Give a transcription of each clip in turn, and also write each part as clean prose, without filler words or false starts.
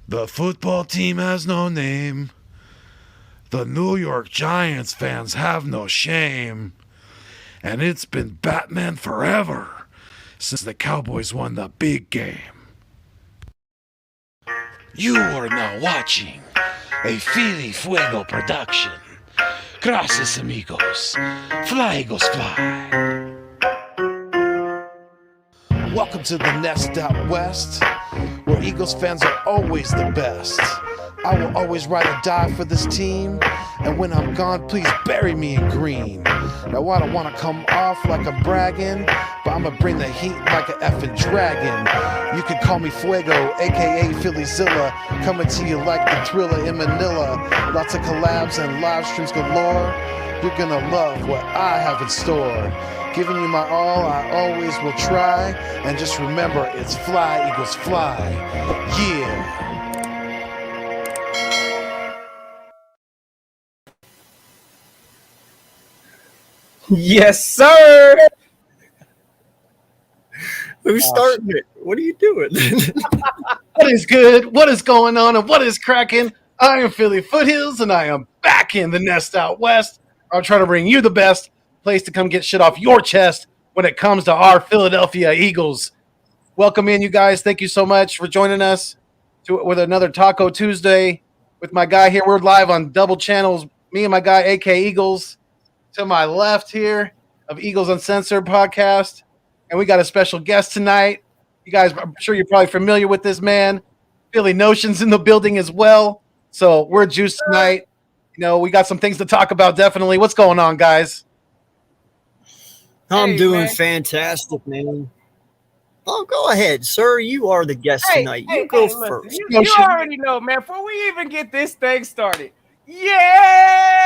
The football team has no name. The New York Giants fans have no shame. And it's been Batman forever since the Cowboys won the big game. You are now watching a Philly Fuego production. Gracias, amigos. Fly, Eagles, fly. Welcome to the Nest Out West, where Eagles fans are always the best. I will always ride or die for this team, and when I'm gone, please bury me in green. Now I don't want to come off like I'm bragging, but I'ma bring the heat like an effing dragon. You can call me Fuego, aka Phillyzilla, coming to you like the Thriller in Manila. Lots of collabs and live streams galore. You're gonna love what I have in store. Giving you my all, I always will try. And just remember, it's fly, Eagles, fly. Yeah. Yes, sir. Who's starting it? What are you doing? What is good? What is going on? And what is cracking? I am Philly Foothills, and I am back in the Nest Out West. I'm trying to bring you the best place to come get shit off your chest when it comes to our Philadelphia Eagles. Welcome in, you guys. Thank you so much for joining us with another Taco Tuesday with my guy here. We're live on double channels. Me and my guy, AK Eagles, to my left here of Eagles Uncensored podcast. And we got a special guest tonight. You guys, I'm sure you're probably familiar with this man. Philly Notion's in the building as well. So we're juiced tonight. You know, we got some things to talk about, definitely. What's going on, guys? I'm doing fantastic, man. Oh, go ahead, sir. You are the guest tonight. You go first. You already know, man. Before we even get this thing started, yeah!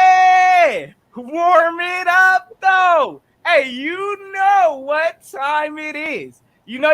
Warm it up, though. Hey, you know what time it is. You know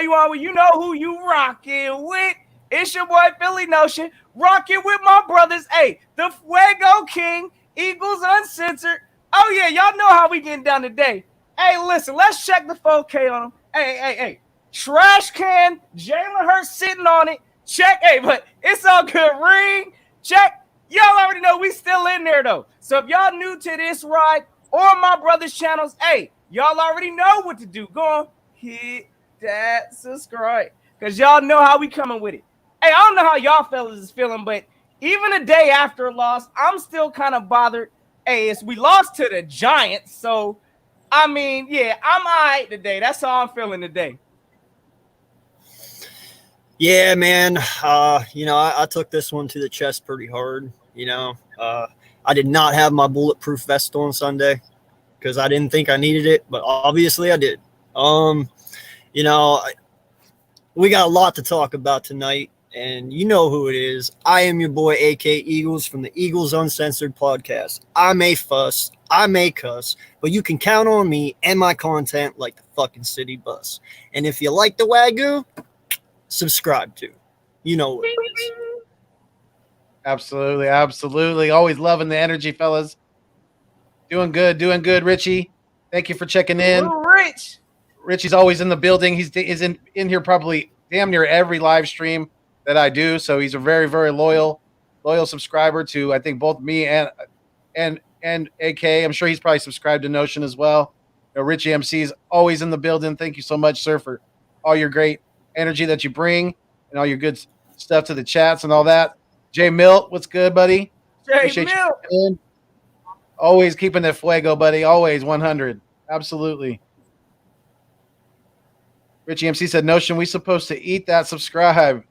who you rocking with. It's your boy Philly Notion, rocking with my brothers. Hey, the Fuego King, Eagles Uncensored. Oh yeah, y'all know how we getting down today. Hey, listen, let's check the 4K on them. Hey. Trash can, Jalen Hurts sitting on it. Check, hey, but it's all good. Ring, check. Y'all already know we still in there, though. So if y'all new to this ride or my brother's channels, hey, y'all already know what to do. Go on, hit that subscribe, because y'all know how we coming with it. Hey, I don't know how y'all fellas is feeling, but even a day after a loss, I'm still kind of bothered. Hey, we lost to the Giants, so, I mean, yeah, I'm all right today. That's how I'm feeling today. Yeah, man. I took this one to the chest pretty hard. I did not have my bulletproof vest on Sunday because I didn't think I needed it, but obviously I did. We got a lot to talk about tonight, and you know who it is. I am your boy, AK Eagles, from the Eagles Uncensored podcast. I may fuss, I may cuss, but you can count on me and my content like the fucking city bus. And if you like the Wagyu, subscribe to. You know what it is. Absolutely. Always loving the energy, fellas. Doing good, Richie. Thank you for checking in. Ooh, Rich. Richie's always in the building. He's in here probably damn near every live stream that I do. So he's a very, very loyal subscriber to, I think, both me and AK. I'm sure he's probably subscribed to Notion as well. Richie MC's always in the building. Thank you so much, sir, for all your great energy that you bring and all your good stuff to the chats and all that. Jay Milt, what's good, buddy? Jay Milt. Always keeping it fuego, buddy. Always 100. Absolutely. Richie MC said, Notion, we supposed to eat that. Subscribe.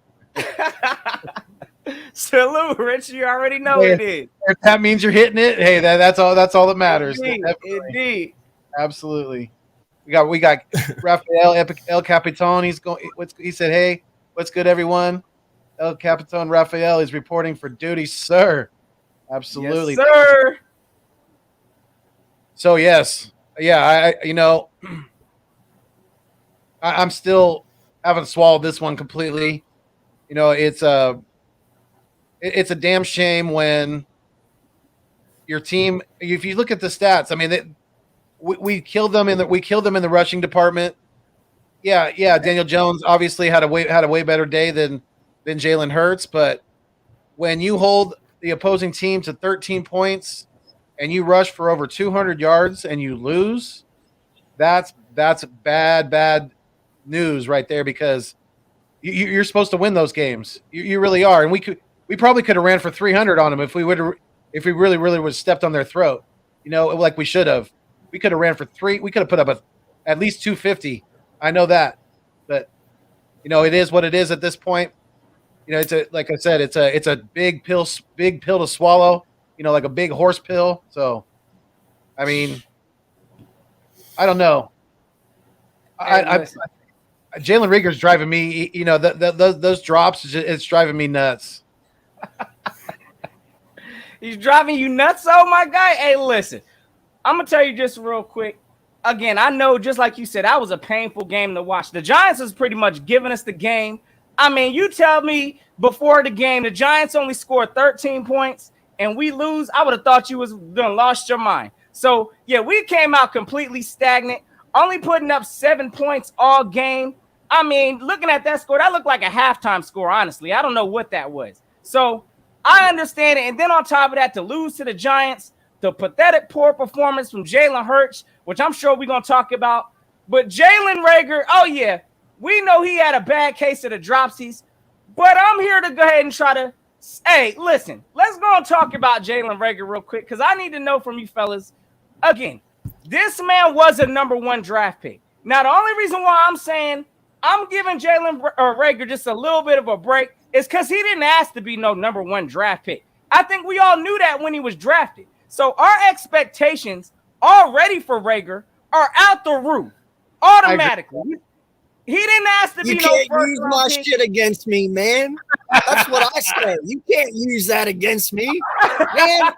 Salute, Rich. You already know it is. If that means you're hitting it, hey, that's all that matters. Indeed. Absolutely. We got Rafael El Capitan. He said, hey, what's good, everyone? El Capitan Rafael is reporting for duty, sir. Absolutely. Yes, sir. So, yes. Yeah, I'm still haven't swallowed this one completely. It's a damn shame when your team, if you look at the stats, I mean, we killed them in the rushing department. Yeah. Daniel Jones obviously had a way better day than Jalen Hurts, but when you hold the opposing team to 13 points and you rush for over 200 yards and you lose, that's bad news right there, because you're supposed to win those games. You really are, and we probably could have ran for 300 on them if we really would have stepped on their throat, like we should have. We could have ran for three. We could have put up at least 250. I know that, but it is what it is at this point. Like I said, it's a big pill to swallow. Like a big horse pill. So, I mean, I don't know. Jalen Rieger's driving me. Those drops. It's driving me nuts. He's driving you nuts, oh my guy. Hey, listen, I'm gonna tell you just real quick. Again, I know, just like you said, that was a painful game to watch. The Giants is pretty much giving us the game. I mean, you tell me before the game the Giants only scored 13 points and we lose, I would have thought you was done lost your mind. So, yeah, we came out completely stagnant, only putting up 7 points all game. I mean, looking at that score, that looked like a halftime score, honestly. I don't know what that was. So, I understand it. And then on top of that, to lose to the Giants, the pathetic poor performance from Jalen Hurts, which I'm sure we're going to talk about. But Jalen Reagor, oh, yeah, we know he had a bad case of the dropsies. But I'm here to go ahead and try to, hey, listen, let's go and talk about Jalen Reagor real quick, because I need to know from you fellas. Again, this man was a number 1 draft pick. Now, the only reason why I'm saying I'm giving Jalen Reagor just a little bit of a break is because he didn't ask to be no number 1 draft pick. I think we all knew that when he was drafted. So our expectations already for Reagor are out the roof automatically. He didn't ask to be no first round pick. You can't use my shit against me, man. That's what I say. You can't use that against me, man.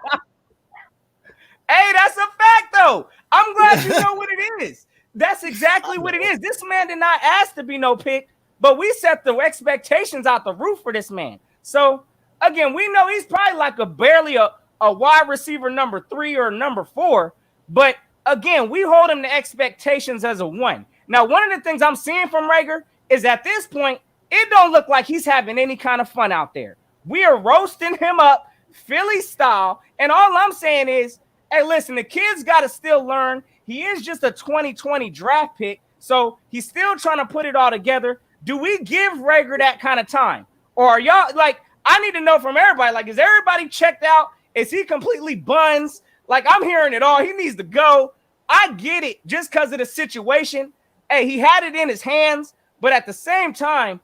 Hey, that's a fact, though. I'm glad you know what it is. That's exactly what it is. This man did not ask to be no pick, but we set the expectations out the roof for this man. So, again, we know he's probably like barely a wide receiver number 3 or number 4. But, again, we hold him to expectations as a 1. Now, one of the things I'm seeing from Reagor is at this point, it don't look like he's having any kind of fun out there. We are roasting him up Philly style. And all I'm saying is, hey, listen, the kid's got to still learn. He is just a 2020 draft pick, so he's still trying to put it all together. Do we give Reagor that kind of time? Or are y'all, like, I need to know from everybody, like, is everybody checked out? Is he completely buns? Like, I'm hearing it all. He needs to go. I get it just because of the situation. Hey, he had it in his hands, but at the same time,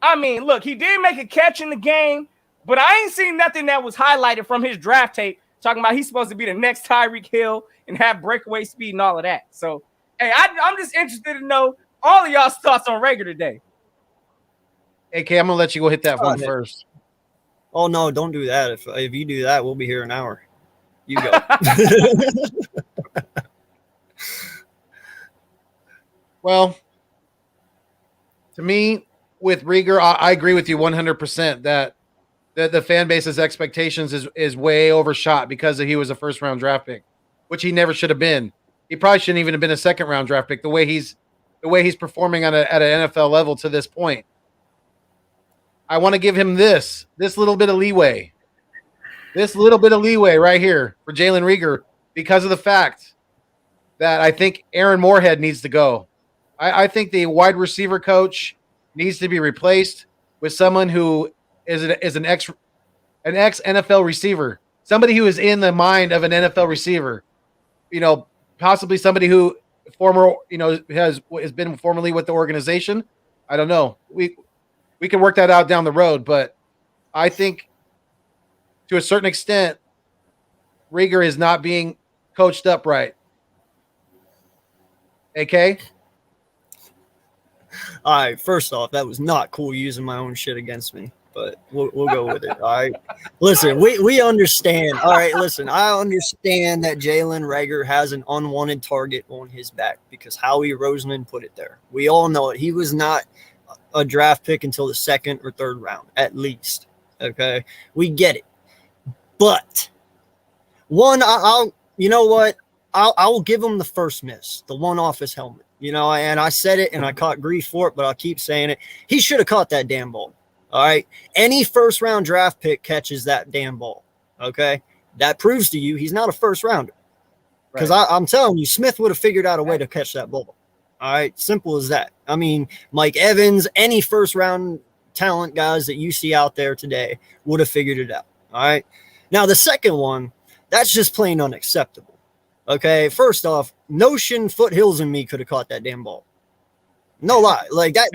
I mean, look, he did make a catch in the game, but I ain't seen nothing that was highlighted from his draft tape talking about he's supposed to be the next Tyreek Hill and have breakaway speed and all of that. So, hey, I'm just interested to know all of y'all's thoughts on Reagor today. AK, I'm going to let you go hit that one first. Oh, no, don't do that. If you do that, we'll be here an hour. You go. Well, to me, with Reagor, I agree with you 100% that the fan base's expectations is way overshot because he was a first-round draft pick, which he never should have been. He probably shouldn't even have been a second-round draft pick the way he's performing at an NFL level to this point. I want to give him this little bit of leeway. This little bit of leeway right here for Jalen Reagor because of the fact that I think Aaron Moorhead needs to go. I think the wide receiver coach needs to be replaced with someone who is an ex NFL receiver, somebody who is in the mind of an NFL receiver. Possibly somebody who has been formerly with the organization. I don't know. We can work that out down the road, but I think to a certain extent, Reagor is not being coached up right. AK? All right, first off, that was not cool using my own shit against me, but we'll go with it. All right. Listen, we understand. All right, listen, I understand that Jalen Reagor has an unwanted target on his back because Howie Roseman put it there. We all know it. He was not a draft pick until the 2nd or 3rd round, at least. Okay, we get it. But one, I'll give him the first miss, the one off his helmet. And I said it and I caught grief for it, but I'll keep saying it. He should have caught that damn ball. All right. Any first round draft pick catches that damn ball. Okay. That proves to you he's not a first rounder. Because I'm telling you, Smith would have figured out a way to catch that ball. All right. Simple as that. I mean, Mike Evans, any first round talent guys that you see out there today would have figured it out. All right. Now, the second one, that's just plain unacceptable. Okay. First off, Notion, Foothills, and me could have caught that damn ball. No lie. Like that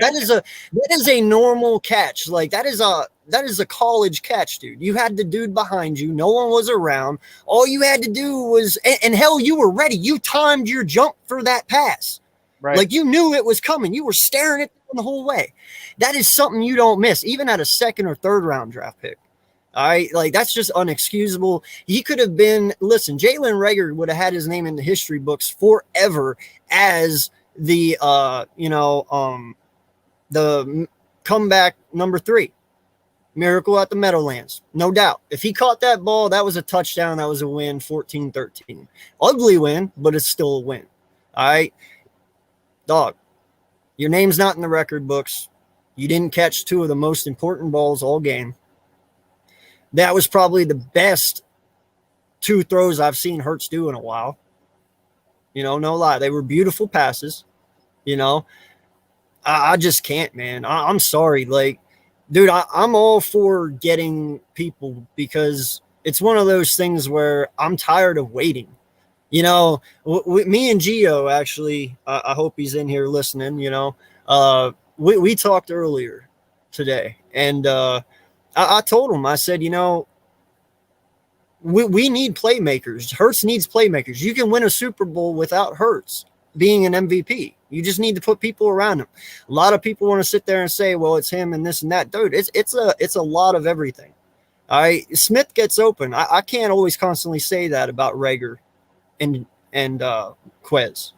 is a normal catch. Like that is a college catch, dude. You had the dude behind you. No one was around. All you had to do was, and hell, you were ready. You timed your jump for that pass. Right. Like you knew it was coming. You were staring at it the whole way. That is something you don't miss, even at a second or third round draft pick. All right. Like that's just unexcusable. He could have been, listen, Jalen Reagor would have had his name in the history books forever as the comeback number 3, miracle at the Meadowlands, no doubt. If he caught that ball, that was a touchdown. That was a win, 14-13. Ugly win, but it's still a win. All right, dog, your name's not in the record books. You didn't catch 2 of the most important balls all game. That was probably the best 2 throws I've seen Hurts do in a while. You know, no lie. They were beautiful passes. You know, I just can't, man. I'm sorry. Like, dude, I'm all for getting people because it's one of those things where I'm tired of waiting. You know, me and Gio, actually, I hope he's in here listening, you know, we talked earlier today. And I told him, I said, you know, we need playmakers. Hurts needs playmakers. You can win a Super Bowl without Hurts being an MVP. You just need to put people around him. A lot of people want to sit there and say, well, it's him and this and that. Dude, it's a lot of everything. All right. Smith gets open. I can't always constantly say that about Reagor and Quez.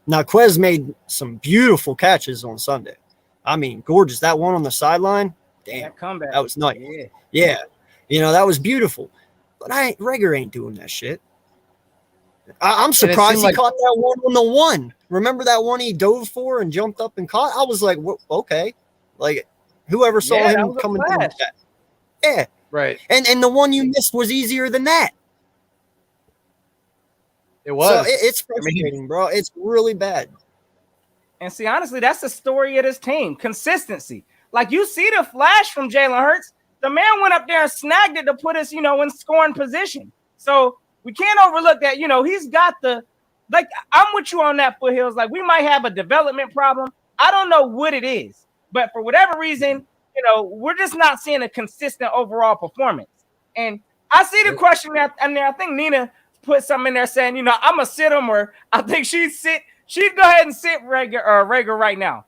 Now, Quez made some beautiful catches on Sunday. I mean, gorgeous. That one on the sideline, damn, That comeback. that was nice. Yeah. You know, that was beautiful. But Reagor ain't doing that shit. I'm surprised he caught that one on the 1. Remember that one he dove for and jumped up and caught? I was like, okay. Like, whoever saw him coming through that. Yeah. Right. And the one you missed was easier than that. It was. So it's frustrating, bro. It's really bad. And see, honestly, that's the story of this team. Consistency. Like, you see the flash from Jalen Hurts. The man went up there and snagged it to put us, you know, in scoring position. So we can't overlook that. You know, he's got like, I'm with you on that, Foothills. Like, we might have a development problem. I don't know what it is. But for whatever reason, you know, we're just not seeing a consistent overall performance. And I see the question there. And I think Nina put something in there saying, you know, I'm going to sit him, or I think she'd go ahead and sit Reagor right now.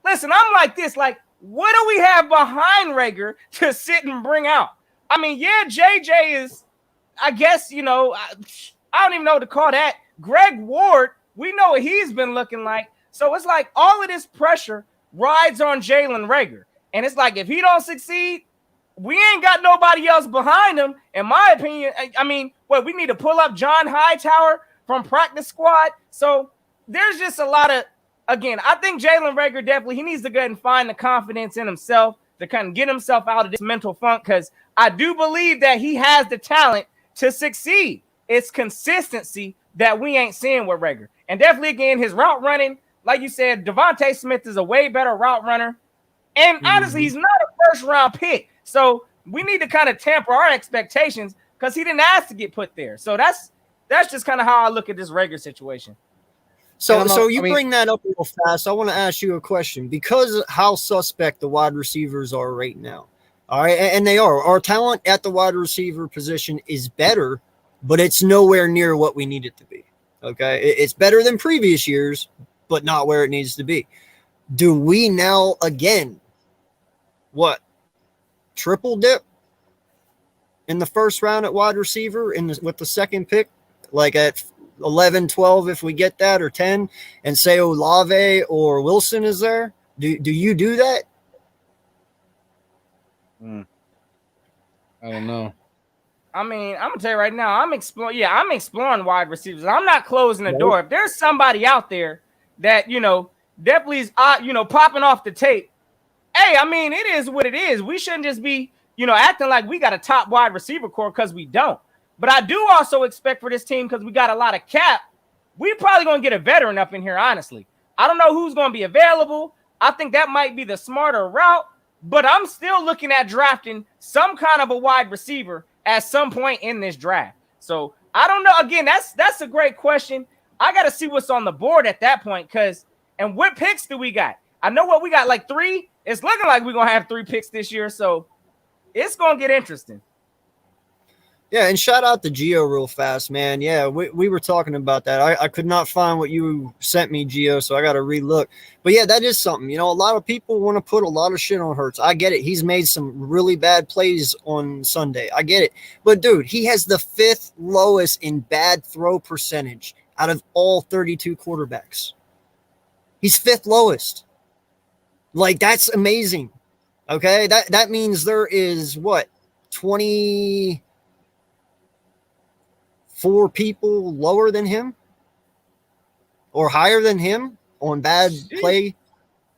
Listen, I'm like this, like, what do we have behind Reagor to sit and bring out? I mean, yeah, JJ is, I guess, you know, I don't even know what to call that. Greg Ward, we know what he's been looking like. So it's like all of this pressure rides on Jalen Reagor. And it's like, if he don't succeed, we ain't got nobody else behind him, in my opinion. I mean, we need to pull up John Hightower from practice squad. So there's just a lot of, again, I think Jalen Reagor definitely, he needs to go ahead and find the confidence in himself to kind of get himself out of this mental funk, because I do believe that he has the talent to succeed. It's consistency that we ain't seeing with Reagor. And definitely, again, his route running, like you said, Devontae Smith is a way better route runner. And honestly, he's not a first-round pick. So we need to kind of temper our expectations because he didn't ask to get put there. So that's just kind of how I look at this Reagor situation. So you bring that up real fast. I want to ask you a question because of how suspect the wide receivers are right now. All right, and they are. Our talent at the wide receiver position is better, but it's nowhere near what we need it to be. Okay, it's better than previous years, but not where it needs to be. Do we now again, triple dip in the first round at wide receiver with the second pick, like at 11, 12 if we get that, or 10, and say Olave or Wilson is there? Do you do that? I don't know. I mean, I'm gonna tell you right now, I'm exploring wide receivers. I'm not closing the door. If there's somebody out there that, you know, definitely is, you know, popping off the tape, hey, I mean, it is what it is. We shouldn't just be, acting like we got a top wide receiver core because we don't. But I do also expect for this team, because we got a lot of cap, we probably going to get a veteran up in here, honestly. I don't know who's going to be available. I think that might be the smarter route, but I'm still looking at drafting some kind of a wide receiver at some point in this draft. So I don't know. Again, that's a great question. I got to see what's on the board at that point, and what picks do we got? I know what we got, like 3. It's looking like we're going to have 3 picks this year, so it's going to get interesting. Yeah, and shout out to Gio real fast, man. Yeah, we were talking about that. I could not find what you sent me, Gio, so I got to relook. But, yeah, that is something. A lot of people want to put a lot of shit on Hurts. I get it. He's made some really bad plays on Sunday. I get it. But, dude, he has the 5th lowest in bad throw percentage out of all 32 quarterbacks. He's 5th lowest. Like, that's amazing. Okay? That means there is, 24 people lower than him or higher than him on bad play.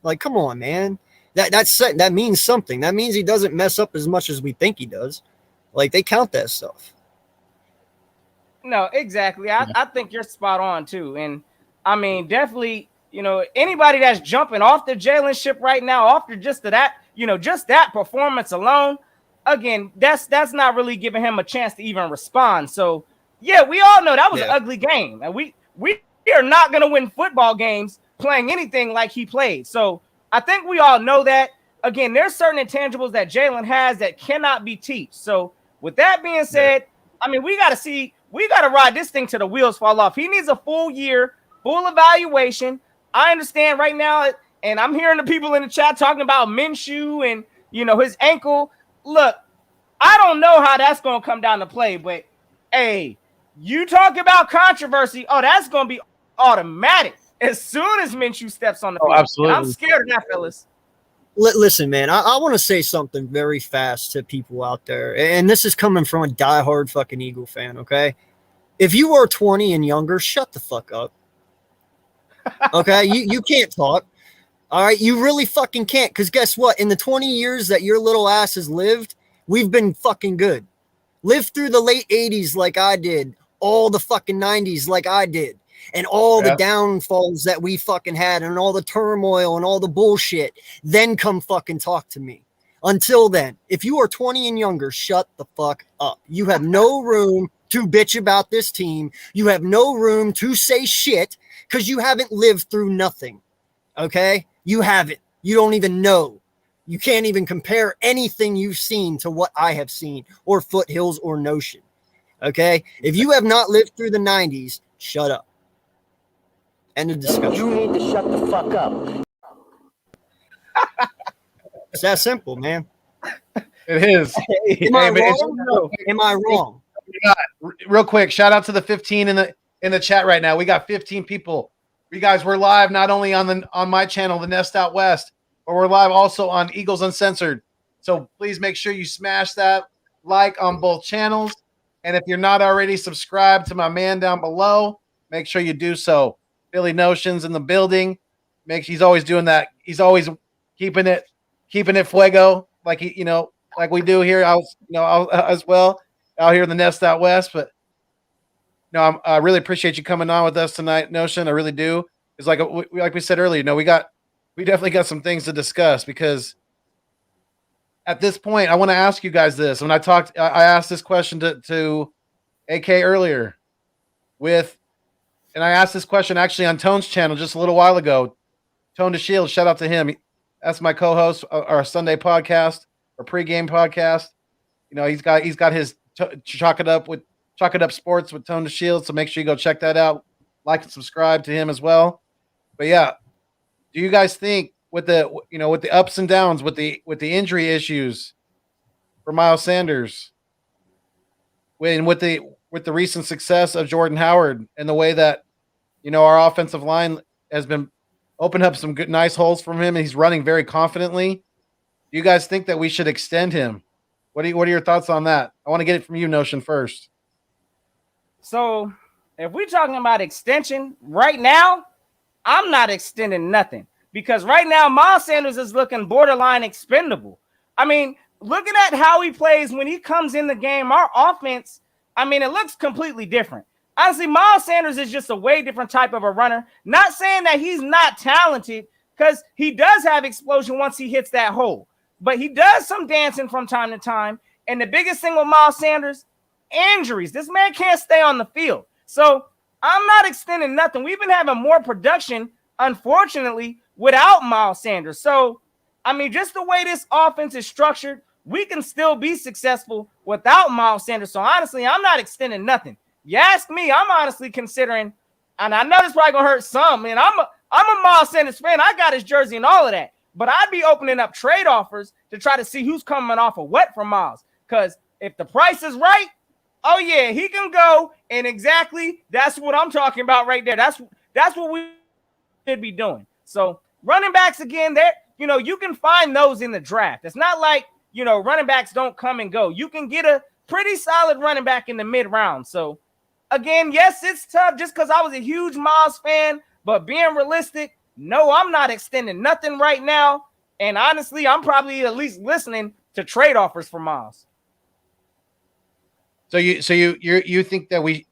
Like, come on, man. That means something. That means he doesn't mess up as much as we think he does. Like, they count that stuff. No, exactly. I think you're spot on too. And I mean, definitely, anybody that's jumping off the Jalen ship right now, after just that performance alone, again, that's not really giving him a chance to even respond. So yeah, we all know that was an ugly game. And we are not going to win football games playing anything like he played. So I think we all know that. Again, there's certain intangibles that Jalen has that cannot be taught. So with that being said, I mean, we got to ride this thing till the wheels fall off. He needs a full year, full evaluation. I understand right now, and I'm hearing the people in the chat talking about Minshew and, his ankle. Look, I don't know how that's going to come down to play, but hey, you talk about controversy. Oh, that's going to be automatic as soon as Minshew steps on the field. Absolutely. And I'm scared of that, fellas. Listen, man, I want to say something very fast to people out there. And this is coming from a diehard fucking Eagle fan, okay? If you are 20 and younger, shut the fuck up. Okay? you can't talk. All right? You really fucking can't. Because guess what? In the 20 years that your little ass has lived, we've been fucking good. Lived through the late 80s like I did. All the fucking 90s like I did. And all the downfalls that we fucking had and all the turmoil and all the bullshit. Then come fucking talk to me. Until then, if you are 20 and younger, shut the fuck up. You have no room to bitch about this team. You have no room to say shit because you haven't lived through nothing. Okay? You haven't. You don't even know. You can't even compare anything you've seen to what I have seen or Foothills or Notion. Okay? If you have not lived through the 90s, shut up. End of discussion. You need to shut the fuck up. It's that simple, man. It is. Am I wrong? Am I wrong? Real quick, shout out to the 15 in the chat right now. We got 15 people. You guys, we're live not only on my channel, The Nest Out West, but we're live also on Eagles Uncensored. So please make sure you smash that like on both channels. And if you're not already subscribed to my man down below, make sure you do so. Billy Notions in the building. He's always doing that. He's always keeping it fuego, like like we do here. As well out here in the Nest Out West. But no, I really appreciate you coming on with us tonight, Notion. I really do. It's like we said earlier. We definitely got some things to discuss because at this point, I want to ask you guys this. When I asked this question to AK earlier and I asked this question actually on Tone's channel just a little while ago. Tone to Shield, shout out to him. That's my co-host, our Sunday podcast, our pregame podcast. He's got his Chalk It Up Sports with Tone to Shield. So make sure you go check that out. Like and subscribe to him as well. But yeah, do you guys think with the ups and downs, with the injury issues for Miles Sanders, with the recent success of Jordan Howard and the way that our offensive line has been opened up some good nice holes from him and he's running very confidently, do you guys think that we should extend him? What are your thoughts on that? I want to get it from you, Notion, first. So if we're talking about extension right now, I'm not extending nothing because right now Miles Sanders is looking borderline expendable. I mean, looking at how he plays when he comes in the game, our offense, I mean, it looks completely different. Honestly, Miles Sanders is just a way different type of a runner. Not saying that he's not talented, because he does have explosion once he hits that hole. But he does some dancing from time to time. And the biggest thing with Miles Sanders, injuries. This man can't stay on the field. So I'm not extending nothing. We've been having more production, unfortunately, without Miles Sanders. So, I mean, just the way this offense is structured, we can still be successful without Miles Sanders. So, honestly, I'm not extending nothing. You ask me, I'm honestly considering, and I know this probably going to hurt some, and I'm a Miles Sanders fan. I got his jersey and all of that. But I'd be opening up trade offers to try to see who's coming off of what from Miles. Because if the price is right, oh, yeah, he can go. And exactly that's what I'm talking about right there. That's what we should be doing. So running backs, again, you can find those in the draft. It's not like, running backs don't come and go. You can get a pretty solid running back in the mid-round. So, again, yes, it's tough just because I was a huge Miles fan. But being realistic, no, I'm not extending nothing right now. And honestly, I'm probably at least listening to trade offers for Miles. So you think that we,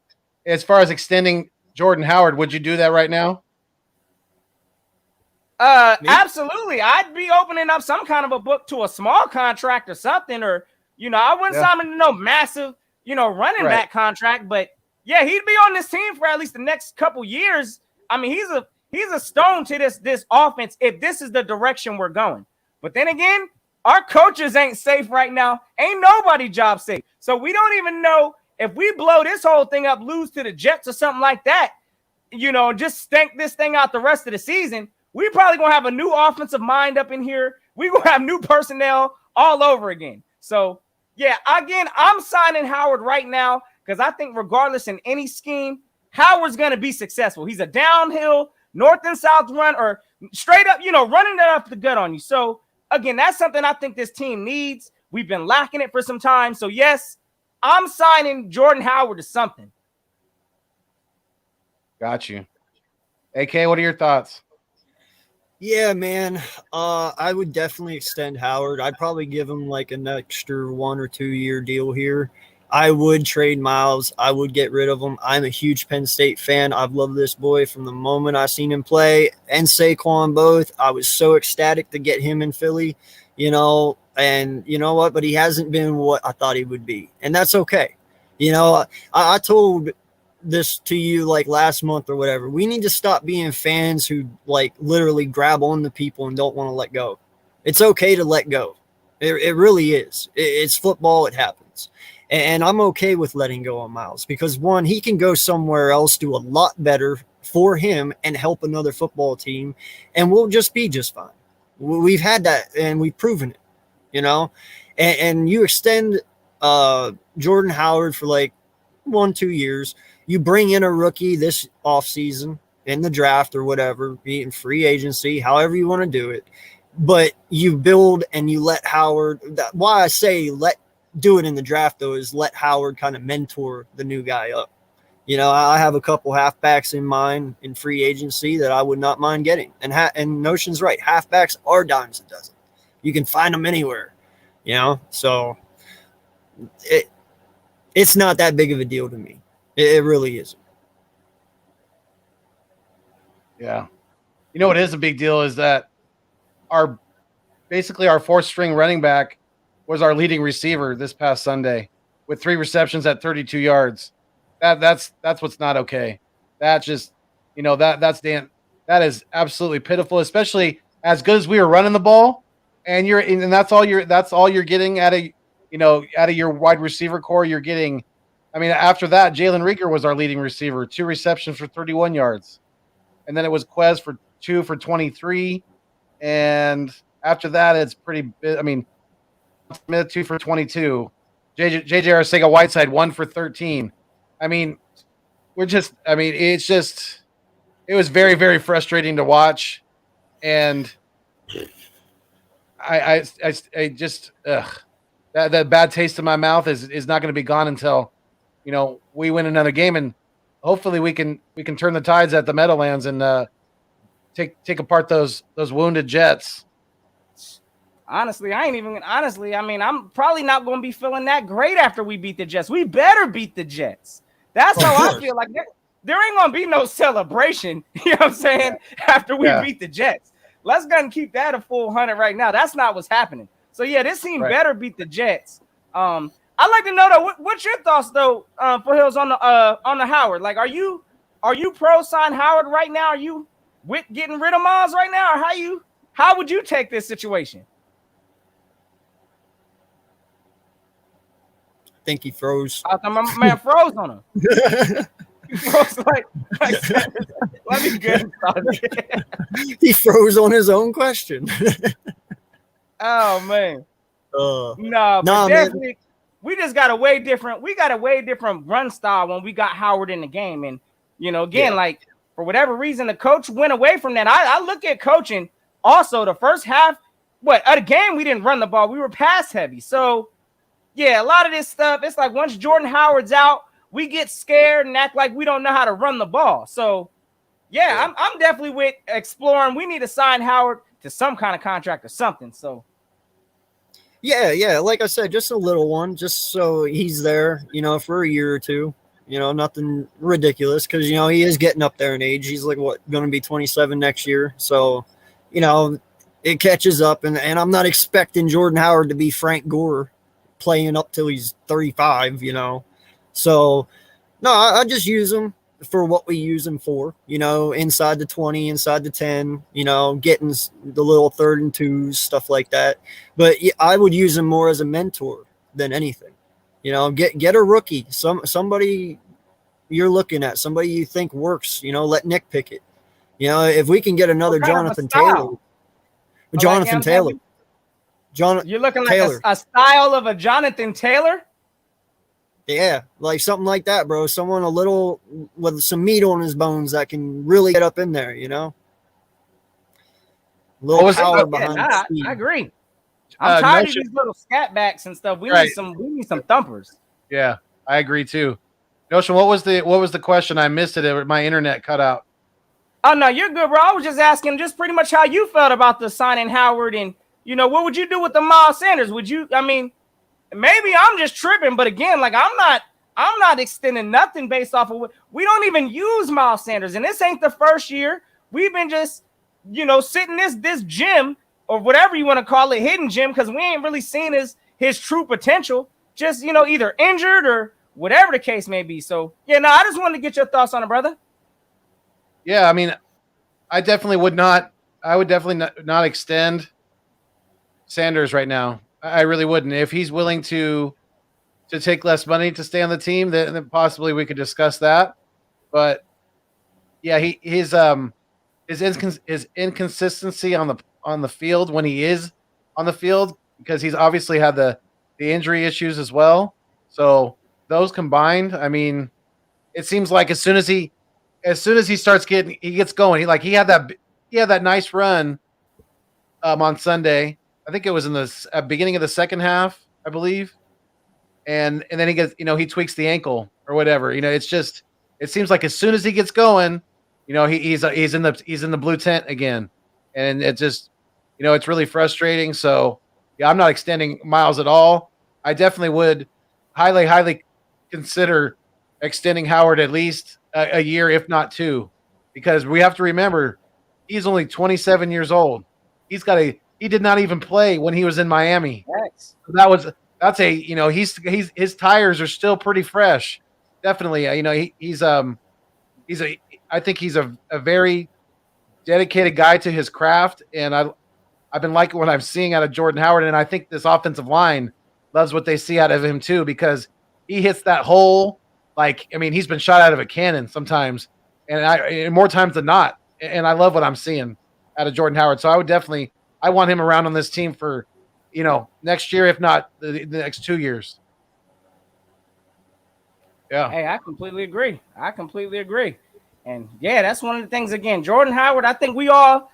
as far as extending Jordan Howard, would you do that right now? Absolutely. I'd be opening up some kind of a book to a small contract or something, or I wouldn't sign him to no massive, running back contract. But yeah, he'd be on this team for at least the next couple years. I mean, he's a stone to this offense if this is the direction we're going. But then again, our coaches ain't safe right now. Ain't nobody job safe. So we don't even know if we blow this whole thing up, lose to the Jets or something like that, just stink this thing out the rest of the season. We probably going to have a new offensive mind up in here. We going to have new personnel all over again. So, yeah, again, I'm signing Howard right now because I think regardless in any scheme, Howard's going to be successful. He's a downhill, north and south run, or straight up, running that up the gut on you. So, again, that's something I think this team needs. We've been lacking it for some time. So, yes, I'm signing Jordan Howard to something. Got you. AK, what are your thoughts? Yeah, man. I would definitely extend Howard. I'd probably give him like an extra 1 or 2 year deal here. I would trade Miles. I would get rid of him. I'm a huge Penn State fan. I've loved this boy from the moment I seen him play, and Saquon both. I was so ecstatic to get him in Philly, and you know what? But he hasn't been what I thought he would be, and that's okay. I told this to you like last month or whatever. We need to stop being fans who like literally grab on to people and don't want to let go. It's okay to let go. It really is. It's football. It happens. And I'm okay with letting go of Miles because, one, he can go somewhere else, do a lot better for him and help another football team, and we'll just be just fine. We've had that, and we've proven it, And you extend Jordan Howard for like 1-2 years. You bring in a rookie this offseason in the draft or whatever, be in free agency, however you want to do it. But you build and you let Howard – why I say do it in the draft, though, is let Howard kind of mentor the new guy up. I have a couple halfbacks in mind in free agency that I would not mind getting. And Notion's right. Halfbacks are dimes a dozen. You can find them anywhere, So it's not that big of a deal to me. It really isn't. Yeah. What is a big deal is that our fourth string running back was our leading receiver this past Sunday with 3 receptions at 32 yards. That's what's not okay. That just, that is absolutely pitiful, especially as good as we were running the ball, and that's all you're getting out of your wide receiver core. You're getting, after that, Jalen Rieger was our leading receiver, 2 receptions for 31 yards, and then it was Quez for 2 for 23, and after that, it's pretty. Smith 2 for 22. JJ Arcega-Whiteside 1 for 13. It was very, very frustrating to watch. And I just that bad taste in my mouth is not going to be gone until we win another game, and hopefully we can turn the tides at the Meadowlands and take apart those wounded Jets. Honestly, I mean, I'm probably not going to be feeling that great after we beat the Jets. We better beat the Jets. That's how I feel. Like there ain't going to be no celebration, you know what I'm saying, after we beat the Jets. Let's go and keep that a full 100 right now. That's not what's happening. So, yeah, this team better beat the Jets. I'd like to know, though, what's your thoughts, though, Foothills, on the Howard? Like, are you pro-sign Howard right now? Are you with getting rid of Miles right now? Or how would you take this situation? I think he froze. I thought my man froze on him. He froze like let me get him. He froze on his own question. Oh man. No, definitely man. we just got a way different. We got a way different run style when we got Howard in the game. And again, like for whatever reason, the coach went away from that. I look at coaching also the first half. Of the game, we didn't run the ball. We were pass heavy. So yeah, a lot of this stuff, it's like once Jordan Howard's out, we get scared and act like we don't know how to run the ball. So, yeah. I'm definitely with exploring. We need to sign Howard to some kind of contract or something. So, yeah. Like I said, just a little one, just so he's there, for a year or two. Nothing ridiculous because, he is getting up there in age. He's like, going to be 27 next year. So, it catches up. And I'm not expecting Jordan Howard to be Frank Gore playing up till he's 35, So, no, I just use him for what we use him for, inside the 20, inside the 10, getting the little 3rd and 2s, stuff like that. But I would use him more as a mentor than anything. Get a rookie, somebody you're looking at, somebody you think works, let Nick pick it. If we can get another Jonathan Taylor. You're looking like Taylor. A style of a Jonathan Taylor? Yeah, like something like that, bro. Someone a little with some meat on his bones that can really get up in there, A little power behind the speed. I agree. I'm tired of these little scat backs and stuff. We need some thumpers. Yeah, I agree too. Notion, what was the question? I missed it. My internet cut out. Oh no, you're good, bro. I was just asking just pretty much how you felt about the signing Howard and what would you do with the Miles Sanders? Maybe I'm just tripping, but again, like I'm not extending nothing based off of we don't even use Miles Sanders, and this ain't the first year. We've been just, sitting this gym or whatever you want to call it, hidden gym, because we ain't really seen his true potential. Just, either injured or whatever the case may be. So yeah, no, I just wanted to get your thoughts on it, brother. Yeah, I definitely would not. I would definitely not extend Sanders right now. I really wouldn't. If he's willing to take less money to stay on the team, then possibly we could discuss that. But yeah, his inconsistency on the field when he is on the field, because he's obviously had the injury issues as well. So those combined, it seems like as soon as he gets going, he had that nice run on Sunday. I think it was in the beginning of the second half, I believe. And then he gets, he tweaks the ankle or whatever. It seems like as soon as he gets going, he's in the blue tent again. And it just, it's really frustrating. So yeah, I'm not extending Miles at all. I definitely would highly consider extending Howard at least a year, if not 2, because we have to remember he's only 27 years old. He did not even play when he was in Miami. Thanks. His tires are still pretty fresh. Definitely. I think he's a very dedicated guy to his craft. And I've been liking what I'm seeing out of Jordan Howard. And I think this offensive line loves what they see out of him too, because he hits that hole. He's been shot out of a cannon sometimes and more times than not. And I love what I'm seeing out of Jordan Howard. So I want him around on this team for, next year, if not the next 2 years. Yeah. Hey, I completely agree. And yeah, that's one of the things, again, Jordan Howard, I think we all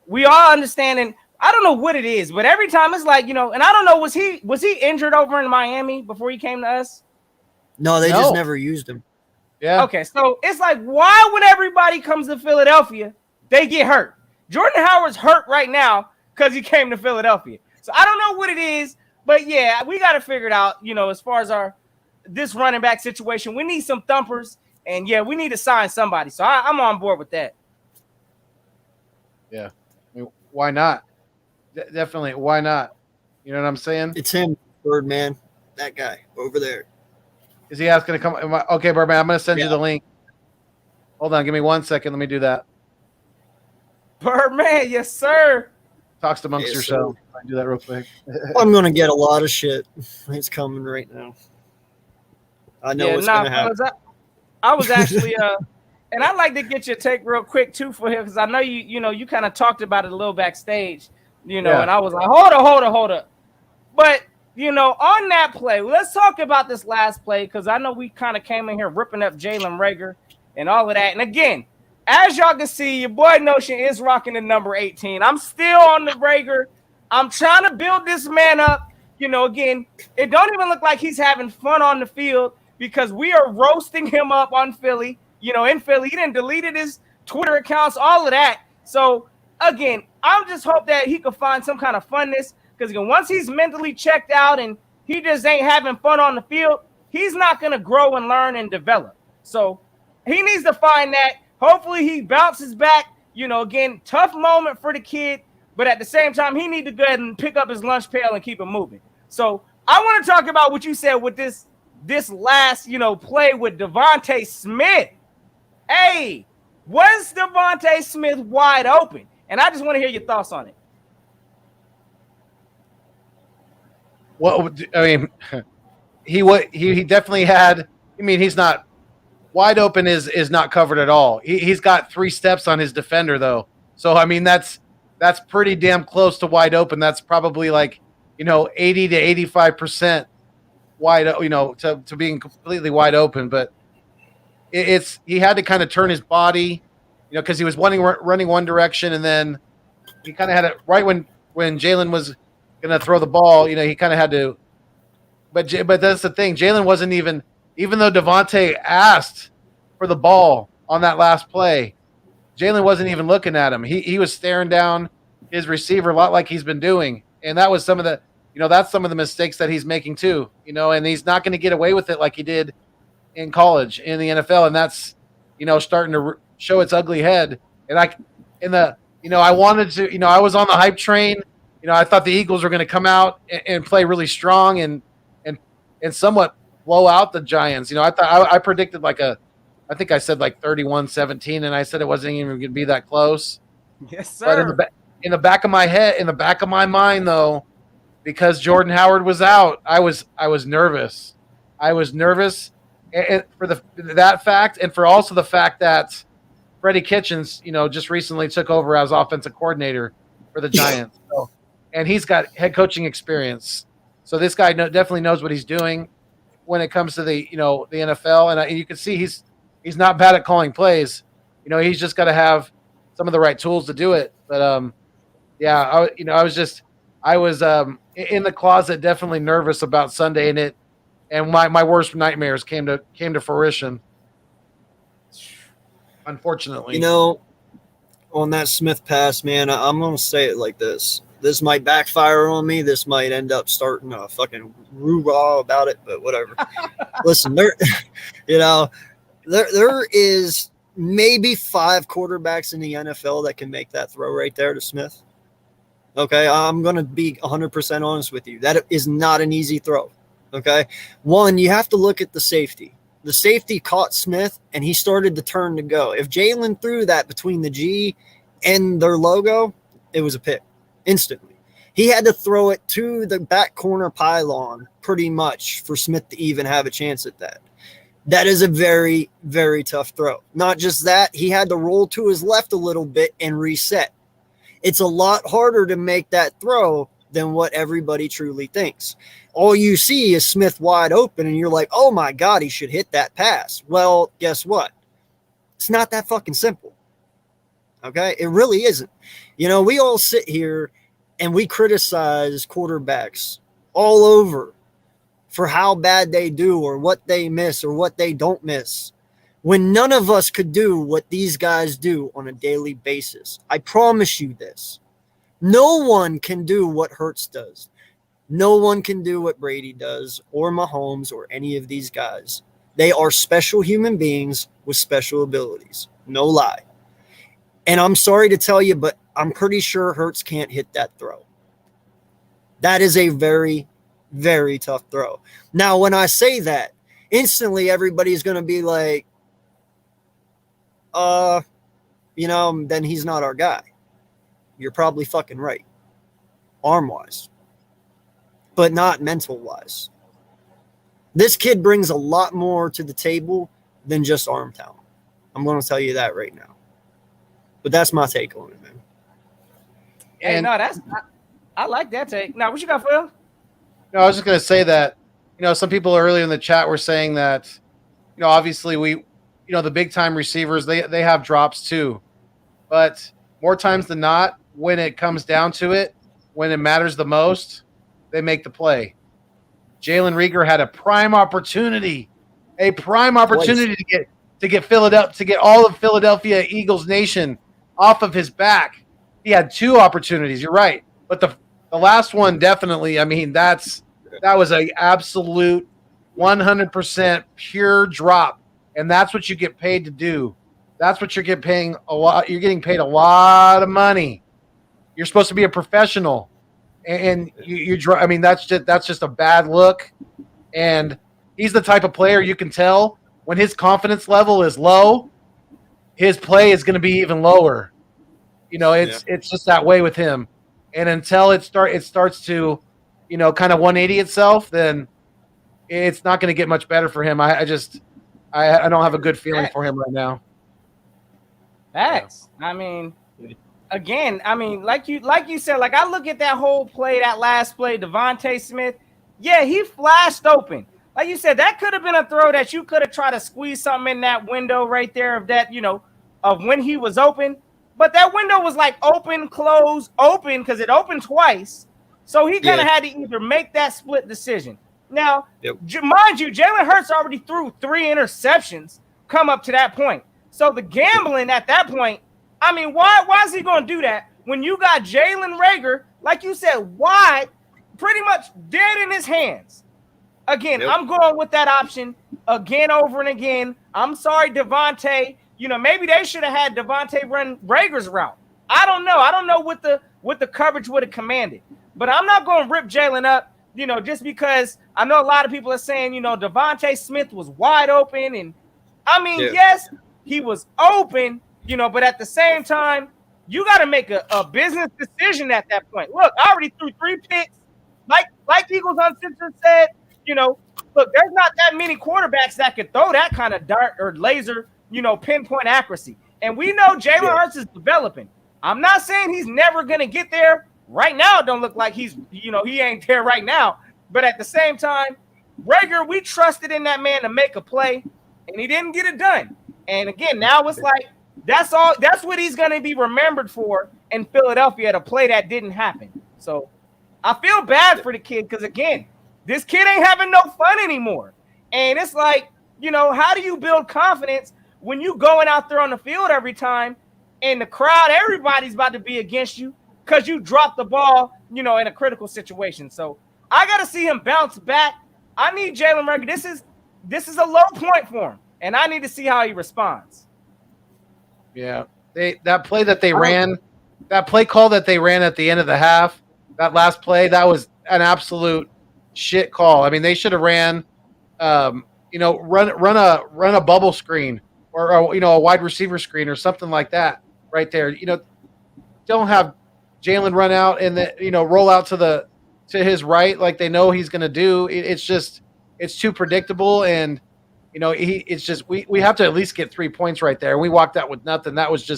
understand, and I don't know what it is, but every time it's like, and I don't know, was he injured over in Miami before he came to us? No, they just never used him. Yeah. Okay, so it's like, why when everybody comes to Philadelphia, they get hurt. Jordan Howard's hurt right now because he came to Philadelphia. So I don't know what it is, but yeah, we got to figure it out. As far as this running back situation, we need some thumpers, and yeah, we need to sign somebody. So I'm on board with that. Yeah, I mean, why not? Definitely, why not? You know what I'm saying? It's him, Birdman, that guy over there. Is he asking to come? Okay, Birdman, I'm going to send you Yeah. the link. Hold on, give me 1 second. Let me do that. Birdman, yes, sir. Talks amongst Yes, yourselves. I can do that real quick. I'm gonna get a lot of shit. It's coming right now. I know what's gonna happen. Fellas, I was actually and I'd like to get your take real quick too for him, because I know you kind of talked about it a little backstage, Yeah. and I was like, hold up. But on that play, let's talk about this last play, because I know we kind of came in here ripping up Jalen Reagor and all of that. And again, as y'all can see, your boy Notion is rocking the number 18. I'm still on the Reagor. I'm trying to build this man up. Again, it don't even look like he's having fun on the field, because we are roasting him up on Philly. In Philly, he done deleted his Twitter accounts, all of that. So again, I'm just hope that he could find some kind of funness, because once he's mentally checked out and he just ain't having fun on the field, he's not going to grow and learn and develop. So he needs to find that. Hopefully he bounces back. Again, tough moment for the kid, but at the same time, he need to go ahead and pick up his lunch pail and keep it moving. So I want to talk about what you said with this last, play with Devontae Smith. Hey, was Devontae Smith wide open? And I just want to hear your thoughts on it. Well, I mean, he definitely had. I mean, he's not wide open. Is not covered at all. He's got 3 steps on his defender though. So I mean, that's pretty damn close to wide open. That's probably like 80 to 85% wide. To being completely wide open. But he had to kind of turn his body, because he was running one direction, and then he kind of had it right when Jalen was going to throw the ball. He kind of had to. But that's the thing. Jalen wasn't even though Devontae asked for the ball on that last play, Jalen wasn't even looking at him. He was staring down his receiver a lot, like he's been doing, and that was some of the that's some of the mistakes that he's making too. And he's not going to get away with it like he did in college, in the NFL, and that's starting to show its ugly head. And I wanted to, I was on the hype train. I thought the Eagles were going to come out and play really strong and somewhat blow out the Giants. I predicted I think I said 31-17, and I said it wasn't even going to be that close. Yes, sir. But in the back of my head, in the back of my mind, though, because Jordan Howard was out, I was nervous. I was nervous. And for that fact, and for also the fact that Freddie Kitchens, just recently took over as offensive coordinator for the Giants, and he's got head coaching experience. So this guy definitely knows what he's doing when it comes to the the NFL, and you can see he's not bad at calling plays. He's just got to have some of the right tools to do it. But yeah, I was in the closet, definitely nervous about Sunday, and my worst nightmares came to fruition. Unfortunately, on that Smith pass, man, I'm gonna say it like this. This might backfire on me. This might end up starting a fucking roo-rah about it, but whatever. Listen, there is maybe 5 quarterbacks in the NFL that can make that throw right there to Smith. Okay, I'm going to be 100% honest with you. That is not an easy throw. Okay, one, you have to look at the safety. The safety caught Smith, and he started to turn to go. If Jalen threw that between the G and their logo, it was a pick instantly. He had to throw it to the back corner pylon pretty much for Smith to even have a chance at that. That is a very, very tough throw. Not just that, he had to roll to his left a little bit and reset. It's a lot harder to make that throw than what everybody truly thinks. All you see is Smith wide open, and you're like, oh my God, he should hit that pass. Well, guess what? It's not that fucking simple. Okay? It really isn't. We all sit here and we criticize quarterbacks all over for how bad they do or what they miss or what they don't miss. when none of us could do what these guys do on a daily basis. I promise you this. No one can do what Hurts does. No one can do what Brady does or Mahomes or any of these guys. They are special human beings with special abilities. No lie. And I'm sorry to tell you, but I'm pretty sure Hurts can't hit that throw. That is a very, very tough throw. Now, when I say that, instantly everybody's going to be like, then he's not our guy. You're probably fucking right. Arm-wise. But not mental-wise. This kid brings a lot more to the table than just arm talent. I'm going to tell you that right now. But that's my take on it, man. Hey, no, I like that take. Now, what you got, Phil? No, I was just going to say that, some people earlier in the chat were saying that, obviously the big time receivers, they have drops too. But more times than not, when it comes down to it, when it matters the most, they make the play. Jalen Reagor had a prime opportunity to get all of Philadelphia Eagles Nation off of his back. He had 2 opportunities. You're right, but the last one definitely. I mean, that was an absolute 100% pure drop, and that's what you get paid to do. That's what you're getting paid a lot of money. You're supposed to be a professional, and you draw. I mean, that's just a bad look. And he's the type of player you can tell when his confidence level is low, his play is going to be even lower. It's just that way with him. And until it starts to, kind of 180 itself, then it's not going to get much better for him. I don't have a good feeling for him right now. Facts. I mean, again, like you said, like I look at that whole play, that last play, Devontae Smith. Yeah, he flashed open. Like you said, that could have been a throw that you could have tried to squeeze something in that window right there of that, of when he was open. But that window was like open, close, open, because it opened twice. So he kind of had to either make that split decision. Now, mind you, Jalen Hurts already threw 3 interceptions come up to that point. So the gambling at that point, why is he going to do that when you got Jalen Reagor, like you said, wide, pretty much dead in his hands? Again, I'm going with that option again over and again. I'm sorry, Devontae. Maybe they should have had Devontae run Rager's route. I don't know. I don't know what the coverage would have commanded. But I'm not going to rip Jalen up, just because I know a lot of people are saying, Devontae Smith was wide open. And, yes, he was open, but at the same time, you got to make a business decision at that point. Look, I already threw 3 picks. Like Eagles Uncensored said, look, there's not that many quarterbacks that could throw that kind of dart or laser, pinpoint accuracy. And we know Jalen Hurts is developing. I'm not saying he's never going to get there. Right now, it don't look like he's, he ain't there right now. But at the same time, Reagor, we trusted in that man to make a play, and he didn't get it done. And again, now it's like, that's what he's going to be remembered for in Philadelphia, to play that didn't happen. So I feel bad for the kid because, again, this kid ain't having no fun anymore. And it's like, how do you build confidence when you going out there on the field every time and the crowd, everybody's about to be against you because you dropped the ball, in a critical situation. So I got to see him bounce back. I need Jalen Reagor. This is a low point for him, and I need to see how he responds. Yeah, that play that they ran, that play call that they ran at the end of the half, that last play, that was an absolute shit call. They should have ran, run a bubble screen or a wide receiver screen or something like that right there. Don't have Jalen run out and then roll out to his right like they know he's going to do. It's too predictable, and we have to at least get 3 points right there. And we walked out with nothing. That was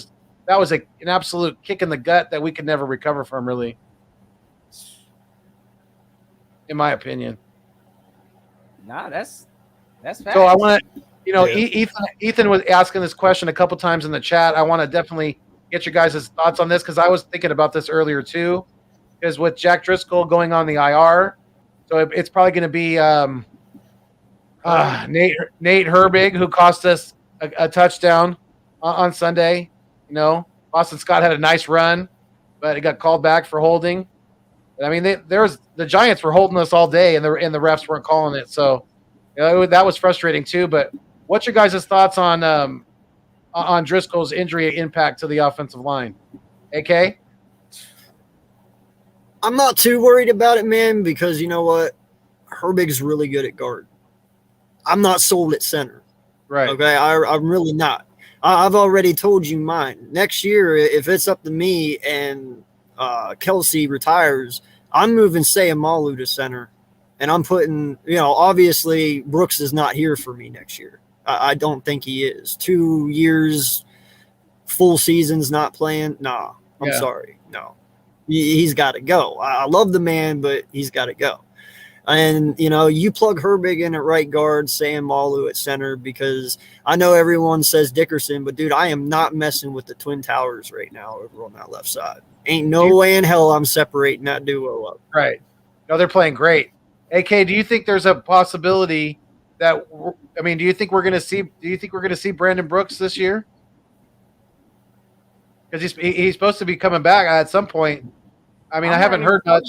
an absolute kick in the gut that we could never recover from, really, in my opinion. Nah, that's fast. So I want to, Ethan was asking this question a couple times in the chat. I want to definitely get your guys' thoughts on this because I was thinking about this earlier too. Because with Jack Driscoll going on the IR, so it's probably going to be Nate Herbig, who cost us a touchdown on Sunday. You know, Boston Scott had a nice run, but it got called back for holding. I mean, the Giants were holding us all day, and the refs weren't calling it. So that was frustrating too. But what's your guys' thoughts on Driscoll's injury impact to the offensive line? AK? I'm not too worried about it, man, because you know what? Herbig's really good at guard. I'm not sold at center. Right. Okay, I'm really not. I've already told you mine. Next year, if it's up to me and Kelsey retires, I'm moving Sayamalu to center, and I'm putting, obviously Brooks is not here for me next year. I don't think he is. 2 years, full seasons not playing. Nah, I'm sorry. No, he's got to go. I love the man, but he's got to go. And, you plug Herbig in at right guard, Sam Malu at center, because I know everyone says Dickerson, but, dude, I am not messing with the Twin Towers right now over on that left side. Ain't no way in hell I'm separating that duo up. Right. No, they're playing great. AK, do you think there's a possibility that – do you think we're going to see Brandon Brooks this year? Because he's supposed to be coming back at some point. I haven't heard much.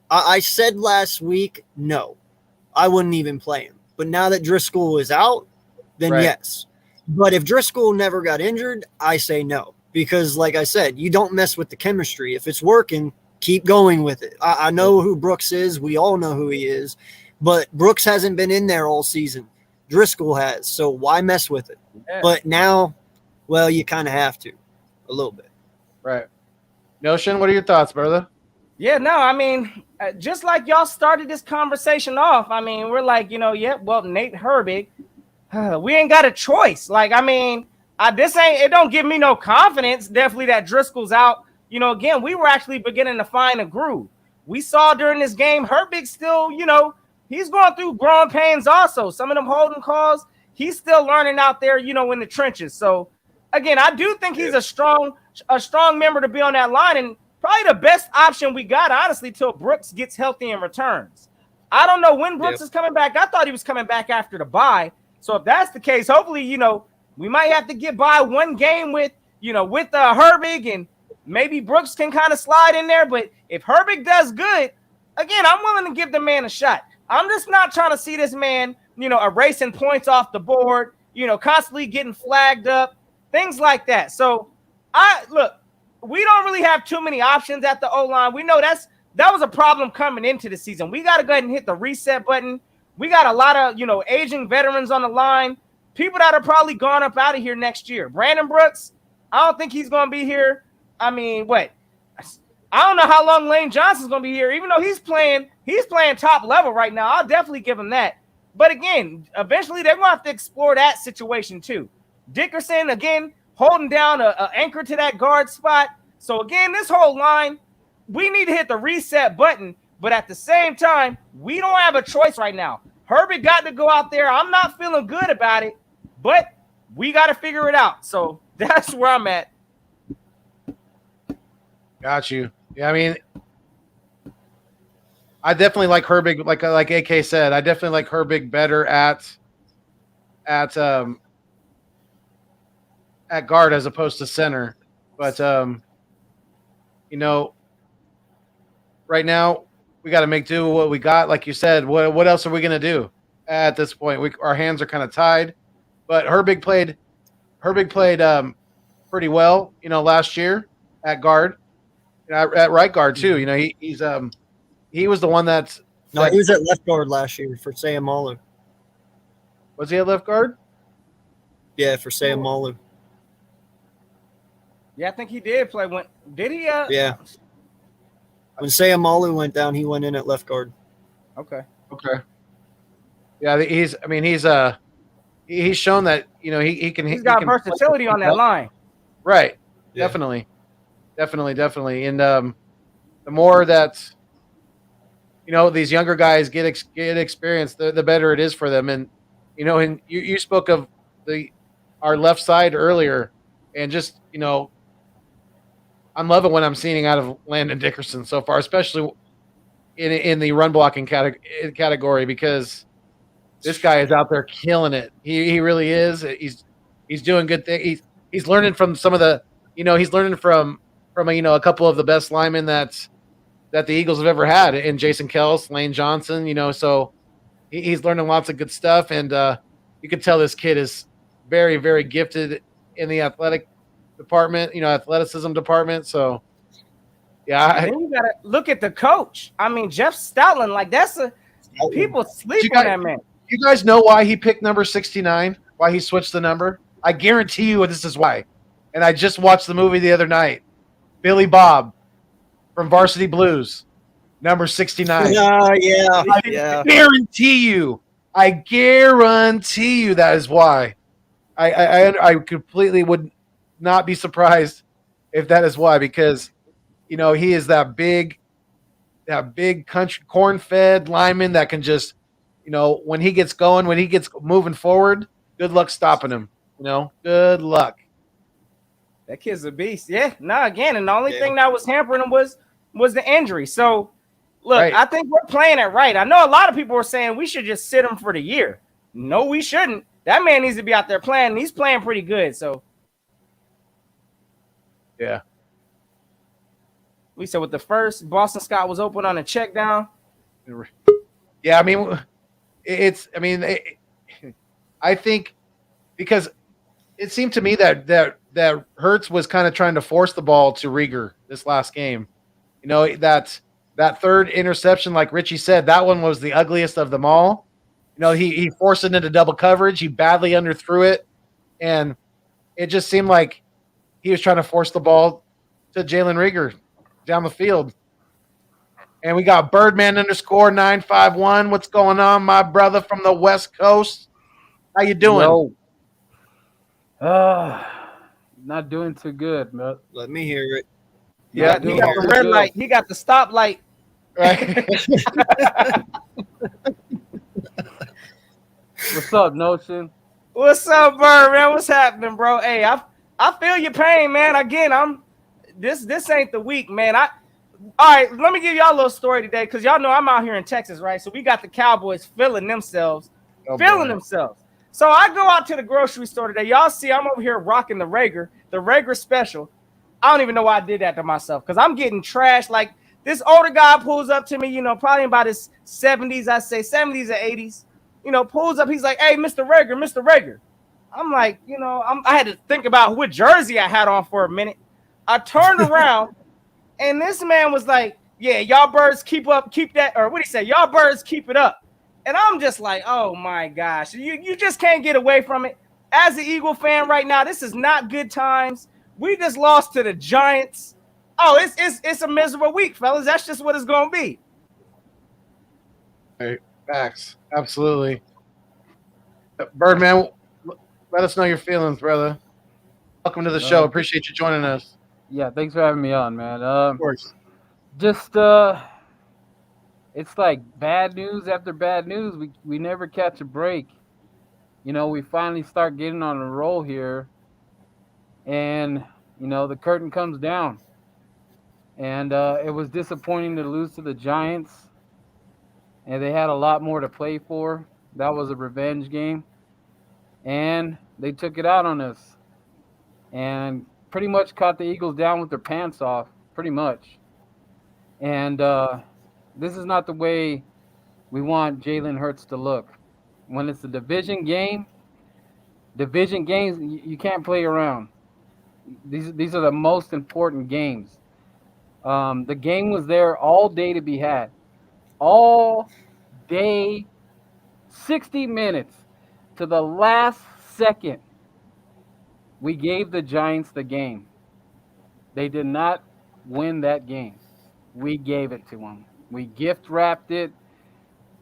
I said last week, no, I wouldn't even play him. But now that Driscoll is out, then yes. But if Driscoll never got injured, I say no. Because like I said, you don't mess with the chemistry. If it's working, keep going with it. I know who Brooks is. We all know who he is. But Brooks hasn't been in there all season. Driscoll has. So why mess with it? Yeah. But now, well, you kind of have to a little bit. Right. Notion, what are your thoughts, brother? Yeah, no, just like y'all started this conversation off, we're like, Nate Herbig, we ain't got a choice. It don't give me no confidence, definitely, that Driscoll's out. Again, we were actually beginning to find a groove. We saw during this game, Herbig still, he's going through growing pains also. Some of them holding calls, he's still learning out there, in the trenches. So, again, I do think he's a strong member to be on that line, and probably the best option we got, honestly, till Brooks gets healthy and returns. I don't know when Brooks is coming back. I thought he was coming back after the bye. So if that's the case, hopefully, we might have to get by one game with Herbig, and maybe Brooks can kind of slide in there. But if Herbig does good, again, I'm willing to give the man a shot. I'm just not trying to see this man, erasing points off the board, constantly getting flagged up, things like that. So we don't really have too many options at the O-line. We know that was a problem coming into the season. We got to go ahead and hit the reset button. We got a lot of, aging veterans on the line, people that are probably gone up out of here next year. Brandon Brooks, I don't think he's going to be here. I don't know how long Lane Johnson's going to be here, even though he's playing top level right now. I'll definitely give him that. But again, eventually they're going to have to explore that situation too. Dickerson, again, holding down an anchor to that guard spot. So, again, this whole line, we need to hit the reset button. But at the same time, we don't have a choice right now. Herbig got to go out there. I'm not feeling good about it, but we got to figure it out. So, that's where I'm at. Got you. Yeah, I definitely like Herbig, like AK said. I definitely like Herbig better at guard as opposed to center. But, right now we got to make do with what we got. Like you said, what else are we going to do at this point? Our hands are kind of tied, but Herbig played pretty well, last year at guard, at right guard too. He was the one he was at left guard last year for Sam Malu. Was he at left guard? Yeah, for Sam Malu. Yeah, I think he did play. Did he? Yeah. When Sayamalu went down, he went in at left guard. Okay. Yeah, he's shown that he can. He's got versatility on that line. Right. Yeah. Definitely. And the more that these younger guys get experience, the better it is for them. And and you spoke of our left side earlier, and just I'm loving what I'm seeing out of Landon Dickerson so far, especially in the run blocking category, because this guy is out there killing it. He really is. He's doing good things. He's learning from some of the, he's learning from a couple of the best linemen that the Eagles have ever had, in Jason Kels, Lane Johnson. So he's learning lots of good stuff, and you can tell this kid is very, very gifted in the athletic department, athleticism department. So, yeah. Then you gotta look at the coach. I mean, Jeff Stoutland, like people sleep on that man. You guys know why he picked number 69? Why he switched the number? I guarantee you this is why. And I just watched the movie the other night. Billy Bob from Varsity Blues, number 69. Yeah. I guarantee you that is why. I completely would not be surprised if that is why, because he is that big country corn-fed lineman that can just, when he gets going, when he gets moving forward, good luck stopping him. Good luck. That kid's a beast. Yeah. No, again, and the only thing that was hampering him was the injury. So, look, right. I think we're playing it right. I know a lot of people are saying we should just sit him for the year. No, we shouldn't. That man needs to be out there playing. He's playing pretty good. So, yeah. We said with the first, Boston Scott was open on a check down. Yeah, I mean, I think because it seemed to me that Hurts was kind of trying to force the ball to Rieger this last game. That third interception, like Richie said, that one was the ugliest of them all. He forced it into double coverage. He badly underthrew it, and it just seemed like he was trying to force the ball to Jalen Rieger down the field. And we got Birdman _951. What's going on, my brother from the West Coast? How you doing? Not doing too good, man. Let me hear it. Yeah, he got the red light. He got the stoplight. Right. What's up, Notion? What's up, Bird, man? What's happening, bro? Hey, I feel your pain, man. Again, this ain't the week, man. All right, let me give y'all a little story today, because y'all know I'm out here in Texas, right? So we got the Cowboys feeling themselves. So I go out to the grocery store today. Y'all see I'm over here rocking the Rager special. I don't even know why I did that to myself, because I'm getting trashed. Like, this older guy pulls up to me, probably about his 70s, I say 70s or 80s. Pulls up. He's like, "Hey, Mr. Rager." I'm like, I had to think about what jersey I had on for a minute. I turned around, and this man was like, "Yeah, y'all birds keep that," or what he said, "Y'all birds keep it up." And I'm just like, oh my gosh, you just can't get away from it. As an Eagle fan right now, this is not good times. We just lost to the Giants. Oh, it's a miserable week, fellas. That's just what it's gonna be. Right. Facts. Absolutely. Birdman, let us know your feelings, brother. Welcome to the show. Appreciate you joining us. Yeah, thanks for having me on, man. Of course. Just it's like bad news after bad news. We never catch a break. We finally start getting on a roll here, and the curtain comes down. And it was disappointing to lose to the Giants, and they had a lot more to play for. That was a revenge game, and they took it out on us, and pretty much caught the Eagles down with their pants off, pretty much. And this is not the way we want Jalen Hurts to look. When it's a division games, you can't play around. These are the most important games. The game was there all day to be had. All day, 60 minutes to the last second. We gave the Giants the game. They did not win that game. We gave it to them. We gift wrapped it,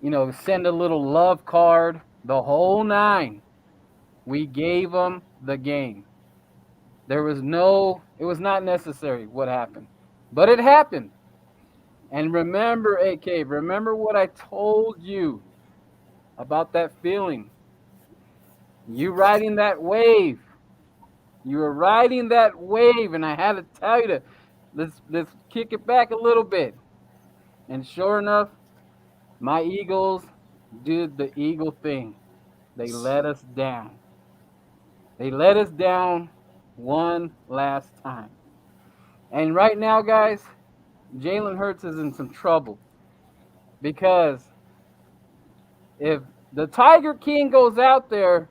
send a little love card, the whole nine. We gave them the game. It was not necessary what happened, but it happened. And remember, AK, remember what I told you about that feeling. You riding that wave. You were riding that wave, and I had to tell you to let's kick it back a little bit. And sure enough, my Eagles did the Eagle thing. They let us down. They let us down one last time. And right now, guys, Jalen Hurts is in some trouble because if the Tiger King goes out there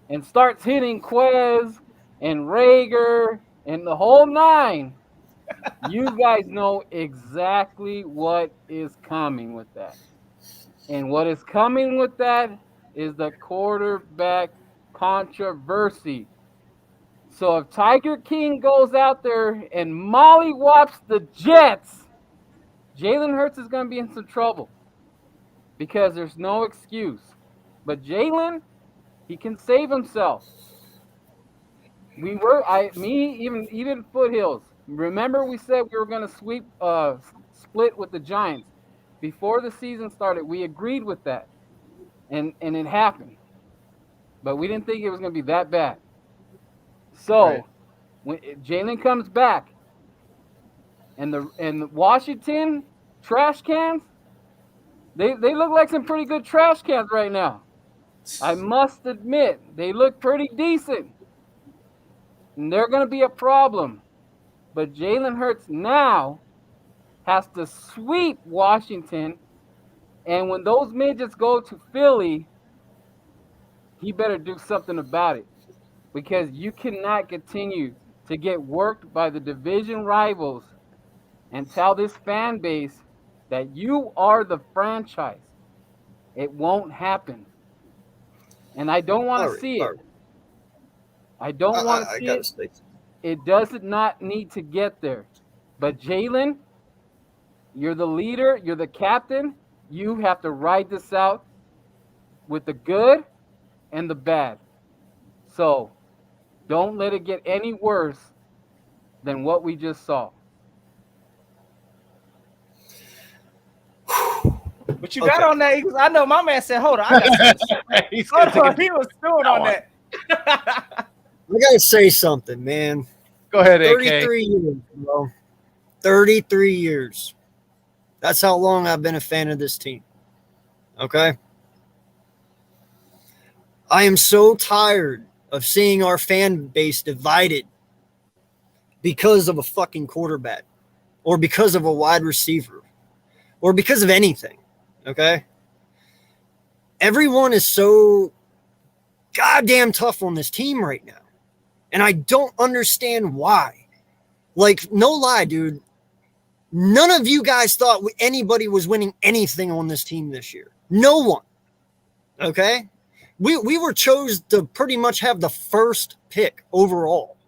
and starts hitting Quez and Rager and the whole nine, you guys know exactly what is coming with that. And what is coming with that is the quarterback controversy. So if Tiger King goes out there and mollywops the Jets, Jalen Hurts is going to be in some trouble because there's no excuse. But Jalen, he can save himself. Even Foothills. Remember, we said we were going to split with the Giants before the season started. We agreed with that, and it happened. But we didn't think it was going to be that bad. So Right. when Jalen comes back, and the Washington trash cans, they look like some pretty good trash cans right now. I must admit, they look pretty decent. And they're going to be a problem. But Jalen Hurts now has to sweep Washington. And when those midgets go to Philly, he better do something about it. Because you cannot continue to get worked by the division rivals and tell this fan base that you are the franchise. It won't happen. And I don't want to see it. I don't want to see it. It does not need to get there. But Jalen, you're the leader. You're the captain. You have to ride this out with the good and the bad. So don't let it get any worse than what we just saw. But you got on that Eagles. I know my man said, hold on. I got hold on. He was stewing on that. I got to say something, man. Go ahead, AK. 33 years, bro. 33 years. That's how long I've been a fan of this team. Okay? I am so tired of seeing our fan base divided because of a fucking quarterback or because of a wide receiver or because of anything. Okay? Everyone is so goddamn tough on this team right now. And I don't understand why. Like, no lie, dude. None of you guys thought anybody was winning anything on this team this year. No one. Okay? We were chose to pretty much have the first pick overall.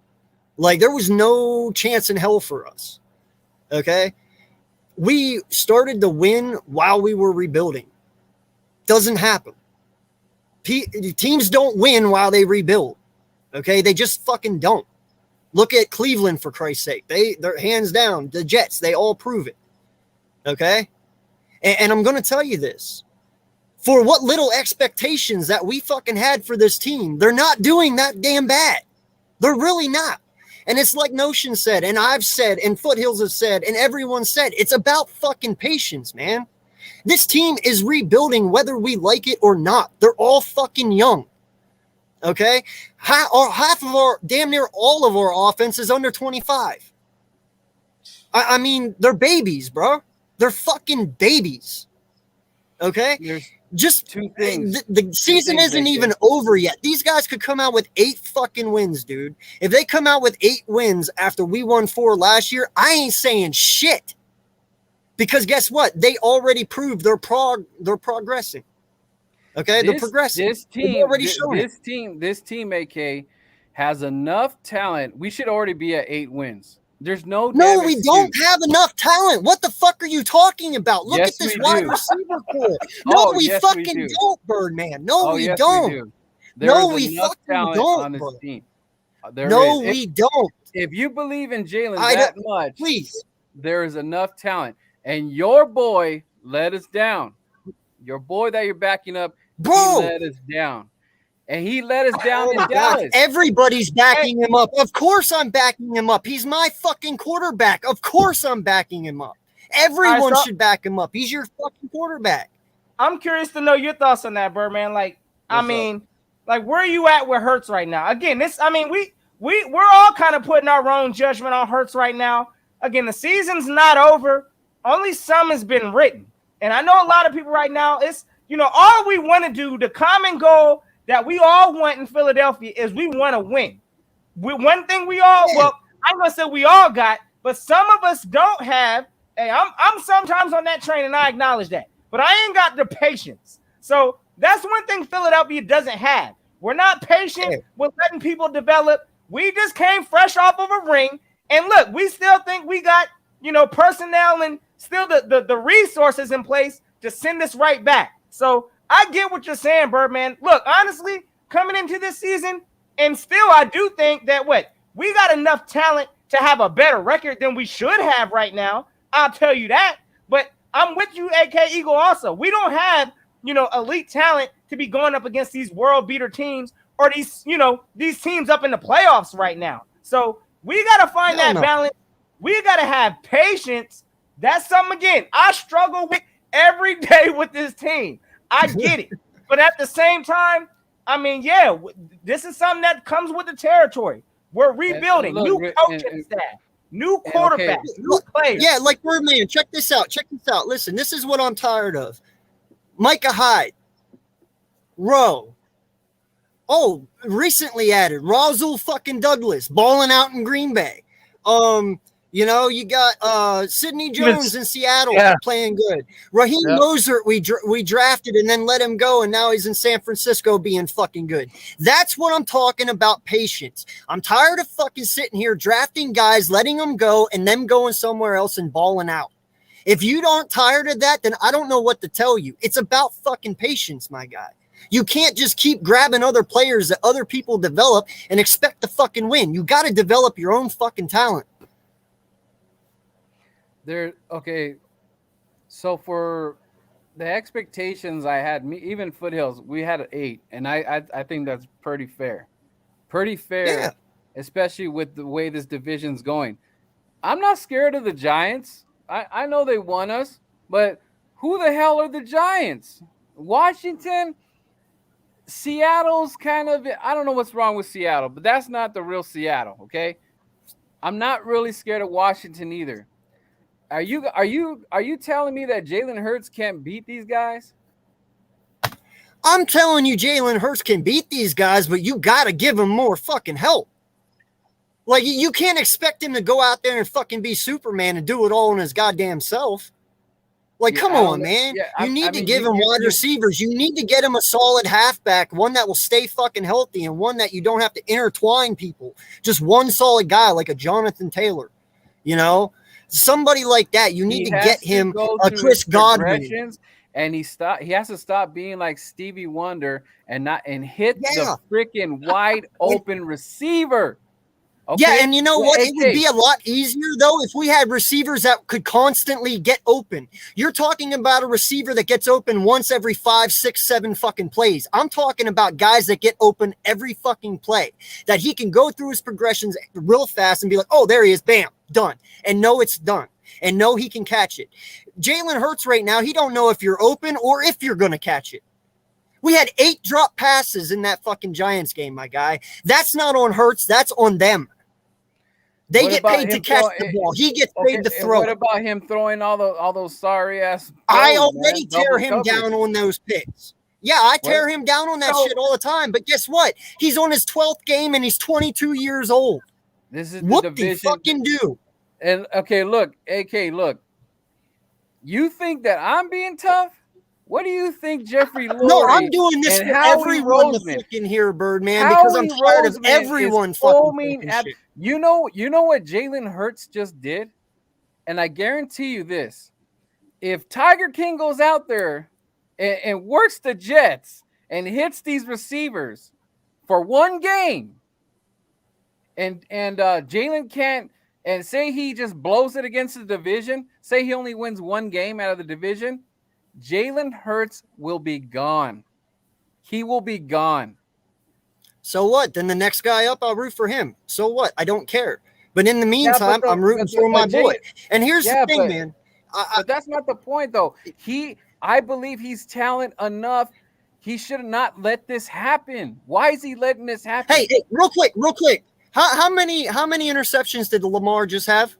Like, there was no chance in hell for us. Okay? We started to win while we were rebuilding. Doesn't happen. Teams don't win while they rebuild. Okay? They just fucking don't. Look at Cleveland, for Christ's sake. They're hands down. The Jets, they all prove it. Okay? And I'm going to tell you this. For what little expectations that we fucking had for this team, they're not doing that damn bad. They're really not. And it's like Notion said, and I've said, and Foothills has said, and everyone said, it's about fucking patience, man. This team is rebuilding whether we like it or not. They're all fucking young. Okay? Half of our, damn near all of our offense is under 25. I mean, they're babies, bro. They're fucking babies. Okay? There's just two things. The season isn't even over yet. These guys could come out with 8 fucking wins, dude. If they come out with 8 wins after we won 4 last year, I ain't saying shit. Because guess what? They already proved they're progressing. Okay, they're progressing. This team, AK, has enough talent. We should already be at 8 wins. There's no we don't have enough talent. What the fuck are you talking about? Look at this wide receiver pool. No, we fucking don't, Birdman. No, we don't. No, we fucking don't, on this bro. team. We don't. If you believe in Jalen that much, please, there is enough talent. And your boy let us down. Your boy that you're backing up, bro, he let us down. And he let us down in Dallas. Everybody's backing him up. Of course I'm backing him up. He's my fucking quarterback. Of course I'm backing him up. Everyone should back him up. He's your fucking quarterback. I'm curious to know your thoughts on that, Birdman. Like, What's up? like where are you at with Hurts right now? Again, we're all kind of putting our own judgment on Hurts right now. Again, the season's not over. Only some has been written. And I know a lot of people right now, it's, all we want to do, the common goal that we all want in Philadelphia is we want to win. One thing I'm going to say we all got, but some of us don't have. Hey, I'm sometimes on that train, and I acknowledge that. But I ain't got the patience. So that's one thing Philadelphia doesn't have. We're not patient with letting people develop. We just came fresh off of a ring. And look, we still think we got, personnel and still the resources in place to send us right back. So I get what you're saying, Birdman. Look, honestly, coming into this season, and still I do think that we got enough talent to have a better record than we should have right now. I'll tell you that. But I'm with you, AK Eagle, also. We don't have, elite talent to be going up against these world beater teams or these teams up in the playoffs right now. So we got to find that balance. We got to have patience. That's something, again, I struggle with every day with this team. I get it. But at the same time, this is something that comes with the territory. We're rebuilding, new coaching staff, new quarterbacks, new players. Yeah, like Birdman, check this out. Listen, this is what I'm tired of. Micah Hyde, Rowe. Oh, recently added Razul fucking Douglas, balling out in Green Bay. You got Sidney Jones in Seattle playing good. Raheem Mostert we drafted and then let him go, and now he's in San Francisco being fucking good. That's what I'm talking about, patience. I'm tired of fucking sitting here drafting guys, letting them go, and them going somewhere else and balling out. If you aren't tired of that, then I don't know what to tell you. It's about fucking patience, my guy. You can't just keep grabbing other players that other people develop and expect to fucking win. You got to develop your own fucking talent. So for the expectations I had, even Foothills, we had an 8, and I think that's pretty fair. Especially with the way this division's going. I'm not scared of the Giants. I know they won us, but who the hell are the Giants? Washington, Seattle's kind of, I don't know what's wrong with Seattle, but that's not the real Seattle, okay? I'm not really scared of Washington either. Are you telling me that Jalen Hurts can't beat these guys? I'm telling you Jalen Hurts can beat these guys, but you got to give him more fucking help. Like, you can't expect him to go out there and fucking be Superman and do it all on his goddamn self. Like, come on, man. You need to give him wide receivers. You need to get him a solid halfback, one that will stay fucking healthy and one that you don't have to intertwine people. Just one solid guy like a Jonathan Taylor, Somebody like that. You need to get him a Chris Godwin. And he has to stop being like Stevie Wonder and hit the freaking wide open receiver. Okay? Yeah, and you know what? It would be a lot easier, though, if we had receivers that could constantly get open. You're talking about a receiver that gets open once every 5, 6, 7 fucking plays. I'm talking about guys that get open every fucking play, that he can go through his progressions real fast and be like, oh, there he is, bam, done. And know it's done. And know he can catch it. Jalen Hurts right now, he don't know if you're open or if you're going to catch it. We had 8 drop passes in that fucking Giants game, my guy. That's not on Hurts. That's on them. They get paid to catch the ball. He gets paid to throw. What about him throwing all those sorry ass? I already tear him down on those picks. Yeah, I tear him down on that shit all the time. But guess what? He's on his 12th game and he's 22 years old. This is what the division. What fucking do? And look, AK, look. You think that I'm being tough? What do you think, Jeffrey Lurie? No, I'm doing this for everyone to fucking hear, Birdman, because I'm tired of everyone fucking shit. You know what Jalen Hurts just did? And I guarantee you this. If Tiger King goes out there and works the Jets and hits these receivers for one game, and Jalen can't, and say he just blows it against the division, say he only wins one game out of the division, Jalen Hurts will be gone. He will be gone. So what? Then the next guy up, I'll root for him. So what? I don't care. But in the meantime, I'm rooting for my boy. And here's the thing, man. But that's not the point, though. I believe he's talent enough. He should not let this happen. Why is he letting this happen? Hey, real quick. How many interceptions did Lamar just have?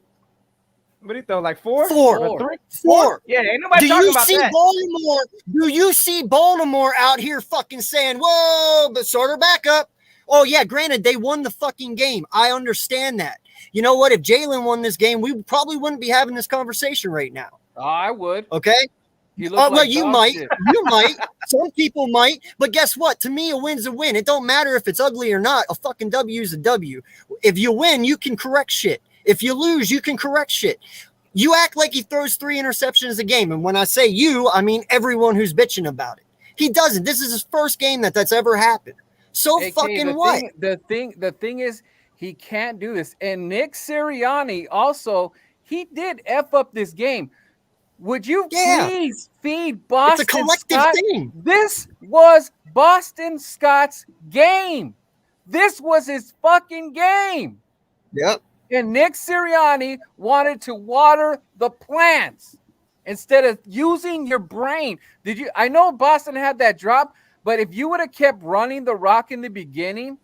What do you throw? Like four? Four. Three? Four. Yeah, ain't nobody Do talking you about see that. Baltimore? Do you see Baltimore out here fucking saying, "Whoa, but sort her back up"? Oh yeah, granted they won the fucking game. I understand that. You know what? If Jalen won this game, we probably wouldn't be having this conversation right now. I would. Okay. He Well, like you might. You might. Some people might. But guess what? To me, a win's a win. It don't matter if it's ugly or not. A fucking W is a W. If you win, you can correct shit. If you lose, you can correct shit. You act like he throws 3 interceptions a game. And when I say you, I mean everyone who's bitching about it. He doesn't. This is his first game that's ever happened. So AK, fucking what? The thing is, he can't do this. And Nick Sirianni also, he did F up this game. Would you please feed Boston It's a collective Scott? thing. This was Boston Scott's game. This was his fucking game. Yep. And Nick Sirianni wanted to water the plants instead of using your brain. I know Boston had that drop, but if you would have kept running the rock in the beginning,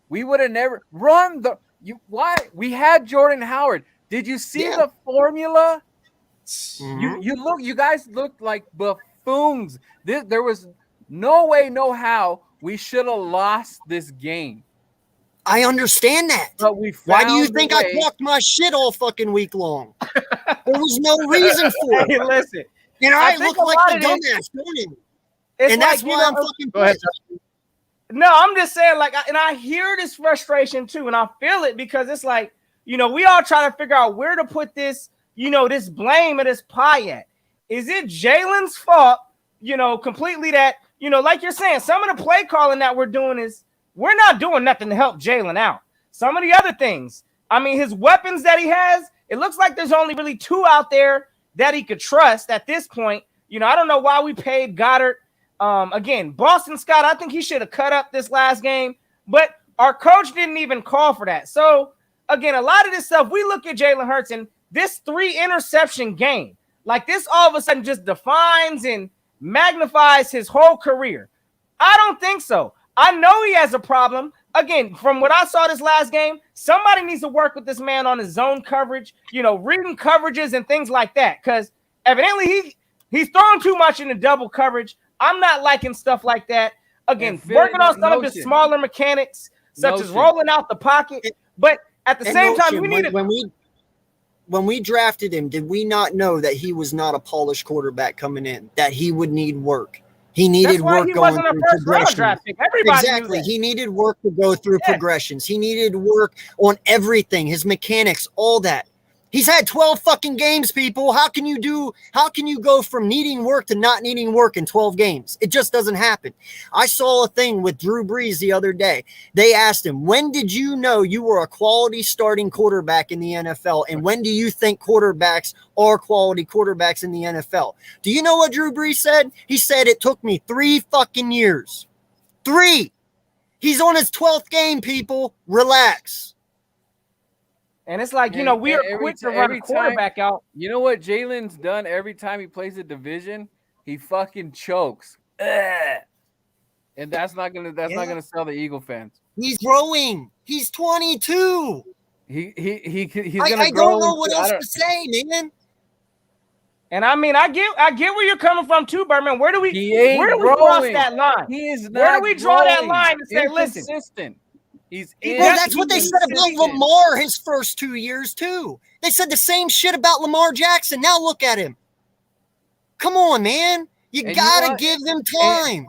we would have never run why? We had Jordan Howard. Did you see the formula? Mm-hmm. You guys looked like buffoons. There was no way, no how we should have lost this game. I understand that. But why do you think I talked my shit all fucking week long? There was no reason for it. Hey, listen. And I look like the dumbass, don't you? And that's why I'm fucking pissed. No, I'm just saying, like, and I hear this frustration too, and I feel it because it's like, we all try to figure out where to put this, this blame or this pie at. Is it Jalen's fault, completely that, like you're saying, some of the play calling that we're doing is we're not doing nothing to help Jalen out. Some of the other things, I mean, his weapons that he has, it looks like there's only really 2 out there that he could trust at this point. I don't know why we paid Goddard. Again, Boston Scott, I think he should have cut up this last game, but our coach didn't even call for that. So, again, a lot of this stuff, we look at Jalen Hurts and this 3 interception game, like this all of a sudden just defines and magnifies his whole career. I don't think so. I know he has a problem. Again, from what I saw this last game, somebody needs to work with this man on his zone coverage, reading coverages and things like that, because evidently he's throwing too much into double coverage. I'm not liking stuff like that. Again, working on some of his smaller mechanics, such as rolling out the pocket. But at the same time, we need to. When we drafted him, did we not know that he was not a polished quarterback coming in, that he would need work? He needed work going through progressions. Exactly. He needed work to go through progressions. He needed work on everything, his mechanics, all that. He's had 12 fucking games, people. How can you go from needing work to not needing work in 12 games? It just doesn't happen. I saw a thing with Drew Brees the other day. They asked him, when did you know you were a quality starting quarterback in the NFL? And when do you think quarterbacks are quality quarterbacks in the NFL? Do you know what Drew Brees said? He said, it took me 3 fucking years. 3. He's on his 12th game, people. Relax. And it's like, we are quick to run a quarterback out. You know what Jalen's done every time he plays a division? He fucking chokes. Ugh. And that's not gonna sell the Eagle fans. He's growing. He's 22. He's I don't know what else to say, man. And I mean, I get where you're coming from too, Berman. Where do we cross that line? He is not. Where do we draw that line and say, listen? That's what they said about Lamar his first 2 years too. They said the same shit about Lamar Jackson. Now look at him. Come on, man. You gotta give them time.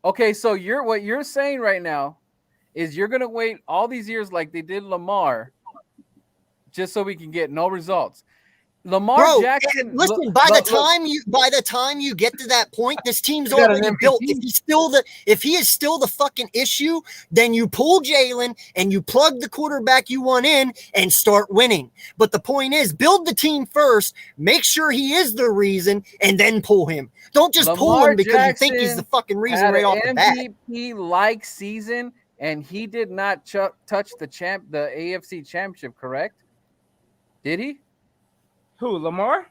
Okay, so what you're saying right now is you're gonna wait all these years like they did Lamar, just so we can get no results. Lamar Jackson. Listen, by the time you get to that point, this team's already built. If he is still the fucking issue, then you pull Jalen and you plug the quarterback you want in and start winning. But the point is, build the team first, make sure he is the reason, and then pull him. Don't just pull him because you think he's the fucking reason right off the bat. MVP-like season, and he did not touch the AFC Championship. Correct? Did he? Who, Lamar?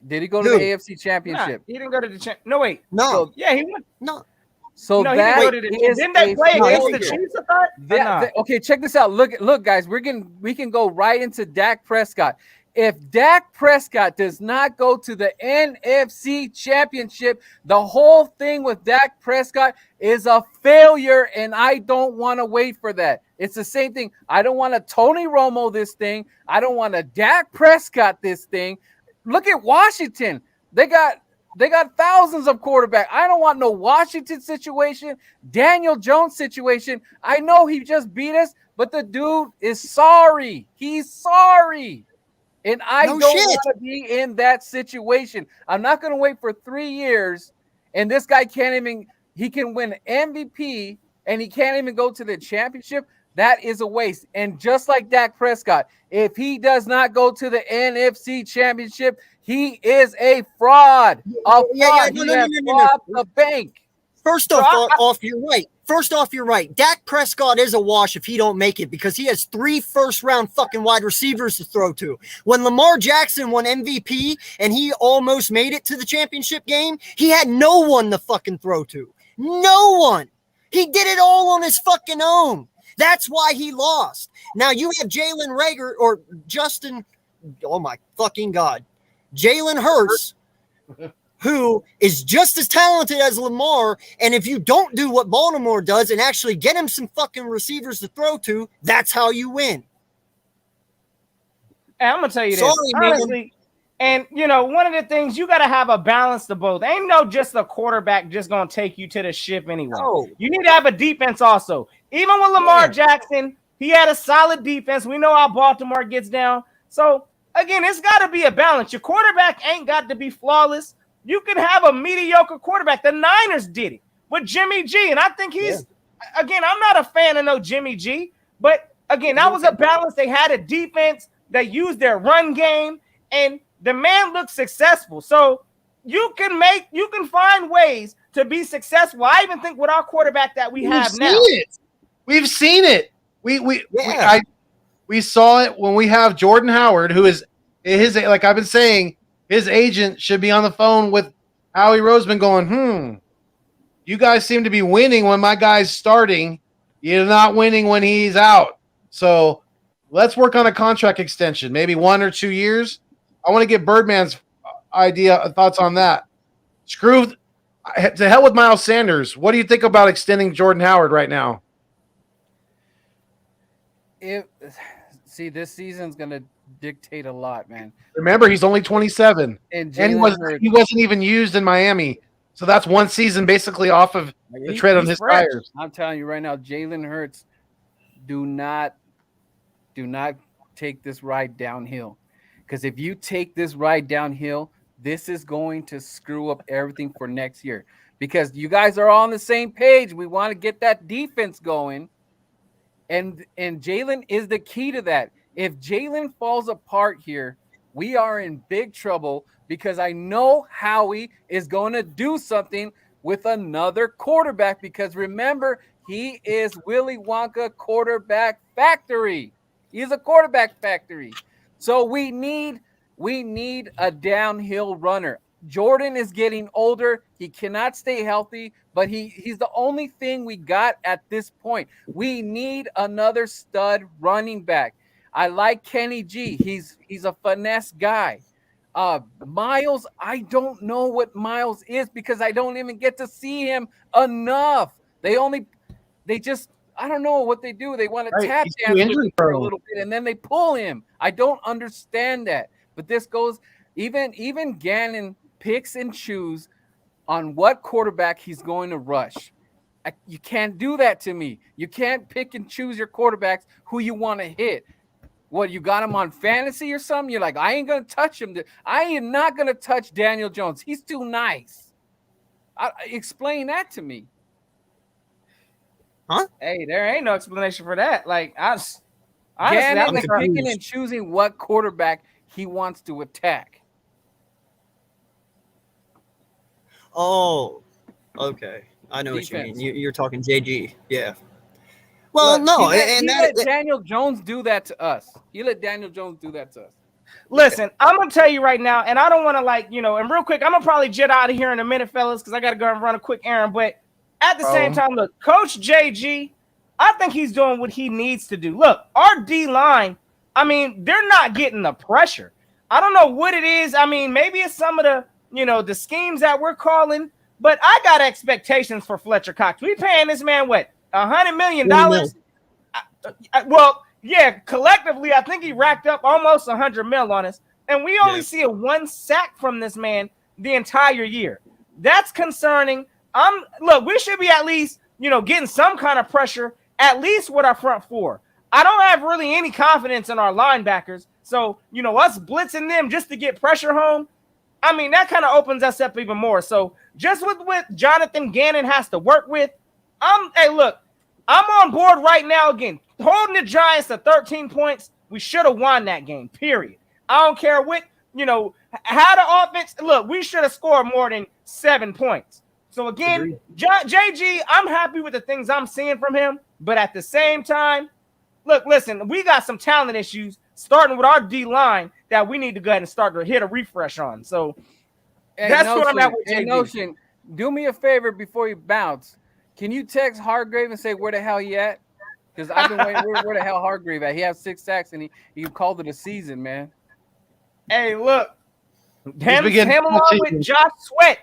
Did he go to Who? the AFC Nah, Championship? he didn't go to the No, wait. No, So, Yeah, he went. no. so No, he didn't that go to the. is Didn't they a play against the failure. Chiefs? I thought. Nah. Okay, check this out. Look, guys, we can go right into Dak Prescott. If Dak Prescott does not go to the NFC Championship, the whole thing with Dak Prescott is a failure, and I don't want to wait for that. It's the same thing. I don't want to Tony Romo this thing. I don't want to Dak Prescott this thing. Look at Washington. They got thousands of quarterbacks. I don't want no Washington situation, Daniel Jones situation. I know he just beat us, but the dude is sorry. He's sorry. And I No don't shit. want to be in that situation. I'm not going to wait for 3 years, and this guy he can win MVP, and he can't even go to the championship. That is a waste. And just like Dak Prescott, if he does not go to the NFC Championship, he is a fraud. A fraud. He has robbed the bank. First off, you're right. First off, you're right. Dak Prescott is a wash if he don't make it because he has 3 first-round fucking wide receivers to throw to. When Lamar Jackson won MVP and he almost made it to the championship game, he had no one to fucking throw to. No one. He did it all on his fucking own. That's why he lost. Now you have Jalen Rager or Justin, oh my fucking God, Jalen Hurts, who is just as talented as Lamar. And if you don't do what Baltimore does and actually get him some fucking receivers to throw to, that's how you win. Hey, I'm gonna tell you this Sorry, honestly. And one of the things you got to have a balance to both. Ain't no just a quarterback just gonna take you to the ship anyway. No. You need to have a defense also. Even with Lamar Jackson, he had a solid defense. We know how Baltimore gets down. So again, it's got to be a balance. Your quarterback ain't got to be flawless. You can have a mediocre quarterback. The Niners did it with Jimmy G, and I think again, I'm not a fan of no Jimmy G, but again, that was a balance. They had a defense that used their run game, and the man looked successful. So you can find ways to be successful. I even think with our quarterback that we have now. We've seen it. We saw it when we have Jordan Howard, who is like I've been saying, his agent should be on the phone with Howie Roseman going, you guys seem to be winning when my guy's starting. You're not winning when he's out. So let's work on a contract extension, maybe 1 or 2 years. I want to get Birdman's thoughts on that. To hell with Miles Sanders. What do you think about extending Jordan Howard right now? This season's going to dictate a lot, man. Remember, he's only 27, and he wasn't even used in Miami. So that's one season basically off of the tread on his tires. I'm telling you right now, Jalen Hurts, do not take this ride downhill. Because if you take this ride downhill, this is going to screw up everything for next year. Because you guys are all on the same page. We want to get that defense going. And Jalen is the key to that. If Jalen falls apart here, we are in big trouble because I know Howie is going to do something with another quarterback because remember, he is Willy Wonka quarterback factory. He's a quarterback factory. So we need a downhill runner. Jordan is getting older. He cannot stay healthy, but he's the only thing we got at this point. We need another stud running back. I like Kenny G. He's a finesse guy. Miles, I don't know what Miles is because I don't even get to see him enough. I don't know what they do. They want to tap dance with him for a little bit, and then they pull him. I don't understand that. But this goes even Gannon picks and choose on what quarterback he's going to rush. You can't do that to me. You can't pick and choose your quarterbacks who you want to hit. What, you got him on fantasy or something? You're like, I ain't going to touch him. I am not going to touch Daniel Jones. He's too nice. Explain that to me. Huh? Hey, there ain't no explanation for that. Like, Gannon is picking and choosing what quarterback he wants to attack. Oh, okay. I know Defense. what you mean. You're talking JG. Yeah. Well, Look, no. He let Daniel Jones do that to us. Listen, I'm gonna tell you right now, and I don't want to and real quick, I'm gonna probably jet out of here in a minute, fellas, because I gotta go and run a quick errand. But at the same time, look, Coach JG, I think he's doing what he needs to do. Look, our D line, I mean, they're not getting the pressure. I don't know what it is. I mean, maybe it's some of the, the schemes that we're calling, but I got expectations for Fletcher Cox. We paying this man what, $100 million? Well, yeah, collectively, I think he racked up almost $100 million on us, and we only see a 1 sack from this man the entire year. That's concerning. Look, we should be at least, getting some kind of pressure, at least with our front four. I don't have really any confidence in our linebackers, so us blitzing them just to get pressure home, I mean, that kind of opens us up even more. So just with what Jonathan Gannon has to work with, hey, look, I'm on board right now again. Holding the Giants to 13 points, we should have won that game, period. I don't care what, how the offense, look, we should have scored more than 7 points. So again, JG, I'm happy with the things I'm seeing from him, but at the same time, look, listen, we got some talent issues starting with our D-line that we need to go ahead and start to hit a refresh on. So that's what I'm at with JG. Notion, do me a favor before you bounce. Can you text Hargrave and say where the hell he at? Because I've been waiting. Where the hell Hargrave at? He has 6 sacks and he called it a season, man. Hey, look, him along with Josh Sweat.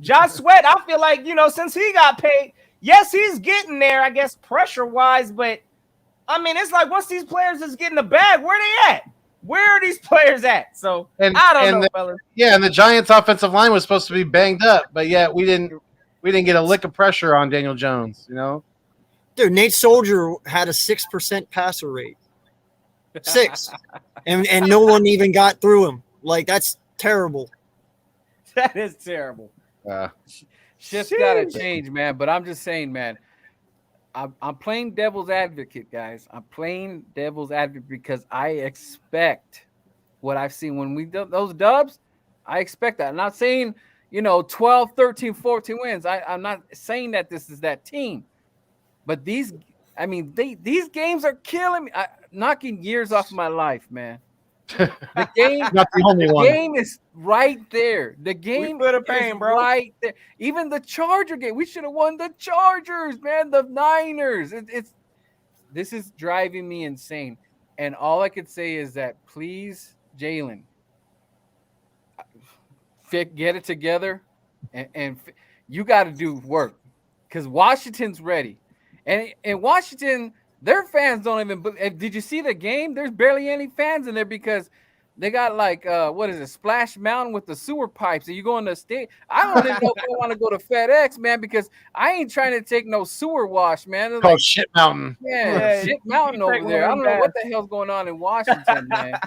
Josh Sweat, I feel like, since he got paid, yes, he's getting there, I guess, pressure-wise, but, I mean, it's like once these players is getting the bag, where they at? Where are these players at? So, I don't know, fellas. Yeah, and the Giants' offensive line was supposed to be banged up, but yet we didn't get a lick of pressure on Daniel Jones, Dude, Nate Soldier had a 6% passer rate. 6. and no one even got through him. Like, that's terrible. That is terrible. Shit's got to change, man. But I'm just saying, man, I'm playing devil's advocate, guys. I'm playing devil's advocate because I expect what I've seen when we do those dubs. I expect that. I'm not saying, 12, 13, 14 wins. I'm not saying that this is that team. But these games are killing me, knocking years off my life, man. The game, not the only one. Game is right there. The game is bro. right there. Even the Charger game, we should have won the Chargers, man. The Niners. This is driving me insane. And all I could say is that, please, Jalen, get it together, and you got to do work because Washington's ready. And in Washington, their fans don't even. Did you see the game? There's barely any fans in there because they got Splash Mountain with the sewer pipes. And you go in the state. I don't even know if I want to go to FedEx, man, because I ain't trying to take no sewer wash, man. It's called Shit Mountain. Yeah, Shit Mountain over there. I don't know what the hell's going on in Washington, man.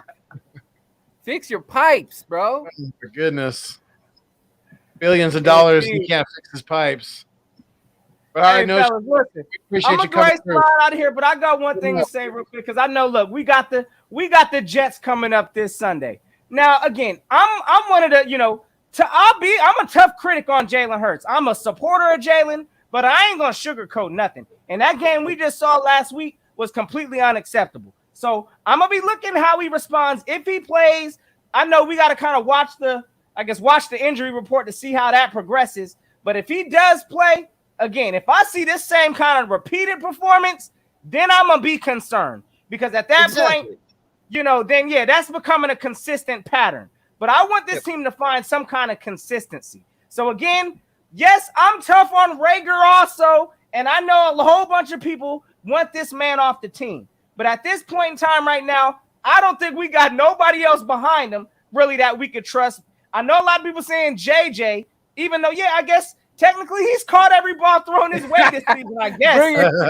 Fix your pipes, bro. Oh, for goodness. Billions of dollars, and you can't fix his pipes. But hey, fellas, listen, I'm gonna go ahead and slide out of here, but I got one thing to say real quick because I know. Look, we got the Jets coming up this Sunday. Now, again, I'm one of the I'm a tough critic on Jalen Hurts. I'm a supporter of Jalen, but I ain't gonna sugarcoat nothing. And that game we just saw last week was completely unacceptable. So I'm gonna be looking how he responds if he plays. I know we got to kind of watch the injury report to see how that progresses. But if he does play. Again, if I see this same kind of repeated performance, then I'm going to be concerned. Because at that point, that's becoming a consistent pattern. But I want this team to find some kind of consistency. So again, yes, I'm tough on Rager also. And I know a whole bunch of people want this man off the team. But at this point in time right now, I don't think we got nobody else behind him really that we could trust. I know a lot of people saying JJ, even though, I guess, technically, he's caught every ball thrown his way this season, I guess.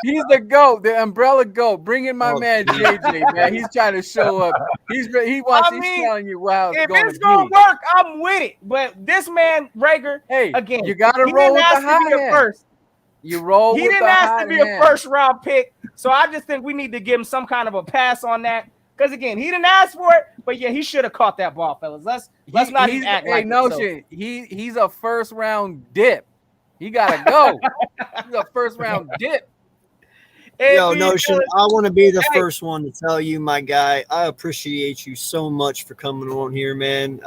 He's the GOAT, the umbrella GOAT. Bring in my man, JJ, man. He's trying to show up. He's telling you, wow. If it's going to work, I'm with it. But this man, Rager, again, you got to roll with the high hand. You roll with the high hand. He didn't ask to be a first-round pick, so I just think we need to give him some kind of a pass on that. Because, again, he didn't ask for it, but, he should have caught that ball, fellas. Let's not even act like it. He's a first-round dip. He gotta go. He's a first round dip. Yo, Indeed, Notion, fellas. I want to be the Hey. first one to tell you, my guy, I appreciate you so much for coming on here, man.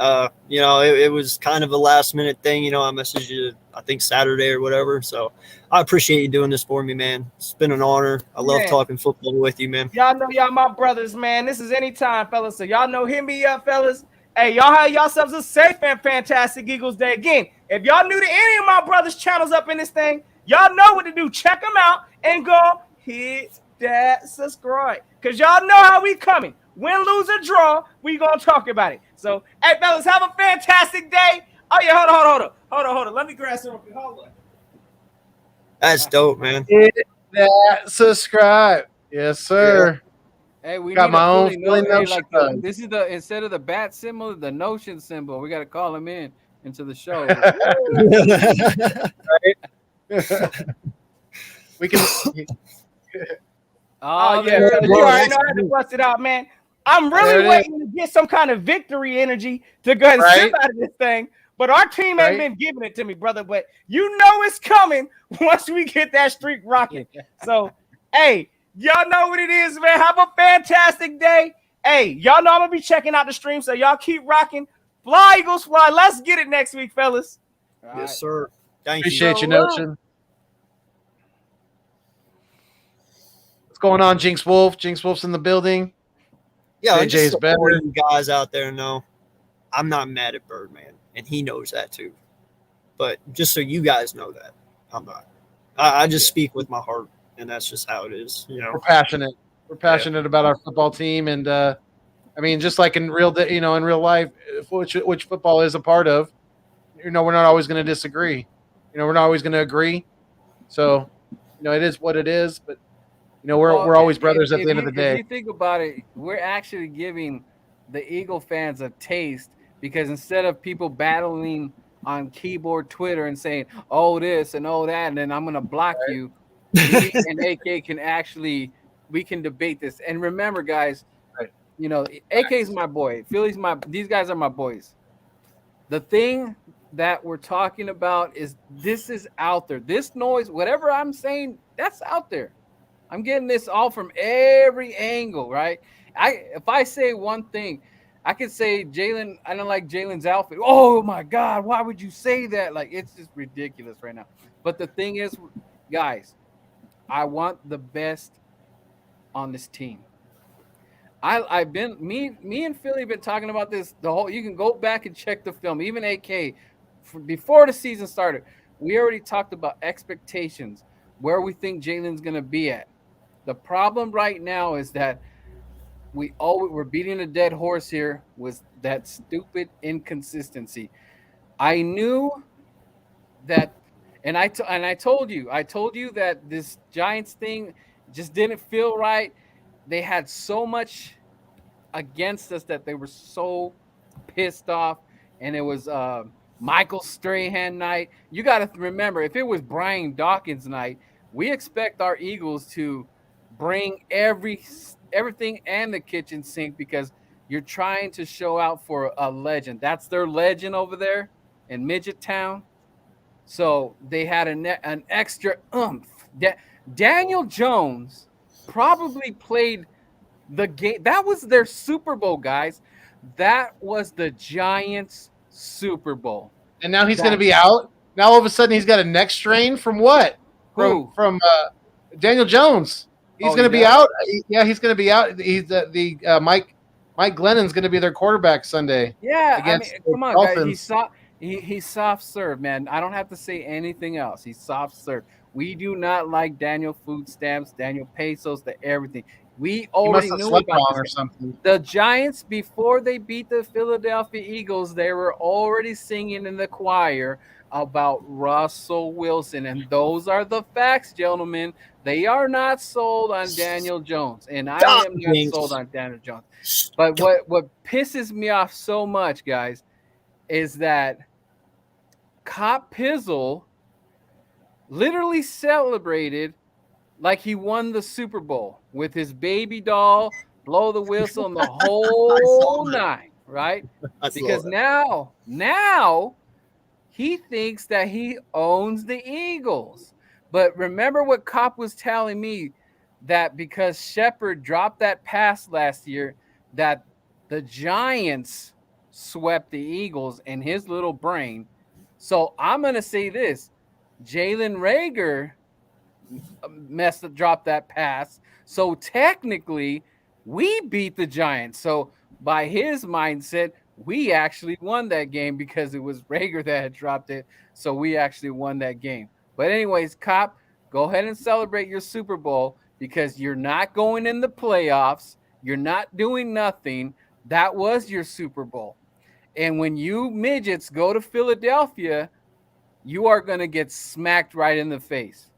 It was kind of a last minute thing. I messaged you, I think Saturday or whatever. So I appreciate you doing this for me, man. It's been an honor. I love Man. talking football with you, man. Y'all know y'all my brothers, man. This is anytime, fellas. So y'all know, hit me up, fellas. Hey, y'all have yourselves a safe and fantastic Eagles Day. Again, if y'all new to any of my brothers' channels up in this thing, y'all know what to do. Check them out and go hit that subscribe. Because y'all know how we coming. Win, lose, or draw, we going to talk about it. So, hey, fellas, have a fantastic day. Oh, yeah, hold on. Let me grab some. Hold on. That's dope, man. Hit that subscribe. Yes, sir. Hey, we Got need my a own Philly Philly note. Hey, Notion like bug. this is the instead of the bat symbol, the Notion symbol. We got to call him into the show. We can. Oh, yeah, there fellas, it you is. already know I had to bust it out, man. I'm There really it waiting to get some kind of victory energy to go and Right. sip out of this thing. But our team ain't Right. been giving it to me, brother. But you know it's coming once we get that streak rocking. So, hey, y'all know what it is, man. Have a fantastic day. Hey, y'all know I'm going to be checking out the stream, so y'all keep rocking. Fly, Eagles, fly. Let's get it next week, fellas. All Yes, right. sir. Thank Appreciate you. you, Notion. What's going on, Jinx Wolf? Jinx Wolf's in the building. Yeah, and JJ's just better. so you guys out there know, I'm not mad at Birdman, and he knows that too. But just so you guys know that, I'm not. I just speak with my heart, and that's just how it is. We're passionate. We're passionate about our football team, and I mean, just like in real, in real life, which football is a part of. We're not always going to disagree. We're not always going to agree. So, it is what it is. But we're always brothers at the end of the day. If you think about it, we're actually giving the Eagle fans a taste because instead of people battling on keyboard Twitter and saying, oh, this and oh, that, and then I'm going to block you, me and AK we can debate this. And remember, guys, Right. AK is my boy. These guys are my boys. The thing that we're talking about is this is out there. This noise, whatever I'm saying, that's out there. I'm getting this all from every angle, right? If I say one thing, I could say Jalen, I don't like Jalen's outfit. Oh my God, why would you say that? Like, it's just ridiculous right now. But the thing is, guys, I want the best on this team. I've been me and Philly have been talking about this the whole. You can go back and check the film, even AK, before the season started. We already talked about expectations, where we think Jalen's gonna be at. The problem right now is that we're beating a dead horse here with that stupid inconsistency. I knew that, and I told you that this Giants thing just didn't feel right. They had so much against us that they were so pissed off, and it was Michael Strahan night. You got to remember, if it was Brian Dawkins night, we expect our Eagles to bring everything and the kitchen sink because you're trying to show out for a legend. That's their legend over there in Midget Town. So they had an extra oomph. Daniel Jones probably played the game. That was their Super Bowl, guys. That was the Giants' Super Bowl. And now he's going to be out. Now all of a sudden he's got a neck strain from what? Who? From Daniel Jones. He's going to be out. Yeah, he's going to be out. He's Mike Glennon's going to be their quarterback Sunday. Yeah, against come on, Dolphins. guys. He's soft serve, man. I don't have to say anything else. He's soft serve. We do not like Daniel food stamps, Daniel pesos, everything. We already knew about this or something. The Giants, before they beat the Philadelphia Eagles, they were already singing in the choir about Russell Wilson. And those are the facts, gentlemen. They are not sold on Daniel Jones. And I am not sold on Daniel Jones. But what pisses me off so much, guys, is that Cop Pizzle literally celebrated like he won the Super Bowl with his baby doll, blow the whistle, and the whole nine, right? Because now he thinks that he owns the Eagles. But remember what Cop was telling me that because Shepard dropped that pass last year, that the Giants swept the Eagles in his little brain. So I'm gonna say this: Jalen Rager dropped that pass. So technically, we beat the Giants. So by his mindset, we actually won that game because it was Rager that had dropped it. So we actually won that game. But anyways, Cop, go ahead and celebrate your Super Bowl because you're not going in the playoffs. You're not doing nothing. That was your Super Bowl. And when you midgets go to Philadelphia, you are going to get smacked right in the face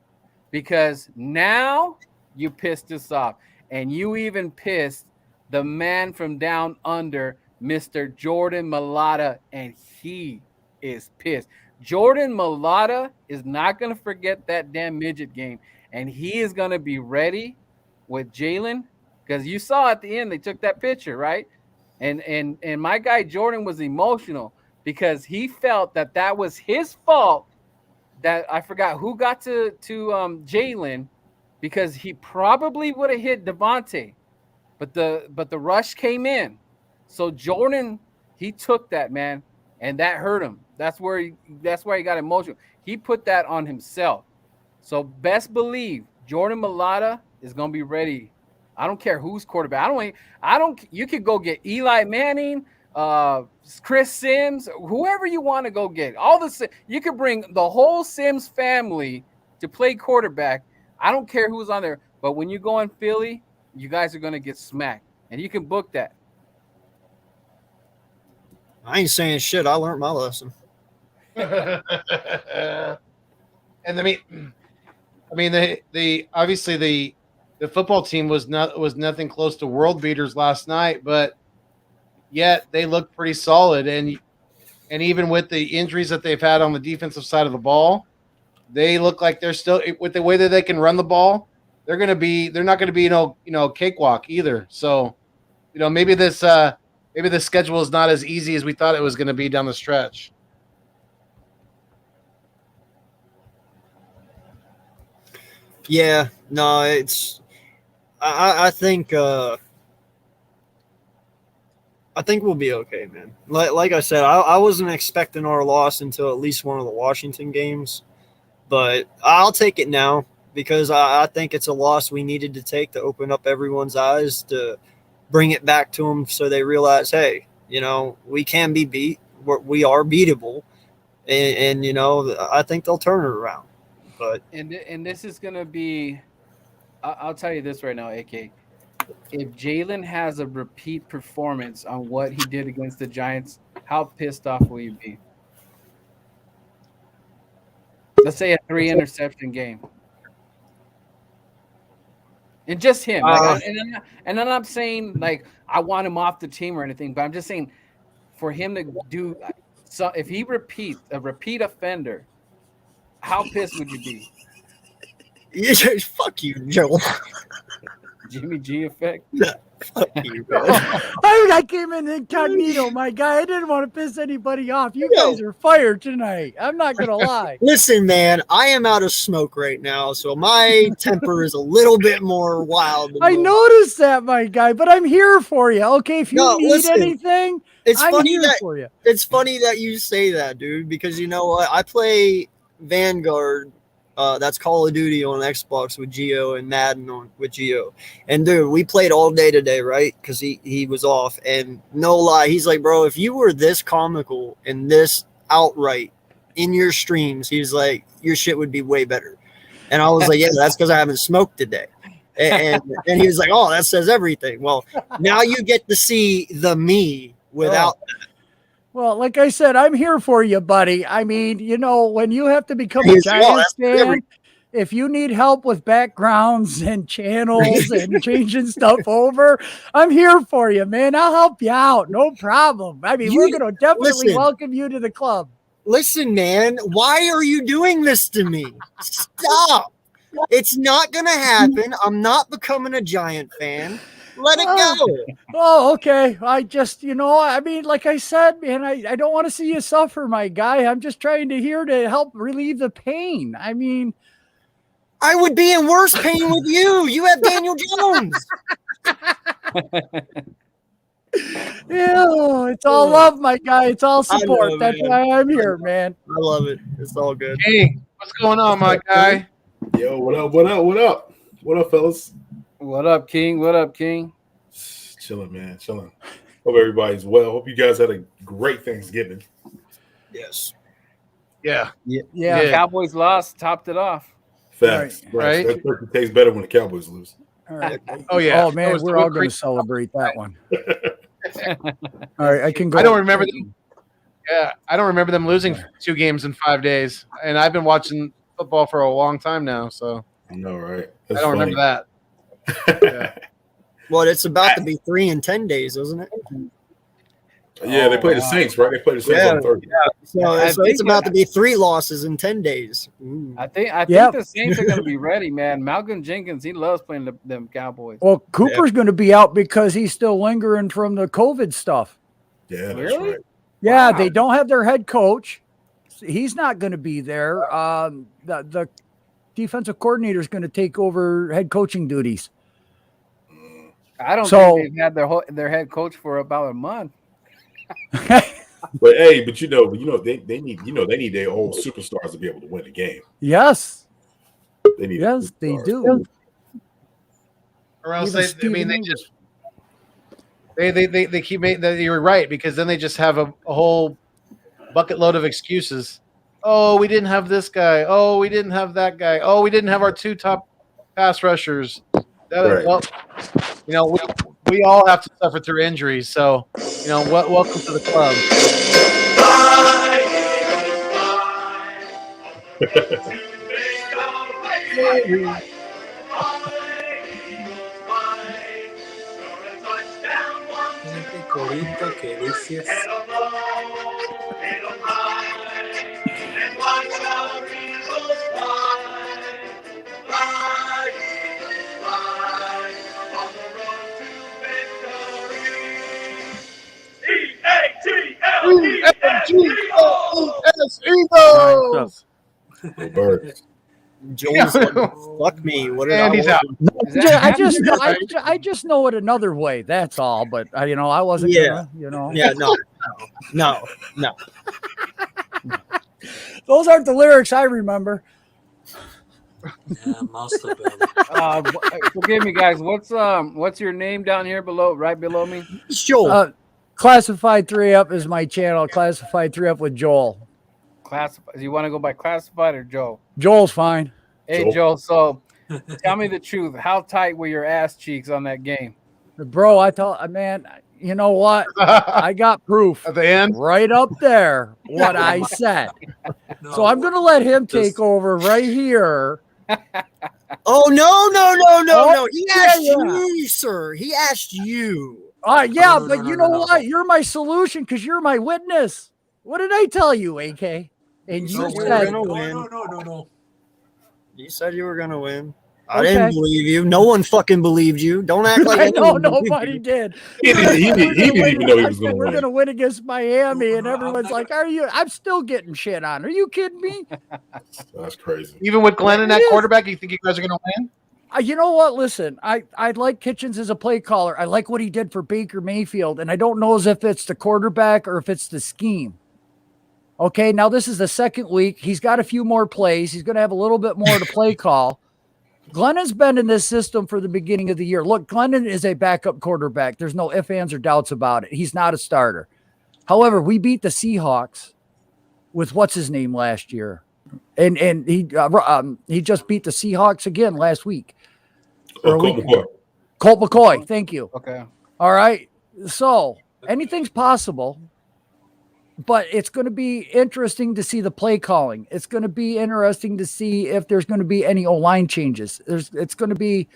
because now you pissed us off. And you even pissed the man from down under, Mr. Jordan Mailata, and he is pissed. Jordan Mailata is not going to forget that damn midget game, and he is going to be ready with Jalen because you saw at the end they took that picture, right? And my guy Jordan was emotional because he felt that that was his fault. That I forgot who got to Jalen because he probably would have hit Devontae, but the rush came in. So Jordan, he took that, man, and that hurt him. That's why he got emotional. He put that on himself. So best believe Jordan Mailata is gonna be ready. I don't care who's quarterback. I don't. You could go get Eli Manning, Chris Sims, whoever you want to go get. You could bring the whole Sims family to play quarterback. I don't care who's on there. But when you go in Philly, you guys are gonna get smacked, and you can book that. I ain't saying shit. I learned my lesson. And the obviously the football team was nothing close to world beaters last night, but yet they looked pretty solid. And even with the injuries that they've had on the defensive side of the ball, they look like they're still, with the way that they can run the ball, they're not going to be cakewalk either. So maybe the schedule is not as easy as we thought it was going to be down the stretch. Yeah, no, I think we'll be okay, man. Like I said, I wasn't expecting our loss until at least one of the Washington games, but I'll take it now because I think it's a loss we needed to take to open up everyone's eyes, to bring it back to them so they realize, hey, we can be beat. We are beatable, and I think they'll turn it around. But and this is gonna be, I'll tell you this right now, AK. If Jalen has a repeat performance on what he did against the Giants, how pissed off will you be? Let's say a 3 interception game. And just him. And I'm not saying like I want him off the team or anything, but I'm just saying for him to do so, if he repeats a repeat offender, how pissed would you be? Fuck you, Joe. Jimmy G effect. Fuck you, man. I came in incognito, my guy. I didn't want to piss anybody off. You guys are fired tonight. I'm not gonna lie. Listen, man, I am out of smoke right now, so my temper is a little bit more wild. I noticed that, my guy, but I'm here for you. Okay, if you need anything, I'm here for you. It's funny that you say that, dude, because you know what? I play Vanguard. That's Call of Duty on Xbox with Gio and Madden with Gio. And dude, we played all day today, right? Because he was off. And no lie, he's like, bro, if you were this comical and this outright in your streams, he's like, your shit would be way better. And I was like, yeah, that's because I haven't smoked today. And he was like, oh, that says everything. Well, now you get to see the me without that. Well, like I said, I'm here for you, buddy. I mean, when you have to become a Giants fan, if you need help with backgrounds and channels and changing stuff over, I'm here for you, man. I'll help you out. No problem. I mean, we're going to definitely welcome you to the club. Listen, man, why are you doing this to me? Stop. It's not going to happen. I'm not becoming a Giant fan. Let it go. Oh, okay. I just, I mean, like I said, man, I don't want to see you suffer, my guy. I'm just trying to help relieve the pain. I mean, I would be in worse pain with you. You have Daniel Jones. Yeah, it's all love, my guy. It's all I support. know, That's man. why I'm here, man. I love it. It's all good. Hey, what's going on, my guy? Yo, what up? What up? What up? What up, fellas? What up, King? What up, King? Chilling, man. Chilling. Hope everybody's well. Hope you guys had a great Thanksgiving. Yes. Yeah. Yeah. Cowboys lost, topped it off. Facts. Right. That turkey tastes better when the Cowboys lose. All right. Oh yeah. Oh man, That was we're the all whipped going cream. to celebrate that one. All right, I can go. I don't remember them. Yeah, I don't remember them losing 2 games in 5 days, and I've been watching football for a long time now, so I know, right? I don't remember that. that. Well, it's about to be 3 in 10 days, isn't it? Yeah, they play the Saints, right? They play the Saints on Thursday. So, I so think it's about to be 3 losses in 10 days. Ooh. I think Yep. the Saints are going to be ready, man. Malcolm Jenkins, he loves playing them Cowboys. Well, Cooper's going to be out because he's still lingering from the COVID stuff. Yeah, that's Really? right. Yeah, Wow. they don't have their head coach. He's not going to be there. The defensive coordinator is going to take over head coaching duties. I don't So- think they've had their head coach for about a month. But hey, but they need their old superstars to be able to win the game. Yes, They need yes, they superstars. do. Or else Even they Stephen English. just they keep making that. You're right, because then they just have a whole bucket load of excuses. Oh, we didn't have this guy. Oh, we didn't have that guy. Oh, we didn't have our 2 top pass rushers. Right. Well, we all have to suffer through injuries. So, welcome to the club. Go Birds. Joel's like, fuck me. What did And he's I out. Is that I just know it another way. That's all. But I wasn't. Yeah. Gonna, Yeah, no. Those aren't the lyrics I remember. Yeah, most of them. forgive me, guys. What's your name down here right below me? It's Joel. Classified 3 Up is my channel. Classified 3 Up with Joel. Classified. You want to go by Classified or Joe? Joel's fine. Hey, Joe. So, tell me the truth. How tight were your ass cheeks on that game? Bro, I thought, man, you know what? I got proof At the end, right up there what I said. So I'm going to let him take over right here. Oh, no. He asked yeah. you, sir. He asked you. Yeah, No, but no, you no, know no. what? You're my solution because you're my witness. What did I tell you, AK? And you No, said, we're gonna No, win. no. You said you were gonna win. I Okay. didn't believe you. No one fucking believed you. Don't act like I know anyone believed nobody you. did. He didn't even know he I was said going to we're win. going to win against Miami, and No, I'm everyone's not like, "Are you?" I'm still getting shit on. Are you kidding me? That's crazy. even with Glenn in It that is. quarterback, you think you guys are going to win? You know what? Listen, I like Kitchens as a play caller. I like what he did for Baker Mayfield, and I don't know as if it's the quarterback or if it's the scheme. Okay, now this is the second week. He's got a few more plays. He's going to have a little bit more to play call. Glennon's been in this system for the beginning of the year. Look, Glennon is a backup quarterback. There's no ifs, ands, or doubts about it. He's not a starter. However, we beat the Seahawks with what's his name last year, and he just beat the Seahawks again last week. Or a Colt week- McCoy. Colt McCoy. Thank you. Okay. All right. So anything's possible, but it's going to be interesting to see the play calling. It's going to be interesting to see if there's going to be any O-line changes. It's going to be,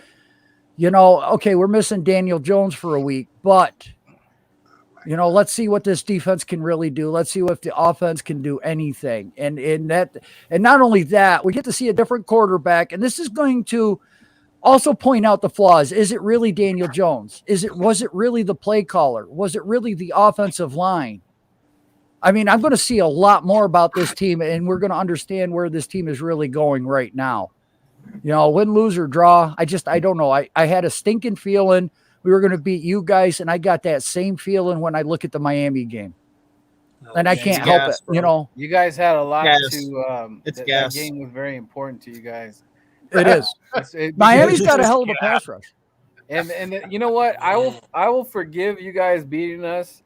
okay, we're missing Daniel Jones for a week, but let's see what this defense can really do. Let's see if the offense can do anything. And not only that, we get to see a different quarterback, and this is going to also point out the flaws. Is it really Daniel Jones? Was it really the play caller? Was it really the offensive line? I mean, I'm going to see a lot more about this team, and we're going to understand where this team is really going right now. You know, win, lose, or draw. I don't know. I had a stinking feeling we were going to beat you guys, and I got that same feeling when I look at the Miami game. And I can't help it. You know, you guys had a lot Gas. to. It's that gas. game was very important to you guys. it is. Miami's got a hell of a pass rush. And you know what? I will forgive you guys beating us,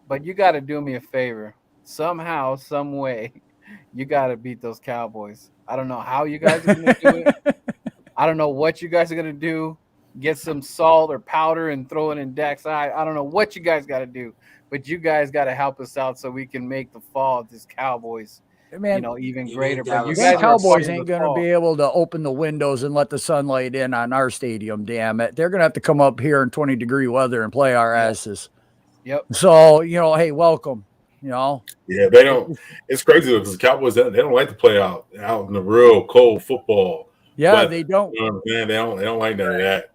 but you got to do me a favor. Somehow, some way, you got to beat those Cowboys. I don't know how you guys are going to do it. I don't know what you guys are going to do. Get some salt or powder and throw it in Dak's eye. I don't know what you guys got to do, but you guys got to help us out so we can make the fall of this Cowboys, Man, even You greater. need But you Dallas. guys the Cowboys are ain't the going to fall. be able to open the windows and let the sunlight in on our stadium. Damn it. They're going to have to come up here in 20-degree weather and play our asses. Yep. So, you know, hey, welcome. You know, Yeah, they don't. It's crazy because the Cowboys they don't like to play out in the real cold football. yeah, But, they don't. you know what I'm saying? They don't like none of that.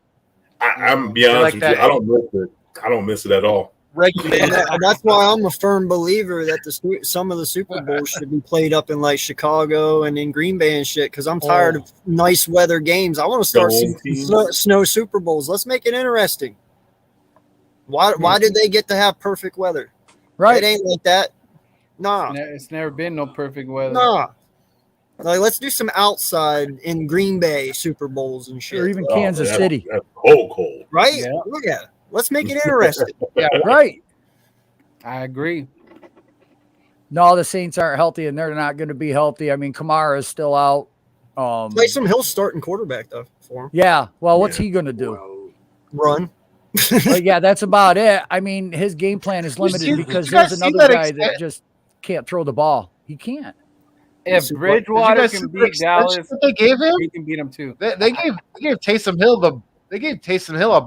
I'm be honest like with that. you. I don't miss it. I don't miss it at all. Regulated. That's why I'm a firm believer that some of the Super Bowls should be played up in like Chicago and in Green Bay and shit. Because I'm tired of nice weather games. I want to start Dome seeing teams. snow Super Bowls. Let's make it interesting. Why did they get to have perfect weather? Right. It ain't like that. Nah, It's never been no perfect weather. nah. Like let's do some outside in Green Bay Super Bowls and shit. Or even Oh, Kansas man, City. That's cold. Right? Yeah. Look at it. Let's make it interesting. Right. I agree. No, the Saints aren't healthy, and they're not going to be healthy. I mean, Kamara is still out. Taysom Hill's starting quarterback though for him. Yeah. Well, what's he going to do? Well, Run. Well, yeah, that's about it. I mean, his game plan is limited because you guys there's see another that guy that extent? just can't throw the ball. He can't. If Super- Bridgewater Did you guys see can the beat extension Dallas, that they gave him? he can beat him too. They gave Taysom Hill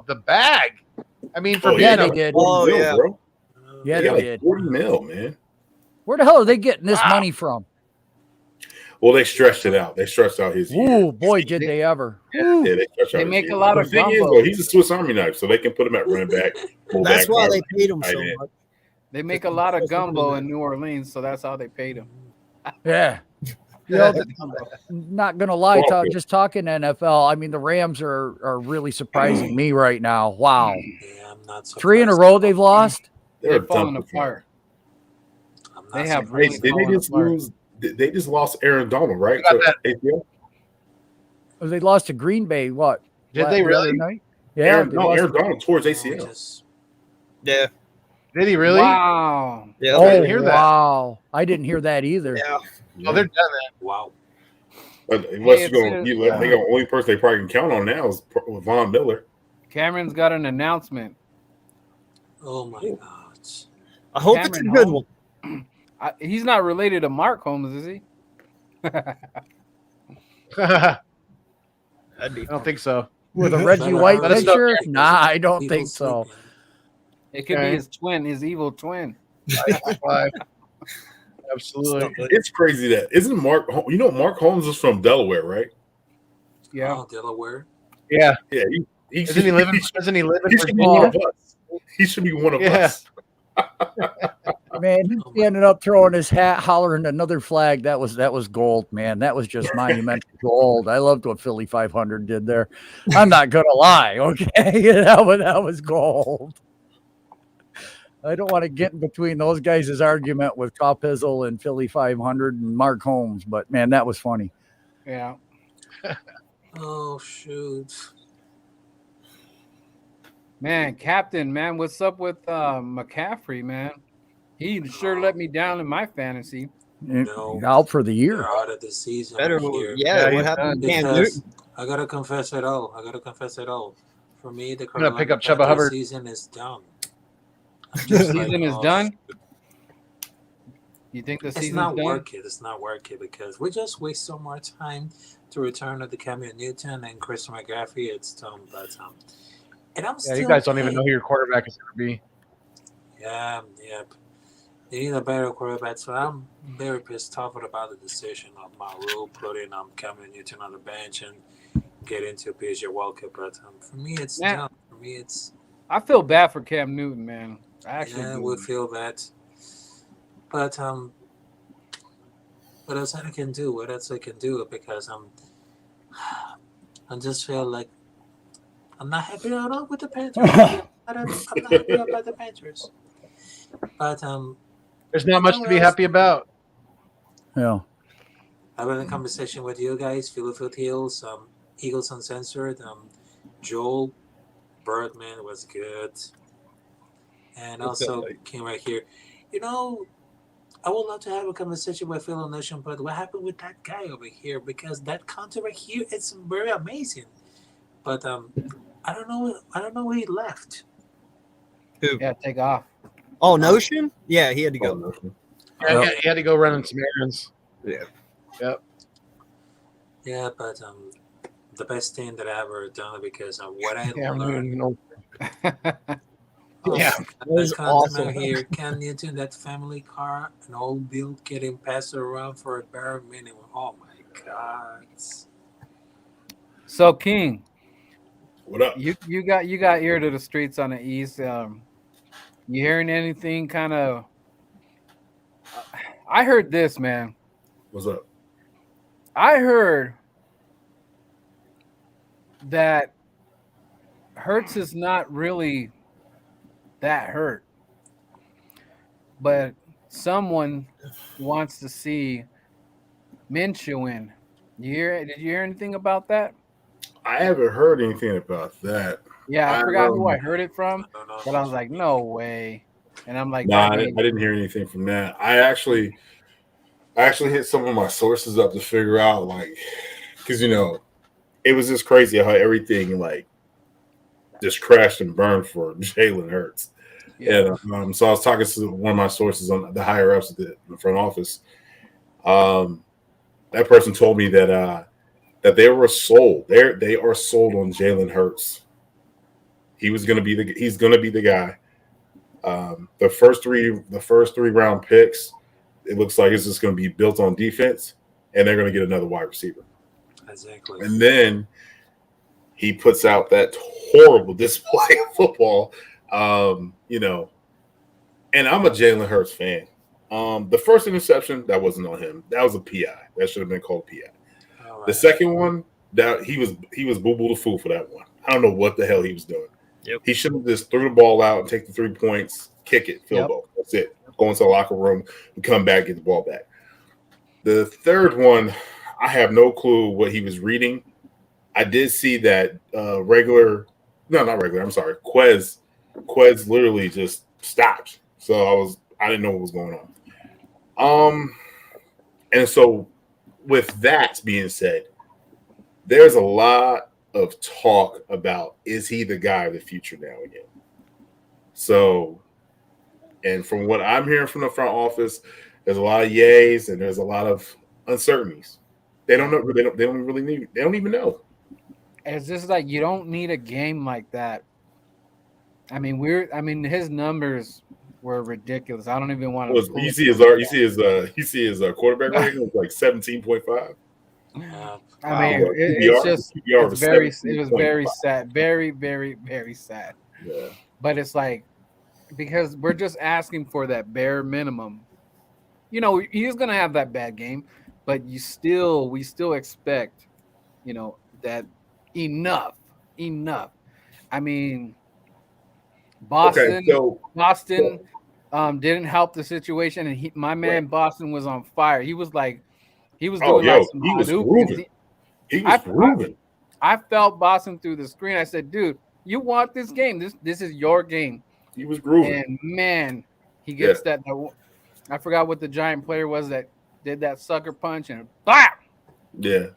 the bag. I mean, for Oh, Yeah, being they did. Oh, mil, yeah. bro. Yeah, They they got like did. 40 mil, man. Where the hell are they getting this money from? Well, they stretched it out. They stretched out his year. Ooh, boy, did they ever. Ooh. Yeah, they stretched They out his make a year. lot The of thing is, gumbo. though, he's a Swiss Army knife, so they can put him at running back. That's why they paid him tight so end. much. They make a lot of gumbo in New Orleans, so that's how they paid him. Yeah. You know, not gonna lie, just talking NFL. I mean, the Rams are really surprising me right now. Wow, yeah, I'm not 3 in a surprised row at they've all. lost. They're They're falling dumb. apart. I'm not They have surprised. really Did they fallen just apart. lose? They just lost Aaron Donald, right? Got To ACL? They lost to Green Bay. What? Did they the other really? night? Yeah, Aaron, they no, lost Aaron Donald towards No, ACL. just- Yeah. Did he really? Wow. Yeah. I didn't Oh hear that. wow! I didn't hear that either. Yeah. Oh, they're done. wow. But unless Hey, you're going, it's- they got the only person they probably can count on now is Von Miller. Cameron's got an announcement. Oh my God. I hope it's a Cameron good Holmes. one. He's not related to Mark Holmes, is he? I That'd be don't think so. With a Reggie White Let us know. picture? Nah, I don't think Eagles so. sleeping. It could Okay. be his twin, his evil twin. Five. Absolutely. It's crazy that isn't Mark. You know, Mark Holmes is from Delaware, right? Yeah. Oh, Delaware. Yeah. Yeah, he Isn't he living? Isn't he living He for should be one Virginia? of us. He should be one of Yeah. us. Man, he ended up throwing his hat, hollering another flag. That was gold, man. That was just monumental gold. I loved what Philly 500 did there. I'm not gonna lie, okay? that was gold. I don't want to get in between those guys' argument with Copizzle and Philly 500 and Mark Holmes, but man, that was funny. Yeah. Oh shoot. Man, Captain, man, what's up with McCaffrey, man? He sure let me down in my fantasy. No. Out for the They're year. out of the season. Better. here. Yeah. Yeah, What happened? to Cam Because Newton? I gotta confess it all. For me, the gonna pick Carolina up Chuba Panthers Hubbard. season is done. I'm The just like, season is oh, done? You think the It's season's not done? working. It's not working because we just waste so much time to return to the Cam Newton and Christian McCaffrey. It's done, but and I'm Yeah, still. you guys don't even paying. know who your quarterback is going to be. Yeah, yep. They need a better quarterback, so I'm very pissed off about the decision of Maru putting Cam Newton on the bench and getting to PJ Walker. But for me, it's Yeah. done. For me, it's I feel bad for Cam Newton, man. I actually yeah, do. would feel that. But what else I can do? What else I can do? Because I just feel like I'm not happy at all with the Panthers. I'm not happy about the Panthers. But There's not much to be happy about. Yeah. having a conversation with you guys, Foothills, Eagles Uncensored, Joel Birdman was good, and also came right here. You know, I would love to have a conversation with Phil Nation, but what happened with that guy over here? Because that content right here is very amazing, but I don't know where he left. Who? Yeah, take off. Oh, Notion? Yeah, he had to go. Notion. Yeah, he had to go running some errands. Yeah. Yep. Yeah, but the best thing that I ever done because of what I Yeah, learned. Yeah, that was awesome. Here, Cam Newton, that family car, an old build getting passed around for a bare minimum. Oh my God! So King, What up? you got ear to the streets on the east. You hearing anything? Kind of. I heard this, man. What's up? I heard that Hurts is not really that hurt, but someone wants to see Minshew win. Did you hear anything about that? I haven't heard anything about that. Yeah, I forgot who I heard it from, but I was like, no way. And I'm like, I didn't hear anything from that. I actually hit some of my sources up to figure out, like, because it was just crazy how everything like just crashed and burned for Jalen Hurts. Yeah. And so I was talking to one of my sources on the higher ups at the front office. That person told me that they were sold. They are sold on Jalen Hurts. He's going to be the guy. The first three round picks, it looks like it's just going to be built on defense, and they're going to get another wide receiver. Exactly. And then he puts out that horrible display of football, and I'm a Jalen Hurts fan. The first interception, that wasn't on him. That was a PI. That should have been called PI. Right. The second one, that he was boo-boo the fool for that one. I don't know what the hell he was doing. Yep. He should have just threw the ball out and take the 3 points, kick it, field goal. That's it. Go into the locker room and come back, get the ball back. The third one, I have no clue what he was reading. I did see that Quez literally just stopped. So I didn't know what was going on. And so with that being said, there's a lot of talk about, is he the guy of the future now again? So, and from what I'm hearing from the front office, there's a lot of yays and there's a lot of uncertainties. They don't know. They don't even know. It's just like you don't need a game like that. I mean, his numbers were ridiculous. I don't even want to. You see his quarterback rating was like 17.5. I mean, it was very sad, very, very, very sad. Yeah. But it's like, because we're just asking for that bare minimum. He's gonna have that bad game, but we still expect, that enough. I mean, Boston didn't help the situation, and my man Boston was on fire. He was doing he was grooving. He was grooving. I felt Boston through the screen. I said, dude, you want this game. This is your game. He was grooving. And man, he gets that. I forgot what the giant player was that did that sucker punch and bam. Yeah.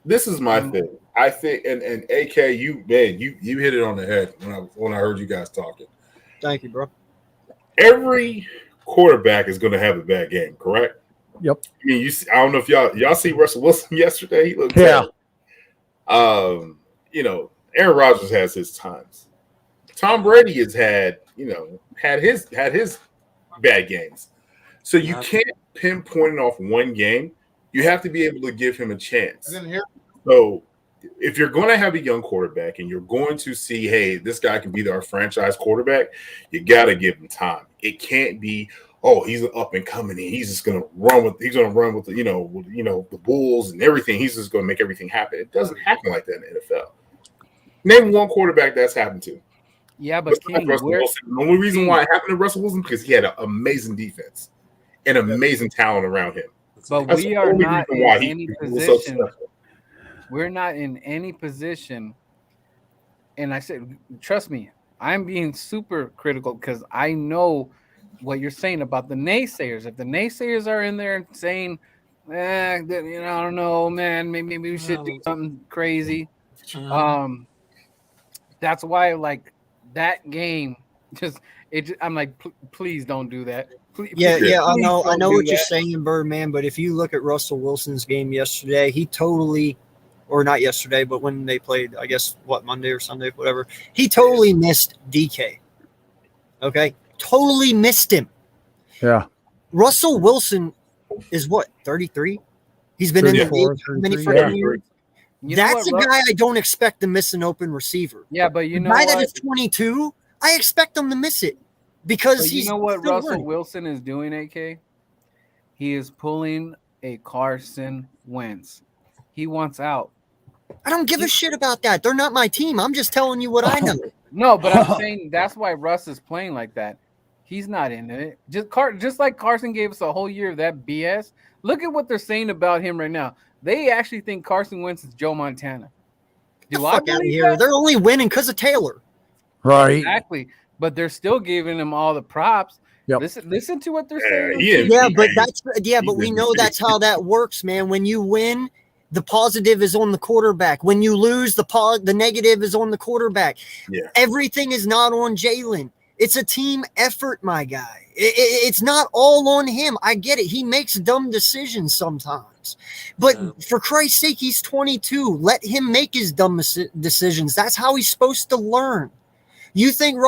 This is my thing. I think, and AK, you hit it on the head when I heard you guys talking. Thank you, bro. Every quarterback is going to have a bad game, correct? Yep. I mean, I don't know if y'all see Russell Wilson yesterday. He looked terrible. Aaron Rodgers has his times. Tom Brady has had his bad games. So you can't pinpoint it off one game. You have to be able to give him a chance. So if you're going to have a young quarterback and you're going to see, hey, this guy can be our franchise quarterback, you got to give him time. It can't be, oh, he's up and coming, and he's gonna run with the the Bulls and everything. He's just gonna make everything happen. It doesn't happen like that in the NFL. Name one quarterback that's happened to. Yeah, but King, the only reason why it happened to Russell Wilson because he had an amazing defense and amazing talent around him. But that's we are not in any position. So we're not in any position. And I said, trust me, I'm being super critical because I know what you're saying about the naysayers. If the naysayers are in there saying, I don't know, man, maybe we should do something crazy. That's why, like, that game, I'm like, please don't do that. Please, I know what you're saying, Birdman. But if you look at Russell Wilson's game yesterday, he totally, or not yesterday, but when they played, I guess Monday or Sunday, whatever, he totally missed DK. Okay, totally missed him. Yeah. Russell Wilson is 33. He's been in the league for many freaking years. That's a guy I don't expect to miss an open receiver. Yeah, but you know the guy that is 22, I expect him to miss it because he's. You know what Russell Wilson is doing, AK? He is pulling a Carson Wentz. He wants out. I don't give a shit about that. They're not my team. I'm just telling you what I know. No, but I'm saying that's why Russ is playing like that. He's not in it. Just like Carson gave us a whole year of that BS. Look at what they're saying about him right now. They actually think Carson Wentz is Joe Montana. Do I believe that? They're only winning because of Taylor. Right. Exactly. But they're still giving him all the props. Yep. Listen to what they're saying. But we know that's how that works, man. When you win, the positive is on the quarterback. When you lose, the negative is on the quarterback. Yeah. Everything is not on Jalen. It's a team effort, my guy. It's not all on him. I get it. He makes dumb decisions sometimes. But for Christ's sake, he's 22. Let him make his dumb decisions. That's how he's supposed to learn. You think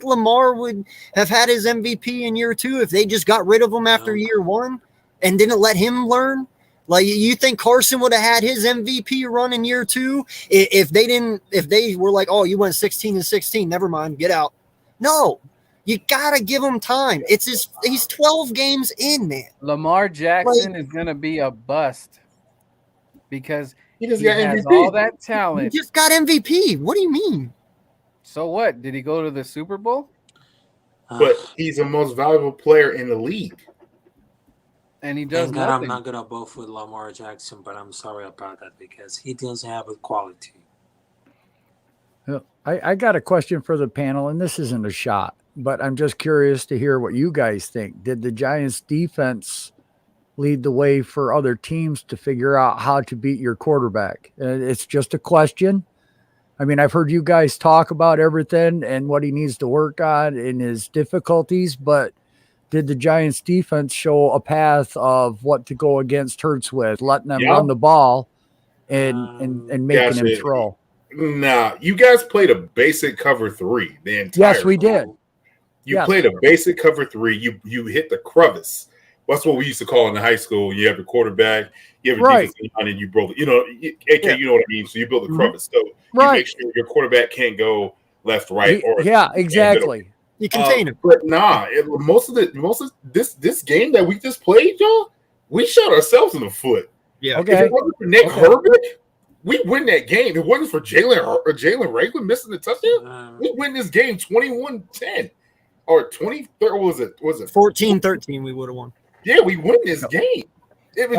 Lamar would have had his MVP in year 2 if they just got rid of him after year 1 and didn't let him learn? Like, you think Carson would have had his MVP run in year 2 if they were like, oh, you went 16-16, never mind, get out. No, you gotta give him time. He's 12 games in, man. Lamar Jackson is gonna be a bust because he has MVP. All that talent. He just got MVP. What do you mean? So what? Did he go to the Super Bowl? But he's the most valuable player in the league. And he does nothing. nothing. I'm not gonna vote for Lamar Jackson, but I'm sorry about that because he doesn't have a quality. I got a question for the panel, and this isn't a shot, but I'm just curious to hear what you guys think. Did the Giants defense lead the way for other teams to figure out how to beat your quarterback? It's just a question. I mean, I've heard you guys talk about everything and what he needs to work on in his difficulties, but did the Giants defense show a path of what to go against Hurts with, letting them run the ball and making him throw? Nah, you guys played a basic cover 3 the entire Yes, we did. You played a basic cover 3. You hit the crevice. That's what we used to call in the high school. You have your quarterback, you have your defensive line, and you broke it. You know what I mean? So you build the crevice. So you make sure your quarterback can't go left, right, or exactly. You contain him. But most of this game that we just played, y'all, we shot ourselves in the foot. Yeah. Okay. If it wasn't for Nick Herbert, we win that game. If it wasn't for Jalen Rager missing the touchdown, we win this game 21-10 or 20. What was it? 14-13? We would have won. Yeah, we win this game. It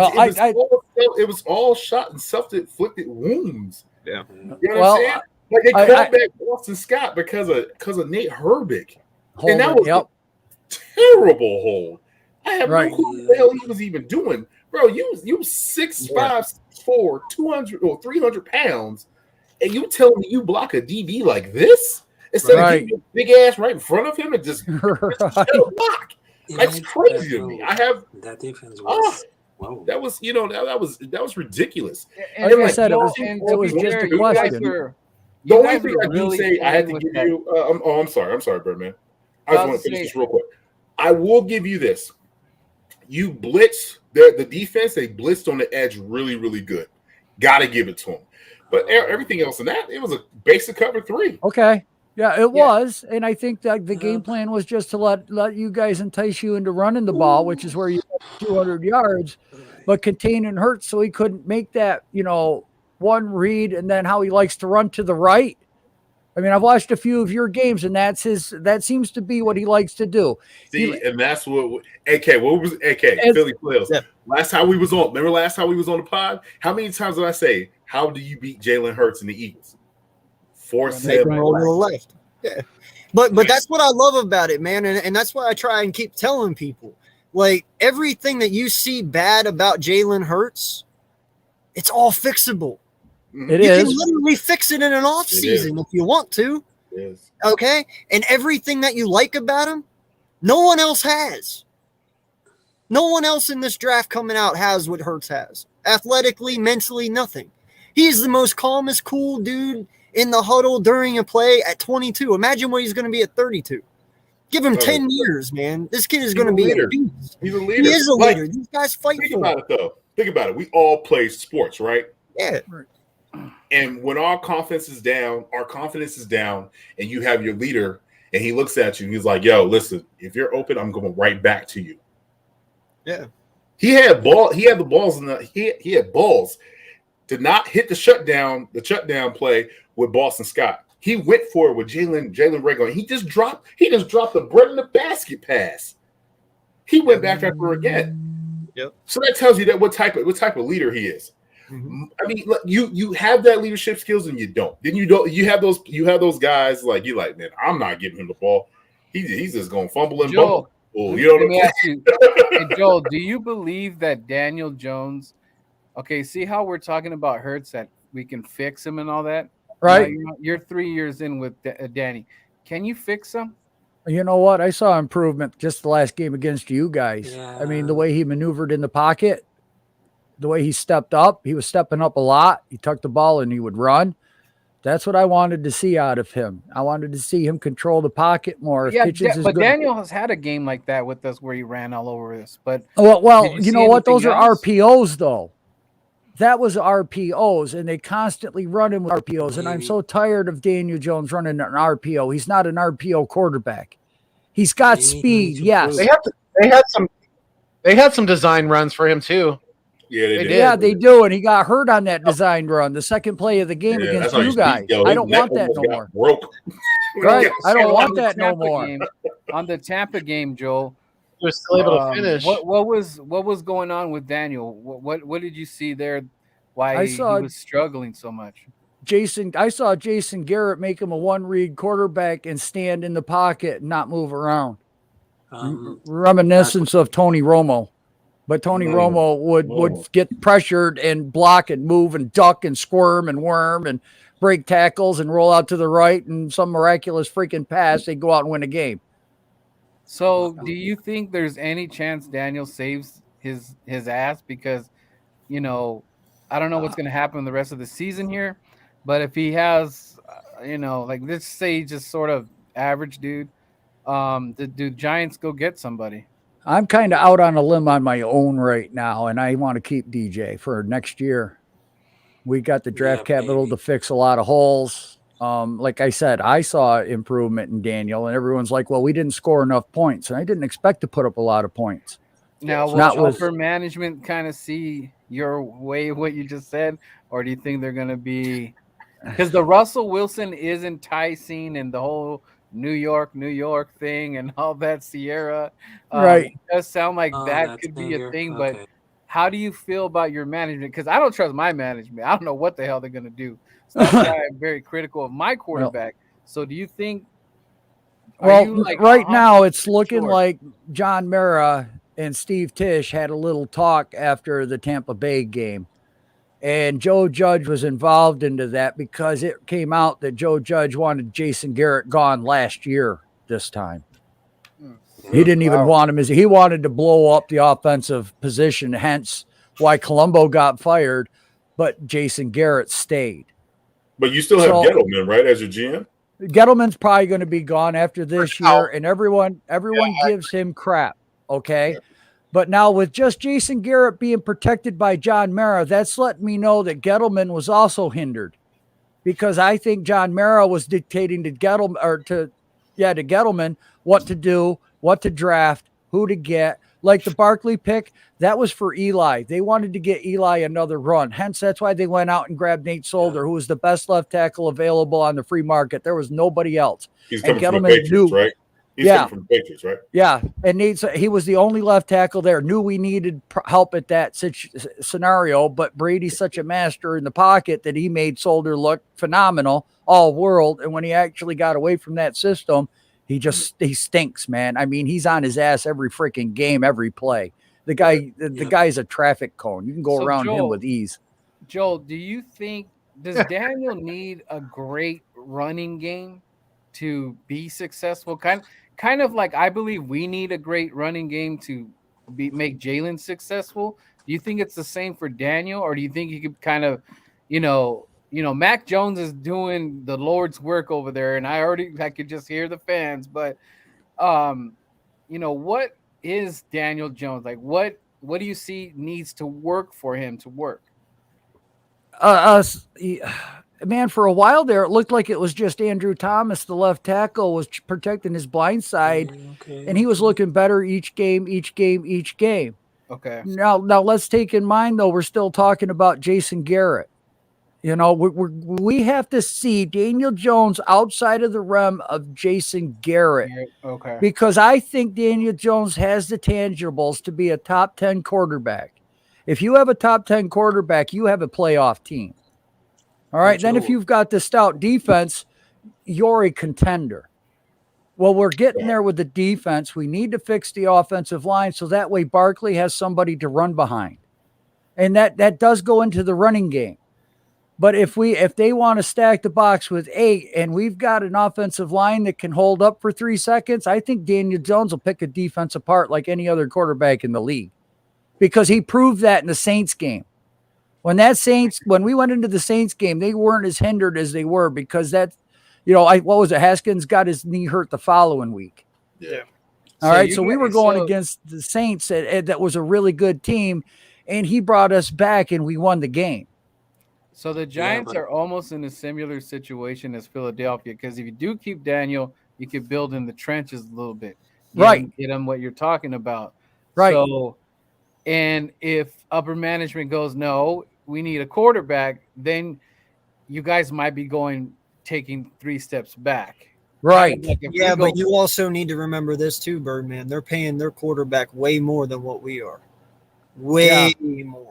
was all shot and self-inflicted wounds. Yeah. You know what I'm saying? Like they called back Boston Scott because of Nate Herbig. And that was a terrible hold. I have no clue what the hell he was even doing. Bro, you 6'5", 6'4", 200 or 300 pounds, and you telling me you block a DB like this instead of getting your big ass right in front of him and just block. That's crazy to me. I have that defense was that was ridiculous. And like I said, it was just a question. The only thing I do say I had to give you I'm sorry, Birdman. I just want to finish this real quick. I will give you this. You blitz the defense, they blitzed on the edge really, really good. Gotta give it to them. But everything else in that, it was a basic cover 3. Okay. Yeah, it Yeah. was, and I think that the game plan was just to let you guys entice you into running the ball, which is where you have 200 yards, but containing Hurts so he couldn't make that, one read, and then how he likes to run to the right. I mean, I've watched a few of your games, and that seems to be what he likes to do. See, and that's what AK. What was AK? As- Philly Foothills. Yeah. Last time we was on. Remember last time we was on the pod? How many times did I say, "How do you beat Jalen Hurts and the Eagles?" Force Make him. him roll to the left. Yeah. But that's what I love about it, man. And that's why I try and keep telling people. Like, everything that you see bad about Jalen Hurts, it's all fixable. It You is. can literally fix it in an off season if you want to. Yes. Okay? And everything that you like about him, no one else has. No one else in this draft coming out has what Hurts has. Athletically, mentally, nothing. He's the most calmest, cool dude in the huddle during a play at 22. Imagine what he's going to be at 32. Give him 10 years, man. This kid is going to be a beast. He's a leader. He is a leader. These guys fight Think for about him. it, though. Think about it. We all play sports, right? Yeah. And when our confidence is down, and you have your leader, and he looks at you, and he's like, "Yo, listen, if you're open, I'm going right back to you." Yeah. He had the balls he had balls to not hit the shutdown play with Boston Scott. He went for it with Jalen Rager. He just dropped the bread in the basket pass. He went back after again. Yep. So that tells you that what type of leader he is. Mm-hmm. I mean, look, you have that leadership skills and you don't. Then you have those guys like you like, man, I'm not giving him the ball. He's just going to fumble and bumble. You know what I'm saying? Hey, Joel, do you believe that Daniel Jones? Okay, see how we're talking about Hurts, that we can fix him and all that, right? You're 3 years in with Danny. Can you fix him? You know what? I saw improvement just the last game against you guys. Yeah. I mean, the way he maneuvered in the pocket, the way he stepped up, he was stepping up a lot. He tucked the ball and he would run. That's what I wanted to see out of him. I wanted to see him control the pocket more. Yeah, but Daniel has had a game like that with us where he ran all over us. But well, you know what? Those are RPOs, though. That was RPOs, and they constantly run him with RPOs. And I'm so tired of Daniel Jones running an RPO. He's not an RPO quarterback. He's got speed, yes. They had some design runs for him too. Yeah, they did. Yeah, they do. And he got hurt on that design run, the second play of the game against you guys. I don't want that no more. Right? I don't want that no more. On the Tampa game, Joel, he was still able to finish. What was going on with Daniel? What did you see there? Why he was struggling so much? I saw Jason Garrett make him a one-read quarterback and stand in the pocket and not move around. Reminiscence of Tony Romo. But Tony Romo would get pressured and block and move and duck and squirm and worm and break tackles and roll out to the right, and some miraculous freaking pass, they go out and win a game. So do you think there's any chance Daniel saves his ass? Because, I don't know what's going to happen the rest of the season here. But if he has, like let's say just sort of average dude, do Giants go get somebody? I'm kind of out on a limb on my own right now, and I want to keep DJ for next year. We got the draft capital to fix a lot of holes. Like I said, I saw improvement in Daniel, and everyone's like, well, we didn't score enough points. And I didn't expect to put up a lot of points. Now, will upper management kind of see your way of what you just said, or do you think they're going to be – because the Russell Wilson is enticing and the whole New York thing and all that Sierra. Right. It does sound like that could be a thing, but how do you feel about your management? Because I don't trust my management. I don't know what the hell they're going to do. So that's why I'm very critical of my quarterback. So do you think – right now it's looking like John Mara and Steve Tisch had a little talk after the Tampa Bay game. And Joe Judge was involved into that because it came out that Joe Judge wanted Jason Garrett gone last year this time. He didn't even want him. He wanted to blow up the offensive position, hence why Colombo got fired, but Jason Garrett stayed. But you still have Gettleman, right, as your GM? Gettleman's probably going to be gone after this year, and everyone gives him crap, okay? Yeah. But now with just Jason Garrett being protected by John Mara, that's letting me know that Gettleman was also hindered. because I think John Mara was dictating to Gettleman what to do, what to draft, who to get. Like the Barkley pick, that was for Eli. They wanted to get Eli another run. Hence, that's why they went out and grabbed Nate Solder, who was the best left tackle available on the free market. There was nobody else. He's and coming from the Patriots, right? He's Yeah. coming from the Patriots, right? Yeah, and he was the only left tackle there. Knew we needed help at that scenario, but Brady's such a master in the pocket that he made Solder look phenomenal, all world. And when he actually got away from that system, he stinks, man. I mean, he's on his ass every freaking game, every play. The guy's a traffic cone. You can go around him with ease. Joel, does Daniel need a great running game to be successful? Kind of like I believe we need a great running game to make Jalen successful. Do you think it's the same for Daniel, or do you think he could kind of, Mac Jones is doing the Lord's work over there, and I could just hear the fans, but what is Daniel Jones like? What do you see needs to work for him to work? Man, for a while there, it looked like it was just Andrew Thomas, the left tackle, was protecting his blind side, and he was looking better each game. Okay. Now let's take in mind, though, we're still talking about Jason Garrett. We have to see Daniel Jones outside of the realm of Jason Garrett. Okay. Because I think Daniel Jones has the tangibles to be a top 10 quarterback. If you have a top 10 quarterback, you have a playoff team. All right. Then if you've got the stout defense, you're a contender. Well, we're getting there with the defense. We need to fix the offensive line so that way Barkley has somebody to run behind. And that does go into the running game. But if they want to stack the box with 8 and we've got an offensive line that can hold up for 3 seconds, I think Daniel Jones will pick a defense apart like any other quarterback in the league, because he proved that in the Saints game. When we went into the Saints game, they weren't as hindered as they were because what was it? Haskins got his knee hurt the following week. Yeah. All right. So we were going against the Saints. That was a really good team, and he brought us back and we won the game. So the Giants are almost in a similar situation as Philadelphia, because if you do keep Daniel, you could build in the trenches a little bit. Get him what you're talking about. Right. So, and if upper management goes, no, we need a quarterback, then you guys might be taking 3 steps back. Right. But you also need to remember this too, Birdman. They're paying their quarterback way more than what we are. Way more.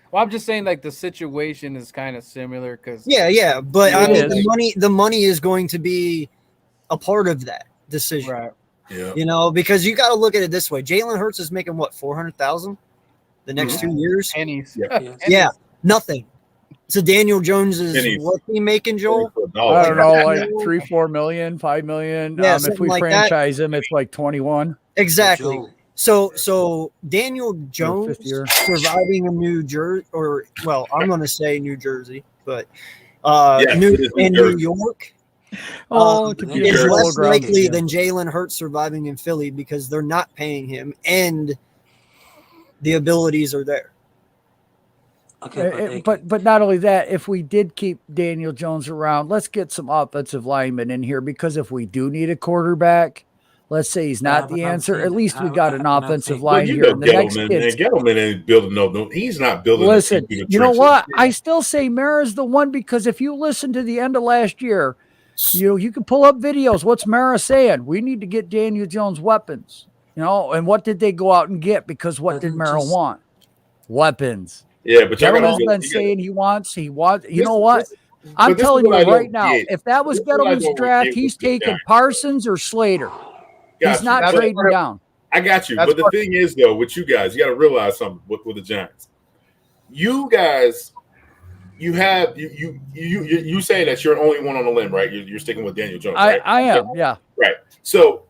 Well, I'm just saying, like, the situation is kind of similar because but I mean, the money is going to be a part of that decision, right? Yeah, because you got to look at it this way: Jalen Hurts is making what, $400,000 the next 2 years? Pennies. Yeah, nothing. So Daniel Jones is what's he making, Joel? I don't know, like 3-4 million, 5 million. Yeah, if we franchise him, it's like 21. Exactly. So Daniel Jones surviving in New Jersey, I'm going to say New Jersey, but New York is less likely than Jalen Hurts surviving in Philly because they're not paying him and the abilities are there. Okay, but not only that, if we did keep Daniel Jones around, let's get some offensive linemen in here, because if we do need a quarterback, let's say he's not the answer, at least we got an offensive line here. And the next Gettleman ain't building no. He's not building. Listen, you know what? I still say Mara's the one, because if you listen to the end of last year, you can pull up videos. What's Mara saying? We need to get Daniel Jones weapons. And what did they go out and get? Because what did Mara want? Weapons. Yeah, but Gettleman's been saying he wants. You know what? I'm telling you right now, if that was Gettleman's draft, he's taking Parsons or Slater. He's not trading down. I got you. But the thing is, though, with you guys, you got to realize something with the Giants. You guys, you say that you're only one on the limb, right? You're sticking with Daniel Jones, right? I am, yeah. Right. So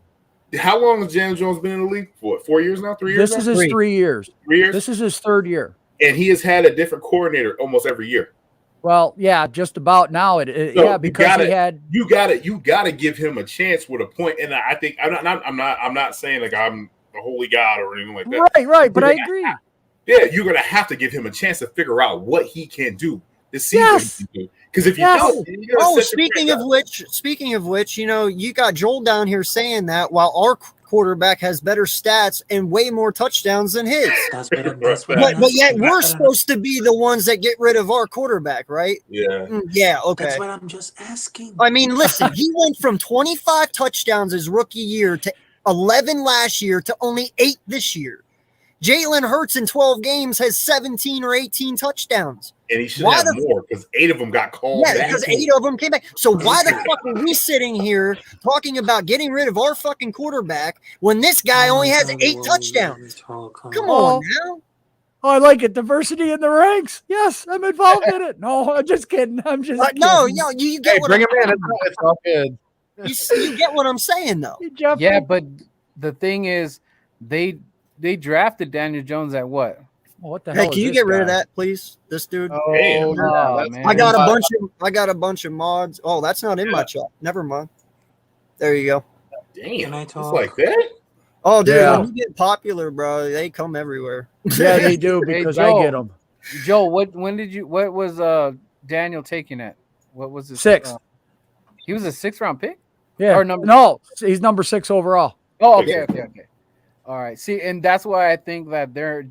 how long has Daniel Jones been in the league for? 4 years now? 3 years? This is his 3 years. 3 years? This is his 3rd year. And he has had a different coordinator almost every year. Well, yeah, just about now. Because you got to give him a chance with a point. And I think I'm not saying like I'm a holy god or anything like that. Right. But I agree. You're gonna have to give him a chance to figure out what he can do to see what he can do. Because if you don't, you're gonna set your speaking of which, you know, you got Joel down here saying that while our quarterback has better stats and way more touchdowns than his. That's what but yet we're supposed to be the ones that get rid of our quarterback, right? Yeah. Yeah, okay. That's what I'm just asking. I mean, listen, he went from 25 touchdowns his rookie year to 11 last year to only 8 this year. Jalen Hurts in 12 games has 17 or 18 touchdowns. And he should have more because 8 of them got called back. Yeah, because 8 of them came back. So why the fuck are we sitting here talking about getting rid of our fucking quarterback when this guy only has 8 touchdowns? Come on now. Oh, I like it. Diversity in the ranks. Yes, I'm involved in it. No, I'm just kidding. I'm just kidding. No, you get what bring him in. It's all good. You get what I'm saying, though. Yeah, but the thing is, they drafted Daniel Jones at what? What the hell? Hey, can you get rid of that, please? This dude. Oh, no, man. I got a bunch of mods. Oh, that's not in my chat. Never mind. There you go. Damn, it's like that. Oh, dude, when you get popular, bro, they come everywhere. Yeah, they do because I get them. Joe, what was Daniel taking at? What was his 6? He was a 6th round pick? Yeah. No, he's number 6 overall. Oh, okay. All right. See, and that's why I think that they're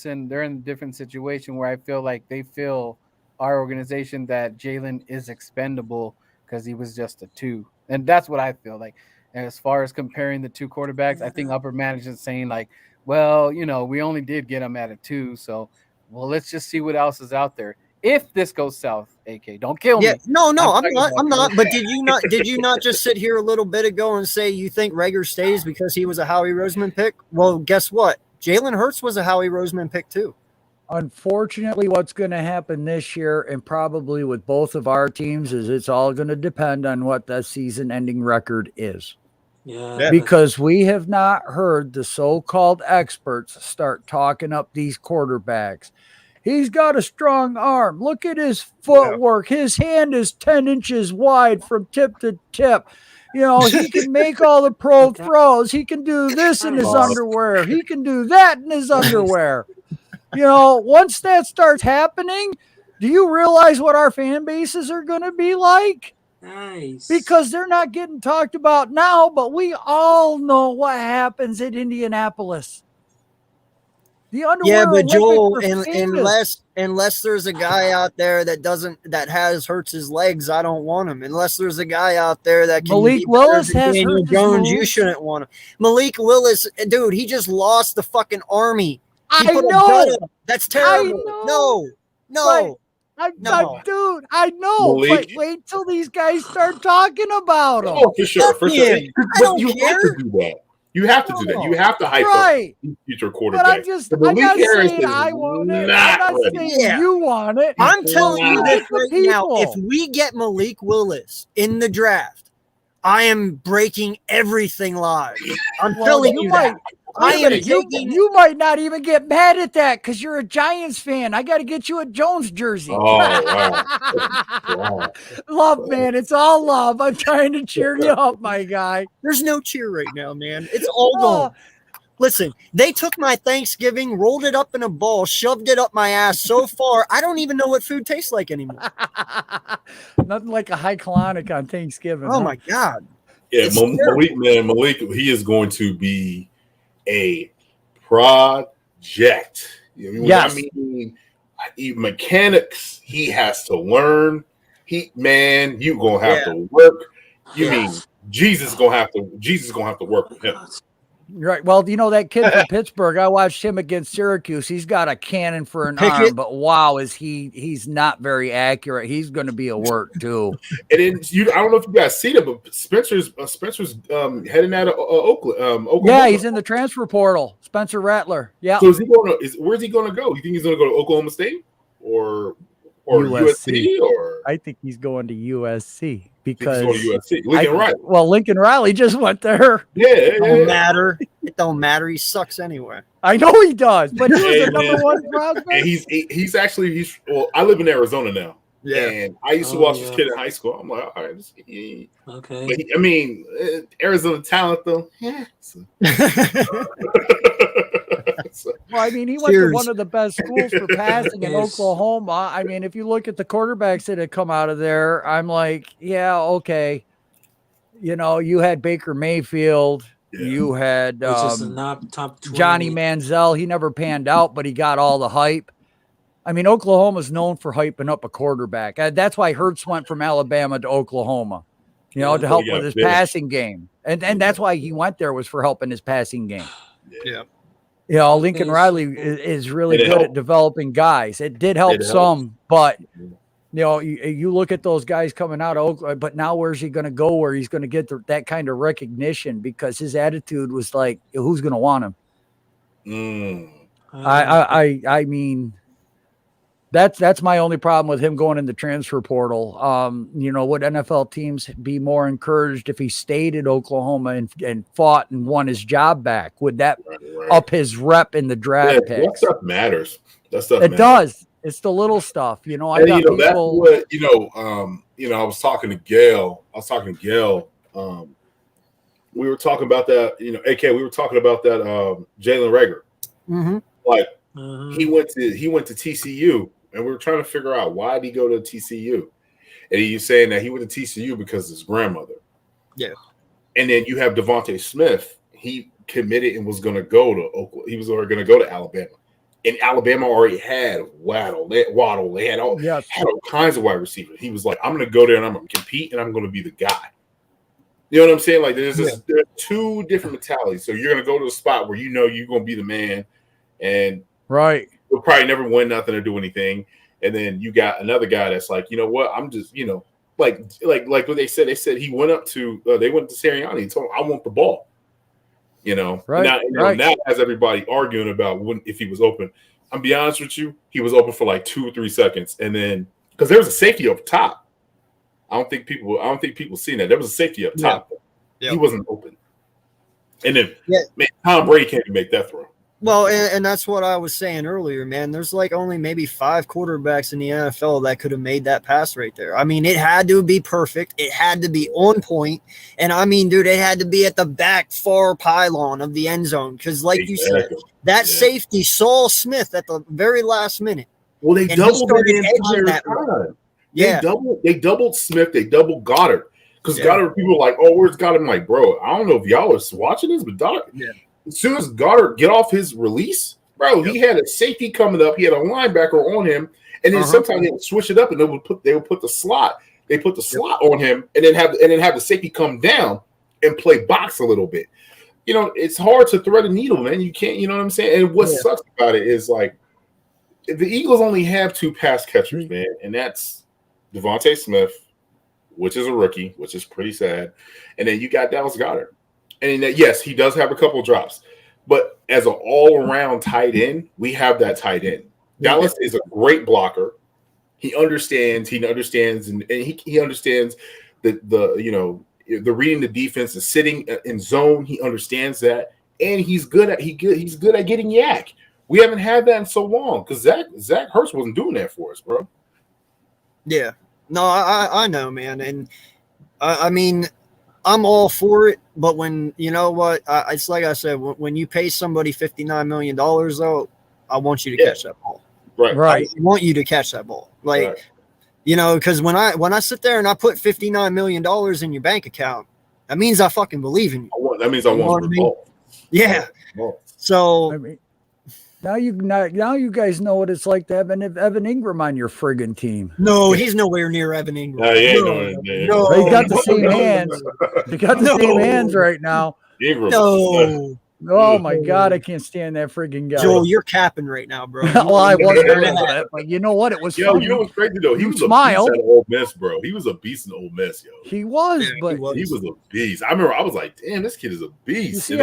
in a different situation where I feel like they feel our organization that Jalen is expendable because he was just a 2. And that's what I feel like. And as far as comparing the 2 quarterbacks, I think upper management saying like, well, you know, we only did get him at a 2. So, well, let's just see what else is out there. If this goes south, AK, don't kill me. No, I'm not. But did you not just sit here a little bit ago and say you think Rager stays because he was a Howie Roseman pick? Well, guess what? Jalen Hurts was a Howie Roseman pick too. Unfortunately, what's going to happen this year, and probably with both of our teams, is it's all going to depend on what the season-ending record is. Yeah. Because we have not heard the so-called experts start talking up these quarterbacks. He's got a strong arm. Look at his footwork. His hand is 10 inches wide from tip to tip. You know, he can make all the pro throws. He can do this in his underwear. He can do that in his underwear. You know, once that starts happening, do you realize what our fan bases are going to be like? Nice. Because they're not getting talked about now, but we all know what happens at Indianapolis. The underwear but Joel, famous. unless there's a guy out there that hurts his legs, I don't want him. Unless there's a guy out there that can Malik Willis has Daniel Jones, you shouldn't want him. Malik Willis, dude, he just lost the fucking army. I know. That's terrible. No. Dude, I know. Malik. But wait till these guys start talking about him. Oh, for sure. I don't You care. have to do that. You have to do that. You have to hype up future quarterback. But I'm not saying I want it. I'm not saying you want it. I'm telling you this right now. If we get Malik Willis in the draft, I am breaking everything live. I'm telling you that. You might not even get mad at that because you're a Giants fan. I got to get you a Jones jersey. Oh, wow. Love, man. It's all love. I'm trying to cheer you up, my guy. There's no cheer right now, man. It's all gone. Listen, they took my Thanksgiving, rolled it up in a ball, shoved it up my ass so far, I don't even know what food tastes like anymore. Nothing like a high colonic on Thanksgiving. Oh, my God. Yeah, Malik, he is going to be a project. You know, yes. I mean, mechanics he has to learn. You're gonna have to work. Mean Jesus gonna have to work with him. Right. Well, you know that kid from Pittsburgh. I watched him against Syracuse. He's got a cannon for an arm, but wow, he's not very accurate. He's going to be a work too. And then I don't know if you guys see that, but Spencer's heading out of Oklahoma. Yeah, he's in the transfer portal. Spencer Rattler. Yeah. So where's he going to go? You think he's going to go to Oklahoma State or USC? Or I think he's going to USC. Because Lincoln Riley just went there. It don't matter. It don't matter. He sucks anyway. I know he does, but he was the number 1 prospect. And he's I live in Arizona now. Yeah. And I used to watch this kid in high school. I'm like, all right, okay. But Arizona talent though. Yeah. Well, I mean, he went to one of the best schools for passing in Oklahoma. I mean, if you look at the quarterbacks that had come out of there, I'm like, yeah, okay. You know, you had Baker Mayfield, you had which is not top 20. Johnny Manziel. He never panned out, but he got all the hype. I mean, Oklahoma's known for hyping up a quarterback. That's why Hurts went from Alabama to Oklahoma, you know, to help with his passing game. And that's why he went there, was for helping his passing game. Yeah. You know, Lincoln Riley is really good at developing guys. It did help some, but you know, you look at those guys coming out of Oklahoma, but now where's he going to go where he's going to get that kind of recognition? Because his attitude was like, who's going to want him? I mean, that's my only problem with him going in the transfer portal. You know, would NFL teams be more encouraged if he stayed at Oklahoma and fought and won his job back? Would that up his rep in the draft picks? That stuff matters. That stuff matters. Does. It's the little stuff, you know. I got people. That's what I was talking to Gail. We were talking about that. You know, AK. We were talking about that. Jalen Reagor. Mm-hmm. Like he went to TCU, and we were trying to figure out why did he go to TCU, and he's saying that he went to TCU because of his grandmother. Yeah. And then you have Devontae Smith. He committed and was going to go to Oklahoma. He was going to go to Alabama. And Alabama already had Waddle. They had all kinds of wide receivers. He was like, I'm going to go there and I'm going to compete and I'm going to be the guy. You know what I'm saying? Like there's two different mentalities. So you're going to go to a spot where you know you're going to be the man, and you'll probably never win nothing or do anything. And then you got another guy that's like, you know what? I'm just, you know, like what they said. They said he went up to they went to Sirianni and told him, I want the ball. You know, now has everybody arguing about if he was open. I'm be honest with you, he was open for like 2 or 3 seconds, and then because there was a safety up top. I don't think people seen that. There was a safety up top. Yeah. He wasn't open. And then man, Tom Brady can't make that throw. Well, and that's what I was saying earlier, man. There's like only maybe 5 quarterbacks in the NFL that could have made that pass right there. I mean, it had to be perfect. It had to be on point. And I mean, dude, it had to be at the back far pylon of the end zone. Because like you said, that safety saw Smith at the very last minute. Well, they doubled the entire time. Yeah. They doubled Smith. They doubled Goddard. Because Goddard, people were like, oh, where's Goddard? I'm like, bro, I don't know if y'all are watching this, but as soon as Goddard get off his release, bro, he had a safety coming up. He had a linebacker on him, and then sometimes they would switch it up, and they would put the slot. They put the slot on him, and then have the safety come down and play box a little bit. You know, it's hard to thread a needle, man. You can't. You know what I'm saying? And what sucks about it is like the Eagles only have 2 pass catchers, man, and that's Devontae Smith, which is a rookie, which is pretty sad, and then you got Dallas Goedert. And yes, he does have a couple drops, but as an all-around tight end, we have that tight end. Dallas is a great blocker. He understands, and he understands the reading the defense, the sitting in zone. He understands that, and he's good at getting yak. We haven't had that in so long because Zach Hurts wasn't doing that for us, bro. Yeah, no, I know, man, and I mean. I'm all for it, but when you know what, it's like I said, when you pay somebody $59 million, though, I want you to catch that ball. Right. I want you to catch that ball, you know, because when I sit there and I put $59 million in your bank account, that means I fucking believe in you. That means I want the ball. Yeah. So. I mean, now you guys know what it's like to have Evan Ingram on your friggin' team. No, he's nowhere near Evan Ingram. No. They got the same hands. They got the same hands right now. Ingram. No. Oh my God, I can't stand that friggin' guy. Joel, you're capping right now, bro. Well, I wasn't doing that, but you know what? It was funny. You know what's crazy though? He was smiled. a beast at Ole Miss, bro. He was a beast in Ole Miss, yo. He was, but he was a beast. I remember I was like, damn, this kid is a beast. You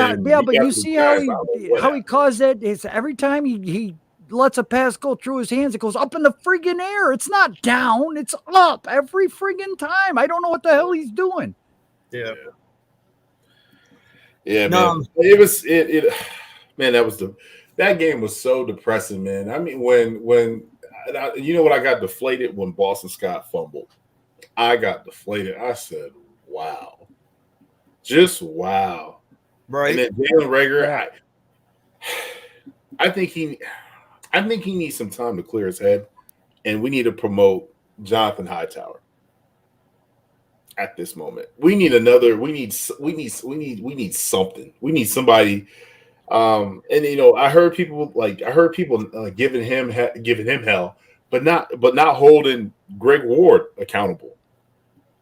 see how he caused that? It's every time he lets a pass go through his hands, it goes up in the friggin' air. It's not down, it's up every friggin' time. I don't know what the hell he's doing. Yeah. Yeah, man. Man, that game was so depressing, man. I mean, when you know what, I got deflated when Boston Scott fumbled. I got deflated. I said, wow. Just wow. Right. And then Jalen Reagor, I think he needs some time to clear his head, and we need to promote Jonathan Hightower. At this moment, we need another. We need something. We need somebody. And I heard people giving him hell, but not holding Greg Ward accountable.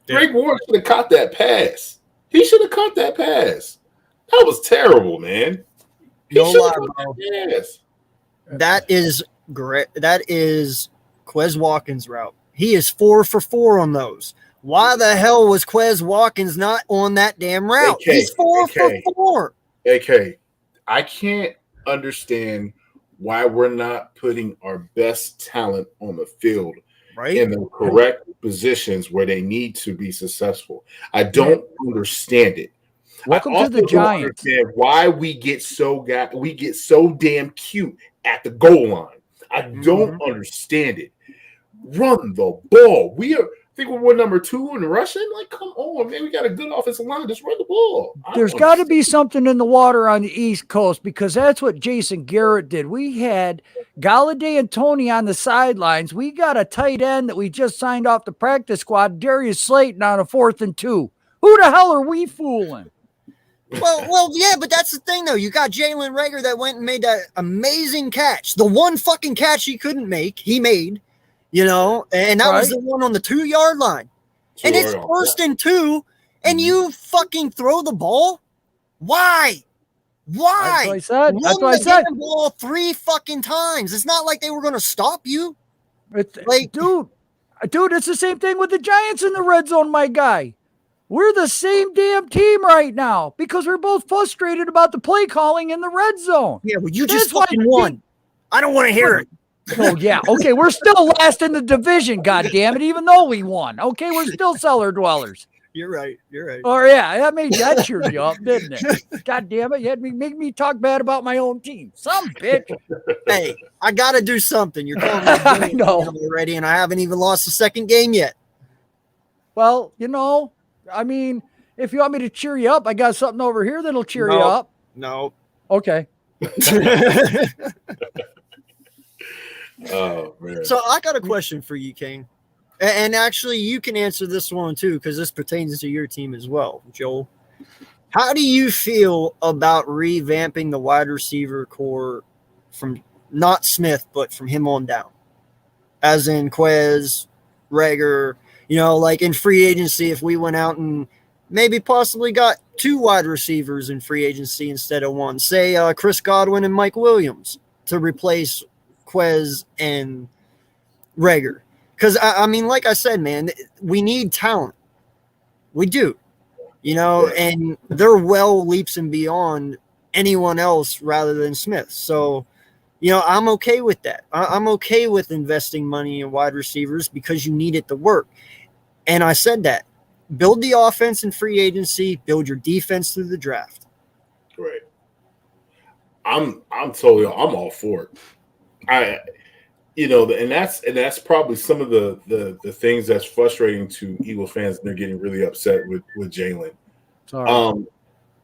Yeah. Greg Ward should have caught that pass. He should have caught that pass. That was terrible, man. No lie, bro. That is great. That is Quez Watkins' route. He is 4 for 4 on those. Why the hell was Quez Watkins not on that damn route? He's 4 for 4. AK, I can't understand why we're not putting our best talent on the field in the correct positions where they need to be successful. I don't understand it. Welcome to the Giants. Understand why we get so damn cute at the goal line. I don't understand it. Run the ball. I think we're number 2 in rushing. Like, come on, man. We got a good offensive line. Just run the ball. There's got to be something in the water on the East Coast because that's what Jason Garrett did. We had Galladay and Tony on the sidelines. We got a tight end that we just signed off the practice squad, Darius Slayton, on a 4th and 2. Who the hell are we fooling? Well, yeah, but that's the thing, though. You got Jalen Reagor that went and made that amazing catch. The one fucking catch he couldn't make, he made. And that was the one on the 2-yard line. And it's 1st and 2, and you fucking throw the ball? Why? That's what I said. That's what I said. The ball 3 fucking times. It's not like they were going to stop you. It's like, dude, it's the same thing with the Giants in the red zone, my guy. We're the same damn team right now because we're both frustrated about the play calling in the red zone. Yeah, well, you just fucking won. I don't want to hear it. Oh, yeah. Okay, we're still last in the division, goddammit, even though we won. Okay, we're still cellar dwellers. You're right. Oh, yeah, that cheered you up, didn't it? God damn it, you had me make me talk bad about my own team. Some bitch. Hey, I got to do something. You're calling me I know already, and I haven't even lost the second game yet. Well, I mean, if you want me to cheer you up, I got something over here that'll cheer you up. No. Okay. Oh, man. So I got a question for you, King. And actually, you can answer this one, too, because this pertains to your team as well, Joel. How do you feel about revamping the wide receiver core from not Smith, but from him on down? As in Quez, Reagor, like in free agency, if we went out and maybe possibly got 2 wide receivers in free agency instead of 1, say Chris Godwin and Mike Williams to replace Quez and Reagor. Because, I mean, like I said, man, we need talent. We do. And they're well leaps and beyond anyone else rather than Smith. So, I'm okay with that. I'm okay with investing money in wide receivers because you need it to work. And I said that. Build the offense in free agency, build your defense through the draft. Right. I'm all for it. And that's probably some of the things that's frustrating to Eagles fans, and they're getting really upset with Jalen.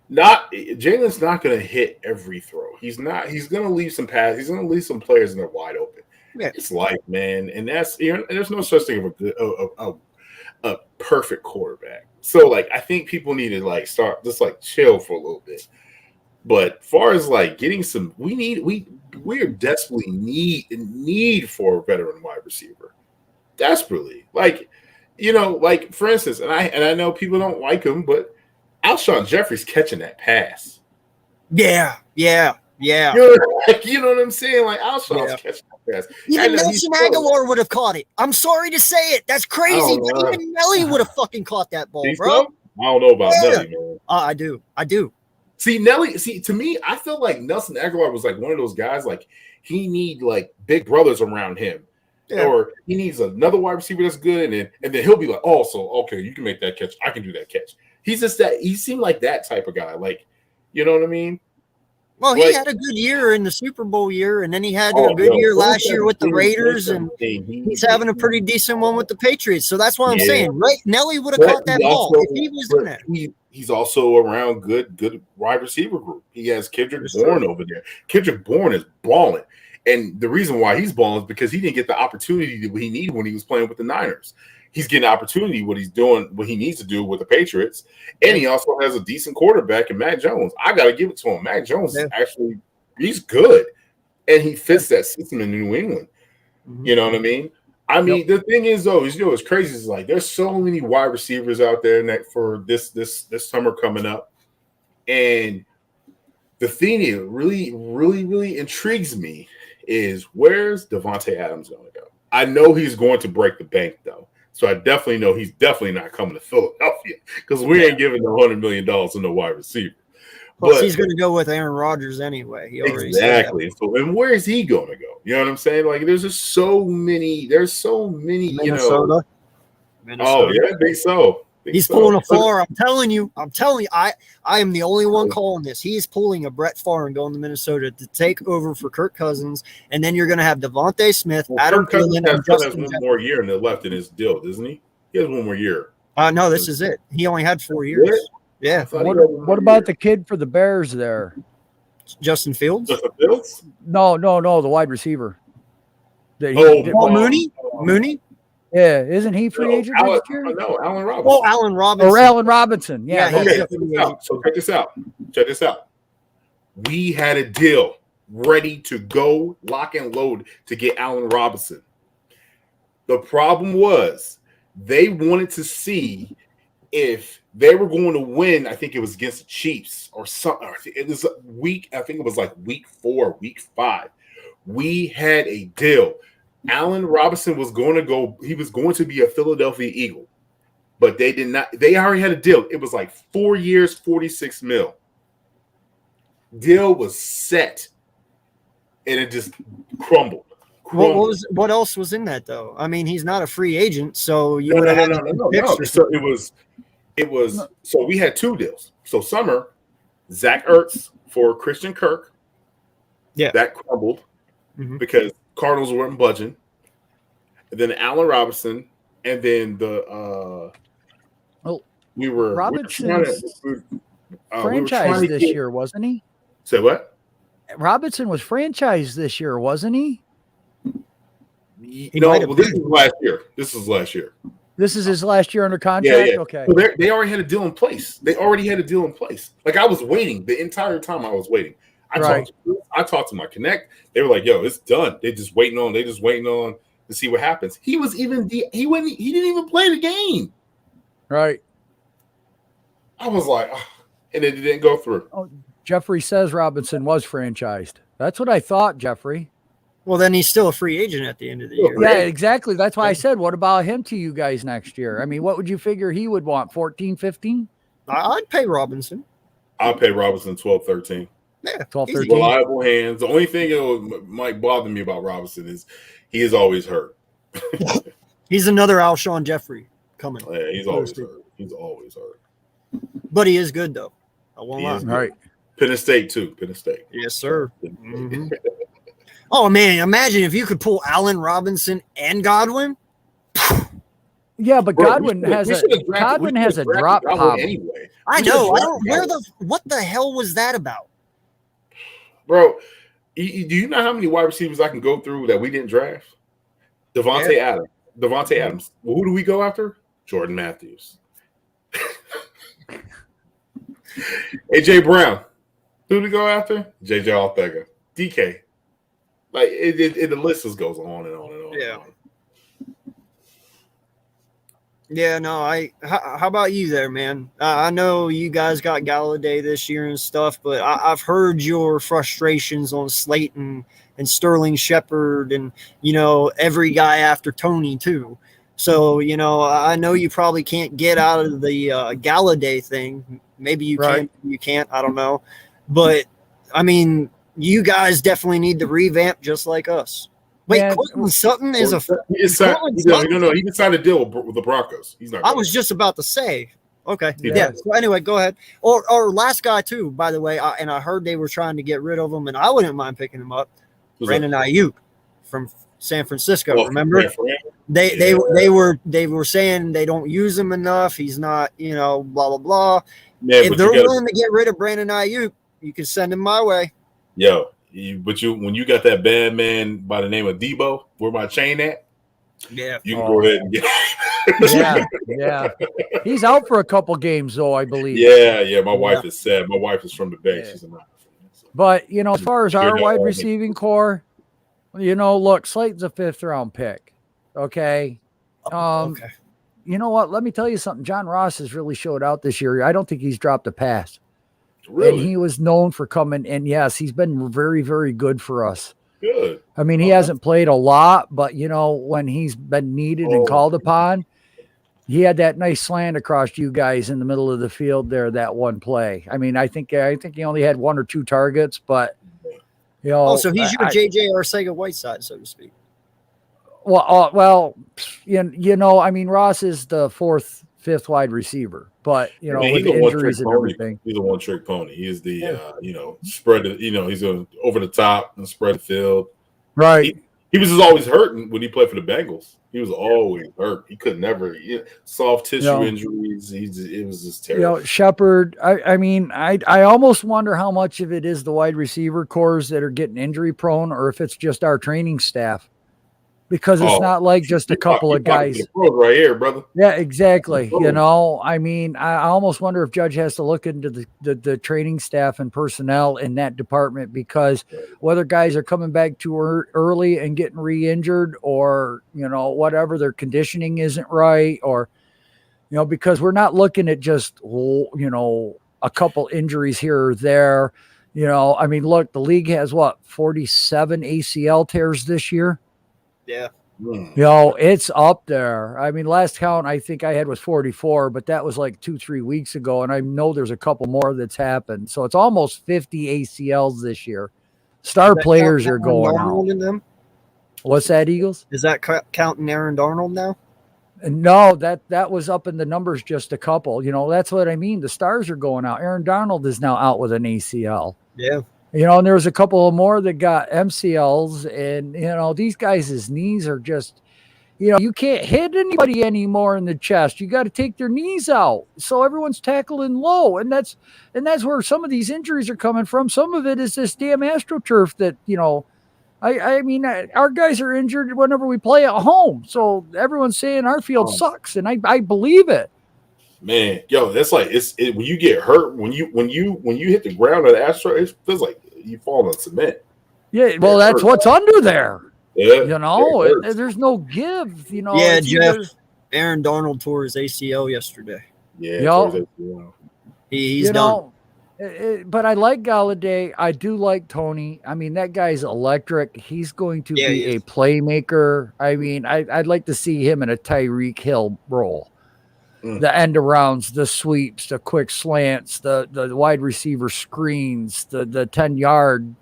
Jalen's not going to hit every throw. He's not. He's going to leave some pass. He's going to leave some players and they're wide open. Yeah. It's life, man, and there's no such thing of a perfect quarterback. So I think people need to start just chill for a little bit. But far as getting some, we are desperately need for a veteran wide receiver. Desperately. For instance, and I know people don't like him, but Alshon Jeffrey's catching that pass. Yeah. You know what I'm saying? Alshon's catching that pass. Even Nelson Aguilar would have caught it. I'm sorry to say it. That's crazy. But even Nelly would have fucking caught that ball, bro. I don't know about Nelly, man. I do. See, Nelly, to me, I feel like Nelson Aguilar was one of those guys, he need big brothers around him. Yeah. Or he needs another wide receiver that's good, and then he'll be okay, you can make that catch. I can do that catch. He's just he seemed like that type of guy. You know what I mean? Well, he Like, had a good year in the Super Bowl year, and then he had oh, a good yo, year last year with the 2017, Raiders, and 2017, he's having a pretty decent one with the Patriots. So that's what I'm Yeah. saying. Right? Nelly would have But caught that he ball also, if he was but in there. he's also around good wide receiver group. He has Kendrick That's Bourne true. over there. Kendrick Bourne is balling. And the reason why he's balling is because he didn't get the opportunity that he needed when he was playing with the Niners. He's getting opportunity what he's doing, what he needs to do with the Patriots. And he also has a decent quarterback in Mac Jones. I got to give it to him. Mac Jones is actually, he's good. And he fits that system in New England. Mhm. You know what I mean? I mean, the thing is, though, is, what's crazy is like there's so many wide receivers out there for this summer coming up. And the thing that really intrigues me is where's Devontae Adams going to go? I know he's going to break the bank, though. So I definitely know he's definitely not coming to Philadelphia because we ain't giving no $100 million to no wide receiver. Plus, he's going to go with Aaron Rodgers anyway. He already Exactly. So, and where is he going to go? You know what I'm saying? Like, there's just so many. There's so many. Minnesota. Oh yeah, I think so. He's pulling a Favre. I'm telling you. I am the only one calling this. He is pulling a Brett Favre and going to Minnesota to take over for Kirk Cousins, and then you're going to have Devontae Smith, Adam Thielen, and Justin has one more year in the left in his deal, doesn't he? He has one more year. No, this is it. He only had 4 years. Yeah. What about the kid for the Bears there? Justin Fields? Justin Fields? No, the wide receiver. Mooney? Mooney? Yeah, isn't he free agent next year? No, Allen Robinson. Oh, Allen Robinson. Or Allen Robinson. Yeah. Okay, check this out. Check this out. We had a deal ready to go, lock and load to get Allen Robinson. The problem was they wanted to see if they were going to win. I think it was against the Chiefs or something. It was I think it was like week 4, week 5. We had a deal. Allen Robinson was going to go. He was going to be a Philadelphia Eagle, but they did not. They already had a deal. It was like 4 years, $46 million. Deal was set, and it just crumbled. What else was in that though? I mean, he's not a free agent, so you would have no. So it was. So we had 2 deals. So summer, Zach Ertz for Christian Kirk. Yeah, that crumbled because Cardinals weren't budging. And then Allen Robinson, and then Robinson's franchised this year, wasn't he? Say what? Robinson was franchised this year, wasn't he? This is last year. This is his last year under contract? Yeah. Okay. So they already had a deal in place. Like I was waiting the entire time I was waiting. I talked to my connect. They were like, "Yo, it's done." They just waiting on to see what happens. He didn't even play the game. Right. I was like, and it didn't go through. Oh, Jeffrey says Robinson was franchised. That's what I thought, Jeffrey. Well, then he's still a free agent at the end of the year. Yeah, exactly. That's why I said, what about him to you guys next year? I mean, what would you figure he would want? 14, 15? I'd pay Robinson. I'll pay Robinson 12, 13. Yeah, 12, 13. Reliable hands. The only thing that might bother me about Robinson is he is always hurt. He's another Alshon Jeffrey coming. Yeah, he's always hurt. But he is good, though. I won't lie. Right. Penn State, too. Penn State. Yes, sir. Mm-hmm. Oh, man, imagine if you could pull Allen Robinson and Godwin. Yeah, but Godwin has a drop pop. Anyway. I know. What the hell was that about? Bro, do you know how many wide receivers I can go through that we didn't draft? Devontae Adams. Well, who do we go after? Jordan Matthews. AJ Brown. Who do we go after? JJ Arthega. DK. Like the list just goes on and on and on. Yeah. Yeah, no, how about you there, man? I know you guys got Galladay this year and stuff, but I've heard your frustrations on Slayton and Sterling Shepard and, every guy after Tony too. So, I know you probably can't get out of the Galladay thing. Maybe you can, you can't, I don't know. But, I mean, you guys definitely need to revamp just like us. Wait, Courtland Sutton is a. He decided to deal with the Broncos. He's not. I was just about to say Okay. He Yeah. does. So anyway, go ahead. Or last guy too, by the way. And I heard they were trying to get rid of him, and I wouldn't mind picking him up. Who's Brandon Ayuk from San Francisco. Oh, Remember? San Fran? They were saying they don't use him enough. He's not, blah blah blah. Yeah, If but they're you got willing to get rid of Brandon Ayuk, you can send him my way. when you got that bad man by the name of Debo, where my chain at? Yeah. You can go ahead and get. Yeah. He's out for a couple games, though, I believe. Yeah. My wife is sad. My wife is from the Bay. Yeah. She's a Niner fan. So. But, as far as our You're wide not- receiving core, look, Slayton's a 5th-round pick. Okay. Okay. You know what? Let me tell you something. John Ross has really showed out this year. I don't think he's dropped a pass. Really? And he was known for coming. And yes, he's been very, very good for us. Good. I mean, he hasn't played a lot, but when he's been needed and called upon, he had that nice slant across you guys in the middle of the field there, that one play. I mean, I think he only had 1 or 2 targets, but so he's your JJ Arcega-Whiteside, so to speak. Well, I mean, Ross is the 4th, 5th wide receiver, but with the injuries and everything, he's a one-trick pony. He is the spread. He's going over the top and spread the field. Right. He was just always hurting when he played for the Bengals. He was always hurt. He could never soft tissue injuries. It was just terrible. Shepard. I mean, I almost wonder how much of it is the wide receiver cores that are getting injury prone, or if it's just our training staff. Because it's not like just a couple of guys right here, brother. Yeah, exactly. I mean, I almost wonder if Judge has to look into the training staff and personnel in that department, because whether guys are coming back too early and getting re-injured, or, whatever, their conditioning isn't right, or, because we're not looking at just, a couple injuries here or there. I mean, look, the league has 47 ACL tears this year. Yeah. It's up there. I mean, last count I think I had was 44, but that was like 2-3 weeks ago. And I know there's a couple more that's happened. So it's almost 50 ACLs this year. Star players are going out. In them? What's that, Eagles? Is that counting Aaron Darnold now? No, that was up in the numbers just a couple. That's what I mean. The stars are going out. Aaron Darnold is now out with an ACL. Yeah. And there was a couple of more that got MCLs, and, these guys' knees are just, you can't hit anybody anymore in the chest. You got to take their knees out. So everyone's tackling low. And that's where some of these injuries are coming from. Some of it is this damn AstroTurf that, I mean, our guys are injured whenever we play at home. So everyone's saying our field sucks. And I believe it. Man, that's like when you get hurt, when you hit the ground at Astro, it feels like you fall on cement. Yeah, well, that's what's under there. Yeah, there's no give. Yeah, Jeff. Aaron Darnold tore his ACL yesterday. Yeah, he's done. But I like Galladay. I do like Tony. I mean, that guy's electric. He's going to be a playmaker. I mean, I'd like to see him in a Tyreek Hill role. The end arounds, the sweeps, the quick slants, the wide receiver screens, the 10-yard,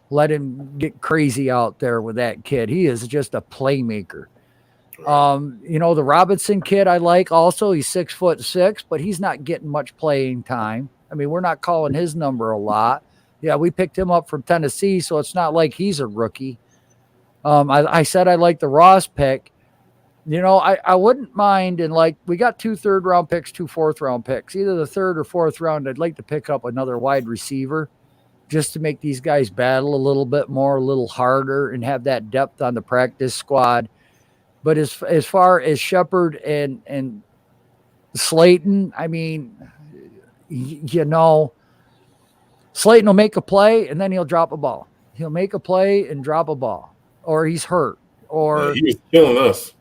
let him get crazy out there with that kid. He is just a playmaker. The Robinson kid I like also. He's 6'6", but he's not getting much playing time. I mean, we're not calling his number a lot. Yeah, we picked him up from Tennessee, so it's not like he's a rookie. I said I like the Ross pick. I wouldn't mind, and we got 2 third-round picks, 2 fourth-round picks. Either the 3rd or 4th round, I'd like to pick up another wide receiver just to make these guys battle a little bit more, a little harder, and have that depth on the practice squad. But as far as Shepard and Slayton, I mean, Slayton will make a play, and then he'll drop a ball. He'll make a play and drop a ball, or he's hurt, or he was killing us.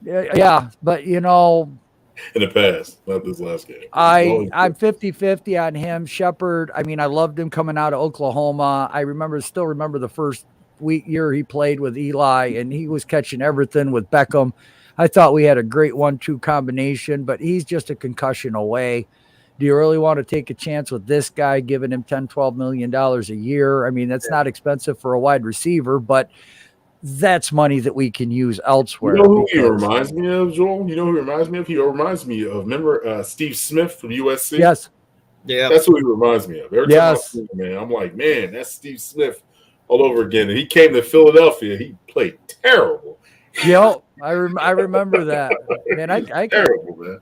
Yeah, but in the past, not this last game. I'm 50-50 on him. Shepard, I mean, I loved him coming out of Oklahoma. I still remember the first year he played with Eli, and he was catching everything with Beckham. I thought we had a great 1-2 combination, but he's just a concussion away. Do you really want to take a chance with this guy, giving him $10-12 million a year? I mean, that's not expensive for a wide receiver, but that's money that we can use elsewhere. You know who he because- reminds me of, Joel? You know who he reminds me of? He reminds me of, remember Steve Smith from USC? Yes. Yeah. That's who he reminds me of. Every time I see him, man, I'm like, man, that's Steve Smith all over again. And he came to Philadelphia. He played terrible. Yep. I remember that. Man, I terrible, man.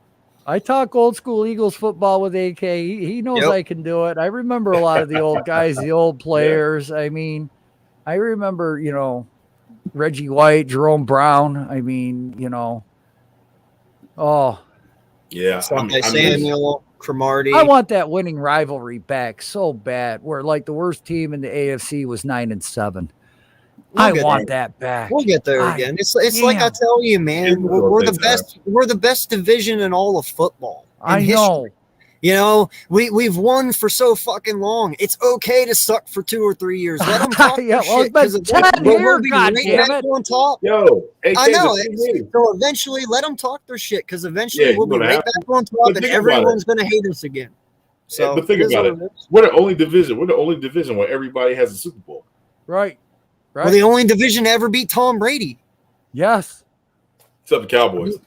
I talk old school Eagles football with AK. He knows I can do it. I remember a lot of the old guys, the old players. I mean, I remember, Reggie White, Jerome Brown. I mean, Yeah. Samuel, Cromartie. I want that winning rivalry back so bad, where like the worst team in the AFC was 9-7. I want that back. We'll get there again. It's like I tell you, man. We're the best. We're the best division in all of football. I know. We've won for so fucking long. It's okay to suck for 2 or 3 years. Let them talk yeah, shit. It's been 10 here, goddammit. On top. Yo, I know. So eventually, let them talk their shit, because eventually we'll be right back on top, and everyone's going to hate us again. So, but think about it. We're the only division. We're the only division where everybody has a Super Bowl. Right. We're the only division to ever beat Tom Brady. Yes. Except the Cowboys.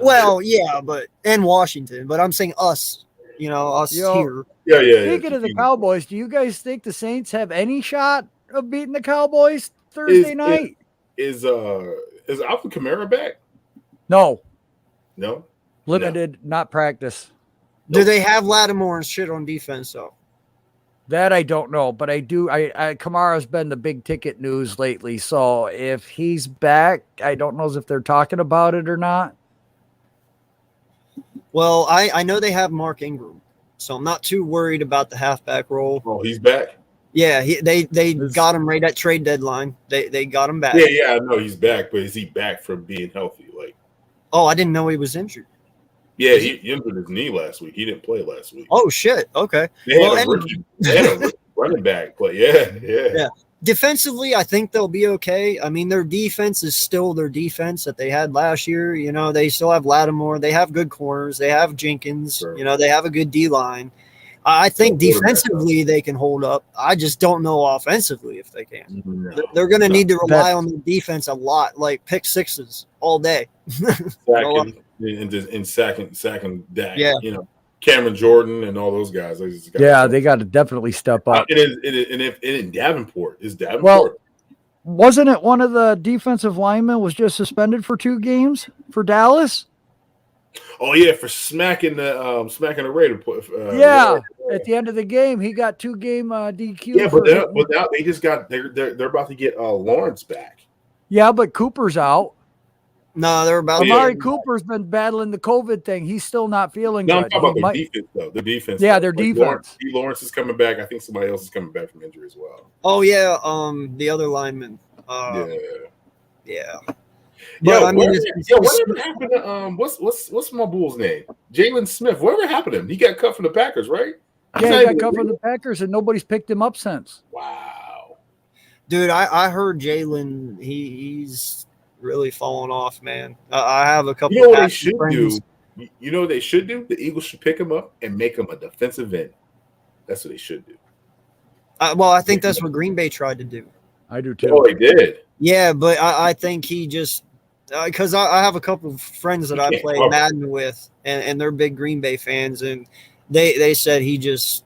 Well, yeah, and Washington, but I'm saying us, us here. Yeah. Speaking of the Cowboys, do you guys think the Saints have any shot of beating the Cowboys Thursday night? Is Alvin Kamara back? No. Limited, not practice. Do they have Lattimore and shit on defense though? That I don't know, but I do. Kamara's been the big ticket news lately. So if he's back, I don't know if they're talking about it or not. Well, I know they have Mark Ingram, so I'm not too worried about the halfback role. Oh, he's back? Yeah, they got him right at trade deadline. They got him back. Yeah, I know he's back, but is he back from being healthy? Oh, I didn't know he was injured. Yeah, he injured his knee last week. He didn't play last week. Oh shit. Okay. They had a rookie running back, but yeah. Defensively, I think they'll be okay. I mean, their defense is still their defense that they had last year. They still have Lattimore. They have good corners. They have Jenkins. Sure. They have a good D line. I think defensively they can hold up. I just don't know offensively if they can. No, they're going to need to rely on the defense a lot, like pick sixes all day. Sacking Dak. Yeah. Cameron Jordan and all those guys. They got to definitely step up. It is Davenport. Well, wasn't it one of the defensive linemen was just suspended for 2 games for Dallas? Oh yeah, for smacking the Raider. At the end of the game, he got 2-game DQ. Yeah, but now they just got they're about to get Lawrence back. Yeah, but Cooper's out. No, they're about. Amari Cooper's been battling the COVID thing. He's still not feeling good. I'm talking about their defense, though. The defense. Yeah, their defense. Lawrence is coming back. I think somebody else is coming back from injury as well. Oh yeah, the other lineman. Yeah. But whatever happened to what's my Bull's name? Jalen Smith. Whatever happened to him? He got cut from the Packers, right? Yeah, he got cut from the Packers, and nobody's picked him up since. Wow. Dude, I heard Jalen. He's really falling off, man. I have a couple. You know what they should do? You know what they should do? The Eagles should pick him up and make him a defensive end. That's what they should do. Well, I think that's what Green Bay tried to do. I do too. Oh, they did. Yeah, but I think he just because I have a couple of friends that I play Madden with, and they're big Green Bay fans, and they said he just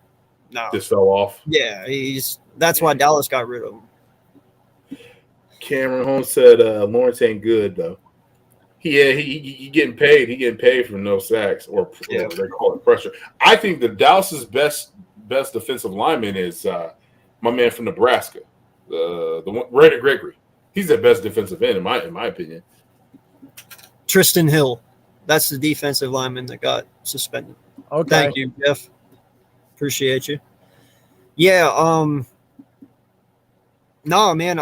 fell off. Yeah, that's why Dallas got rid of him. Cameron Holmes said Lawrence ain't good though. He getting paid. He getting paid for no sacks or they call it pressure. I think the Dallas's best defensive lineman is my man from Nebraska, the one Brandon Gregory. He's the best defensive end in my opinion. Tristan Hill, that's the defensive lineman that got suspended. Okay, thank you, Jeff. Appreciate you. Yeah. No, man.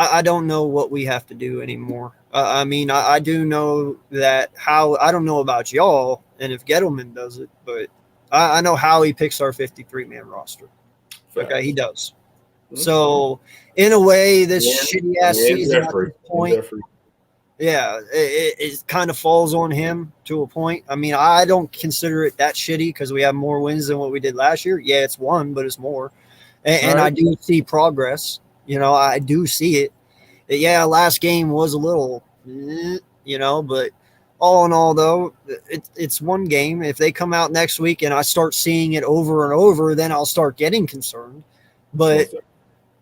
I don't know what we have to do anymore. I mean, I do know that I don't know about y'all and if Gettleman does it, but I know how he picks our 53-man roster. Okay, he does. So, in a way, this shitty-ass season at this point, Yeah, it kind of falls on him to a point. I mean, I don't consider it that shitty because we have more wins than what we did last year. Yeah, it's one, but it's more. And I do see progress. You know, I do see it. Yeah, last game was a little, but all in all, though, it's one game. If they come out next week and I start seeing it over and over, then I'll start getting concerned. But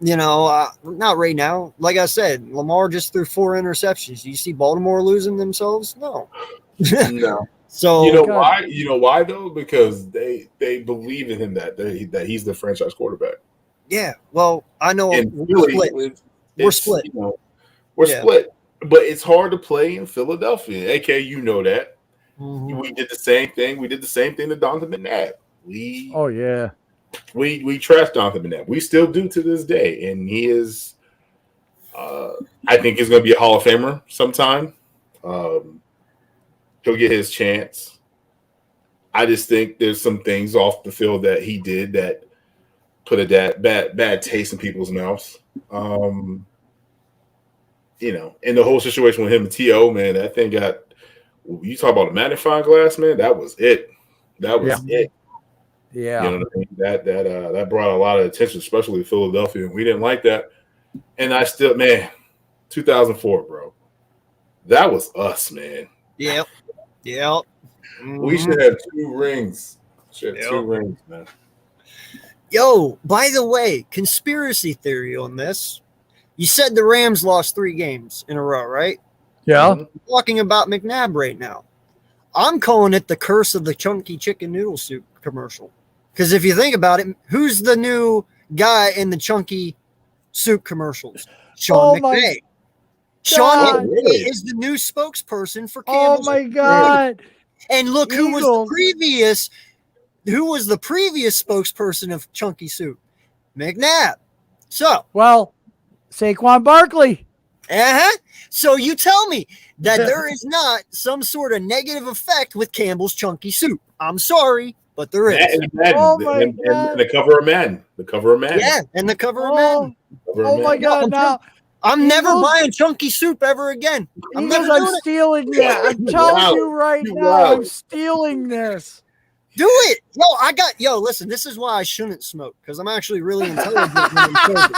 not right now. Like I said, Lamar just threw 4 interceptions. Do you see Baltimore losing themselves? No. No. So you know why? You know why though? Because they believe in him that he's the franchise quarterback. Yeah. Well, I know we're split. We're split. We're split. But it's hard to play in Philadelphia. AK, you know that. Mm-hmm. We did the same thing. We did the same thing to Donovan McNabb. We trashed Donovan McNabb. We still do to this day. And he is I think he's going to be a Hall of Famer sometime. He'll get his chance. I just think there's some things off the field that he did that put a bad taste in people's mouths. And the whole situation with him and T.O., man, that thing got – you talk about a magnifying glass, man, that was it. That was it. Yeah. You know what I mean? That brought a lot of attention, especially to Philadelphia, and we didn't like that. And I still – man, 2004, bro. That was us, man. Yep. Mm-hmm. We should have 2 rings. Should have 2 rings, man. Yo, by the way, conspiracy theory on this. You said the Rams lost 3 games in a row, right? Yeah. I'm talking about McNabb right now. I'm calling it the curse of the chunky chicken noodle soup commercial. Because if you think about it, who's the new guy in the chunky soup commercials? Sean McVay. Sean McVay is the new spokesperson for Campbell's. Oh my God. And look who was the previous spokesperson of chunky soup? McNabb. So Saquon Barkley. So you tell me that there is not some sort of negative effect with Campbell's chunky soup. I'm sorry, but there is. And the cover of Madden. Yeah, and the cover of Madden. My God, now. I'm never buying chunky soup ever again. I'm stealing that. I'm telling you right now, I'm stealing this. Do it. Listen, this is why I shouldn't smoke, because I'm actually really intelligent when I'm sober.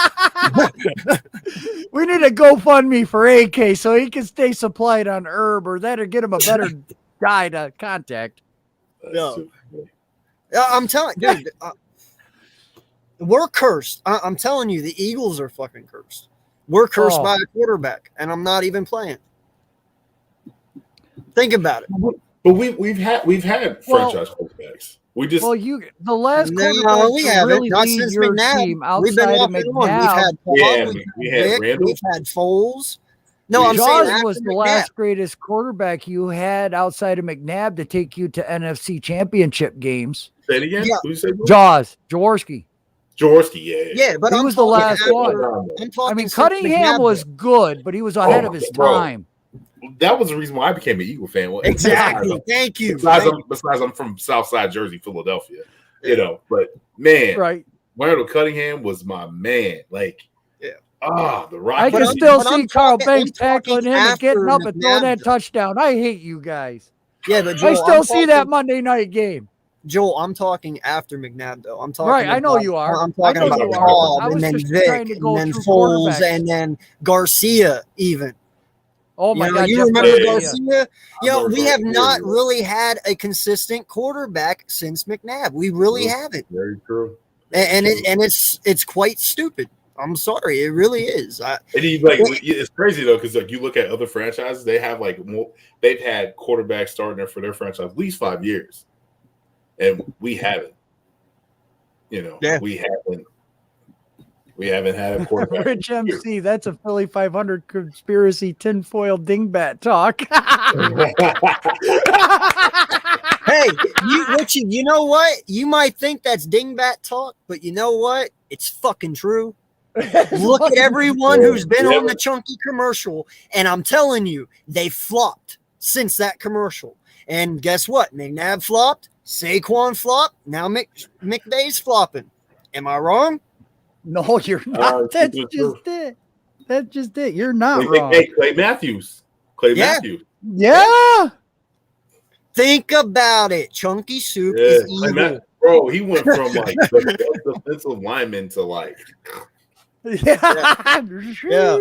We need a GoFundMe for AK so he can stay supplied on herb, or that'll get him a better guy to contact. No. I'm telling you, dude, we're cursed. I'm telling you, the Eagles are fucking cursed. We're cursed by a quarterback, and I'm not even playing. Think about it. But we've had franchise quarterbacks. The last quarterback we to haven't. really Not lead since your McNabb. team We've been outside off of and on. McNabb. We've had Randall. We've had Foles. No, I'm Jaws saying was the last greatest quarterback you had outside of McNabb to take you to NFC championship games. Say it again. Yeah. Who you say? Jaworski, yeah, but he was the last one. I mean, Cunningham was good, but he was ahead of his time. That was the reason why I became an Eagle fan. Exactly. Thank you. Besides, I'm from Southside Jersey, Philadelphia. But man, right. Randall Cunningham was my man. The Rock. I can still see Carl Banks tackling him and getting up and throwing that touchdown. I hate you guys. Yeah, but Joel, I still see that Monday night game. Joel, I'm talking after McNabb, though. I'm talking right. I know you are. I'm talking about Cobb, and then Vic, and then Foles, and then Garcia, even. Oh my God! You remember Garcia? We have not really had a consistent quarterback since McNabb. We really haven't. Very true. And it's quite stupid. I'm sorry, it really is. It's crazy though, because you look at other franchises, they have they've had quarterbacks starting there for their franchise at least 5 years, and we haven't. We haven't had a quarterback. Rich MC, that's a Philly 500 conspiracy tinfoil dingbat talk. Hey, Richie, you know what? You might think that's dingbat talk, but you know what? It's fucking true. Look at everyone who's been on the chunky commercial, and I'm telling you, they flopped since that commercial. And guess what? McNabb flopped, Saquon flopped, now McVay's flopping. Am I wrong? No, you're not. That's just it. That's just it. You're not wrong. Hey, Clay Matthews. Clay Yeah. Matthews. Yeah. Think about it. Chunky Soup Yeah, is Clay evil. bro, he went from like the best defensive lineman to like Yeah. Yeah.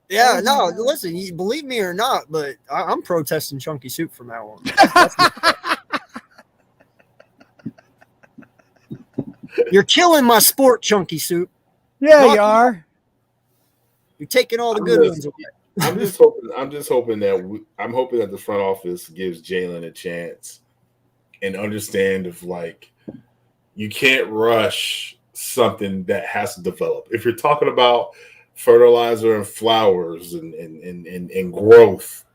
Yeah, Oh, no, my God. listen, you believe me or not, but I'm protesting Chunky Soup from now on. That's You're killing my sport, Chunky Soup. Yeah, Knock you it are. You're taking all the I'm good just- ones away. I'm just hoping that the front office gives Jalen a chance and understand of like you can't rush something that has to develop. If you're talking about fertilizer and flowers and growth,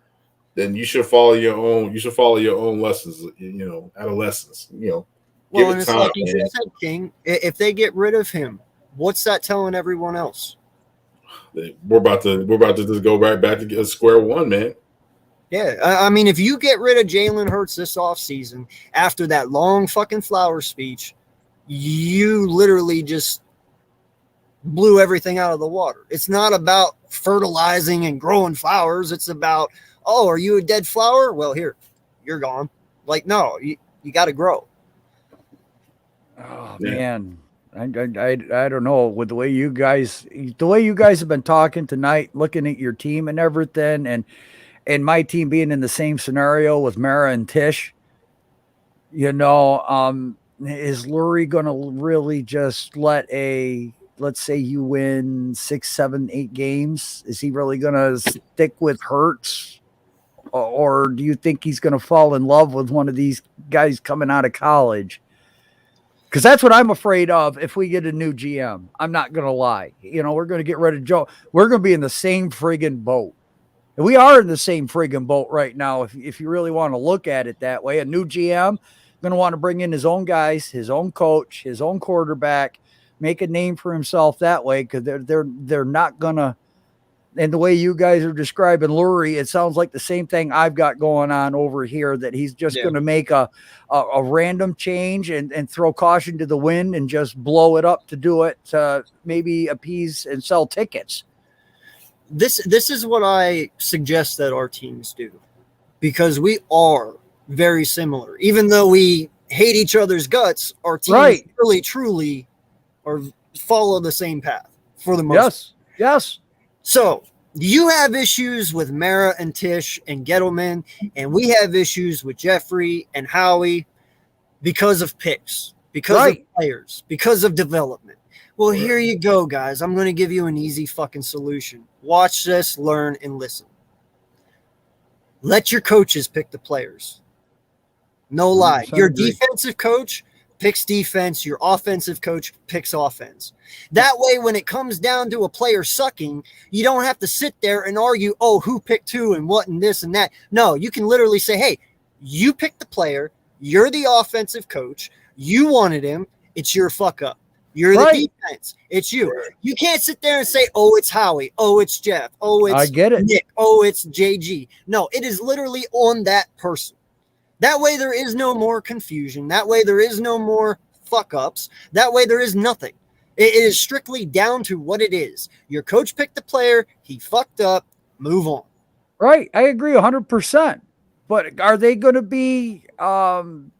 then you should follow your own lessons, adolescence. Give Well, it and it's time, like you man. just said, King, if they get rid of him, what's that telling everyone else? We're about to just go right back to square one, man. Yeah, I mean, if you get rid of Jalen Hurts this offseason after that long fucking flower speech, you literally just blew everything out of the water. It's not about fertilizing and growing flowers. It's about, oh, are you a dead flower? Well, here, you're gone. Like, no, you got to grow. Oh, Yeah. man. I don't know, with the way you guys have been talking tonight, looking at your team and everything, and my team being in the same scenario with Mara and Tish, is Lurie going to really just let's say you win 6, 7, 8 games? Is he really going to stick with Hurts? Or do you think he's going to fall in love with one of these guys coming out of college? Because that's what I'm afraid of if we get a new GM. I'm not going to lie. We're going to get rid of Joe. We're going to be in the same friggin' boat. And we are in the same friggin' boat right now, if you really want to look at it that way. A new GM going to want to bring in his own guys, his own coach, his own quarterback, make a name for himself that way, because they're not going to. And the way you guys are describing Lurie, it sounds like the same thing I've got going on over here, that he's just going to make a random change and throw caution to the wind and just blow it up to do it, to maybe appease and sell tickets. This is what I suggest that our teams do, because we are very similar. Even though we hate each other's guts, our teams really, truly follow the same path for the most. Yes. So you have issues with Mara and Tish and Gettleman, and we have issues with Jeffrey and Howie because of picks, because of players, because of development. Well, here you go, guys. I'm going to give you an easy fucking solution. Watch this, learn, and listen. Let your coaches pick the players. No lie. Your defensive coach picks defense. Your offensive coach picks offense. That way, when it comes down to a player sucking, you don't have to sit there and argue, oh, who picked who and what and this and that. No, you can literally say, hey, you picked the player. You're the offensive coach. You wanted him. It's your fuck up. You're the defense. It's you. You can't sit there and say, oh, it's Howie. Oh, it's Jeff. Oh, it's Nick. Oh, it's JG. No, it is literally on that person. That way there is no more confusion. That way there is no more fuck-ups. That way there is nothing. It is strictly down to what it is. Your coach picked the player. He fucked up. Move on. Right. I agree 100%. But are they going to be able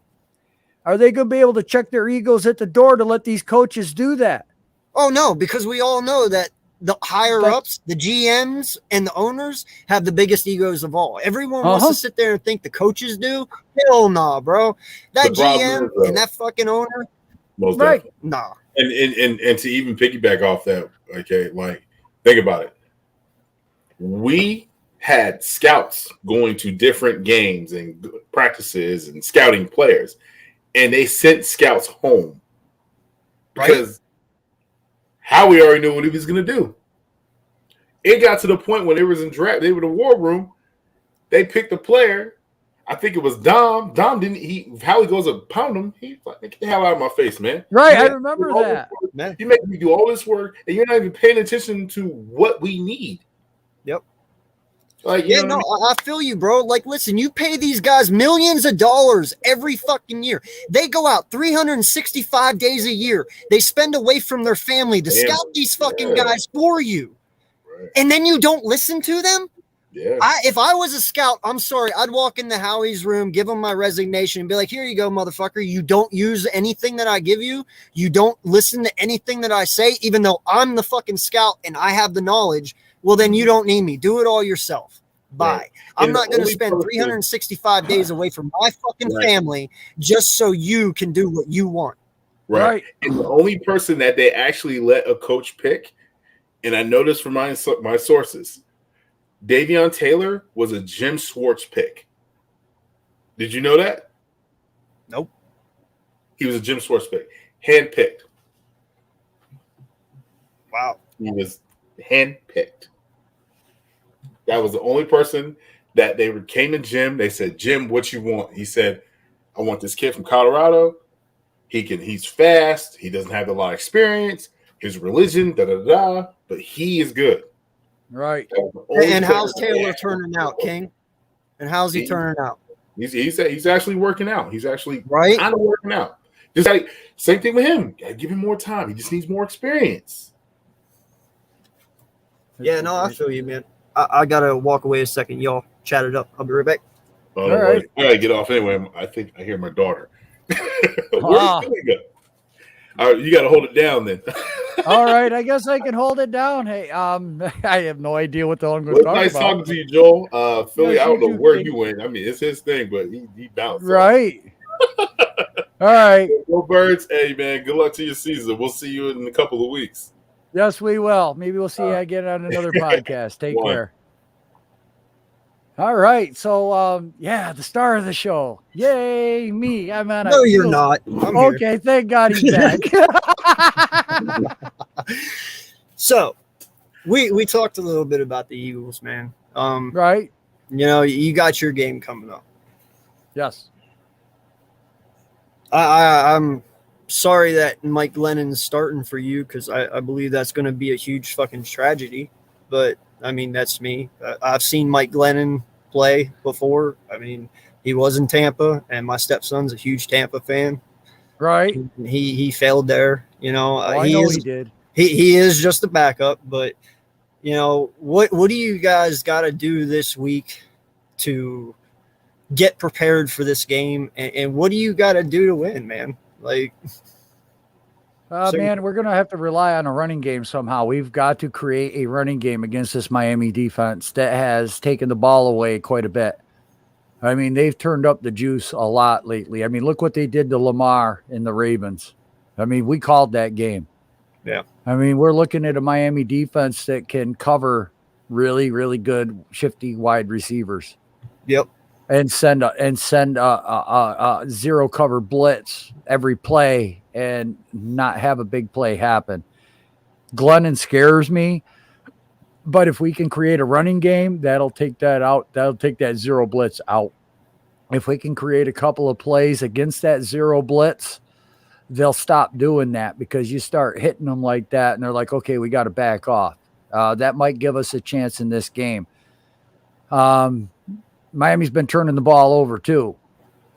to check their egos at the door to let these coaches do that? Oh, no, because we all know that the higher-ups, the GMs, and the owners have the biggest egos of all. Everyone wants to sit there and think the coaches do. Hell nah, bro. That GM and that fucking owner, most definitely. Nah. And to even piggyback off that, okay, like, think about it. We had scouts going to different games and practices and scouting players, and they sent scouts home because Howie already knew what he was going to do. It got to the point when they was in draft, they were in the war room. They picked a player. I think it was Dom. Dom didn't. Howie goes to pound him. He's like, "Get the hell out of my face, man!" Right, I remember that. You make me do all this work, and you're not even paying attention to what we need. Yep. Like, I feel you, bro. Like, listen, you pay these guys millions of dollars every fucking year. They go out 365 days a year. They spend away from their family to scout these fucking guys for you. Right. And then you don't listen to them? Yeah. If I was a scout, I'm sorry, I'd walk into Howie's room, give him my resignation, and be like, "Here you go, motherfucker. You don't use anything that I give you. You don't listen to anything that I say, even though I'm the fucking scout and I have the knowledge. Well, then you don't need me. Do it all yourself. Bye. Right. I'm And not the going to only spend person- 365 days away from my fucking Right. family just so you can do what you want." Right. And the only person that they actually let a coach pick, and I know this from my sources, Davion Taylor was a Jim Schwartz pick. Did you know that? Nope. He was a Jim Schwartz pick. Handpicked. Wow. He was handpicked. That was the only person that they came to Jim. They said, "Jim, what you want?" He said, "I want this kid from Colorado. He's fast. He doesn't have a lot of experience. His religion, but he is good." Right. And how's Taylor turning out, King? And how's he turning out? He's actually working out. He's actually right kind of working out. Just like same thing with him. Gotta give him more time. He just needs more experience. Yeah, no, I feel you, man. I gotta walk away a second. Y'all chat it up. I'll be right back. All right. I gotta get off anyway. I think I hear my daughter. Where's Philly go? All right, you gotta hold it down then. All right, I guess I can hold it down. Hey, I have no idea what the hell I'm going Well, to talk nice about. talking to you, Joel. Philly, Yes, I don't you know too, where King. you went. I mean, it's his thing, but he bounced. Right. All right. Go Birds. Hey, man, good luck to your season. We'll see you in a couple of weeks. Yes, we will. Maybe we'll see you again on another podcast. Take care. All right. So, yeah, the star of the show. Yay, me. I'm on. No, you're not. I'm okay. here. Thank God he's back. So, we talked a little bit about the Eagles, man. Right. You know, you got your game coming up. Yes. I'm sorry that Mike Glennon's starting for you because I believe that's going to be a huge fucking tragedy. But I mean, that's me. I've seen Mike Glennon play before. I mean, he was in Tampa, and my stepson's a huge Tampa fan. Right. He failed there. You know, I know he did. He is just a backup, but you know what do you guys got to do this week to get prepared for this game, and what do you got to do to win, man? Like, man, we're going to have to rely on a running game somehow. We've got to create a running game against this Miami defense that has taken the ball away quite a bit. I mean, they've turned up the juice a lot lately. I mean, look what they did to Lamar and the Ravens. I mean, we called that game. Yeah. I mean, we're looking at a Miami defense that can cover really, really good shifty wide receivers. Yep. And send a zero cover blitz every play and not have a big play happen. Glennon scares me, but if we can create a running game, that'll take that out. That'll take that zero blitz out. If we can create a couple of plays against that zero blitz, they'll stop doing that because you start hitting them like that and they're like, okay, we got to back off. That might give us a chance in this game. Miami's been turning the ball over too.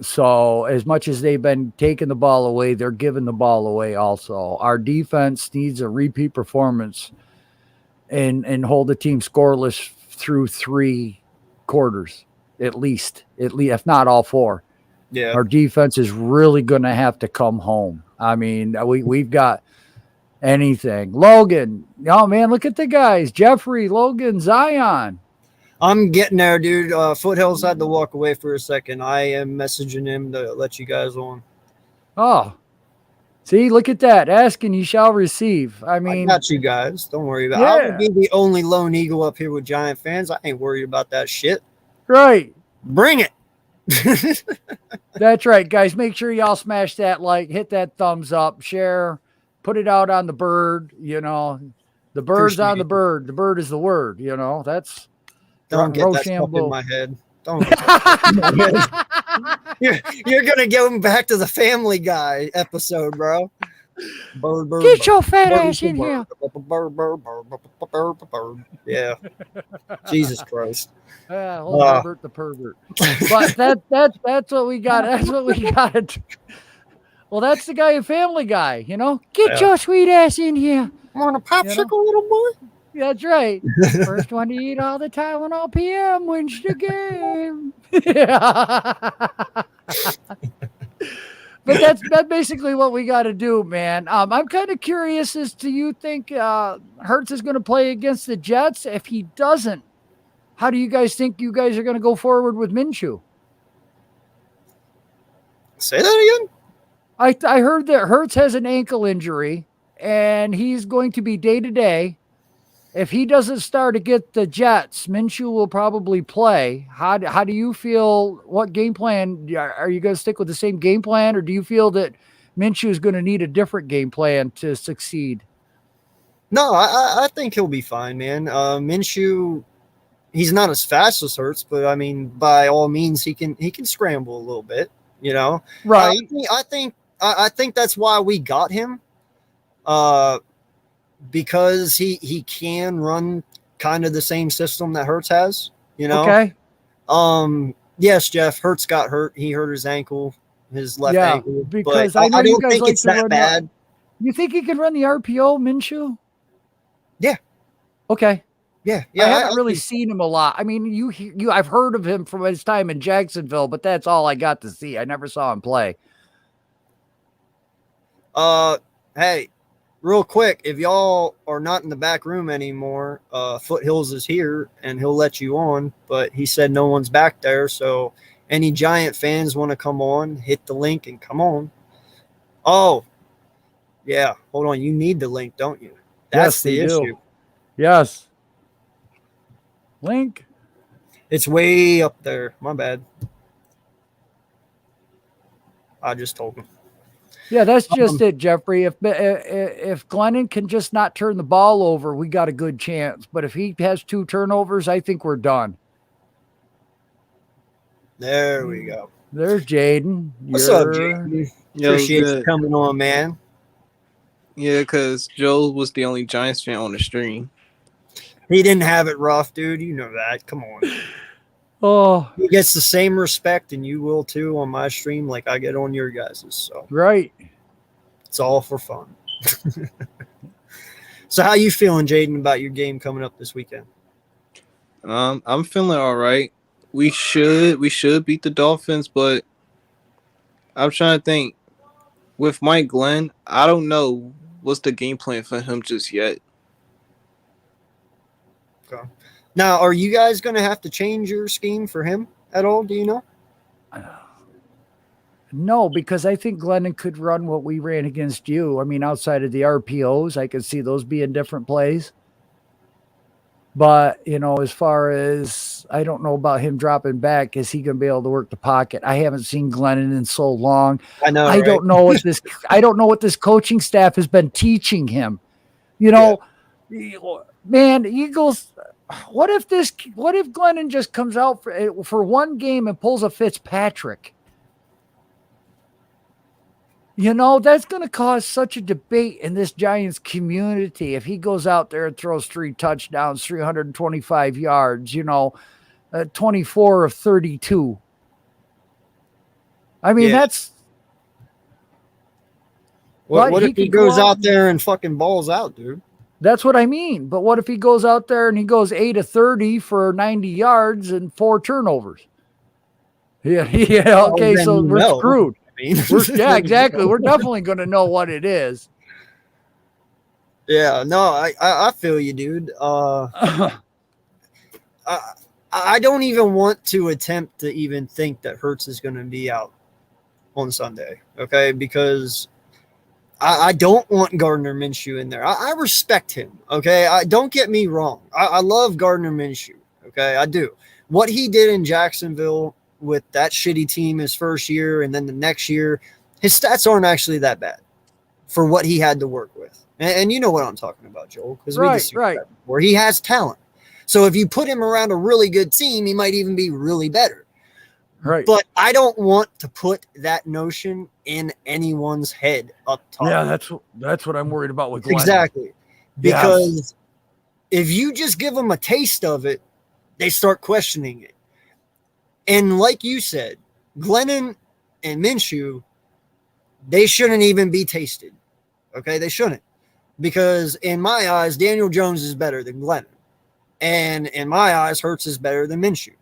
So as much as they've been taking the ball away, they're giving the ball away also. Our defense needs a repeat performance and hold the team scoreless through 3 quarters, at least, if not all 4. Yeah. Our defense is really going to have to come home. I mean, we've got anything. Logan, oh man, look at the guys. Jeffrey, Logan, Zion. I'm getting there, dude. Foothills had to walk away for a second. I am messaging him to let you guys on. Oh, see, look at that. Asking you shall receive. I mean, I got you guys. Don't worry about it. I would be the only lone eagle up here with Giant fans. I ain't worried about that shit. Right. Bring it. That's right, guys. Make sure y'all smash that like, hit that thumbs up, share, put it out on the bird. You know, the bird's on the bird. The bird is the word. You know, that's. Don't get that stuff in my head. Don't get that you're gonna go back to the Family Guy episode, bro. Bird, get your fat ass in here. Yeah. Jesus Christ. Herbert the pervert. But that's what we got. That's what we got. Well, that's the guy in Family Guy, you know. Get your sweet ass in here. Want a popsicle, little boy? That's right. First one to eat all the Tylenol PM wins the game. But that's basically what we got to do, man. I'm kind of curious as to you think Hurts is going to play against the Jets. If he doesn't, how do you guys think you guys are going to go forward with Minshew? Say that again? I heard that Hurts has an ankle injury and he's going to be day to day. If he doesn't start against the Jets, Minshew will probably play. How do you feel? What game plan? Are you going to stick with the same game plan, or do you feel that Minshew is going to need a different game plan to succeed? No, I think he'll be fine, man. Minshew, he's not as fast as Hurts, but I mean, by all means, he can scramble a little bit. You know, right? I think that's why we got him. Because he can run kind of the same system that Hurts has, you know. Okay. Yes, Jeff, Hurts got hurt. He hurt his ankle, his left ankle. Because but I know I you don't guys think like it's to that run bad. You think he can run the RPO, Minshew? Yeah. Okay. Yeah. I haven't really seen him a lot. I mean, I've heard of him from his time in Jacksonville, but that's all I got to see. I never saw him play. Hey, real quick, if y'all are not in the back room anymore, Foothills is here and he'll let you on, but he said no one's back there. So any Giant fans want to come on, hit the link and come on. Oh, yeah. Hold on. You need the link, don't you? That's the issue. Yes. Link. It's way up there. My bad. I just told him. Yeah, that's just it, Jeffrey. If Glennon can just not turn the ball over, we got a good chance. But if he has 2 turnovers, I think we're done. There we go. There's Jaden. What's up, Jaden? Appreciate you coming on, man. Yeah, because Joel was the only Giants fan on the stream. He didn't have it rough, dude. You know that. Come on. Oh, he gets the same respect, and you will too on my stream, like I get on your guys's. So right, it's all for fun. So, how you feeling, Jaden, about your game coming up this weekend? I'm feeling all right. We should beat the Dolphins, but I'm trying to think. With Mike Glenn, I don't know what's the game plan for him just yet. Okay. Now, are you guys going to have to change your scheme for him at all? Do you know? No, because I think Glennon could run what we ran against you. I mean, outside of the RPOs, I could see those being different plays. But, you know, as far as I don't know about him dropping back, is he going to be able to work the pocket? I haven't seen Glennon in so long. I know. I don't know what this I don't know what this coaching staff has been teaching him. You know, man, Eagles. What if Glennon just comes out for one game and pulls a Fitzpatrick? You know, that's going to cause such a debate in this Giants community if he goes out there and throws 3 touchdowns, 325 yards, 24 of 32. I mean, that's... What if he goes out there and fucking balls out, dude? That's what I mean. But what if he goes out there and he goes 8 of 30 for 90 yards and 4 turnovers? Yeah. Okay, so we're screwed. Yeah, exactly. We're definitely going to know what it is. Yeah, no, I feel you, dude. I don't even want to attempt to even think that Hurts is going to be out on Sunday, okay? Because I don't want Gardner Minshew in there. I respect him, okay? Don't get me wrong. I love Gardner Minshew, okay? I do. What he did in Jacksonville with that shitty team his first year and then the next year, his stats aren't actually that bad for what he had to work with. And you know what I'm talking about, Joel, because we discussed that before. He has talent. So if you put him around a really good team, he might even be really better. Right. But I don't want to put that notion in anyone's head up top. Yeah, that's what I'm worried about with Glenn. Exactly. Because if you just give them a taste of it, they start questioning it. And like you said, Glennon and Minshew, they shouldn't even be tasted. Okay, they shouldn't. because in my eyes, Daniel Jones is better than Glennon. And in my eyes, Hurts is better than Minshew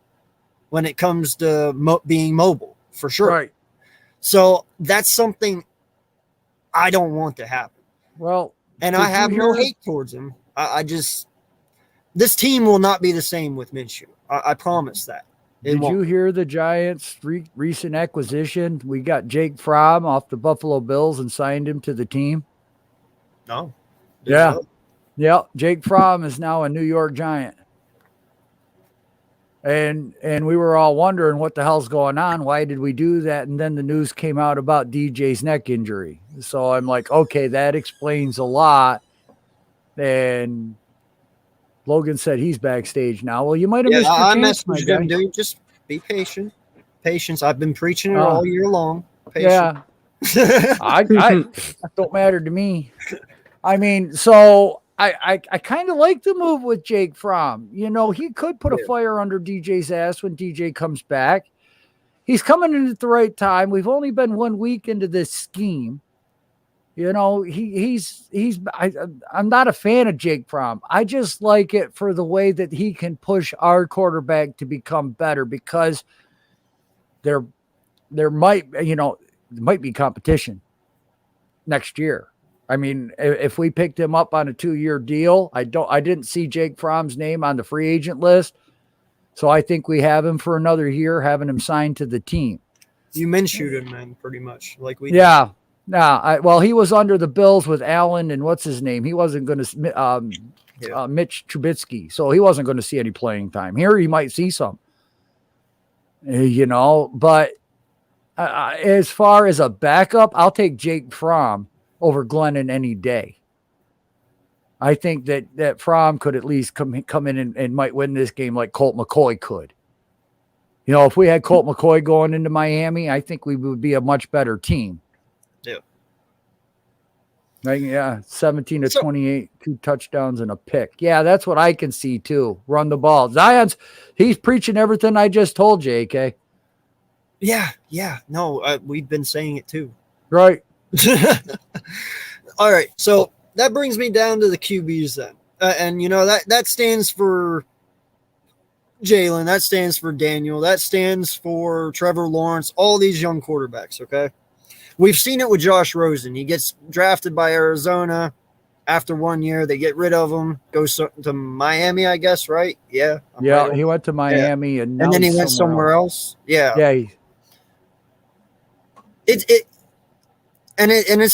when it comes to being mobile, for sure. Right. So that's something I don't want to happen. Well, and I have no hate towards him. I just, this team will not be the same with Minshew. I promise that. Did you hear the Giants' recent acquisition? We got Jake Fromm off the Buffalo Bills and signed him to the team. No. Yeah. Yeah. Jake Fromm is now a New York Giant. And we were all wondering what the hell's going on. Why did we do that? And then the news came out about DJ's neck injury. So I'm like, okay, that explains a lot. And Logan said he's backstage now. Well, you might have missed your chance, my guy. Dude, just be patient. Patience. I've been preaching it all year long. Patient. Yeah. I don't matter to me. I mean, so I kind of like the move with Jake Fromm. You know, he could put a fire under DJ's ass when DJ comes back. He's coming in at the right time. We've only been 1 week into this scheme. You know, I'm not a fan of Jake Fromm. I just like it for the way that he can push our quarterback to become better, because there might be competition next year. I mean, if we picked him up on a 2-year deal, I didn't see Jake Fromm's name on the free agent list. So I think we have him for another year, having him signed to the team. You Minshewed him, man, pretty much. Like we Yeah. Nah, well, he was under the Bills with Allen and what's his name? He wasn't going to Mitch Trubisky, so he wasn't going to see any playing time. Here he might see some, you know. But as far as a backup, I'll take Jake Fromm over Glennon any day. I think that Fromm could at least come in and might win this game like Colt McCoy could. You know, if we had Colt McCoy going into Miami, I think we would be a much better team. Yeah. Right, yeah, 17 to 28, 2 touchdowns and a pick. Yeah, that's what I can see too. Run the ball. He's preaching everything I just told you, AK. Yeah. No, we've been saying it too. Right. All right, so that brings me down to the QBs then. And, you know, that stands for Jalen. That stands for Daniel. That stands for Trevor Lawrence, all these young quarterbacks, okay? We've seen it with Josh Rosen. He gets drafted by Arizona. After 1 year, they get rid of him. Goes to Miami, I guess, right? Yeah. Right. He went to Miami, and then he went somewhere else. Yeah. Yeah. It's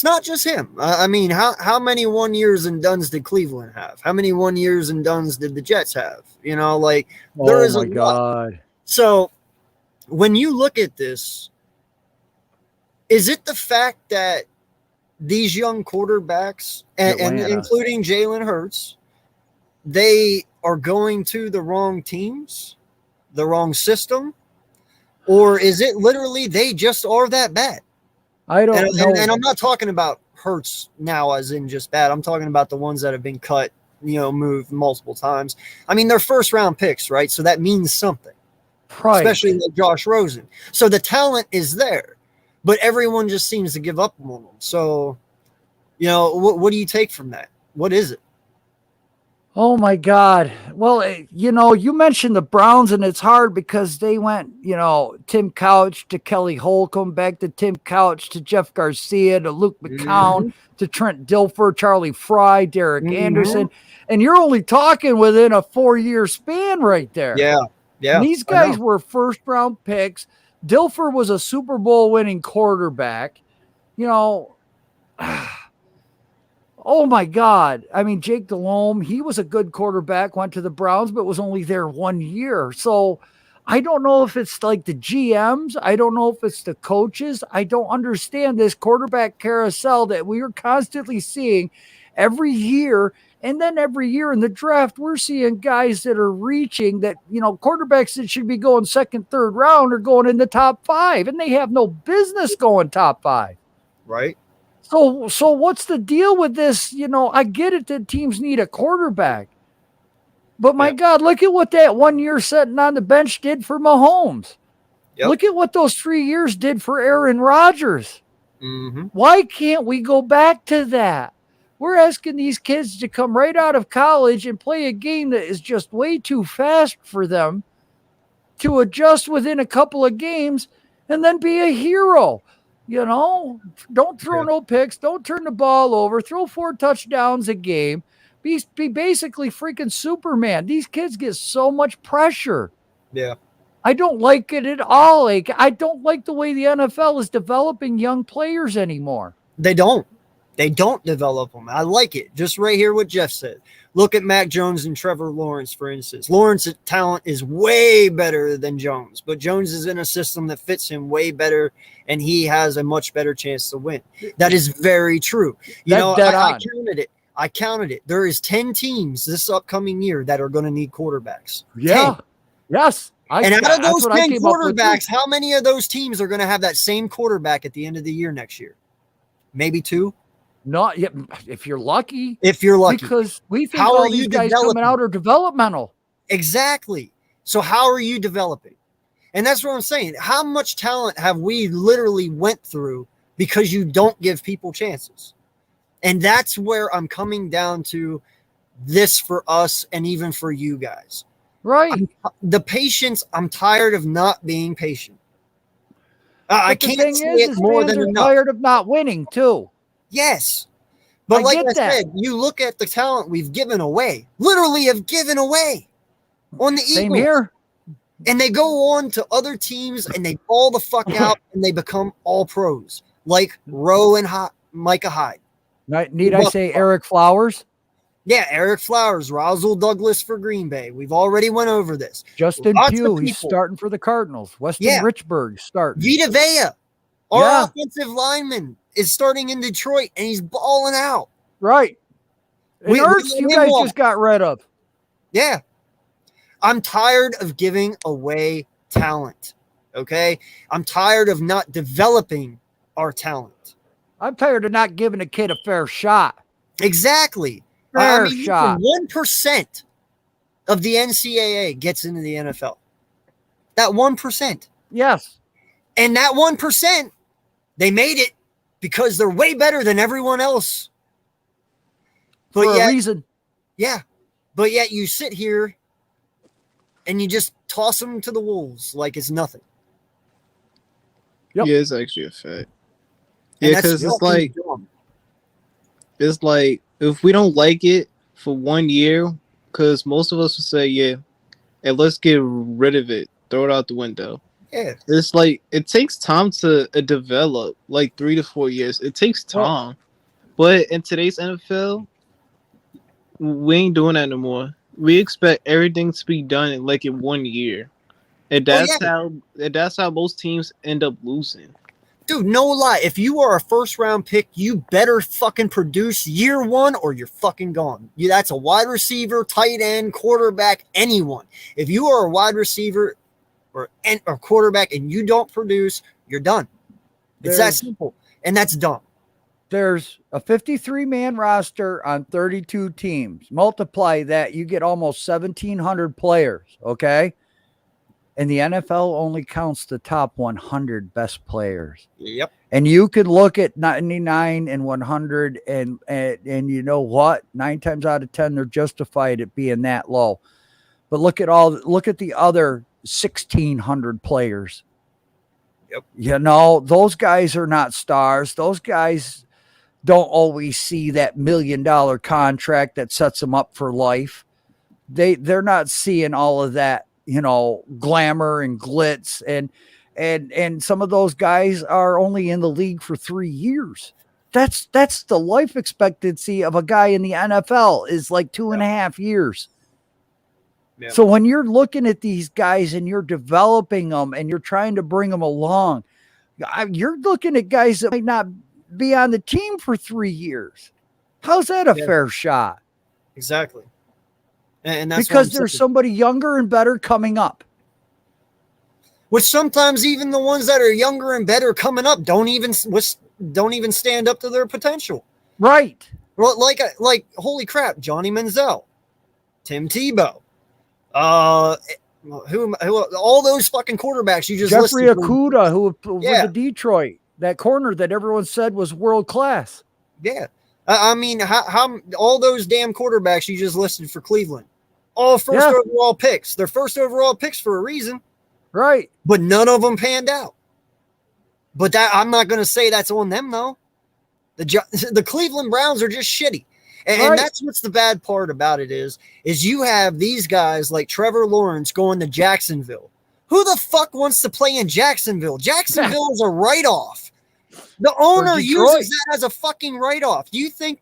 not just him. I mean, how many 1 years and dones did Cleveland have? How many 1 years and dones did the Jets have? You know, like there is a lot. So when you look at this, is it the fact that these young quarterbacks, and including Jalen Hurts, they are going to the wrong teams, the wrong system, or is it literally they just are that bad? I don't know. And I'm not talking about Hurts now as in just bad. I'm talking about the ones that have been cut, you know, moved multiple times. I mean, they're first-round picks, right? So that means something, right? Especially like Josh Rosen. So the talent is there, but everyone just seems to give up on them. So, you know, what do you take from that? What is it? Oh, my God. Well, you know, you mentioned the Browns, and it's hard because they went, you know, Tim Couch to Kelly Holcomb, back to Tim Couch to Jeff Garcia to Luke McCown to Trent Dilfer, Charlie Fry, Derek Anderson. And you're only talking within a 4-year span right there. Yeah. And these guys were first-round picks. Dilfer was a Super Bowl winning quarterback. You know, oh my God. I mean, Jake Delhomme, he was a good quarterback, went to the Browns, but was only there 1 year. So I don't know if it's like the GMs. I don't know if it's the coaches. I don't understand this quarterback carousel that we are constantly seeing every year. And then every year in the draft, we're seeing guys that are reaching that, you know, quarterbacks that should be going second, third round are going in the top 5, and they have no business going top 5. Right. So what's the deal with this? You know, I get it that teams need a quarterback, but my God, look at what that 1 year sitting on the bench did for Mahomes. Look at what those 3 years did for Aaron Rodgers. Why can't we go back to that? We're asking these kids to come right out of college and play a game that is just way too fast for them to adjust within a couple of games and then be a hero. You know, don't throw no picks, don't turn the ball over, throw 4 touchdowns a game, be basically freaking Superman. These kids get so much pressure. Yeah. I don't like it at all. Like, I don't like the way the NFL is developing young players anymore. They don't develop them. I like it. Just right here what Jeff said. Look at Mac Jones and Trevor Lawrence, for instance. Lawrence's talent is way better than Jones, but Jones is in a system that fits him way better, and he has a much better chance to win. That is very true. I counted it. There is 10 teams this upcoming year that are going to need quarterbacks. Yeah. 10. Yes. And out of those 10 quarterbacks, how many of those teams are going to have that same quarterback at the end of the year next year? Maybe 2? Not yet. If you're lucky. Because we think all these guys coming out are developmental. Exactly. So how are you developing? And that's what I'm saying. How much talent have we literally went through because you don't give people chances? And that's where I'm coming down to this for us and even for you guys. Right. The patience, I'm tired of not being patient. I can't say it more than enough. Tired of not winning too. Yes. But like I said, you look at the talent we've given away, literally have given away on the Eagles. Same here. And they go on to other teams and they ball the fuck out and they become all pros, like Rowe and Micah Hyde. Need I say Eric Flowers? Yeah, Eric Flowers, Rasul Douglas for Green Bay. We've already went over this. Justin Pugh, he's starting for the Cardinals. Weston Richburg starting. Vita Vea, our offensive lineman, is starting in Detroit, and he's balling out. Right. And Ertz, you guys just got rid of. Yeah. I'm tired of giving away talent, okay? I'm tired of not developing our talent. I'm tired of not giving a kid a fair shot. Exactly. Fair shot. 1% of the NCAA gets into the NFL. That 1%. Yes. And that 1%, they made it because they're way better than everyone else. But for a reason. Yeah. But yet you sit here and you just toss them to the wolves like it's nothing. Yep. Yeah, it's actually a fact. Yeah, because it's like if we don't like it for 1 year, because most of us would say, yeah, and let's get rid of it, throw it out the window. Yeah. It's like it takes time to develop, like 3 to 4 years. It takes time. But in today's NFL, we ain't doing that no more. We expect everything to be done in 1 year. And that's how most teams end up losing. Dude, no lie. If you are a first round pick, you better fucking produce year 1 or you're fucking gone. That's a wide receiver, tight end, quarterback, anyone. If you are a wide receiver or quarterback and you don't produce, you're done. It's that simple. And that's dumb. There's a 53-man roster on 32 teams. Multiply that, you get almost 1,700 players, okay? And the NFL only counts the top 100 best players. Yep. And you could look at 99 and 100, and you know what? 9 times out of 10, they're justified at being that low. But look at the other 1,600 players. Yep. You know, those guys are not stars. Those guys don't always see that $1 million contract that sets them up for life. They're not seeing all of that, you know, glamour and glitz, and some of those guys are only in the league for 3 years. That's the life expectancy of a guy in the NFL is like 2.5 years. Yeah. So when you're looking at these guys and you're developing them and you're trying to bring them along, you're looking at guys that might not be on the team for 3 years. How's that a fair shot? Exactly. And that's because there's somebody younger and better coming up. Which sometimes even the ones that are younger and better coming up don't even stand up to their potential. Right. Well, like holy crap, Johnny Manziel, Tim Tebow, who all those fucking quarterbacks you just Jeffrey Okudah, who was in Detroit, that corner that everyone said was world class. Yeah. I mean, how all those damn quarterbacks you just listed for Cleveland, all first overall picks. They're first overall picks for a reason, right? But none of them panned out. But that I'm not going to say that's on them though. The Cleveland Browns are just shitty. And that's what's the bad part about it is you have these guys like Trevor Lawrence going to Jacksonville. Who the fuck wants to play in Jacksonville? Jacksonville is a write-off. The owner uses that as a fucking write-off. Do you think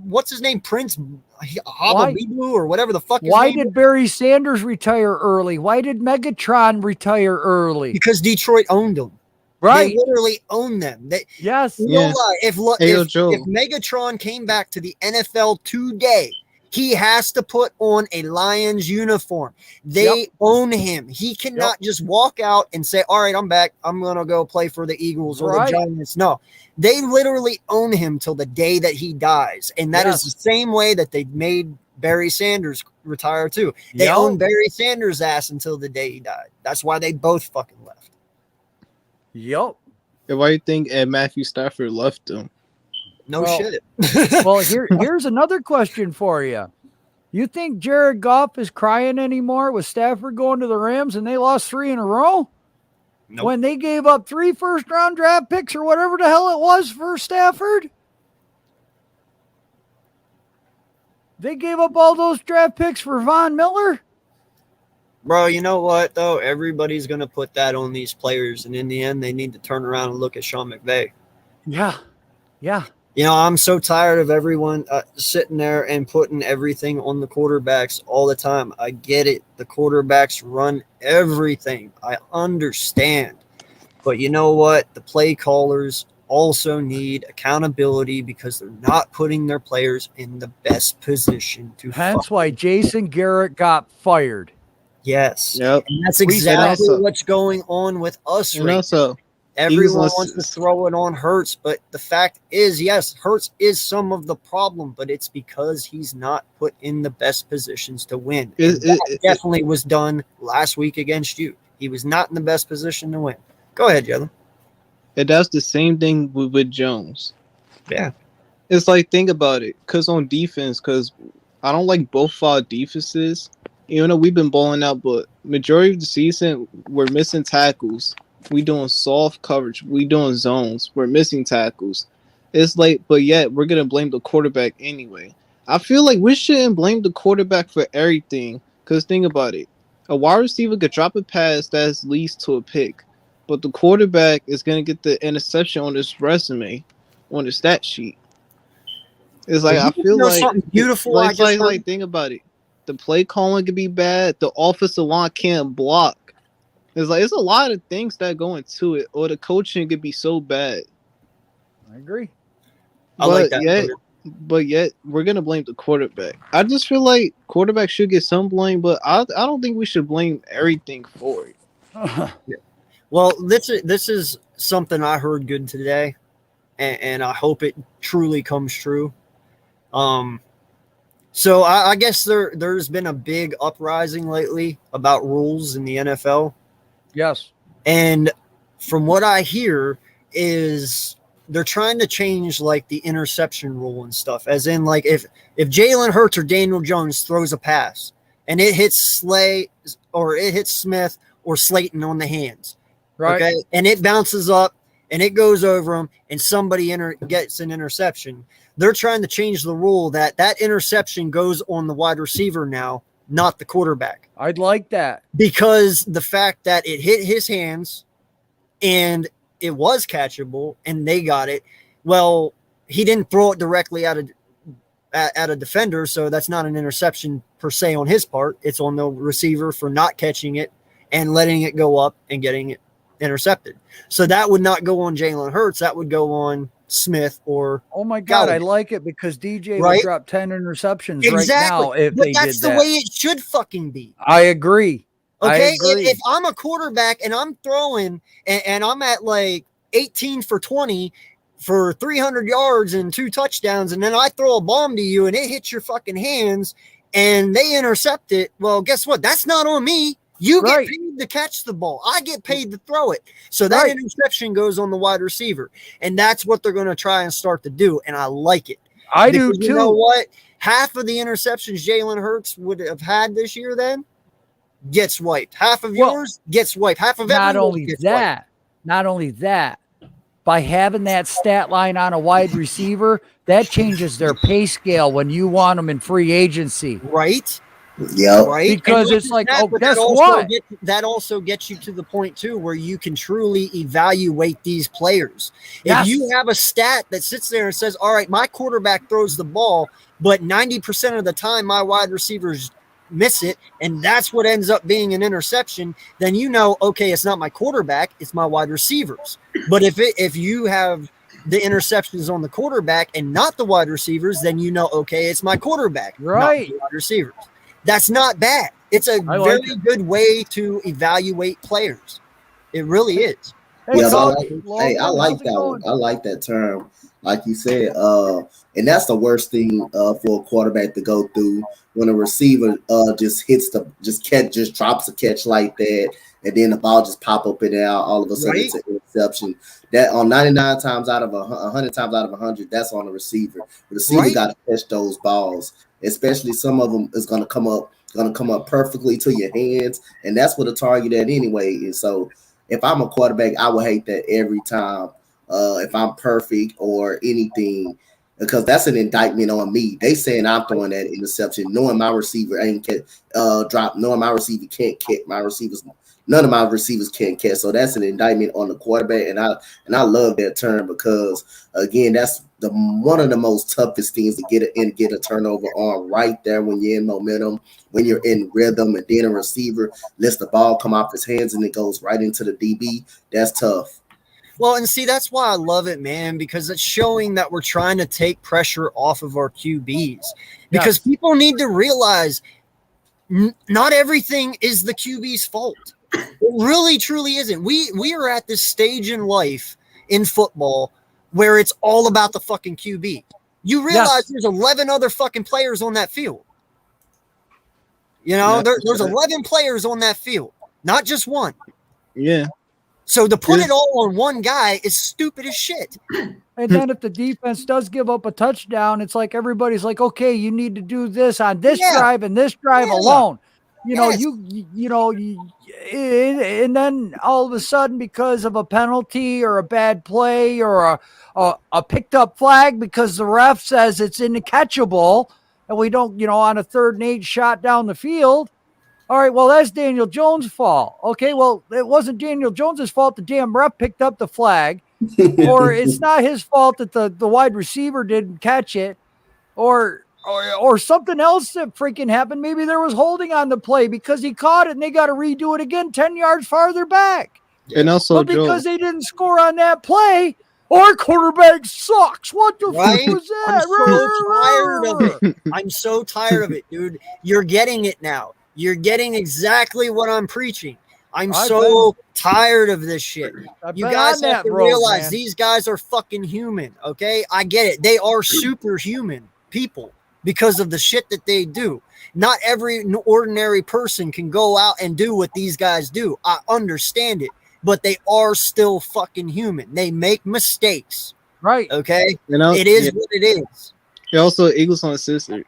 what's his name, Prince Hababibu or whatever the fuck his Why name did is? Barry Sanders retire early? Why did Megatron retire early? Because Detroit owned them. Right. They literally own them. Yes. No lie. If Megatron came back to the NFL today, he has to put on a Lions uniform. They own him. He cannot just walk out and say, all right, I'm back. I'm going to go play for the Eagles or the Giants. No, they literally own him till the day that he dies. And that is the same way that they made Barry Sanders retire too. They owned Barry Sanders' ass until the day he died. That's why they both fucking left. Yep. Why do you think Matthew Stafford left him? No shit. Well, here's another question for you. You think Jared Goff is crying anymore with Stafford going to the Rams and they lost 3 in a row? Nope. When they gave up 3 first-round draft picks or whatever the hell it was for Stafford? They gave up all those draft picks for Von Miller? Bro, you know what, though? Everybody's going to put that on these players, and in the end, they need to turn around and look at Sean McVay. Yeah. Yeah. You know, I'm so tired of everyone sitting there and putting everything on the quarterbacks all the time. I get it. The quarterbacks run everything. I understand. But you know what? The play callers also need accountability because they're not putting their players in the best position to Hence why Jason Garrett got fired. Yes. Yep. And that's exactly what's going on with us right now. Everyone wants to throw it on Hurts, but the fact is, yes, Hurts is some of the problem, but it's because he's not put in the best positions to win. That definitely was done last week against you. He was not in the best position to win. Go ahead, Jalen. And that's the same thing with Jones. Yeah. It's like, think about it. Because on defense, because I don't like both our defenses. You know, we've been balling out, but majority of the season, we're missing tackles. We doing soft coverage. We doing zones. We're missing tackles. It's like, but yet we're going to blame the quarterback anyway. I feel like we shouldn't blame the quarterback for everything. Because think about it. A wide receiver could drop a pass that leads to a pick. But the quarterback is going to get the interception on his resume, on the stat sheet. It's like, I feel like something beautiful. Like, think about it. The play calling could be bad. The offensive line can't block. It's like, it's a lot of things that go into it, or the coaching could be so bad. I agree. But yet we're gonna blame the quarterback. I just feel like quarterback should get some blame, but I don't think we should blame everything for it. Yeah. Well, this is something I heard good today, and I hope it truly comes true. So I guess there's been a big uprising lately about rules in the NFL. Yes. And from what I hear is they're trying to change like the interception rule and stuff. As in, like, if Jalen Hurts or Daniel Jones throws a pass and it hits Slay or it hits Smith or Slayton on the hands, right? Okay, and it bounces up and it goes over them and somebody gets an interception. They're trying to change the rule that interception goes on the wide receiver now, not the quarterback. I'd like that. Because the fact that it hit his hands and it was catchable and they got it, well, he didn't throw it directly at a defender, so that's not an interception per se on his part. It's on the receiver for not catching it and letting it go up and getting it intercepted. So that would not go on Jalen Hurts. That would go on Smith or oh my God, Gallagher. I like it because DJ would drop 10 interceptions right now if but they that's did that. the way it should fucking be. I agree. Okay, I agree. If I'm a quarterback and I'm throwing and I'm at like 18 for 20 for 300 yards and 2 touchdowns, and then I throw a bomb to you and it hits your fucking hands and they intercept it, well, guess what? That's not on me. You get paid to catch the ball. I get paid to throw it. So that interception goes on the wide receiver. And that's what they're going to try and start to do. And I like it. I do Because you know too. what? Half of the interceptions Jalen Hurts would have had this year then gets wiped. Half of Well, yours gets wiped. Half of Not everyone's only gets wiped. that, not only that, by having that stat line on a wide receiver, that changes their pay scale when you want them in free agency. Right? Yep. Right? Because not it's just like, that, oh, but guess what? that also gets you to the point too where you can truly evaluate these players. Yes. If you have a stat that sits there and says, all right, my quarterback throws the ball, but 90% of the time my wide receivers miss it, and that's what ends up being an interception, then you know, okay, it's not my quarterback, it's my wide receivers. But if you have the interceptions on the quarterback and not the wide receivers, then you know, okay, it's my quarterback, Right. not the wide receivers. That's not bad. It's a I like very good way to evaluate players. It really is. Hey, Yeah, Coach I Logan, like how's it that going? one. I like that term, like you said. And that's the worst thing for a quarterback to go through when a receiver just just drops a catch like that, and then the ball just pop up and out. All of a sudden, it's an interception. That on 99 times out of 100 times out of 100, that's on the receiver. The receiver got to catch those balls, especially some of them is going to come up perfectly to your hands, and that's what a target at anyway. And so, if I'm a quarterback, I would hate that every time. If I'm perfect or anything, because that's an indictment on me. They saying I'm throwing that interception, knowing my receiver ain't drop, knowing my receiver can't catch my receivers. None of my receivers can catch. So that's an indictment on the quarterback, and I love that term because again, that's one of the most toughest things to get a turnover on right there when you're in momentum, when you're in rhythm, and then a receiver lets the ball come off his hands and it goes right into the DB. That's tough. Well, and see, that's why I love it, man, because it's showing that we're trying to take pressure off of our QBs. Because people need to realize not everything is the QB's fault. It really, truly isn't. We are at this stage in life in football where it's all about the fucking QB. You realize there's 11 other fucking players on that field. You know, there's 11 players on that field, not just one. Yeah. So to put it all on one guy is stupid as shit. And then if the defense does give up a touchdown, it's like everybody's like, okay, you need to do this on this drive and this drive alone. You know, and then all of a sudden, because of a penalty or a bad play or a picked up flag, because the ref says it's catchable, and we don't, on a 3rd and 8 shot down the field. All right, well, that's Daniel Jones' fault. Okay, well, it wasn't Daniel Jones' fault. The damn ref picked up the flag. Or it's not his fault that the wide receiver didn't catch it. Or something else that freaking happened. Maybe there was holding on the play because he caught it and they got to redo it again 10 yards farther back. And also, but because they didn't score on that play, our quarterback sucks. What the fuck was that? I'm so tired of it, dude. You're getting it now. You're getting exactly what I'm preaching. I'm so tired of this shit. You guys have to realize these guys are fucking human, okay? I get it. They are superhuman people because of the shit that they do. Not every ordinary person can go out and do what these guys do. I understand it, but they are still fucking human. They make mistakes. Right. Okay? It is what it is. Also, Eagles Uncensored.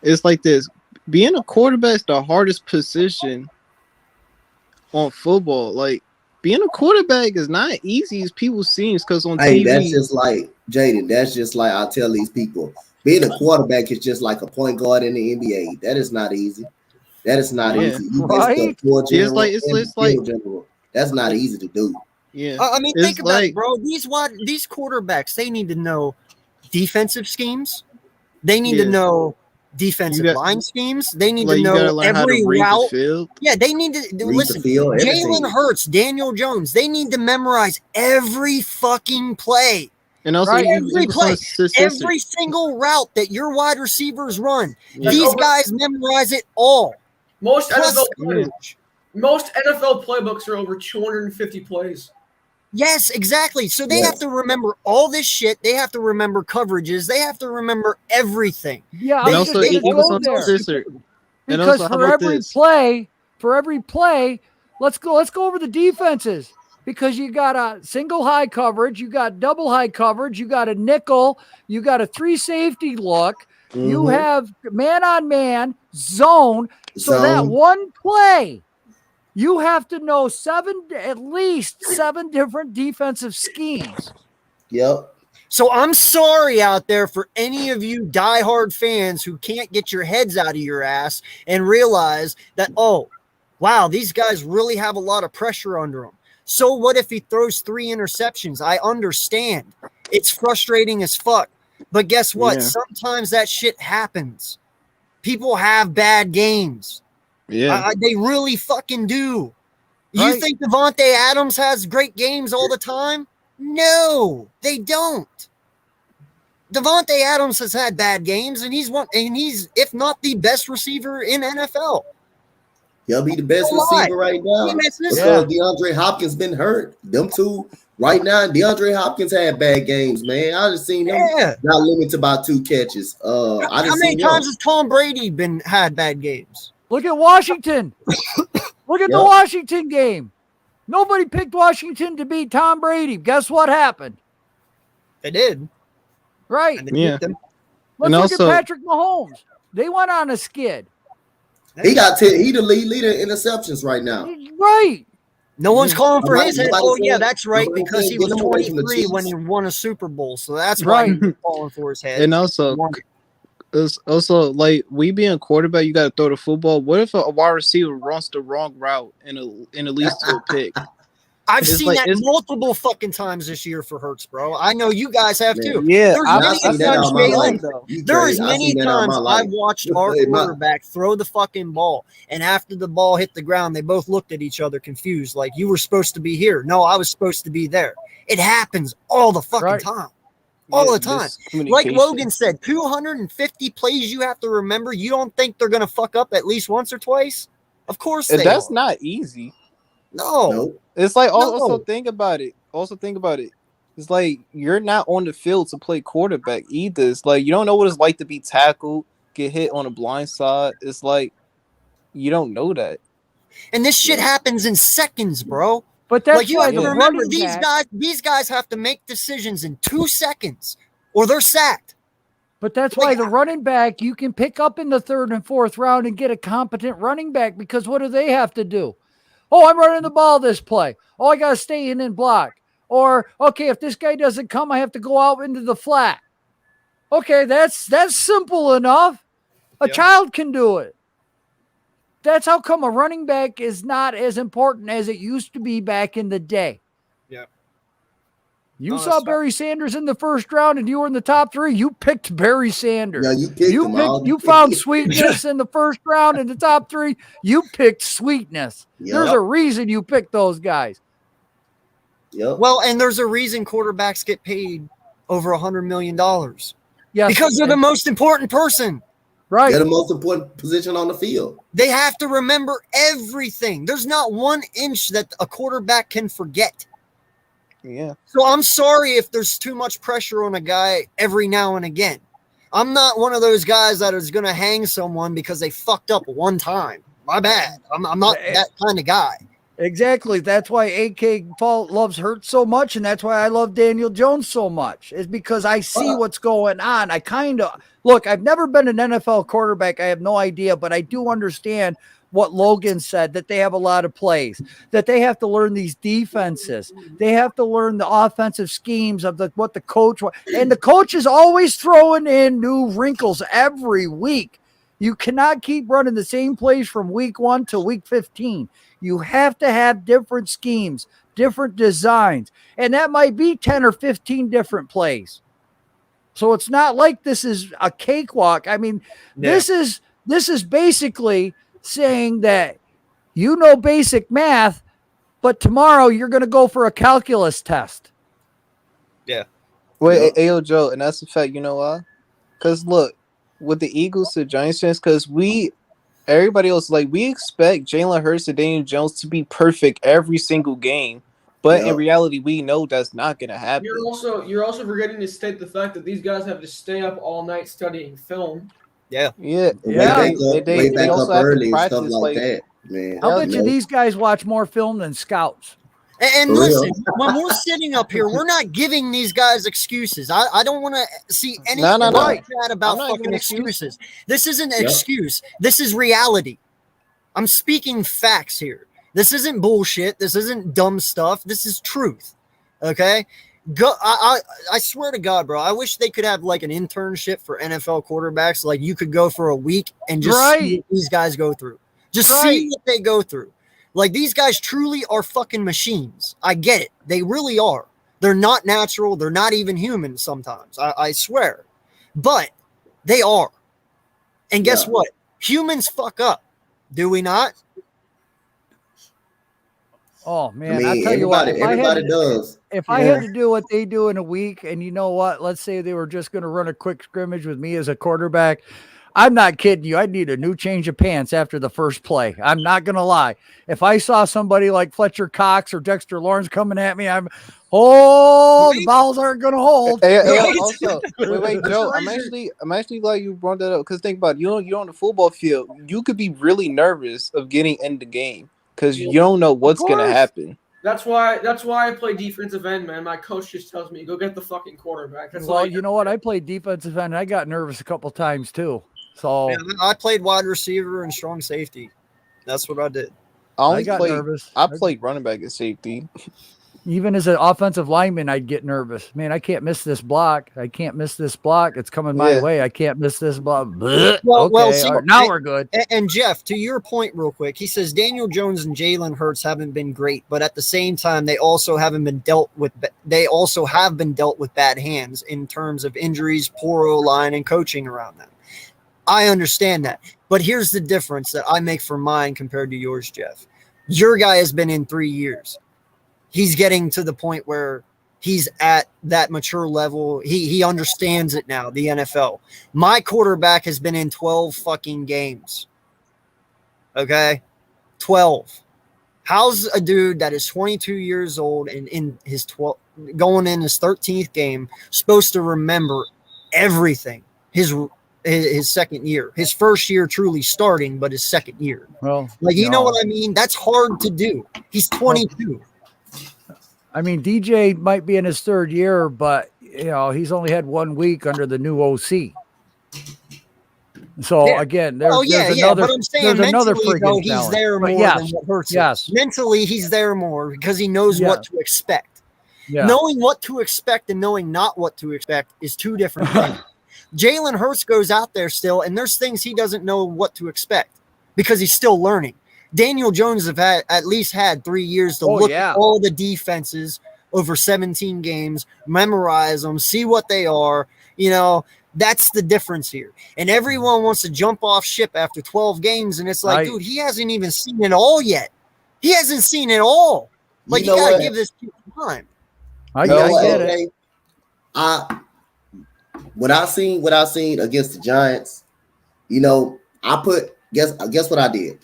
It's like this. Being a quarterback is the hardest position on football. Like, being a quarterback is not easy as people seem because on TV. That's just like Jaden. That's just like I tell these people. Being a quarterback is just like a point guard in the NBA. That is not easy. That is not easy. It's like general. That's not easy to do. Yeah. I mean, think about it, bro. These quarterbacks, they need to know defensive schemes. They need to know defensive line schemes. They need to know every route. Yeah, they need to listen. Jalen Hurts, Daniel Jones, they need to memorize every fucking play. And also every play, every single route that your wide receivers run. These guys memorize it all. Most NFL playbooks are over 250 plays. Yes, exactly. So they have to remember all this shit. They have to remember coverages. They have to remember everything. Yeah, and also go there. Because for every play, let's go over the defenses. because you got a single high coverage, you got double high coverage, you got a nickel, you got a 3 safety look, you have man on man, zone. So that one play, you have to know at least 7 different defensive schemes. Yep. So I'm sorry out there for any of you diehard fans who can't get your heads out of your ass and realize that, oh, wow, these guys really have a lot of pressure under them. So what if he throws 3 interceptions? I understand. It's frustrating as fuck. But guess what? Yeah. Sometimes that shit happens. People have bad games. Yeah. They really fucking do. You Right. think Devontae Adams has great games all the time? No, they don't. Devontae Adams has had bad games, and he's if not the best receiver in NFL. He'll be the best Don't lie. receiver right now Yeah. because DeAndre Hopkins been hurt. Them two right now. DeAndre Hopkins had bad games, man. I just seen him got limited to about 2 catches. How many times has Tom Brady had bad games? Look at Washington. Look at the Washington game. Nobody picked Washington to beat Tom Brady. Guess what happened? They did. Right. Yeah. Let's look at Patrick Mahomes. They went on a skid. He the leader in interceptions right now. Right. No one's calling for his head. Oh, yeah, said- that's right, nobody because said he was get him away from the 23 when he Chiefs. won a Super Bowl. So that's why he's calling for his head. And also, it's also like we being a quarterback, you got to throw the football. What if a wide receiver runs the wrong route and it leads to a pick? I've seen that multiple fucking times this year for Hurts, bro. I know you guys have too. Yeah, There is many times I've watched our quarterback throw the fucking ball, and after the ball hit the ground, they both looked at each other confused, like, you were supposed to be here. No, I was supposed to be there. It happens all the fucking time. All the time. Like Logan said, 250 plays you have to remember. You don't think they're going to fuck up at least once or twice? Of course they That's are. not easy. No. It's like also think about it. It's like you're not on the field to play quarterback either. It's like you don't know what it's like to be tackled, get hit on a blind side. It's like you don't know that. And this shit happens in seconds, bro. But that's like you have to remember these guys have to make decisions in 2 seconds or they're sacked. But that's why the running back you can pick up in the 3rd and 4th round and get a competent running back, because what do they have to do? Oh, I'm running the ball this play. Oh, I got to stay in and block. Or, okay, if this guy doesn't come, I have to go out into the flat. Okay, that's simple enough. A child can do it. That's how come a running back is not as important as it used to be back in the day. Yeah. You saw Barry Sanders in the 1st round and you were in the top 3. You picked Barry Sanders. Yeah, you picked him. You found sweetness in the 1st round in the top 3. You picked sweetness. Yep. There's a reason you picked those guys. Yep. Well, and there's a reason quarterbacks get paid over $100 million. Yes. Because they're the most important person. Right. They're the most important position on the field. They have to remember everything. There's not 1 inch that a quarterback can forget. Yeah. So I'm sorry if there's too much pressure on a guy every now and again. I'm not one of those guys that is going to hang someone because they fucked up one time. My bad. I'm not that kind of guy. Exactly. That's why AK loves Hurts so much, and that's why I love Daniel Jones so much. Is because I see what's going on. I kind of look. I've never been an NFL quarterback. I have no idea, but I do understand what Logan said, that they have a lot of plays, that they have to learn these defenses. They have to learn the offensive schemes of what the coach wants. And the coach is always throwing in new wrinkles every week. You cannot keep running the same plays from week 1 to week 15. You have to have different schemes, different designs, and that might be 10 or 15 different plays. So it's not like this is a cakewalk. I mean, this is basically saying that you know basic math, but tomorrow you're going to go for a calculus test. Yeah. Wait, Ayo Joe, and that's the fact. You know why? Because look, with the Eagles to Giants fans, because everybody else, like, we expect Jalen Hurts and Daniel Jones to be perfect every single game, but in reality, we know that's not going to happen. You're also forgetting to state the fact that these guys have to stay up all night studying film. Yeah. Yeah. Way back also up have to early and stuff practice, like that, man. I'll bet you these guys watch more film than scouts. And For listen, real. when we're sitting up here, we're not giving these guys excuses. I don't want to see any No. chat I'm about not fucking giving excuse. excuses. This isn't an Yep. excuse. This is reality. I'm speaking facts here. This isn't bullshit. This isn't dumb stuff. This is truth. Okay? I swear to God, bro, I wish they could have like an internship for NFL quarterbacks. Like you could go for a week and just see what these guys go through. Just see what they go through. Like these guys truly are fucking machines. I get it. They really are. They're not natural. They're not even human sometimes. I swear. But they are. And guess Yeah. what? Humans fuck up. Do we not? Oh I man, mean, I tell you what, everybody does. if I had to do what they do in a week, and you know what, let's say they were just going to run a quick scrimmage with me as a quarterback, I'm not kidding you. I'd need a new change of pants after the first play. I'm not going to lie. If I saw somebody like Fletcher Cox or Dexter Lawrence coming at me, the balls aren't going to hold. Also, wait, Joe. I'm actually glad you brought that up because think about it, you're on the football field. You could be really nervous of getting in the game because you don't know what's gonna happen. That's why I play defensive end, man. My coach just tells me, go get the fucking quarterback. That's Well, you know what? I played defensive end. I got nervous a couple times too. So Man, I played wide receiver and strong safety. That's what I did. I got nervous. I played running back and safety. Even as an offensive lineman, I'd get nervous. Man, I can't miss this block. I can't miss this block. It's coming my way. I can't miss this block. Blech. See, all right, now we're good. And Jeff, to your point, real quick, he says Daniel Jones and Jalen Hurts haven't been great, but at the same time, they also have been dealt with bad hands in terms of injuries, poor O-line, and coaching around them. I understand that, but here's the difference that I make for mine compared to yours, Jeff. Your guy has been in 3 years. He's getting to the point where he's at that mature level. He understands it now, the NFL. My quarterback has been in 12 fucking games. Okay? 12. How's a dude that is 22 years old and in his going in his 13th game supposed to remember everything? His second year. His first year truly starting, but his second year. Well, like you know what I mean? That's hard to do. He's 22. I mean, DJ might be in his third year, but he's only had 1 week under the new OC. So again, there's another. But I'm saying there's another mentally, though, he's there more than what hurts. Yes, mentally, he's there more because he knows what to expect. Yeah. Knowing what to expect and knowing not what to expect is two different things. Jalen Hurts goes out there still, and there's things he doesn't know what to expect because he's still learning. Daniel Jones have at least had 3 years to look at all the defenses over 17 games, memorize them, see what they are. That's the difference here. And everyone wants to jump off ship after 12 games, and it's like, dude, he hasn't even seen it all yet. He hasn't seen it all. Like, you got to give this kid time. I get it. What I seen against the Giants, I put guess what I did.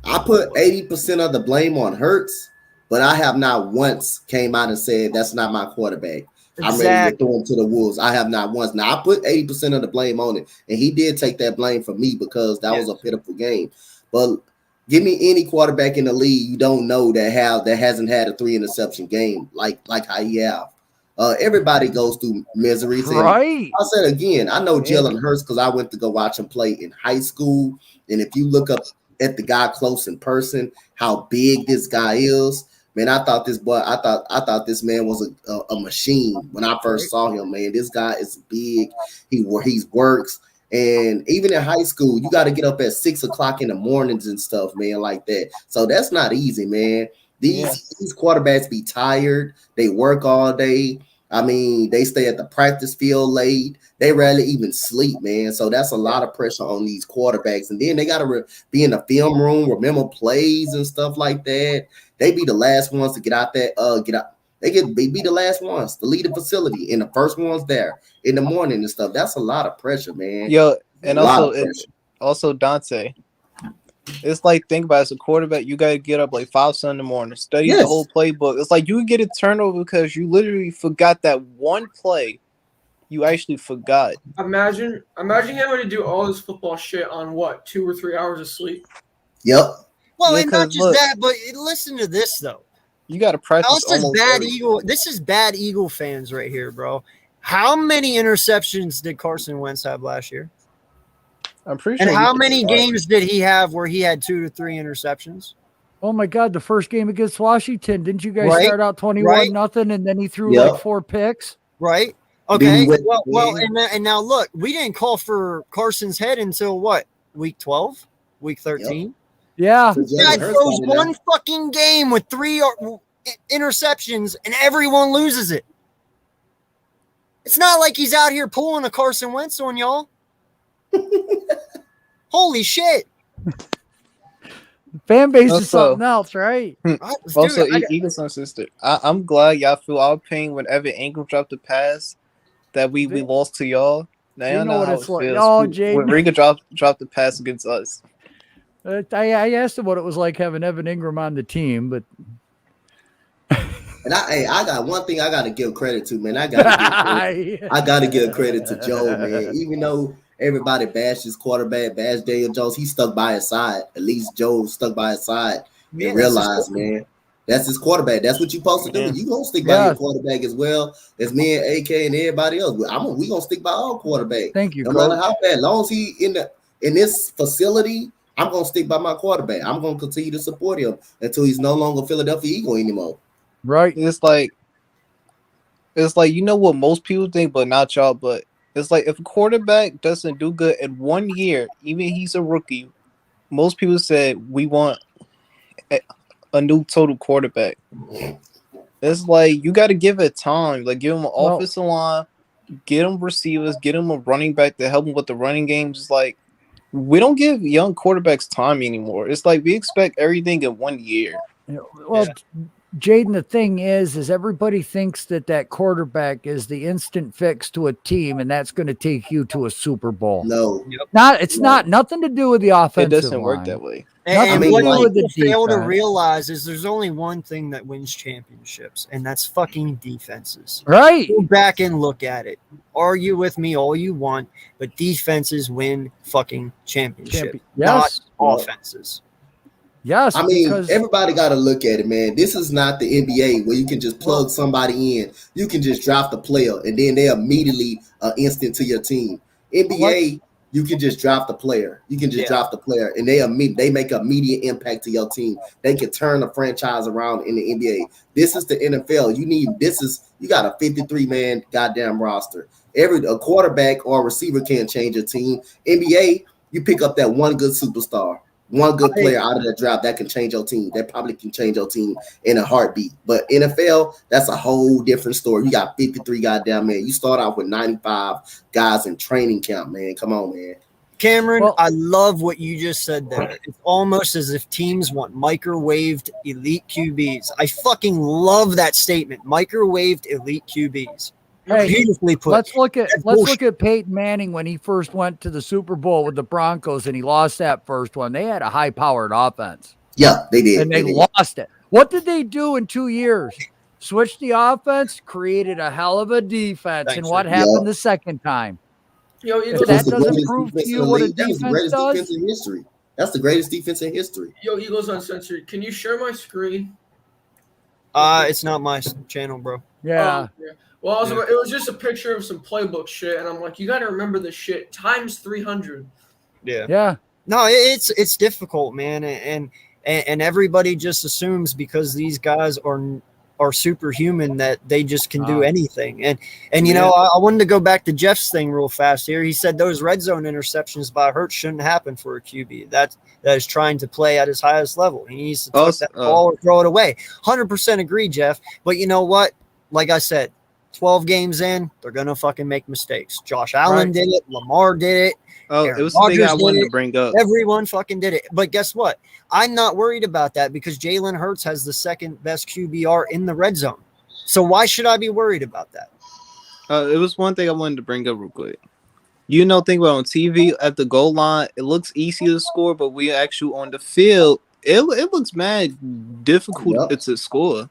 I put 80% of the blame on Hurts, but I have not once came out and said that's not my quarterback. I'm ready to throw him to the wolves. I have not once. Now I put 80% of the blame on it, and he did take that blame from me because that was a pitiful game. But give me any quarterback in the league you don't know that hasn't had a 3 interception game like how he have. Everybody goes through miseries. Right. I said again, I know Jalen Hurts because I went to go watch him play in high school. And if you look up at the guy close in person, how big this guy is, man, I thought this man was a machine when I first saw him, man. This guy is big. He works. And even in high school, you got to get up at 6 o'clock in the mornings and stuff, man, like that. So that's not easy, man. These quarterbacks be tired. They work all day. I mean, they stay at the practice field late. They rarely even sleep, man. So that's a lot of pressure on these quarterbacks. And then they got to be in the film room, remember plays and stuff like that. They be the last ones to get out there. They be the last ones to leave the facility and the first ones there in the morning and stuff. That's a lot of pressure, man. Yo, and also Dante. It's like, think about it, as a quarterback, you gotta get up like 5 in the morning, study the whole playbook. It's like you can get a turnover because you literally forgot that one play. You actually forgot. Imagine having to do all this football shit on 2 or 3 hours of sleep. Yep. Well, and not just that, but listen to this though. You got to practice almost every. This is bad Eagle fans right here, bro. How many interceptions did Carson Wentz have last year? I'm pretty And sure. how many games did he have where he had 2 to 3 interceptions? Oh my God, the first game against Washington, didn't you guys start out 21-0 and then he threw like 4 picks? Right. Okay. Well, and now look, we didn't call for Carson's head until what? Week 12, week 13. Yeah. That throws one fucking game with 3 interceptions and everyone loses it. It's not like he's out here pulling a Carson Wentz on y'all. Holy shit. Fan base is something else, right? Also, Eagles Uncensored. I'm glad y'all feel our pain whenever Ingram dropped the pass that we lost to y'all. Now you know what it's like. Oh, Jay. When Riga dropped the pass against us. I asked him what it was like having Evan Ingram on the team, but and I got one thing I got to give credit to, man. I got to give credit to Joe, man. Even though everybody bashed his quarterback, bashed Daniel Jones, he stuck by his side. At least Joe stuck by his side and realized, man, that's his quarterback. That's what you're supposed to do. You gonna stick by your quarterback as well as me and AK and everybody else. We gonna stick by our quarterback. Thank you. No matter how bad, as long as he in this facility, I'm gonna stick by my quarterback. I'm gonna continue to support him until he's no longer Philadelphia Eagle anymore. Right. It's like you know what most people think, but not y'all. But it's like if a quarterback doesn't do good in 1 year, even he's a rookie, most people said we want a new total quarterback. It's like you got to give it time. Like give him an offensive line, get him receivers, get him a running back to help him with the running game. Just like we don't give young quarterbacks time anymore. It's like we expect everything in 1 year. Well, Jaden, the thing is everybody thinks that quarterback is the instant fix to a team, and that's going to take you to a Super Bowl. No, it's not nothing to do with the offensive. It doesn't line. work that way. And what people fail to realize is there's only one thing that wins championships, and that's fucking defenses. Right. Go back and look at it. Argue with me all you want, but defenses win fucking championships, not offenses. Yes, I mean, everybody got to look at it, man. This is not the NBA where you can just plug somebody in. You can just draft a player, and then they immediately instant to your team. NBA, you can just draft a player. You can just draft a player, and they make immediate impact to your team. They can turn the franchise around in the NBA. This is the NFL. You got a 53-man goddamn roster. A quarterback or a receiver can't change your team. NBA, you pick up that one good superstar. One good player out of that draft that can change your team. That probably can change your team in a heartbeat. But NFL, that's a whole different story. You got 53 goddamn men. You start out with 95 guys in training camp, man. Come on, man. Cameron, I love what you just said there. It's almost as if teams want microwaved elite QBs. I fucking love that statement. Microwaved elite QBs. Hey, beautifully put. Let's look at Peyton Manning when he first went to the Super Bowl with the Broncos and he lost that first one. They had a high-powered offense. Yeah, they did. And they lost it. What did they do in 2 years? Switched the offense, created a hell of a defense. And what happened the second time? If that doesn't prove to you what a defense does, defense in history. That's the greatest defense in history. Yo, Eagles Uncensored. Can you share my screen? It's not my channel, bro. Yeah. Well, it was just a picture of some playbook shit, and I'm like, you got to remember this shit times 300. Yeah. No, it's difficult, man, and everybody just assumes because these guys are superhuman that they just can do anything. And you know, I wanted to go back to Jeff's thing real fast here. He said those red zone interceptions by Hurts shouldn't happen for a QB that is trying to play at his highest level. He needs to touch that ball or throw it away. 100% agree, Jeff. But you know what? Like I said, 12 games in, they're gonna fucking make mistakes. Josh Allen did it. Lamar did it. It was the thing I wanted to bring up. Everyone fucking did it. But guess what? I'm not worried about that because Jalen Hurts has the second best QBR in the red zone. So why should I be worried about that? It was one thing I wanted to bring up real quick. You know, think about on TV at the goal line, it looks easy to score, but we actually on the field, it looks mad difficult to score.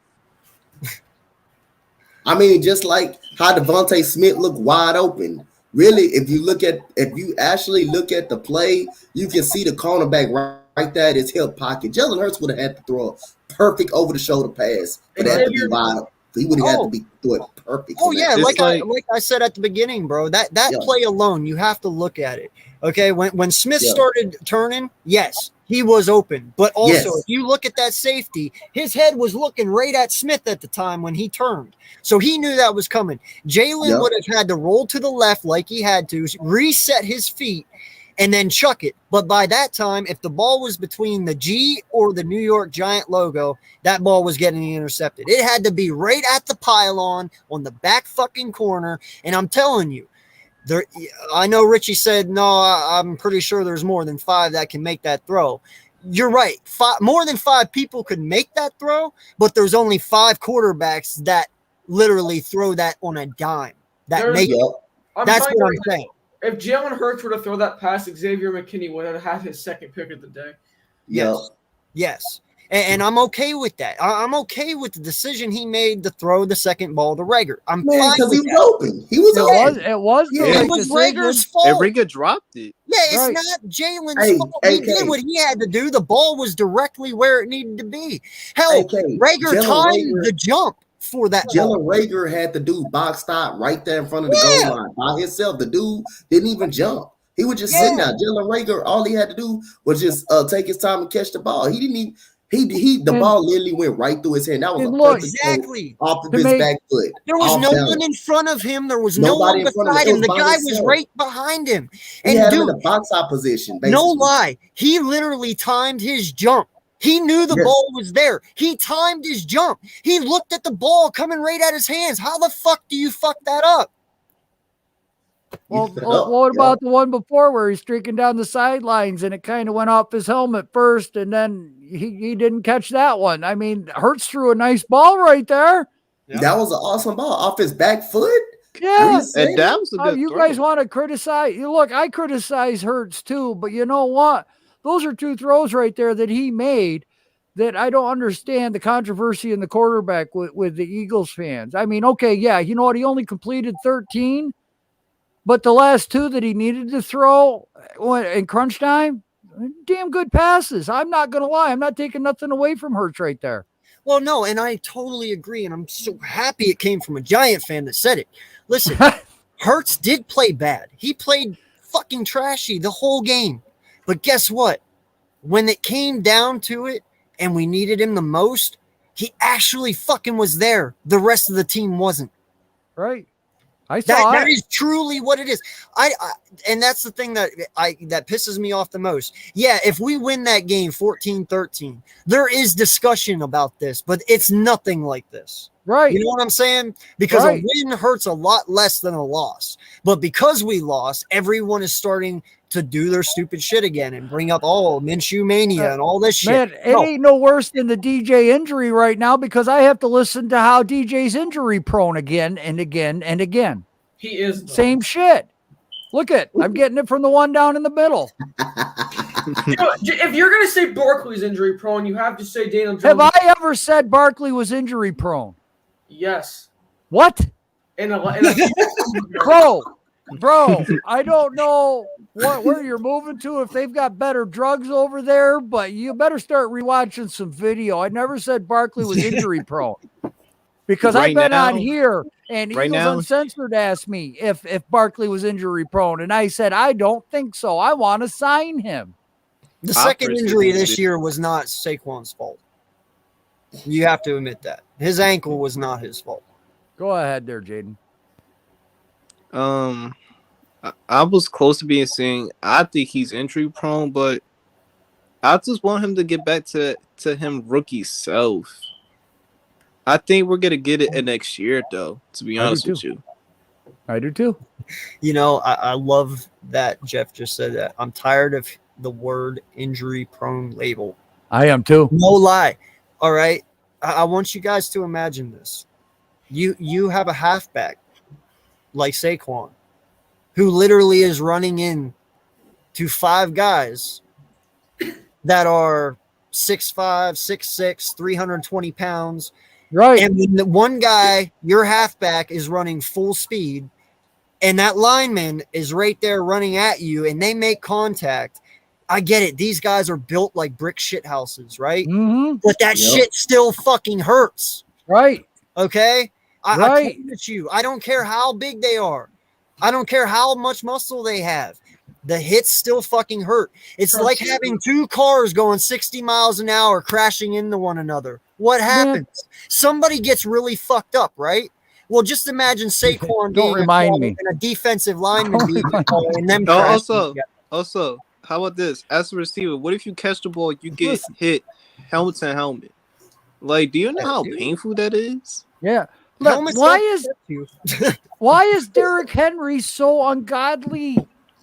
I mean, just like how Devontae Smith looked wide open. Really, if you actually look at the play, you can see the cornerback right there at his hip pocket. Jalen Hurts would have had to throw perfect over the shoulder pass for that to be wide. He would have had to be through it perfect. Oh yeah, It's like I said at the beginning, bro. That play alone, you have to look at it. Okay, when Smith started turning, yes, he was open. But also, if you look at that safety, his head was looking right at Smith at the time when he turned. So he knew that was coming. Jalen would have had to roll to the left like he had to, reset his feet, and then chuck it. But by that time, if the ball was between the G or the New York Giant logo, that ball was getting intercepted. It had to be right at the pylon on the back fucking corner. And I'm telling you, I know Richie said, no, I'm pretty sure there's more than 5 that can make that throw. You're right. More than 5 people could make that throw, but there's only 5 quarterbacks that literally throw that on a dime. That's what I'm saying. If Jalen Hurts were to throw that pass, Xavier McKinney would have had his second pick of the day. Yes. And I'm okay with that. I'm okay with the decision he made to throw the second ball to Rager. I'm fine because he with was open. He was open. It was Rager's fault. And Rager dropped it. Yeah, it's not Jalen's fault. He did what he had to do. The ball was directly where it needed to be. Hell, Rager timed the jump for that. Jalen Rager had to do box stop right there in front of the goal line by himself. The dude didn't even jump. He was just sitting there. Jalen Rager, all he had to do was just take his time and catch the ball. He didn't even. The ball literally went right through his hand. That was a perfect off of his back foot. There was no one in front of him. There was no one beside him. The guy was right behind him. And he had him in the box out position. Basically. No lie. He literally timed his jump. He knew the ball was there. He timed his jump. He looked at the ball coming right at his hands. How the fuck do you fuck that up? Well, what about the one before where he's streaking down the sidelines and it kind of went off his helmet first and then he didn't catch that one? I mean, Hurts threw a nice ball right there. That was an awesome ball off his back foot. Yeah. And that was a good you throw. guys want to criticize? Look, I criticize Hurts too, but you know what? Those are 2 throws right there that he made that I don't understand the controversy in the quarterback with the Eagles fans. I mean, okay, yeah, you know what? He only completed 13. But the last 2 that he needed to throw in crunch time, damn good passes. I'm not going to lie. I'm not taking nothing away from Hurts right there. Well, no, and I totally agree. And I'm so happy it came from a Giant fan that said it. Listen, Hurts did play bad. He played fucking trashy the whole game. But guess what? When it came down to it and we needed him the most, he actually fucking was there. The rest of the team wasn't. Right. That is truly what it is. And that's the thing that pisses me off the most. Yeah, if we win that game 14-13, there is discussion about this, but it's nothing like this. Right. You know what I'm saying? Because a win hurts a lot less than a loss. But because we lost, everyone is starting to do their stupid shit again and bring up Minshew mania and all this shit. Man, it ain't no worse than the DJ injury right now because I have to listen to how DJ's injury prone again and again and again. He is. Same shit. Look I'm getting it from the one down in the middle. If you're going to say Barkley's injury prone, you have to say Daniel Jones. Have I ever said Barkley was injury prone? Yes. What? Bro, I don't know where you're moving to, if they've got better drugs over there, but you better start rewatching some video. I never said Barkley was injury prone because I've been on here and Eagles Uncensored asked me if Barkley was injury prone, and I said I don't think so. I want to sign him. The second injury this year was not Saquon's fault. You have to admit that. His ankle was not his fault. Go ahead there, Jaden. I was close to being saying I think he's injury prone, but I just want him to get back to him rookie self. I think we're gonna get it next year, though. To be honest with you, I do too. You know, I love that Jeff just said that. I'm tired of the word injury prone label. I am too. No lie. All right, I want you guys to imagine this. You have a halfback like Saquon, who literally is running in to 5 guys that are 6'5", 6'6", 320 pounds. Right. And when the one guy, your halfback, is running full speed, and that lineman is right there running at you, and they make contact, I get it. These guys are built like brick shit houses, right? Mm-hmm. But that shit still fucking hurts. Right. Okay? I Right. promise you, I don't care how big they are. I don't care how much muscle they have. The hits still fucking hurt. It's like having two cars going 60 miles an hour crashing into one another. What happens? Somebody gets really fucked up, right? Well, just imagine Saquon being remind me. and a defensive lineman being a call and them Oh, crashing. also, how about this? As a receiver, what if you catch the ball, you get hit helmet to helmet? Like, do you know how painful that is? Yeah. Look, why is Derrick Henry so ungodly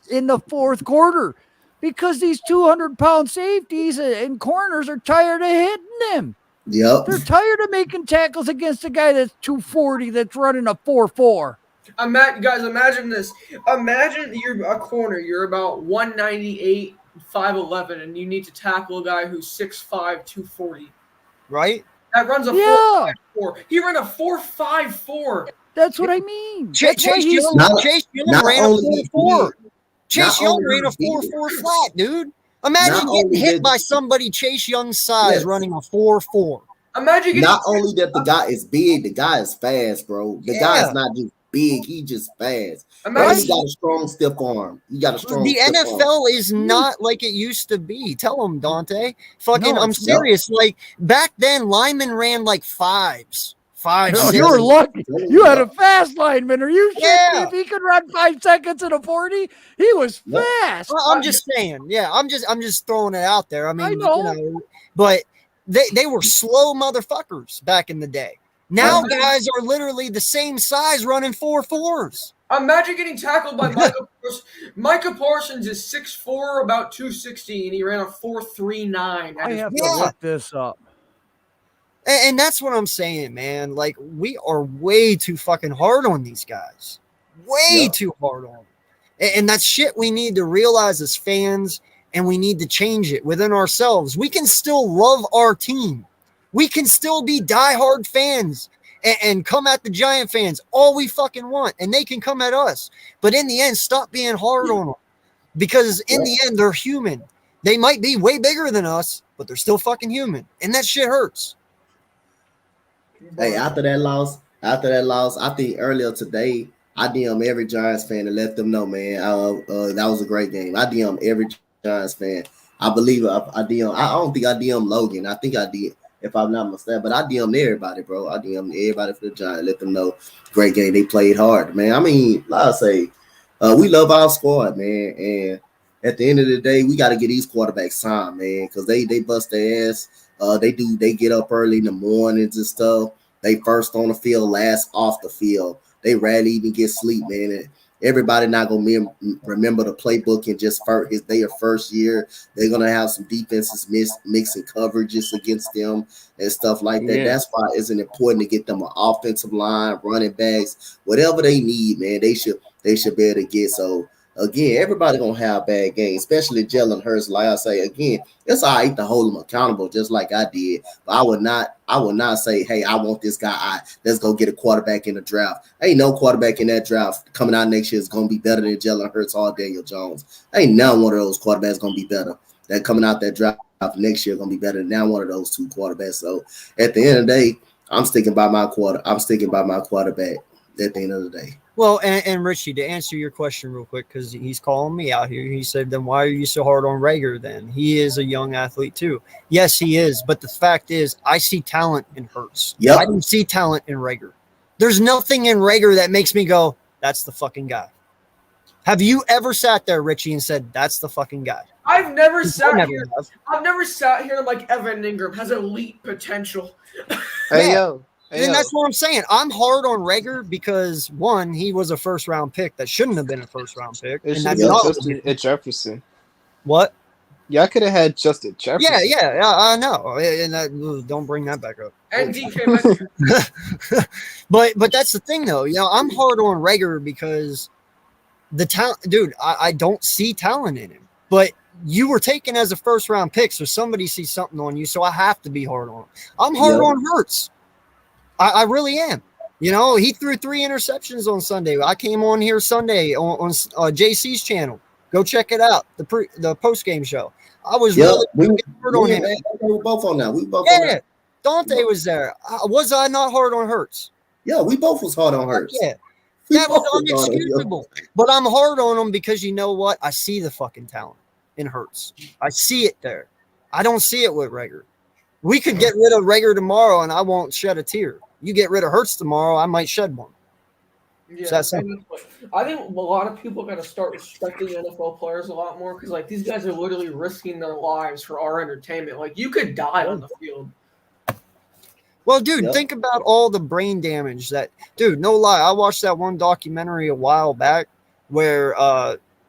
in the fourth quarter? Because these 200-pound safeties and corners are tired of hitting him. Yep. They're tired of making tackles against a guy that's 240 that's running a 4.4. Guys, imagine this. Imagine you're a corner. You're about 198, 5'11", and you need to tackle a guy who's 6'5", 240. Right? That runs a 4.54. He ran a 4.54. That's what I mean. Chase Young ran a 4.4. Chase Young ran a 4.4 flat, dude. Imagine getting hit by somebody Chase Young's size running a 4.4. Imagine getting not only that the guy is big, the guy is fast, bro. The guy is not just big, he just fast. He got a strong stiff arm. The NFL is not like it used to be. Tell him, Dante. I'm serious. Like back then, linemen ran like fives. You were lucky. You had a fast lineman. Are you shitting me? If he could run 5 seconds in a 40, he was fast. Well, I'm just saying. Yeah, I'm just throwing it out there. I mean, you know, but they were slow motherfuckers back in the day. Now guys are literally the same size running 4.4s. Imagine getting tackled by Micah Parsons. Micah Parsons is 6'4", about 260, and he ran a 4.39. I have to look this up. And that's what I'm saying, man. Like, we are way too fucking hard on these guys. Way too hard on them. And that's shit we need to realize as fans, and we need to change it within ourselves. We can still love our team. We can still be diehard fans and come at the Giant fans all we fucking want, and they can come at us. But in the end, stop being hard on them. Because in the end, they're human. They might be way bigger than us, but they're still fucking human. And that shit hurts. Hey, after that loss, I think earlier today, I DM every Giants fan and let them know, man, that was a great game. I DM every Giants fan. I believe I DM. I don't think I DM Logan. I think I did, if I'm not mistaken. But I DM everybody, bro. I DM everybody for the Giants. Let them know, great game. They played hard, man. I mean, like I say, we love our squad, man. And at the end of the day, we got to get these quarterbacks signed, man, because they bust their ass. They get up early in the mornings and stuff. They first on the field, last off the field. They rarely even get sleep, man. And everybody not gonna remember the playbook and just their first year. They're gonna have some defenses mixing coverages against them and stuff like that. That's why it's important to get them an offensive line, running backs, whatever they need, man. They should be able to get. So again, everybody gonna have bad games, especially Jalen Hurts. Like I say again, it's all right to hold them accountable, just like I did. But I would not say, hey, I want this guy. Let's go get a quarterback in the draft. Ain't no quarterback in that draft coming out next year is gonna be better than Jalen Hurts or Daniel Jones. Ain't none one of those quarterbacks gonna be better. That coming out that draft next year gonna be better than now one of those two quarterbacks. So at the end of the day, I'm sticking by my quarterback. At the end of the day. Well, and Richie, to answer your question real quick, because he's calling me out here. He said, then why are you so hard on Rager then? He is a young athlete too. Yes, he is. But the fact is, I see talent in Hurts. I don't see talent in Rager. There's nothing in Rager that makes me go, that's the fucking guy. Have you ever sat there, Richie, and said, that's the fucking guy? I've never sat here and like Evan Ingram has elite potential. Hey, yo. And that's what I'm saying. I'm hard on Rager because, one, he was a first-round pick that shouldn't have been a first-round pick. It and should that's Justin Jefferson. What? Yeah, I could have had Justin Jefferson. Yeah, I know. And don't bring that back up. And DK But that's the thing, though. You know, I'm hard on Rager because the talent, dude, I don't see talent in him. But you were taken as a first-round pick, so somebody sees something on you, so I have to be hard on him. I'm hard on Hurts. I really am. You know, he threw 3 interceptions on Sunday. I came on here Sunday on JC's channel. Go check it out. The post game show. I was Yep, really we hard on him. were both on that. We both on Yeah, that. Dante was there. Was I not hard on Hurts? Yeah, we both was hard on Hurts. Yeah, We that was both hard on him. unexcusable. But I'm hard on him because you know what? I see the fucking talent in Hurts. I see it there. I don't see it with Rager. We could get rid of Rager tomorrow, and I won't shed a tear. You get rid of Hurts tomorrow, I might shed one. Yeah, and I think a lot of people got to start respecting NFL players a lot more because, like, these guys are literally risking their lives for our entertainment. Like, you could die on the field. Well, dude, think about all the brain damage that, dude, no lie. I watched that one documentary a while back where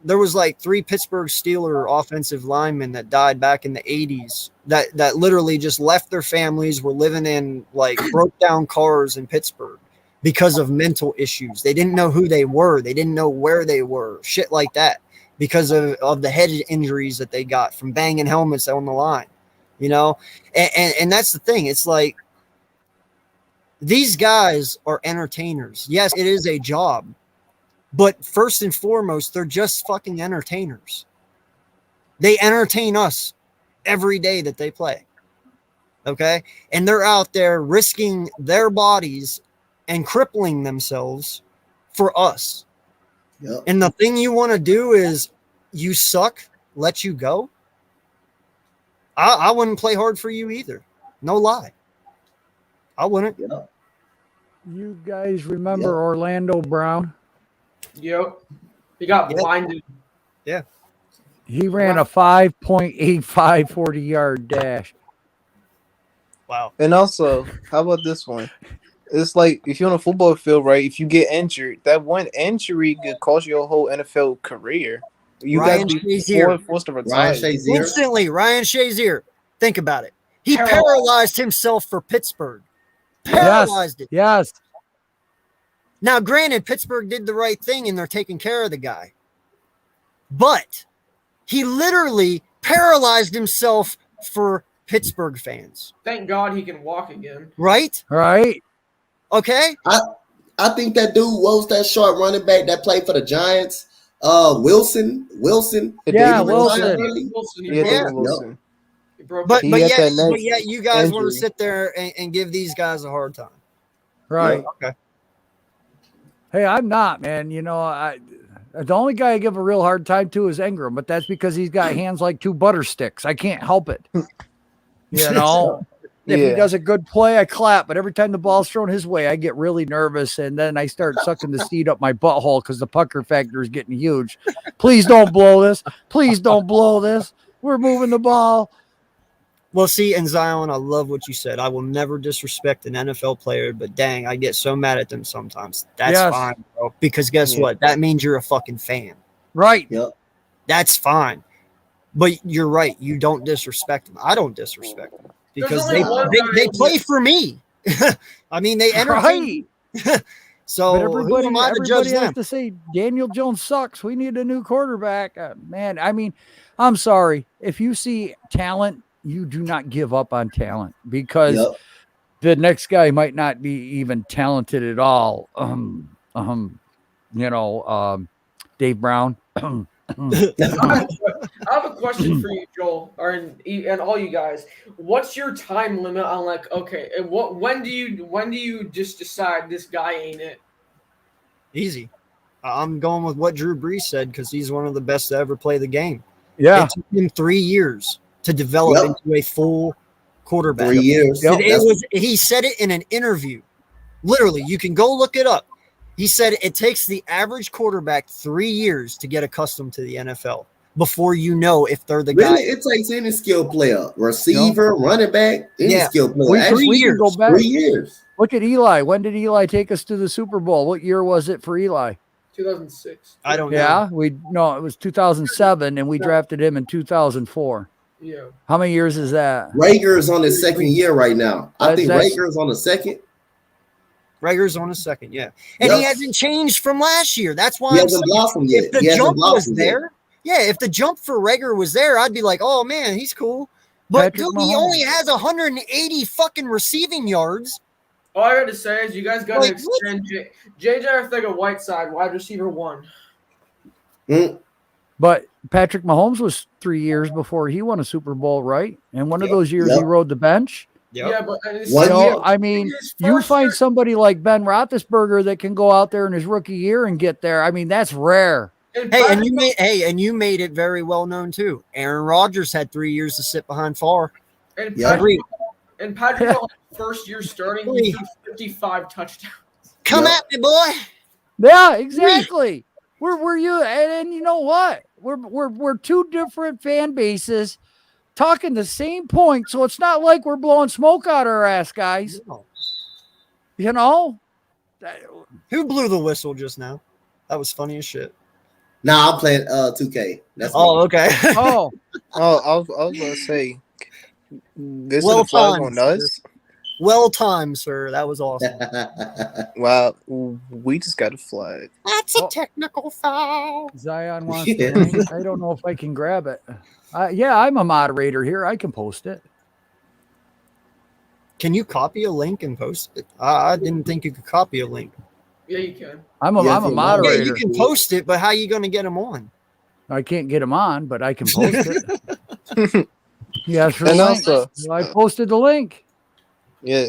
there was like 3 Pittsburgh Steelers offensive linemen that died back in the 80s that literally just left their families, were living in like broke down cars in Pittsburgh because of mental issues. They didn't know who they were. They didn't know where they were, shit like that, because of the head injuries that they got from banging helmets on the line, you know? And that's the thing. It's like, these guys are entertainers. Yes, it is a job, but first and foremost, they're just fucking entertainers. They entertain us every day that they play. Okay? And they're out there risking their bodies and crippling themselves for us. Yep. And the thing you want to do is you suck, let you go. I wouldn't play hard for you either. No lie. I wouldn't. Yep. You guys remember Orlando Brown? Yep. He got blinded. Yeah. He ran a 5.85 40-yard dash. Wow. And also, how about this one? It's like if you're on a football field, right? If you get injured, that one injury could cost your whole NFL career. You Ryan got to be Shazier. forced to retire. Instantly, Ryan Shazier. Think about it. He paralyzed himself for Pittsburgh. Paralyzed it. Yes. Now, granted, Pittsburgh did the right thing and they're taking care of the guy. But he literally paralyzed himself for Pittsburgh fans. Thank God he can walk again. Right? Right. Okay. I think that dude, what was that short running back that played for the Giants? Wilson. Yeah, Wilson. Wilson. But yet you guys injury. want to sit there and give these guys a hard time. Right. Yeah, okay. Hey, I'm not, man. You know, the only guy I give a real hard time to is Ingram, but that's because he's got hands like 2 butter sticks. I can't help it. You know, if he does a good play, I clap. But every time the ball's thrown his way, I get really nervous, and then I start sucking the seed up my butthole because the pucker factor is getting huge. Please don't blow this. Please don't blow this. We're moving the ball. Well, see, and Zion, I love what you said. I will never disrespect an NFL player, but dang, I get so mad at them sometimes. That's fine, bro. Because guess what? That means you're a fucking fan. Right. Yep. That's fine. But you're right. You don't disrespect them. I don't disrespect them because they play for me. I mean, they entertain. Right. So but everybody, who am I to judge has them? to say Daniel Jones sucks. We need a new quarterback. Man, I mean, I'm sorry. If you see talent, you do not give up on talent because the next guy might not be even talented at all. Dave Brown. I have a question for you, Joel, and all you guys. What's your time limit on okay, and when do you just decide this guy ain't it? Easy. I'm going with what Drew Brees said because he's one of the best to ever play the game. Yeah. It took him 3 years to develop into a full quarterback. 3 years. He said it in an interview. Literally, you can go look it up. He said it takes the average quarterback 3 years to get accustomed to the NFL before you know if they're the guy. Really, it takes any skill player, receiver, running back, any skill player. We can go back 3 years. Look at Eli. When did Eli take us to the Super Bowl? What year was it for Eli? 2006. I don't know. Yeah, it was 2007, and we drafted him in 2004. Yeah. How many years is that? Rager is on his second year right now. I think Rager is on the second. Rager's on his second, yeah. And he hasn't changed from last year. That's why he hasn't blossomed yet. If the jump was there, if the jump for Rager was there, I'd be like, oh man, he's cool. But dude, he only has 180 fucking receiving yards. All I got to say is you guys got to extend JJ Arthega-Whiteside, wide receiver 1. But Patrick Mahomes was 3 years before he won a Super Bowl, right? And one of Yep. those years he rode the bench. Yep. Yeah, but I mean, you find somebody like Ben Roethlisberger that can go out there in his rookie year and get there. I mean, that's rare. Hey, and you made it very well known too. Aaron Rodgers had 3 years to sit behind Favre. And Yeah. Patrick Mahomes' first year starting, he threw 55 touchdowns. Come at me, boy. Yeah, exactly. We're you and you know what? We're two different fan bases talking the same point. So it's not like we're blowing smoke out our ass, guys. No. You know? Who blew the whistle just now? That was funny as shit. Nah, I'm playing 2K. That's okay. Oh. I was gonna say this Well is the flag timed, on us. Well timed, sir. That was awesome. Wow, we just got a flag. That's a technical foul. Zion wants the link. I don't know if I can grab it. Yeah, I'm a moderator here. I can post it. Can you copy a link and post it? I didn't think you could copy a link. Yeah, you can. I'm a moderator. Yeah, you can post it, but how are you going to get them on? I can't get them on, but I can post it. Yeah, sure. And also, I posted the link. Yeah,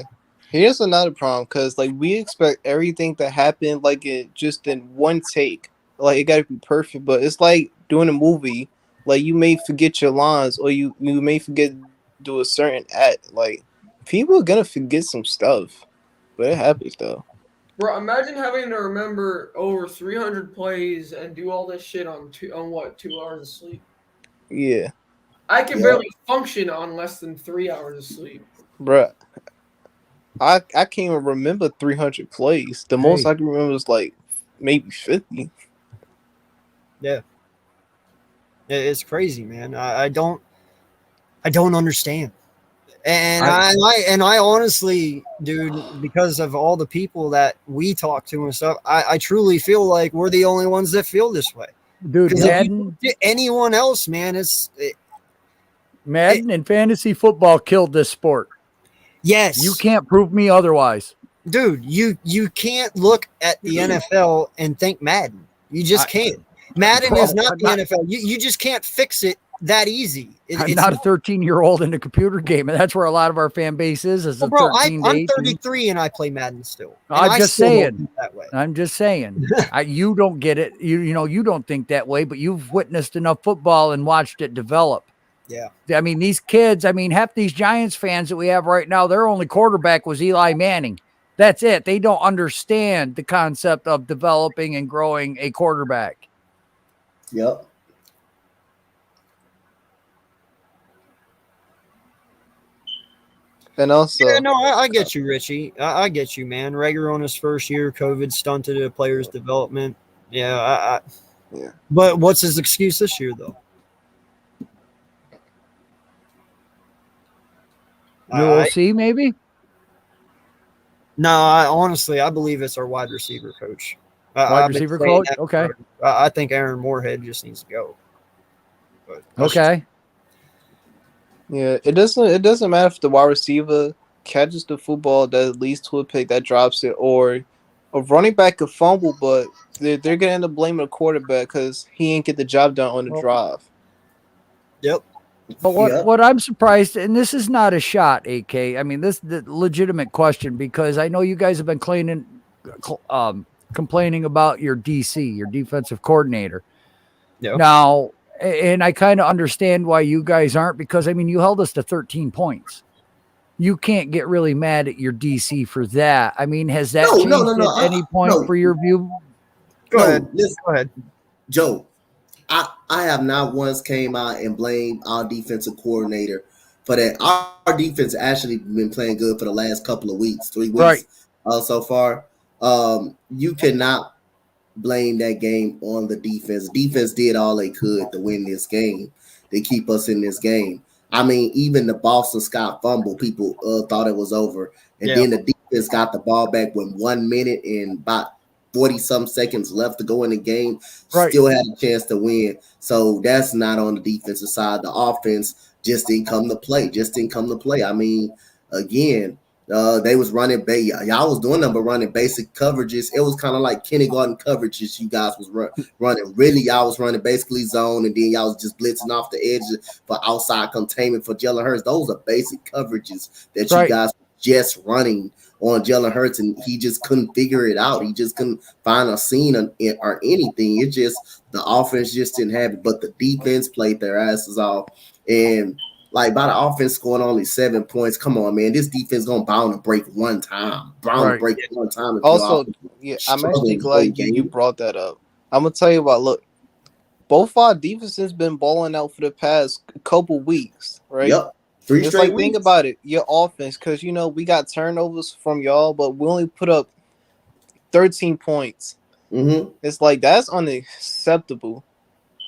here's another problem because like we expect everything to happen like it just in one take, like it got to be perfect. But it's like doing a movie, like you may forget your lines or you may forget to do a certain act. Like people are gonna forget some stuff, but it happens though. Bro, imagine having to remember over 300 plays and do all this shit on 2 hours of sleep. Yeah, I can barely function on less than 3 hours of sleep. bruh. I can't even remember 300 plays. The most I can remember is like maybe 50. Yeah, it's crazy, man. I don't understand. And I honestly, dude, because of all the people that we talk to and stuff, I truly feel like we're the only ones that feel this way. Dude, anyone else, man, Madden and fantasy football killed this sport. Yes. You can't prove me otherwise. Dude, you can't look at the NFL and think Madden. You just can't. Madden is not the NFL. You just can't fix it that easy. I'm not a 13-year-old in a computer game, and that's where a lot of our fan base is. A bro, 13 to I'm 18. 33 and I play Madden still. I'm just saying. I'm just saying. You don't get it. You don't think that way, but you've witnessed enough football and watched it develop. Yeah. I mean, these kids, half these Giants fans that we have right now, their only quarterback was Eli Manning. That's it. They don't understand the concept of developing and growing a quarterback. Yep. And also, yeah, no, I get you, Richie. I get you, man. Rager on his first year, COVID stunted a player's development. Yeah, yeah. But what's his excuse this year, though? New OC, maybe? No, I believe it's our wide receiver coach. Wide receiver coach? Okay. I think Aaron Moorhead just needs to go. But okay. Yeah, it doesn't matter if the wide receiver catches the football that leads to a pick that drops it, or a running back could fumble, but they're gonna end up blaming the quarterback because he ain't get the job done on the drive. Yep. But what I'm surprised, and this is not a shot, AK. I mean, this is the legitimate question because I know you guys have been complaining about your DC, your defensive coordinator. Yep. Now, and I kind of understand why you guys aren't because, you held us to 13 points. You can't get really mad at your DC for that. Has that changed at any point for your view? Go ahead. Joe, I have not once came out and blamed our defensive coordinator for that. Our defense actually been playing good for the last couple of weeks, 3 weeks so far. You cannot blame that game on the defense. Defense did all they could to win this game, to keep us in this game. Even the Boston Scott fumble, people thought it was over. And then the defense got the ball back with 1 minute and about 40-some seconds left to go in the game. Still had a chance to win. So that's not on the defensive side. The offense just didn't come to play. Again, They was running y'all was doing them, but running basic coverages. It was kind of like kindergarten coverages. You guys was running. Really, y'all was running basically zone, and then y'all was just blitzing off the edge for outside containment for Jalen Hurts. Those are basic coverages that you guys were just running on Jalen Hurts, and he just couldn't figure it out. He just couldn't find a scene or anything. It just the offense just didn't have it, but the defense played their asses off. And like by the offense scoring only 7 points, come on, man, this defense gonna bound to break one time. Also, yeah, I'm actually glad you brought that up. I'm gonna tell you about. Look, both our defenses been balling out for the past couple weeks, right? Yep. 3 It's straight like weeks. think about it, your offense, because we got turnovers from y'all, but we only put up 13 points. Mm-hmm. It's like that's unacceptable.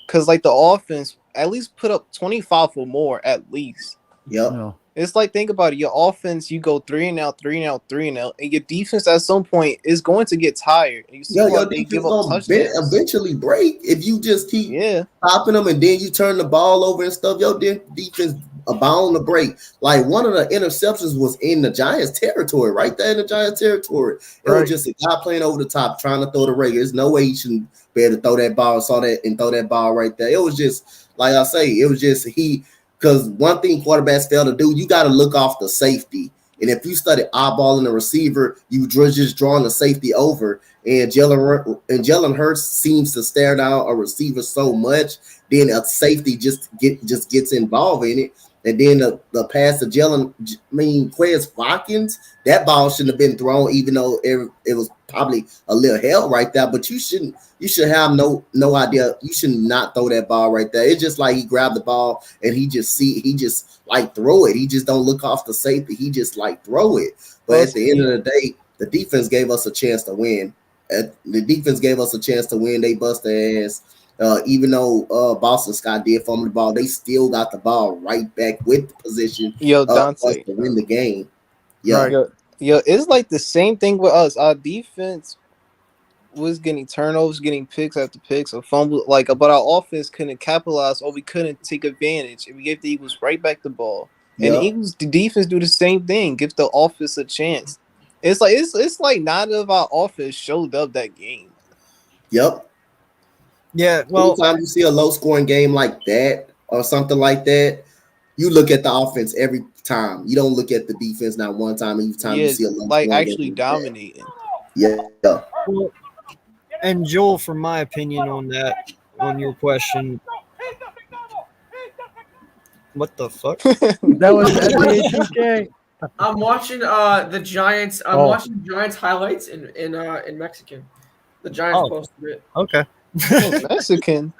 Because like the offense at least put up 25 or more at least. Yep. No. It's like think about it. Your offense, you go 3-and-out, 3-and-out, 3-and-out, and your defense at some point is going to get tired. And you see your they defense give up gonna touchdowns. eventually break if you just keep stopping them, and then you turn the ball over and stuff. Your defense bound to break. Like one of the interceptions was in the Giants' territory, right there in the Giants' territory. It was just a guy playing over the top, trying to throw the Rager. There's no way he shouldn't be able to throw that ball. Saw that and throw that ball right there. It was just like I say. It was just because one thing quarterbacks fail to do, you got to look off the safety. And if you study eyeballing the receiver, you just drawing the safety over. And Jalen Hurts seems to stare down a receiver so much, then a safety just gets involved in it. And then the pass to Quez Watkins, that ball shouldn't have been thrown, even though it was probably a little hell right there. But you should have no idea. You should not throw that ball right there. It's just like he grabbed the ball and he just like throw it. He just don't look off the safety. He just like throw it. But at the end of the day, the defense gave us a chance to win. They bust their ass. Even though Boston Scott did fumble the ball, they still got the ball right back with the position Dante, to win the game. Yo, it's like the same thing with us. Our defense was getting turnovers, getting picks after picks, or fumble, but our offense couldn't capitalize, or we couldn't take advantage. And we gave the Eagles right back the ball. And the defense do the same thing, give the offense a chance. It's like none of our offense showed up that game. Yep. Yeah, well, anytime you see a low-scoring game like that or something like that, you look at the offense every time. You don't look at the defense not one time. Every time you see a low-scoring actually game dominating. Yeah. Well, and Joel, from my opinion on your question, what the fuck? That was NBA 2K. I'm watching the Giants. I'm watching Giants highlights in Mexican. The Giants posted it. Okay. Mexican.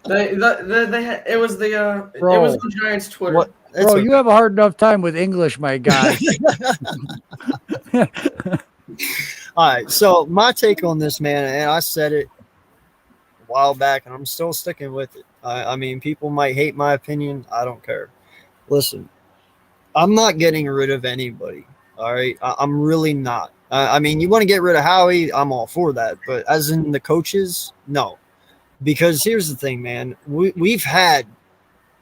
It was the Giants Twitter. Bro, you have a hard enough time with English, my guy. All right, so my take on this, man, and I said it a while back, and I'm still sticking with it. I mean, people might hate my opinion. I don't care. Listen, I'm not getting rid of anybody. All right, I'm really not. I mean, you want to get rid of Howie, I'm all for that. But as in the coaches, no. Because here's the thing, man. We've had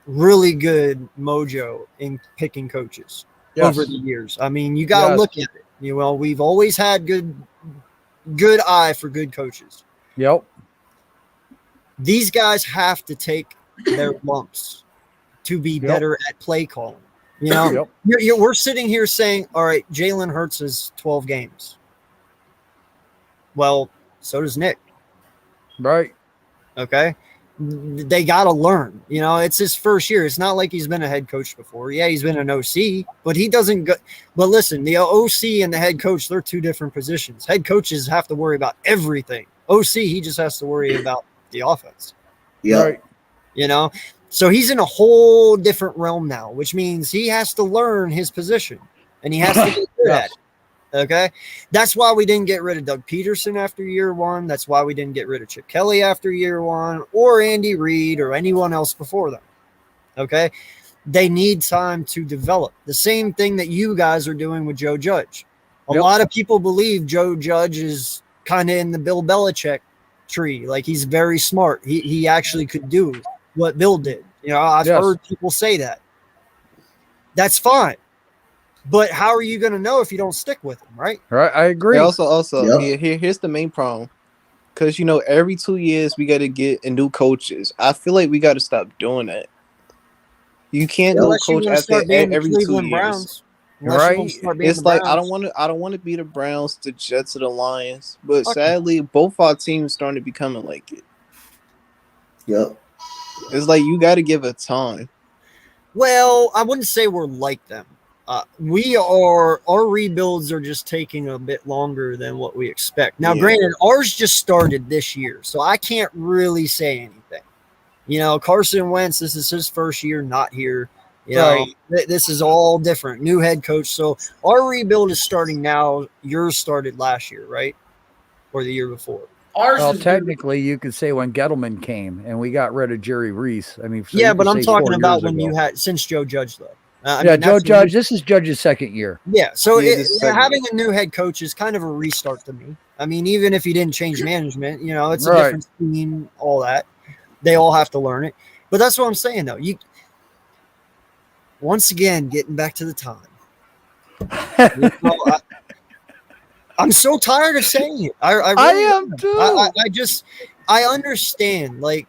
really good mojo in picking coaches over the years. I mean, you got to look at it. We've always had good eye for good coaches. Yep. These guys have to take their lumps to be better at play calling. We're sitting here saying, all right, Jalen Hurts is 12 games. Well, so does Nick. Right. Okay. They got to learn. It's his first year. It's not like he's been a head coach before. Yeah, he's been an OC, but he doesn't go. But listen, the OC and the head coach, they're two different positions. Head coaches have to worry about everything. OC, he just has to worry about the offense. Yeah. Right. So he's in a whole different realm now, which means he has to learn his position and he has to get good at it. Okay. That's why we didn't get rid of Doug Peterson after year one. That's why we didn't get rid of Chip Kelly after year one or Andy Reid or anyone else before them. Okay. They need time to develop. The same thing that you guys are doing with Joe Judge. A lot of people believe Joe Judge is kind of in the Bill Belichick tree. Like he's very smart. He actually could do what Bill did. I've heard people say that. That's fine. But how are you going to know if you don't stick with them, right? Right, I agree. Also, here's the main problem. Because, every 2 years we got to get a new coaches. I feel like we got to stop doing that. You can't go Unless you coach want to after start being the every 2 Cleveland years. Browns. Unless you want to start being It's the like Browns. I don't want to be the Browns, the Jets, or the Lions. But sadly, both our teams starting to becoming like it. Yep. It's like you got to give it time. Well, I wouldn't say we're like them. Our rebuilds are just taking a bit longer than what we expect. Now, granted, ours just started this year, so I can't really say anything. Carson Wentz, this is his first year not here. This is all different. New head coach. So our rebuild is starting now. Yours started last year, right? Or the year before? Well, technically, you could say when Gettleman came and we got rid of Jerry Reese. I mean, so yeah, but I'm talking 4 about years when ago. you had since Joe Judge though. Joe Judge. This is Judge's second year. Yeah, so having year. a new head coach is kind of a restart to me. I mean, even if you didn't change management, it's a Right. different team. All that, they all have to learn it. But that's what I'm saying, though. Once again, getting back to the time. I'm so tired of saying it. I really am too. I understand. Like,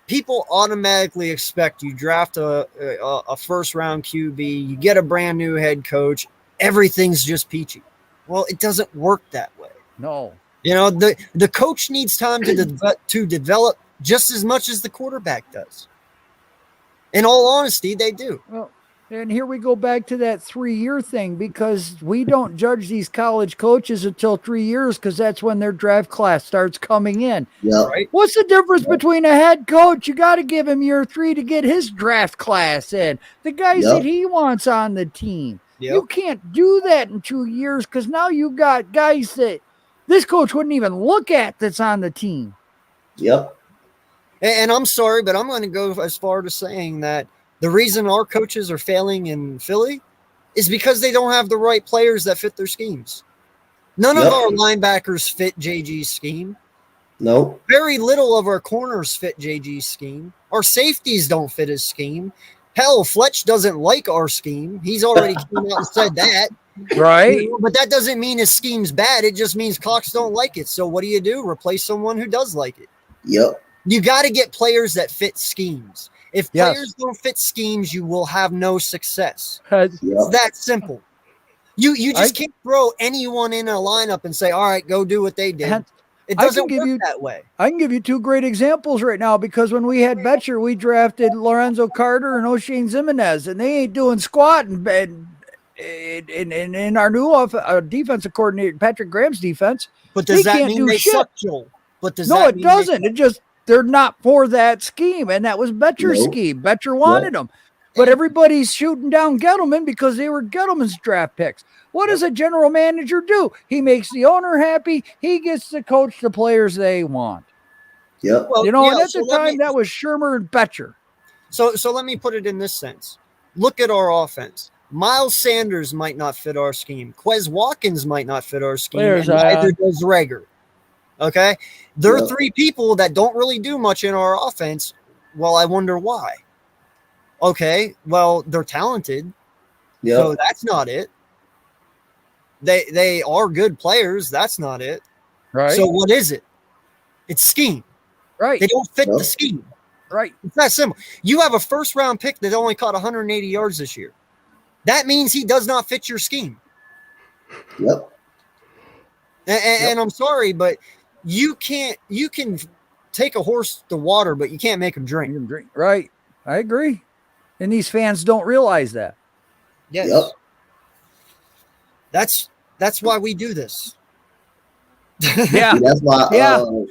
people automatically expect you draft a first round QB, you get a brand new head coach, everything's just peachy. Well, it doesn't work that way. No. The coach needs time to develop just as much as the quarterback does. In all honesty, they do. Well, and here we go back to that 3-year thing, because we don't judge these college coaches until 3 years, because that's when their draft class starts coming in. Yeah. Right? What's the difference between a head coach? You got to give him year 3 to get his draft class in. The guys that he wants on the team. You can't do that in 2 years, because now you got guys that this coach wouldn't even look at that's on the team. Yep. And I'm sorry, but I'm going to go as far to saying that the reason our coaches are failing in Philly is because they don't have the right players that fit their schemes. None of our linebackers fit JG's scheme. Nope. Very little of our corners fit JG's scheme. Our safeties don't fit his scheme. Hell, Fletch doesn't like our scheme. He's already came out and said that. Right. But that doesn't mean his scheme's bad. It just means Cox don't like it. So what do? Replace someone who does like it. Yep. You got to get players that fit schemes. If players don't fit schemes, you will have no success. It's that simple. You just can't throw anyone in a lineup and say, all right, go do what they did. It doesn't work that way. I can give you 2 great examples right now, because when we had Betcher, we drafted Lorenzo Carter and O'Shane Zimenez, and they ain't doing squat in our new defensive coordinator, Patrick Graham's defense. But does that mean they suck, Joel? No, it doesn't. It just, they're not for that scheme, and that was Betcher's scheme. Betcher wanted them. But everybody's shooting down Gettleman because they were Gettleman's draft picks. What does a general manager do? He makes the owner happy. He gets to coach the players they want. Yep. Well, and at the time, that was Shermer and Betcher. So let me put it in this sense. Look at our offense. Miles Sanders might not fit our scheme. Quez Watkins might not fit our scheme. And neither does Rager. Okay? There are 3 people that don't really do much in our offense. Well, I wonder why. Okay, well, they're talented. So that's not it. They are good players. That's not it. Right. So what is it? It's scheme. Right. They don't fit the scheme. Right. It's that simple. You have a first-round pick that only caught 180 yards this year. That means he does not fit your scheme. Yep. And I'm sorry, but you can take a horse to water, but you can't make him drink. Right. I agree. And these fans don't realize that. Yes. Yep. That's why we do this. Yeah. That's why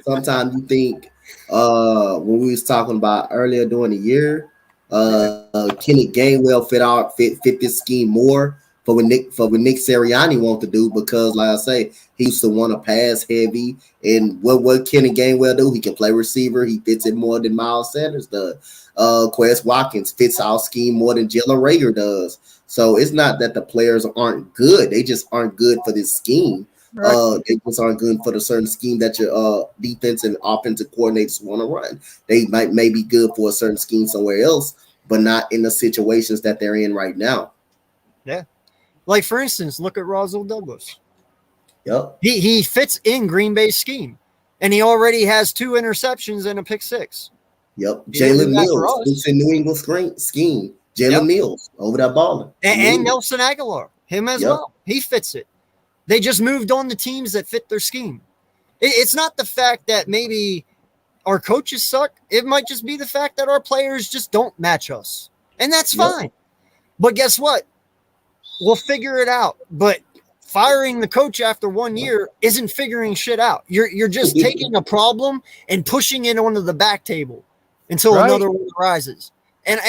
sometimes you think when we was talking about earlier during the year, Kenny Gainwell fit this scheme more for what Nick Sirianni want to do, because like I say, he used to want to pass heavy, and what Kenny Gainwell do? He can play receiver. He fits it more than Miles Sanders does. Quez Watkins fits our scheme more than Jalen Rager does. So it's not that the players aren't good; they just aren't good for this scheme. Right. They just aren't good for the certain scheme that your defense and offensive coordinators want to run. They may be good for a certain scheme somewhere else, but not in the situations that they're in right now. Yeah. Like, for instance, look at Roswell Douglas. Yep. He fits in Green Bay's scheme, and he already has 2 interceptions and a pick 6. Yep. He didn't do Jalen that for Mills us. fits in New England scheme. Jalen Yep. Mills over that balling. And Nelson Aguilar, him as Yep. well. He fits it. They just moved on to teams that fit their scheme. It's not the fact that maybe our coaches suck. It might just be the fact that our players just don't match us. And that's fine. But guess what? We'll figure it out. But firing the coach after 1 year isn't figuring shit out. You're just taking a problem and pushing it onto the back table until another one arises. And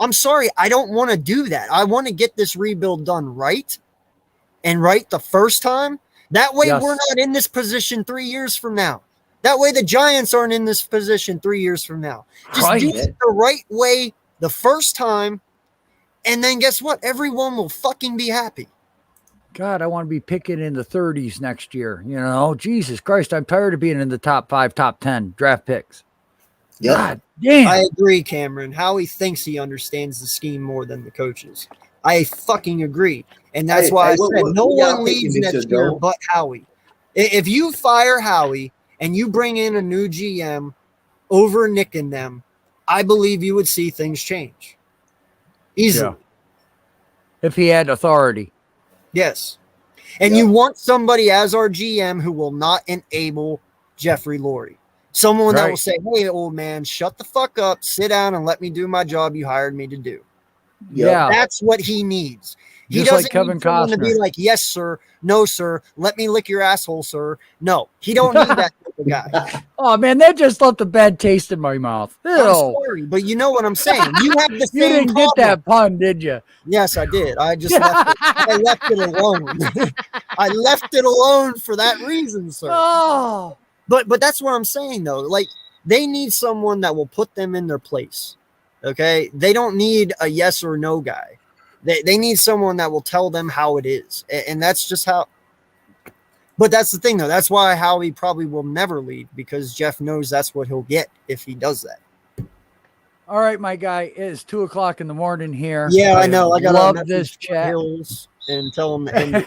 I'm sorry, I don't want to do that. I want to get this rebuild done right and right the first time. That way we're not in this position 3 years from now. That way the Giants aren't in this position 3 years from now. Just do it the right way the first time, and then guess what? Everyone will fucking be happy. God, I want to be picking in the 30s next year. You know, Jesus Christ, I'm tired of being in the top 5, top 10 draft picks. Yep. God damn. I agree, Cameron. Howie thinks he understands the scheme more than the coaches. I fucking agree. And that's why I said no one leaves next year but Howie. If you fire Howie and you bring in a new GM over nicking them, I believe you would see things change. Easily. Yeah. If he had authority. Yes. And you want somebody as our GM who will not enable Jeffrey Lurie. Someone that will say, hey, old man, shut the fuck up, sit down, and let me do my job you hired me to do. Yeah. That's what he needs. He Just doesn't like Kevin need someone to be Costner. like, yes, sir. No, sir. Let me lick your asshole, sir. No, he don't need that type of guy. Oh, man, that just left a bad taste in my mouth. Ew. I'm sorry, but you know what I'm saying. You have the You same didn't get that pun, did you? Yes, I did. I just left it. I left it alone. I left it alone for that reason, sir. Oh. But that's what I'm saying, though. Like, they need someone that will put them in their place. Okay? They don't need a yes or no guy. They need someone that will tell them how it is. And that's just how. But that's the thing, though. That's why Howie probably will never leave, because Jeff knows that's what he'll get if he does that. All right, my guy. It is 2:00 in the morning here. Yeah, I know. I got love this chat. Hills and tell him to end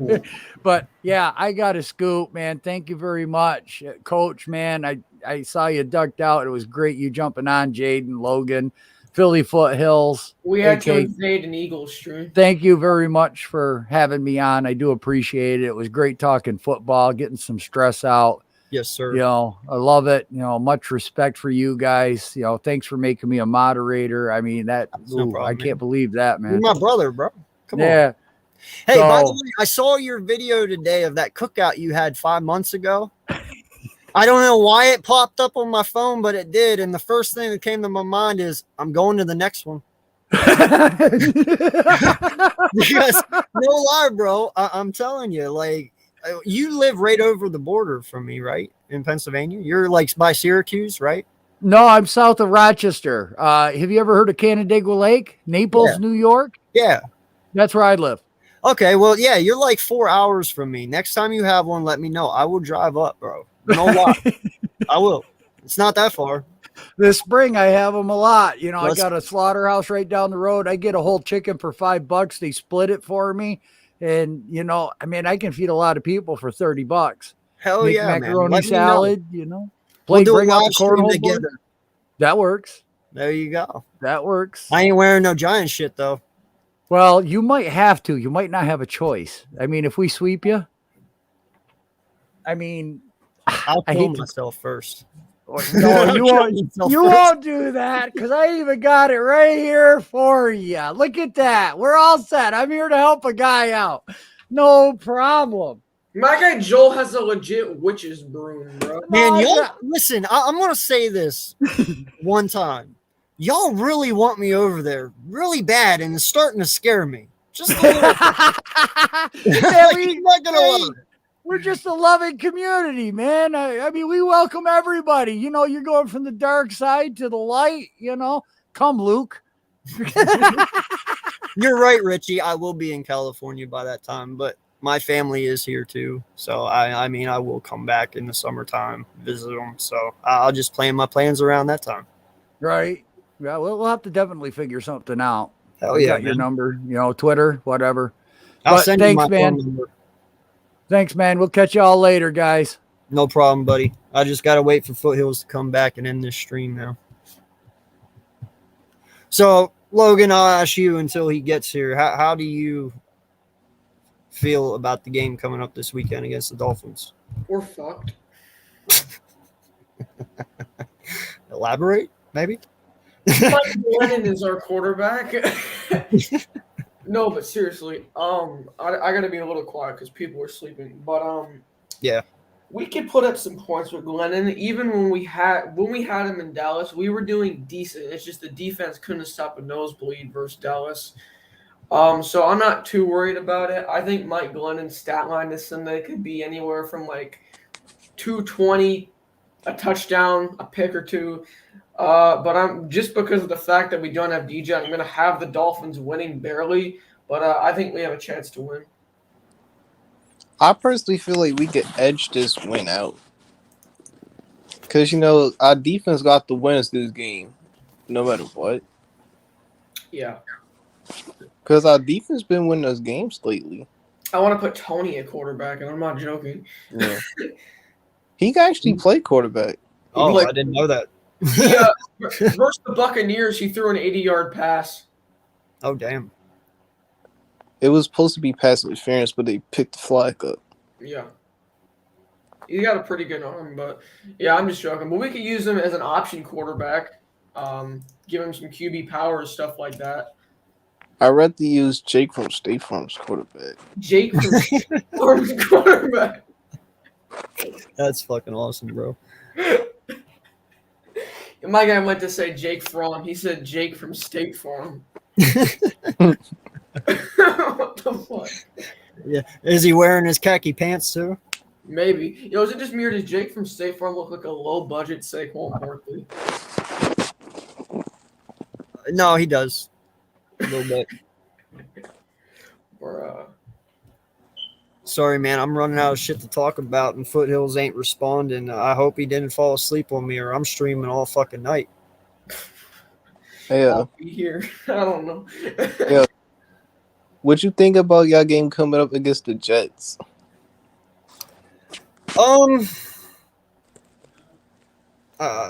it. But yeah, I got a scoop, man. Thank you very much, Coach. Man, I saw you ducked out. It was great you jumping on, Jaden, Logan, Philly Foothills. We had to AK. invade an Eagles stream. Thank you very much for having me on. I do appreciate it. It was great talking football, getting some stress out. Yes, sir. You know, I love it. You know, much respect for you guys. You know, thanks for making me a moderator. I mean, that no problem, I can't believe that, man. You're my brother, bro. Come on. Yeah. Hey, by the So- way, I saw your video today of that cookout you had 5 months ago. I don't know why it popped up on my phone, but it did. And the first thing that came to my mind is I'm going to the next one. Because no lie, bro, I'm telling you, like, you live right over the border from me, right? In Pennsylvania. You're like by Syracuse, right? No, I'm south of Rochester. Have you ever heard of Canandaigua Lake, Naples, Yeah. New York? Yeah. That's where I live. Okay, well, yeah, you're like 4 hours from me. Next time you have one, let me know. I will drive up, bro. No lie. I will. It's not that far. This spring, I have them a lot. You know, Let's- I got a slaughterhouse right down the road. I get a whole chicken for $5. They split it for me. And, you know, I mean, I can feed a lot of people for $30. Hell Make yeah, man. macaroni Let me know. salad, you know. We'll do a bring out live the stream cornhole board. together. That works. There you go. That works. I ain't wearing no giant shit, though. Well, you might have to. You might not have a choice. I mean, if we sweep you, I mean, I'll I kill hate to- myself first. no, you won't. myself You first. won't do that because I even got it right here for you. Look at that. We're all set. I'm here to help a guy out. No problem. My guy Joel has a legit witch's broom, bro. Man, No, y'all, yeah. listen, I'm going to say this one time. Y'all really want me over there really bad, and it's starting to scare me. Just a little. Yeah, I'm not going to lie. we're just a loving community, man. I mean, we welcome everybody. You know, you're going from the dark side to the light, you know. Come, Luke. You're right, Richie. I will be in California by that time, but my family is here too. So, I mean, I will come back in the summertime, visit them. So, I'll just plan my plans around that time. Right. Yeah, we'll have to definitely figure something out. Hell I yeah, got your man. number, Twitter, whatever. I'll But send you thanks, my man. phone number. Thanks, man. We'll catch you all later, guys. No problem, buddy. I just got to wait for Foothills to come back and end this stream now. So, Logan, I'll ask you until he gets here. How do you feel about the game coming up this weekend against the Dolphins? We're fucked. Elaborate, maybe? Mike Glennon is our quarterback. No, but seriously, I gotta be a little quiet because people are sleeping. But Yeah. we could put up some points with Glennon. Even when we had him in Dallas, we were doing decent. It's just the defense couldn't stop a nosebleed versus Dallas. So I'm not too worried about it. I think Mike Glennon's stat line this Sunday could be anywhere from like 220, a touchdown, a pick or two. But I'm just because of the fact that we don't have DJ, I'm going to have the Dolphins winning barely. But I think we have a chance to win. I personally feel like we could edge this win out. Because, our defense got the win this game, no matter what. Yeah. Because our defense been winning those games lately. I want to put Tony at quarterback, and I'm not joking. Yeah. He can actually play quarterback. Oh, I didn't know that. Versus the Buccaneers, he threw an 80-yard pass. Oh, damn. It was supposed to be pass interference, but they picked the flag up. Yeah. He got a pretty good arm, but yeah, I'm just joking. But we could use him as an option quarterback, give him some QB power and stuff like that. I'd rather use Jake from State Farm's quarterback. Jake from State Farm's quarterback. That's fucking awesome, bro. My guy went to say Jake Fromm. He said Jake from State Farm. What the fuck? Yeah. Is he wearing his khaki pants too? Maybe. Is it just me or does Jake from State Farm look like a low-budget Saquon Barkley? No, he does. A little bit. Or, Sorry, man. I'm running out of shit to talk about, and Foothills ain't responding. I hope he didn't fall asleep on me, or I'm streaming all fucking night. Yeah. I'll be here. I don't know. Yeah. What you think about y'all game coming up against the Jets?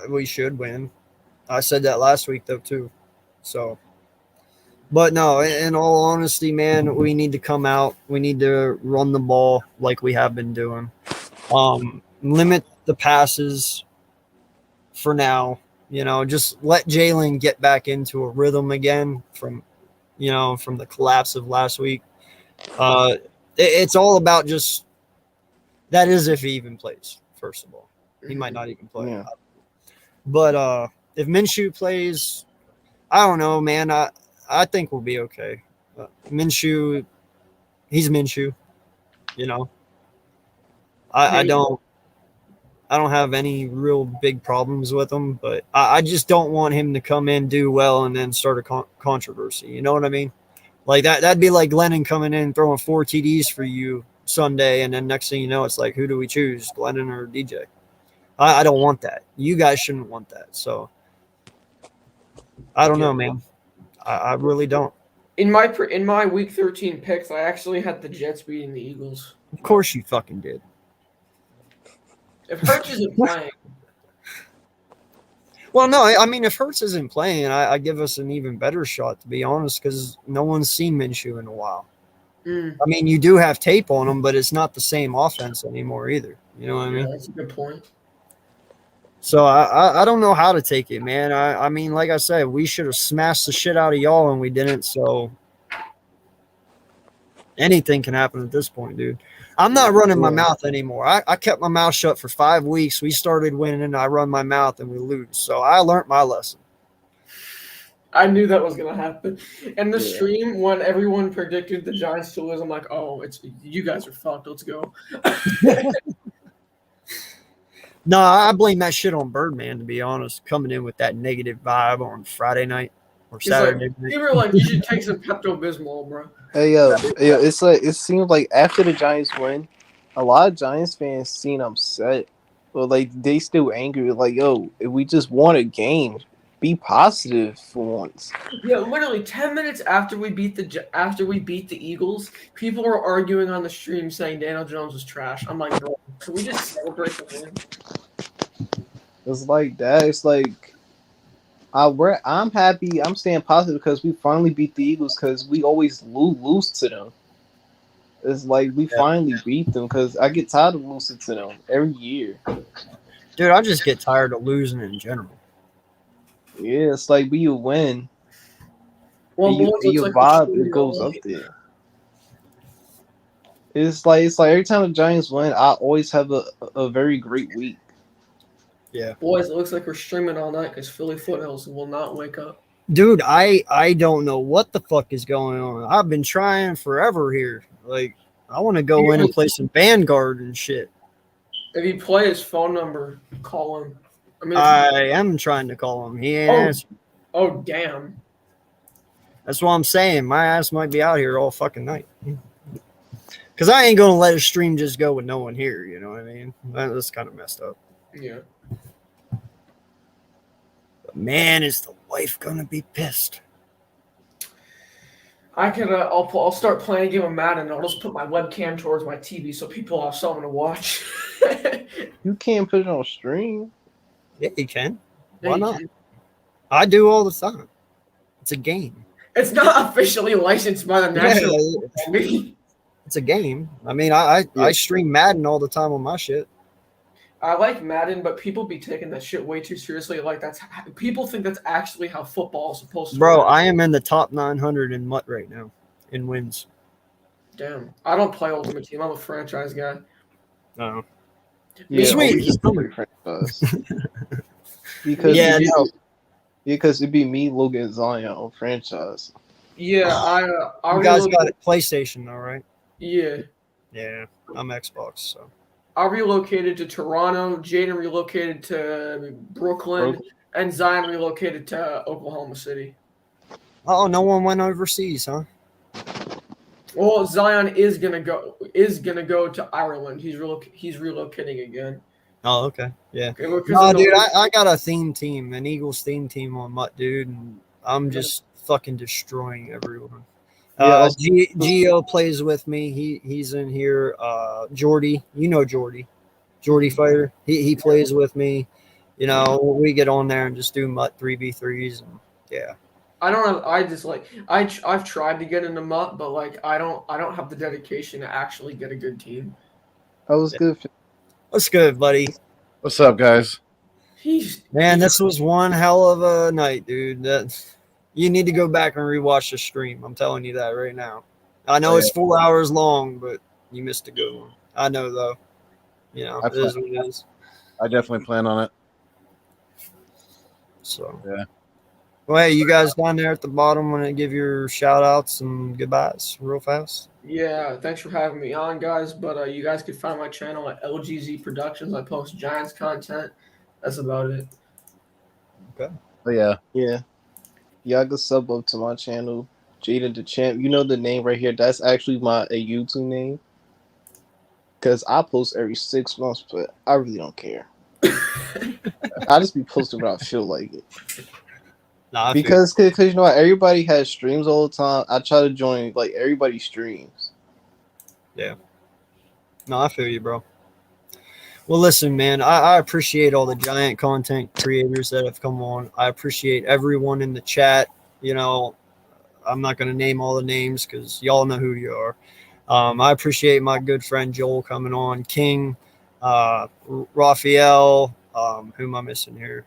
We should win. I said that last week though too. So, but no, in all honesty, man, we need to come out. We need to run the ball like we have been doing. Limit the passes for now. Just let Jalen get back into a rhythm again from the collapse of last week. It's all about just that is if he even plays, first of all. He might not even play. Yeah. But if Minshew plays, I don't know, man. I think we'll be okay. Minshew, he's Minshew. I don't have any real big problems with him, but I just don't want him to come in, do well, and then start a controversy. You know what I mean? Like that'd be like Glennon coming in throwing 4 TDs for you Sunday, and then next thing you know, it's like, who do we choose, Glennon or DJ? I don't want that. You guys shouldn't want that. So I don't know, man. I really don't. In my week 13 picks, I actually had the Jets beating the Eagles. Of course you fucking did. If Hurts isn't playing. Well, no, I mean, if Hurts isn't playing, I give us an even better shot, to be honest, because no one's seen Minshew in a while. I mean, you do have tape on him, but it's not the same offense anymore either. You know what I mean? That's a good point. So I don't know how to take it, man. I mean, like I said, we should have smashed the shit out of y'all, and we didn't. So anything can happen at this point, dude. I'm not running my mouth anymore. I kept my mouth shut for 5 weeks. We started winning, and I run my mouth, and we lose. So I learned my lesson. I knew that was going to happen. And the stream, when everyone predicted the Giants to lose, I'm like, oh, you guys are fucked. Let's go. No, I blame that shit on Birdman, to be honest, coming in with that negative vibe on Friday night or Saturday night. You were like, you should take some Pepto-Bismol, bro. Hey, it's like it seems like after the Giants win, a lot of Giants fans seem upset, but like they still angry. Like, yo, if we just won a game, be positive for once. Yeah, literally 10 minutes after we beat the Eagles, people were arguing on the stream saying Daniel Jones was trash. I'm like, bro, can we just celebrate the win? It's like that. It's like I'm happy. I'm staying positive because we finally beat the Eagles because we always lose to them. It's like we finally beat them because I get tired of losing to them every year. Dude, I just get tired of losing in general. Yeah, it's like when you win, Well, and your vibe it goes up there. It's like every time the Giants win, I always have a very great week. Yeah, boys, it looks like we're streaming all night because Philly Foothills will not wake up. dude, I don't know what the fuck is going on. I've been trying forever here. Like, I want to go in and play some Vanguard and shit. If you play his phone number, call him. I am trying to call him. He ain't answering. Oh, damn. That's what I'm saying. My ass might be out here all fucking night. Because I ain't going to let a stream just go with no one here. You know what I mean? That's kind of messed up. Yeah. But man, is the wife going to be pissed. I could. I'll start playing a game of Madden. I'll just put my webcam towards my TV so people have something to watch. You can't put it on stream. Yeah, you can. Yeah, Why you not? can. I do all the time. It's a game. It's not officially licensed by the National. It's a game. I mean, I stream Madden all the time on my shit. I like Madden, but people be taking that shit way too seriously. Like people think that's actually how football is supposed to Bro, work. I am in the top 900 in MUT right now in wins. Damn, I don't play Ultimate Team. I'm a franchise guy. No. Yeah, Sweet. Because Yeah, because it'd be me, Logan, Zion on franchise. Yeah, I you guys got a PlayStation though, right? Yeah, Yeah, I'm Xbox, so. I relocated to Toronto. Jaden relocated to Brooklyn, and Zion relocated to Oklahoma City. Oh, no one went overseas, huh? Well, Zion is gonna go to Ireland. He's relocating again. Oh, okay. Yeah. Okay, well, 'cause No, of the- dude, I got a theme team, an Eagles theme team on MUT, dude, and I'm just fucking destroying everyone. Gio plays with me. He's in here. Jordy, you know Jordy Fighter. He plays with me. You know, we get on there and just do MUT 3v3s, and yeah. I don't have. I just like I've tried to get into MUT, but like I don't have the dedication to actually get a good team. That was good. What's good, buddy? What's up, guys? Man, this was one hell of a night, dude. You need to go back and rewatch the stream. I'm telling you that right now. I know it's 4 hours long, but you missed a good one. I know, though. You know, it is what it is. I definitely plan on it. So, yeah. Well, hey, you guys down there at the bottom want to give your shout outs and goodbyes real fast? Yeah, thanks for having me on, guys. But you guys can find my channel at LGZ Productions. I post Giants content. That's about it. Okay. But yeah. Yeah. Y'all can sub up to my channel, Jaden the Champ. You know the name right here. That's actually a YouTube name. Because I post every 6 months, but I really don't care. I just be posting when I feel like it. Nah, because you know what, everybody has streams all the time. I try to join like everybody's streams. Yeah. No, I feel you, bro. Well, listen, man, I appreciate all the Giant content creators that have come on. I appreciate everyone in the chat. You know, I'm not going to name all the names because y'all know who you are. I appreciate my good friend Joel coming on, King, Raphael. Who am I missing here?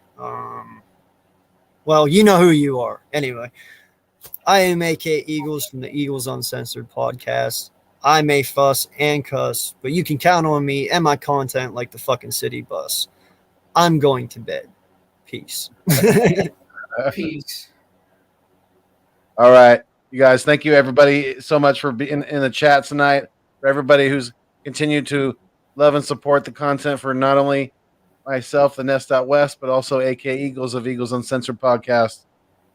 Well, you know who you are. Anyway, I am AK Eagles from the Eagles Uncensored podcast. I may fuss and cuss, but you can count on me and my content like the fucking city bus. I'm going to bed. Peace. Peace. All right. You guys, thank you everybody so much for being in the chat tonight. For everybody who's continued to love and support the content for not only myself, the Nest Out West, but also AK Eagles of Eagles Uncensored podcast.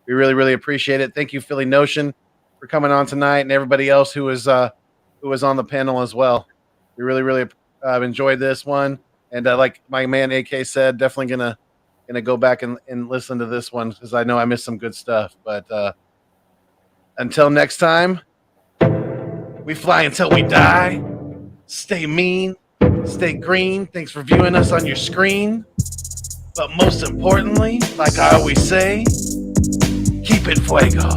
We really, really appreciate it. Thank you, Philly Notion, for coming on tonight, and everybody else who was on the panel as well. We really, really enjoyed this one, and like my man AK said, definitely gonna gonna go back and listen to this one because I know I missed some good stuff. But until next time, we fly until we die. Stay mean, stay green. Thanks for viewing us on your screen. But most importantly, like I always say, keep it fuego.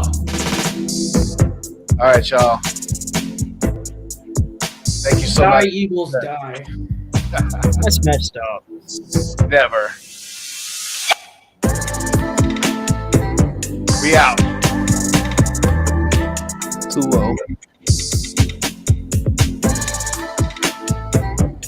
All right, y'all. Thank you so much. Die, Eagles, die. That's messed up. Never. We out. 2-0.